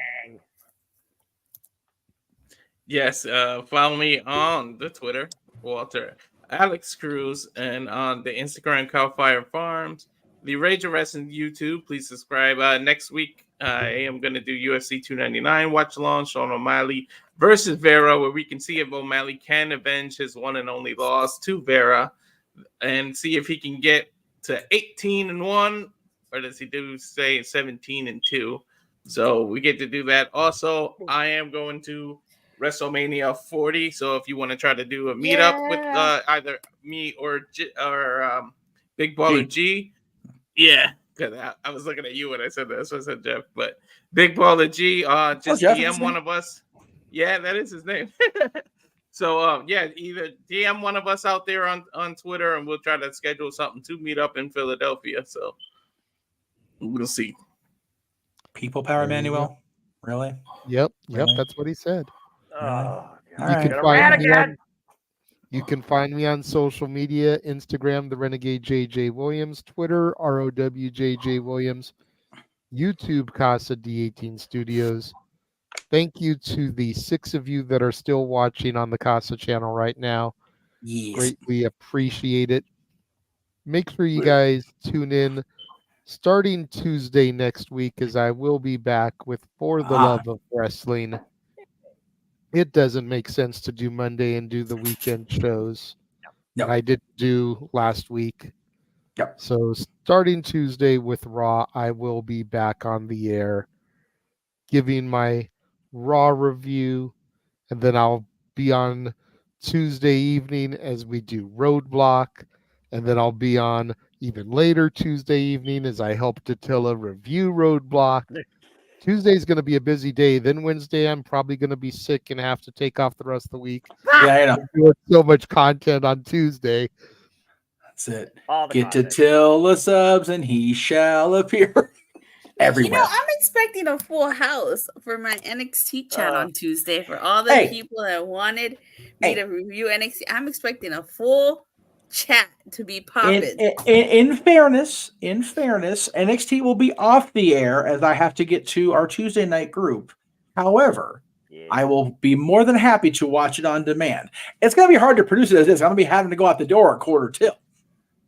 Yes, follow me on the Twitter, Walter Alex Cruz, and on the Instagram, Cowfire Farms. The Rage of Wrestling YouTube, please subscribe. Next week, I am going to do UFC 299 watch along, Sean O'Malley versus Vera, where we can see if O'Malley can avenge his one and only loss to Vera and see if he can get to 18-1, or does he do, say, 17-2? So we get to do that. Also, I am going to WrestleMania 40. So if you want to try to do a meetup with either me or Big Baller G. Yeah, because I was looking at you when I said that. So I said Jeff, but Big Baller G, just DM one of us. Yeah, that is his name. So either DM one of us out there on Twitter, and we'll try to schedule something to meet up in Philadelphia. So we'll see. People power, Manuel. Really? Yep. Really? That's what he said. Oh, You can find me on social media, Instagram, the Renegade JJ Williams, Twitter, ROWJJ Williams, YouTube, Casa D18 Studios. Thank you to the 6 of you that are still watching on the Casa channel right now. Yes. Greatly appreciate it. Make sure you guys tune in starting Tuesday next week, as I will be back with For the Love of Wrestling. It doesn't make sense to do Monday and do the weekend shows. No. I didn't do last week. Yep. So starting Tuesday with Raw, I will be back on the air giving my Raw review, and then I'll be on Tuesday evening as we do Roadblock, and then I'll be on even later Tuesday evening as I help Datilla review Roadblock. Tuesday's going to be a busy day. Then Wednesday, I'm probably going to be sick and have to take off the rest of the week. Yeah, I know. I'm doing so much content on Tuesday. That's it. Get to Tilla subs and he shall appear everywhere. I'm expecting a full house for my NXT chat on Tuesday for all the people that wanted me to review NXT. I'm expecting a full chat to be popping. In fairness, NXT will be off the air as I have to get to our Tuesday night group. However, I will be more than happy to watch it on demand. It's going to be hard to produce it as is. I'm going to be having to go out the door at 1:45,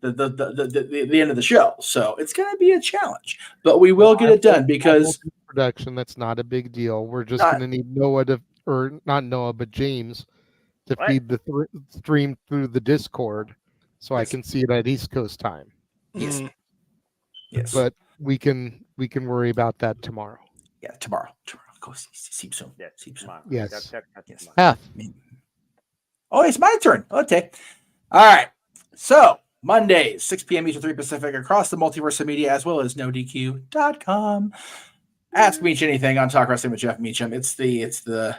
the end of the show. So it's going to be a challenge, but we will get it done because production. That's not a big deal. We're just going to need James to feed the stream through the Discord. So I can see it at East Coast time. Yes. But we can worry about that tomorrow. Yeah, tomorrow. Go see soon. Yes. Half. Oh, it's my turn. Okay. All right. So Mondays, 6 p.m. Eastern, 3 Pacific, across the Multiverse of Media, as well as NoDQ.com. Ask Meach anything on Talk Wrestling with Jeff Meacham. It's the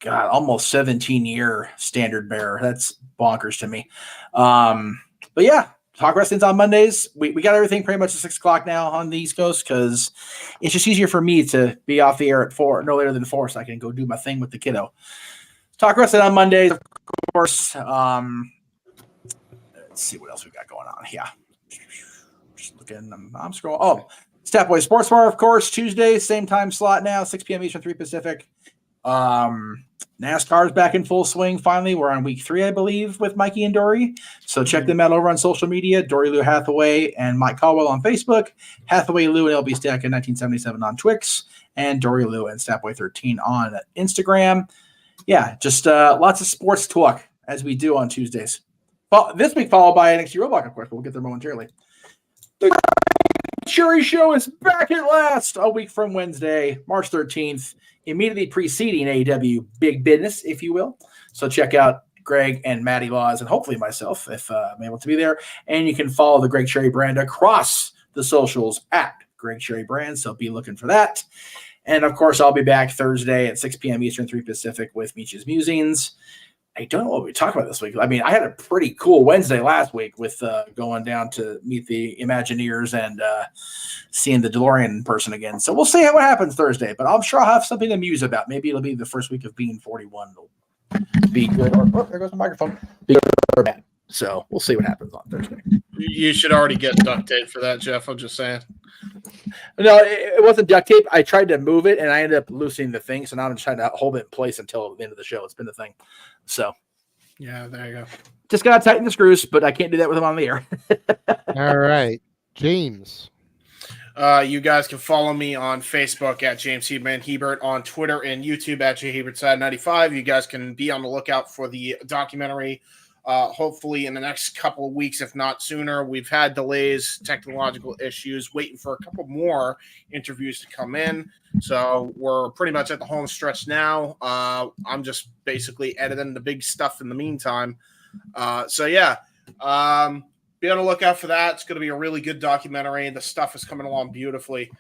almost 17-year standard bearer. That's bonkers to me. But yeah, Talk Wrestling's on Mondays. We got everything pretty much at 6 o'clock now on the East Coast because it's just easier for me to be off the air at 4, no later than 4, so I can go do my thing with the kiddo. Talk Wrestling on Mondays, of course. Let's see what else we got going on. Yeah. Just looking, I'm scrolling. Oh, Stat Boy Sports Bar, of course, Tuesday, same time slot now, 6 p.m. Eastern, 3 Pacific. NASCAR's back in full swing. Finally, we're on week 3, I believe, with Mikey and Dory. So check them out over on social media. Dory Lou Hathaway and Mike Caldwell on Facebook. Hathaway Lou and LB Stack in 1977 on Twix, and Dory Lou and Statboy 13 on Instagram. Yeah, just lots of sports talk as we do on Tuesdays. This week followed by NXT Roadblock, of course. But we'll get there momentarily. The Cherry Show is back at last, a week from Wednesday, March 13th. Immediately preceding AEW Big Business, if you will. So check out Greg and Maddie Laws, and hopefully myself if I'm able to be there. And you can follow the Greg Cherry brand across the socials at Greg Cherry Brand. So be looking for that. And of course, I'll be back Thursday at 6 p.m. Eastern, 3 Pacific with Meech's Musings. I don't know what we talked about this week. I mean, I had a pretty cool Wednesday last week with going down to meet the Imagineers and seeing the DeLorean in person again. So we'll see what happens Thursday, but I'm sure I'll have something to muse about. Maybe it'll be the first week of being 41. It'll be good. There goes the microphone. Be good or bad. So we'll see what happens on Thursday. You should already get duct tape for that, Jeff. I'm just saying. No, it wasn't duct tape. I tried to move it, and I ended up loosening the thing. So now I'm just trying to hold it in place until the end of the show. It's been the thing. So, yeah, there you go. Just got to tighten the screws, but I can't do that with them on the air. All right. James. You guys can follow me on Facebook at James Hebert Hebert, on Twitter and YouTube at JHebertSide95. You guys can be on the lookout for the documentary. Hopefully in the next couple of weeks, if not sooner. We've had delays, technological issues, waiting for a couple more interviews to come in. So we're pretty much at the home stretch now. I'm just basically editing the big stuff in the meantime. Be on the lookout for that. It's going to be a really good documentary. The stuff is coming along beautifully.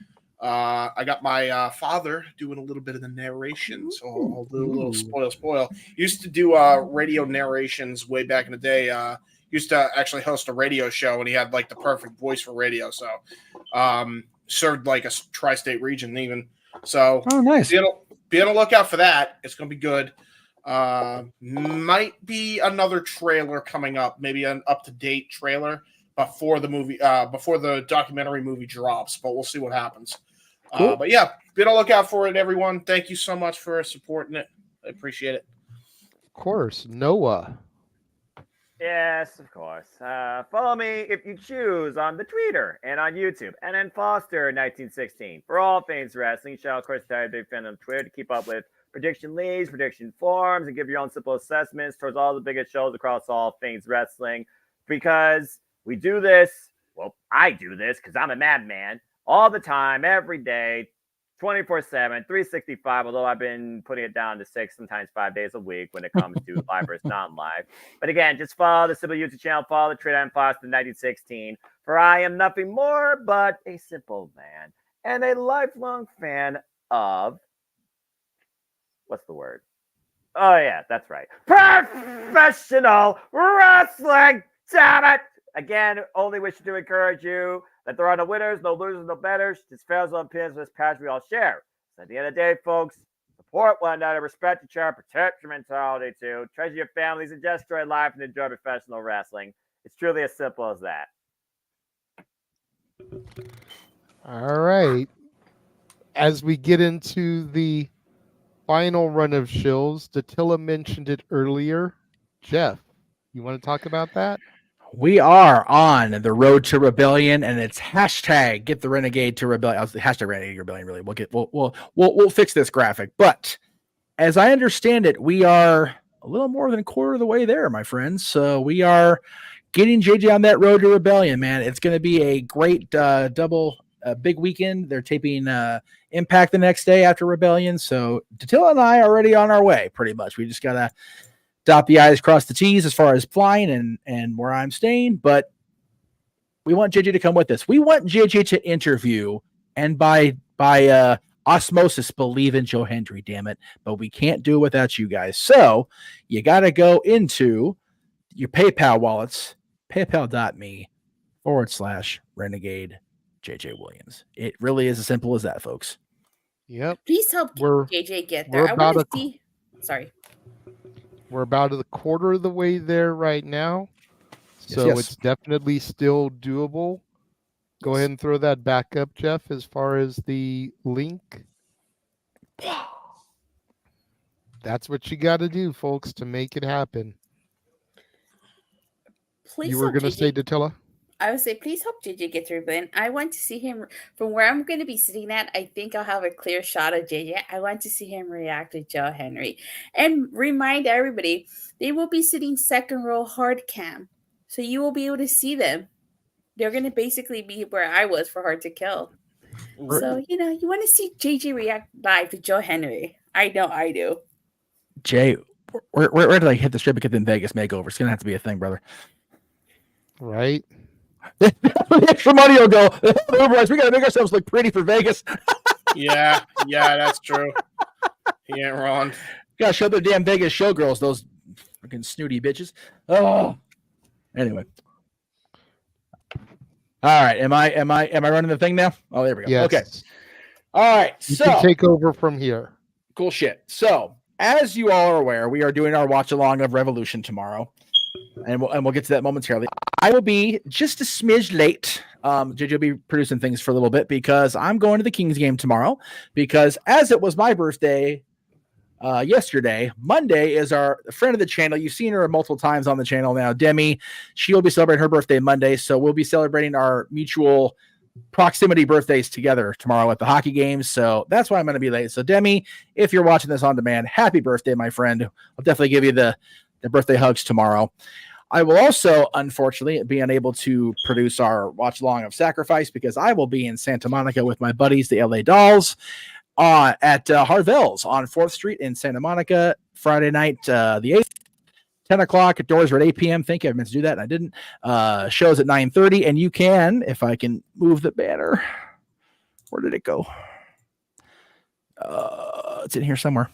I got my father doing a little bit of the narration, so I'll do a little spoil. Used to do radio narrations way back in the day. Used to actually host a radio show, and he had like the perfect voice for radio. So served like a tri-state region even. So nice. Be on the lookout for that. It's going to be good. Might be another trailer coming up, maybe an up-to-date trailer before the movie, before the documentary movie drops, but we'll see what happens. Cool. But yeah, be on the lookout for it, everyone. Thank you so much for supporting it. I appreciate it. Of course. Noah. Yes, of course. Follow me if you choose on the Twitter and on YouTube. And then Foster1916 for all things wrestling. Shall of course tell you big fan of Twitter to keep up with prediction leagues, prediction forums, and give your own simple assessments towards all the biggest shows across all things wrestling. Because we do this, well, I do this because I'm a madman all the time, every day, 24/7, 365, although I've been putting it down to 6, sometimes 5 days a week when it comes to live versus non-live. But again, just follow the simple YouTube channel, follow the Twitter and Foster1916, for I am nothing more but a simple man and a lifelong fan of, what's the word? Oh, yeah, that's right. Professional wrestling, damn it! Again, only wish to encourage you that there are no winners, no losers, no betters, just fails on pins, this passion we all share. So at the end of the day, folks, support one another, respect each other, protect your mentality too, treasure your families, and just enjoy life and enjoy professional wrestling. It's truly as simple as that. All right. As we get into the final run of shills, Datilla mentioned it earlier. Jeff, you want to talk about that? We are on the road to rebellion, and it's hashtag get the renegade to rebellion. Hashtag renegade rebellion. Really, we'll fix this graphic. But as I understand it, we are a little more than a quarter of the way there, my friends. So we are getting JJ on that road to rebellion, man. It's going to be a great big weekend. They're taping Impact the next day after Rebellion. So Datilla and I are already on our way, pretty much. We just got to dot the I's, cross the T's as far as flying and where I'm staying. But we want JJ to come with us. We want JJ to interview and by osmosis believe in Joe Hendry, damn it. But we can't do it without you guys. So you got to go into your PayPal wallets, paypal.me/renegade JJ Williams. It really is as simple as that, folks. Yep. Please help JJ get there. I want to see. Sorry. We're about a quarter of the way there right now. So yes. It's definitely still doable. Go ahead and throw that back up, Jeff, as far as the link. That's what you got to do, folks, to make it happen. Please you were going to say, Datilla? I would say, please help JJ get through. But I want to see him from where I'm going to be sitting at. I think I'll have a clear shot of JJ. I want to see him react to Joe Henry. And remind everybody, they will be sitting second row hard cam. So you will be able to see them. They're going to basically be where I was for Hard to Kill. So, you want to see JJ react live to Joe Henry. I know I do. Jay, Where did I hit the strip again in Vegas makeover? It's gonna have to be a thing, brother. Right? The extra money will go. We gotta make ourselves look pretty for Vegas. Yeah, that's true. He ain't wrong. Gotta show the damn Vegas showgirls, those freaking snooty bitches. Oh, anyway. All right, am I running the thing now? Oh, there we go. Yes. Okay. All right, You so can take over from here. cool shit. So, as you all are aware, we are doing our watch along of Revolution tomorrow, and we'll get to that momentarily. I will be just a smidge late. JJ will be producing things for a little bit because I'm going to the Kings game tomorrow. Because as it was my birthday yesterday, Monday is our friend of the channel. You've seen her multiple times on the channel now, Demi. She'll be celebrating her birthday Monday, so we'll be celebrating our mutual proximity birthdays together tomorrow at the hockey games. So that's why I'm going to be late. So Demi, if you're watching this on demand, happy birthday, my friend. I'll definitely give you the birthday hugs tomorrow. I will also, unfortunately, be unable to produce our watch along of Sacrifice because I will be in Santa Monica with my buddies, the LA Dolls, at Harvell's on 4th Street in Santa Monica, Friday night, the 8th. 10 o'clock. Doors are at 8 p.m. Thank you. I meant to do that, and I didn't. Shows at 9:30, and you can, if I can move the banner. Where did it go? It's in here somewhere.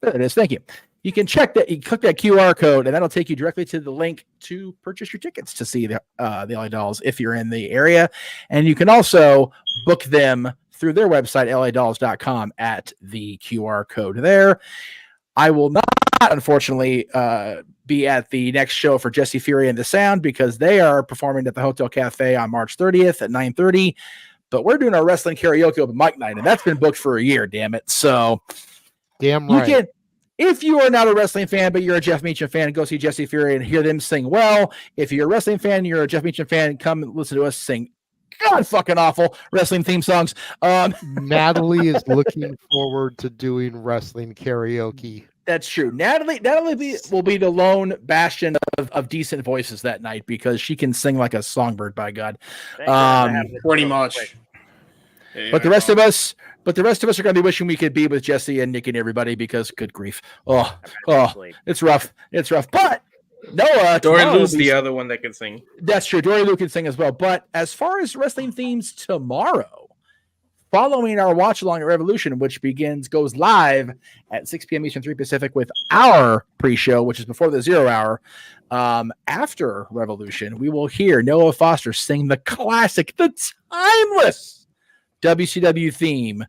There it is. Thank you. You can check that. You click that QR code, and that'll take you directly to the link to purchase your tickets to see the LA Dolls if you're in the area. And you can also book them through their website, ladolls.com, at the QR code there. I will not, unfortunately, be at the next show for Jesse Fury and the Sound because they are performing at the Hotel Cafe on March 30th at 9:30. But we're doing our wrestling karaoke open mic night, and that's been booked for a year, damn it. So, damn right. You can, if you are not a wrestling fan, but you're a Jeff Meacham fan, go see Jesse Fury and hear them sing well. If you're a wrestling fan, you're a Jeff Meacham fan, come listen to us sing God fucking awful wrestling theme songs. Natalie is looking forward to doing wrestling karaoke. That's true. Natalie will be the lone bastion of decent voices that night because she can sing like a songbird, by God. Pretty much. But the rest of us are going to be wishing we could be with Jesse and Nick and everybody because good grief. Oh, it's rough. It's rough. But Noah, Dory Lou's the other one that can sing. That's true. Dory Lou can sing as well. But as far as wrestling themes tomorrow, following our watch along at Revolution, which goes live at 6 p.m. Eastern, 3 Pacific, with our pre-show, which is before the 0 hour. After Revolution, we will hear Noah Foster sing the classic, the timeless WCW theme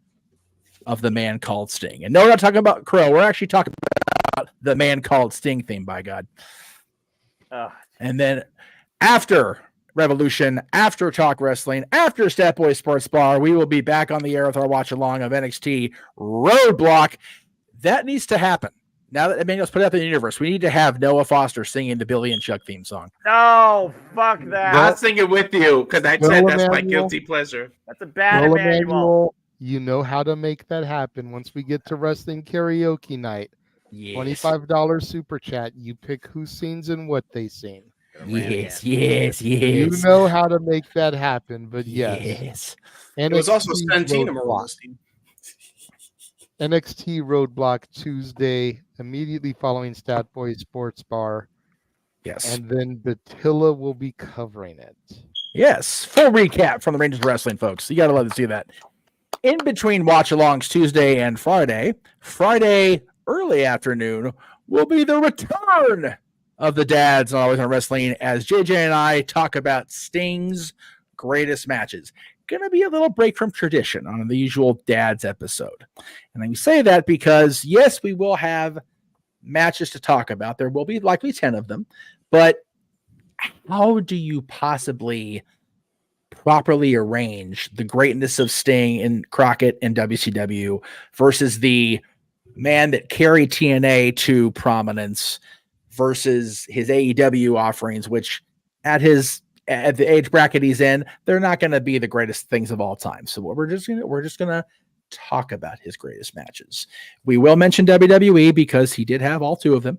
of The Man Called Sting. And no, we're not talking about Crow. We're actually talking about The Man Called Sting theme, by God. And then after Revolution, after Talk Wrestling, after Stat Boy Sports Bar, we will be back on the air with our watch along of NXT Roadblock. That needs to happen. Now that Emmanuel's put it up in the universe, we need to have Noah Foster singing the Billy and Chuck theme song. No, fuck that. I'll sing it with you because I said that's my guilty pleasure. That's a bad Emmanuel. You know how to make that happen once we get to wrestling karaoke night. Yes. $25 super chat. You pick who sings and what they sing. Yes. You know how to make that happen, but yes. And it was also Santina Morales. NXT Roadblock Tuesday, immediately following Stat Boy Sports Bar. Yes. And then Batilla will be covering it. Yes. Full recap from the Rangers Wrestling, folks. You got to love to see that. In between watch-alongs Tuesday and Friday early afternoon will be the return of the dads on Always on Wrestling as JJ and I talk about Sting's greatest matches. Gonna be a little break from tradition on the usual dads episode. And I say that because, yes, we will have matches to talk about. There will be likely 10 of them. But how do you possibly properly arrange the greatness of Sting and Crockett and WCW versus the man that carried TNA to prominence versus his AEW offerings, which at the age bracket he's in, they're not going to be the greatest things of all time. So we're just gonna talk about his greatest matches. We will mention WWE because he did have all two of them.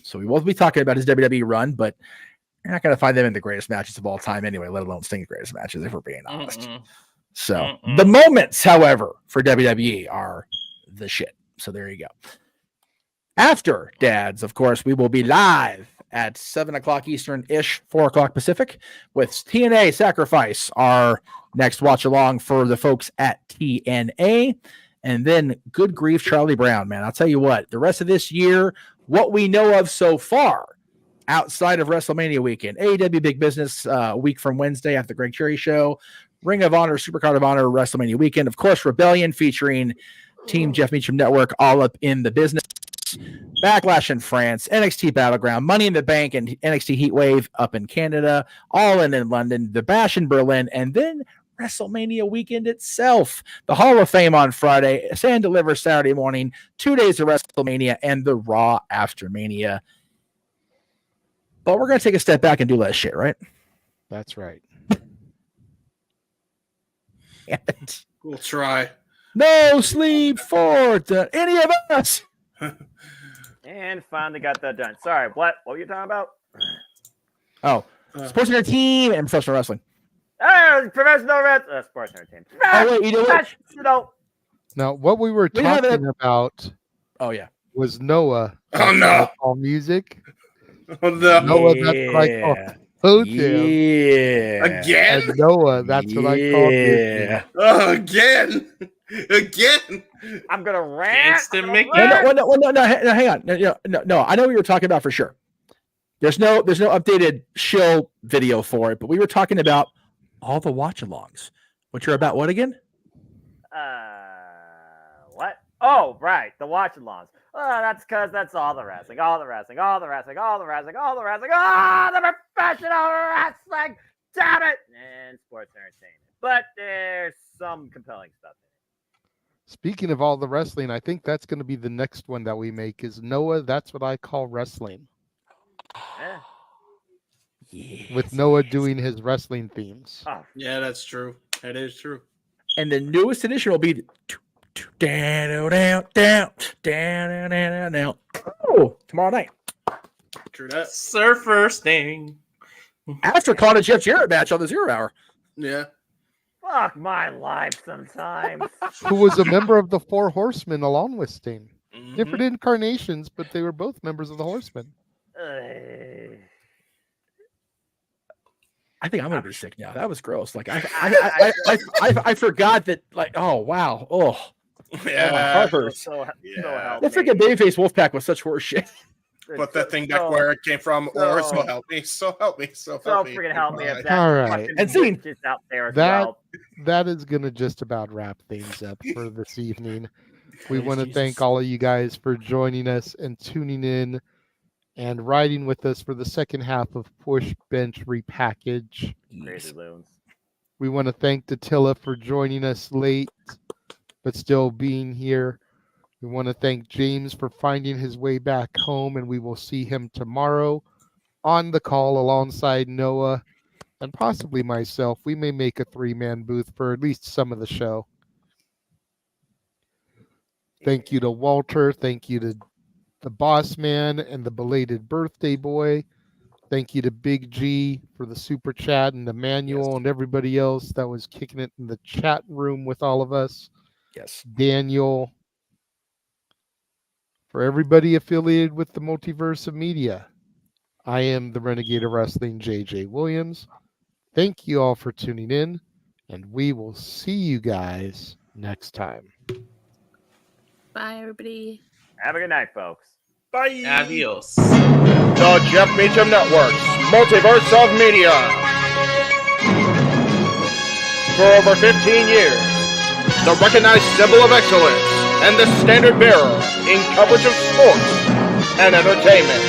So we won't be talking about his WWE run, but you're not going to find them in the greatest matches of all time anyway, let alone Sting's greatest matches, if we're being honest. So the moments, however, for WWE are the shit. So there you go. After Dads, of course, we will be live at 7 o'clock Eastern-ish, 4 o'clock Pacific, with TNA Sacrifice, our next watch-along for the folks at TNA. And then, good grief, Charlie Brown, man. I'll tell you what, the rest of this year, what we know of so far, outside of WrestleMania weekend, AEW Big Business a week from Wednesday after the Greg Cherry Show, Ring of Honor, Supercard of Honor, WrestleMania weekend, of course, Rebellion featuring Team Jeff Meacham Network, all up in the business. Backlash in France, NXT Battleground, Money in the Bank, and NXT Heatwave up in Canada, All in London, The Bash in Berlin, and then WrestleMania weekend itself. The Hall of Fame on Friday, Stand Deliver Saturday morning, 2 days of WrestleMania, and the Raw after Mania. But we're going to take a step back and do less shit, right? That's right. We'll try. No sleep for any of us. And finally got that done. Sorry, what were you talking about? Oh, sports center team and professional wrestling. Professional wrestling. Sports center team. Oh, wait, you know what? Now, what we were talking about was Noah. Oh, no. All music. Oh, no. Noah, that's what I call Hotel. Yeah. Again? And Noah, that's what I call Disney. Oh, again. Again. I'm going to rant. No, hang on. No, I know what you were talking about for sure. There's no updated shill video for it, but we were talking about all the watch-alongs, which are about what again? What? Oh, right, the watch-alongs. That's because that's all the wrestling, all the professional wrestling. Damn it, and sports entertainment. But there's some compelling stuff. Speaking of all the wrestling, I think that's going to be the next one that we make is Noah, that's what I call wrestling. Yes. With Noah doing his wrestling themes. Oh. Yeah, that's true. That is true. And the newest edition will be down. Oh, tomorrow night. True that. Surfer Sting. After calling a Jeff Jarrett match on the 0 Hour. Yeah. Fuck my life sometimes. Who was a member of the Four Horsemen along with Sting. Mm-hmm. Different incarnations, but they were both members of the Horsemen. I think I'm gonna be sick now. That was gross. Like I forgot that. Like, oh wow, oh yeah, my heart hurts. That freaking babyface Wolfpack was such horse shit. But that thing back where it came from, or so help me, so help me. Freaking help me! If all right, and seeing just out there as well. That is gonna just about wrap things up for this evening. We want to thank all of you guys for joining us and tuning in and riding with us for the second half of Push Bench Repackage. Crazy loons. We want to thank Datilla for joining us late, but still being here. We want to thank James for finding his way back home, and we will see him tomorrow on the call alongside Noah and possibly myself. We may make a 3-man booth for at least some of the show. Thank you to Walter. Thank you to the Boss Man and the belated birthday boy. Thank you to Big G for the super chat and the manual and everybody else that was kicking it in the chat room with all of us. Yes. Daniel. For everybody affiliated with the Multiverse of Media, I am the Renegade of Wrestling, JJ Williams. Thank you all for tuning in, and we will see you guys next time. Bye, everybody. Have a good night, folks. Bye. Adios. The Jeff Meacham Network's Multiverse of Media. For over 15 years, the recognized symbol of excellence and the standard bearer in coverage of sports and entertainment.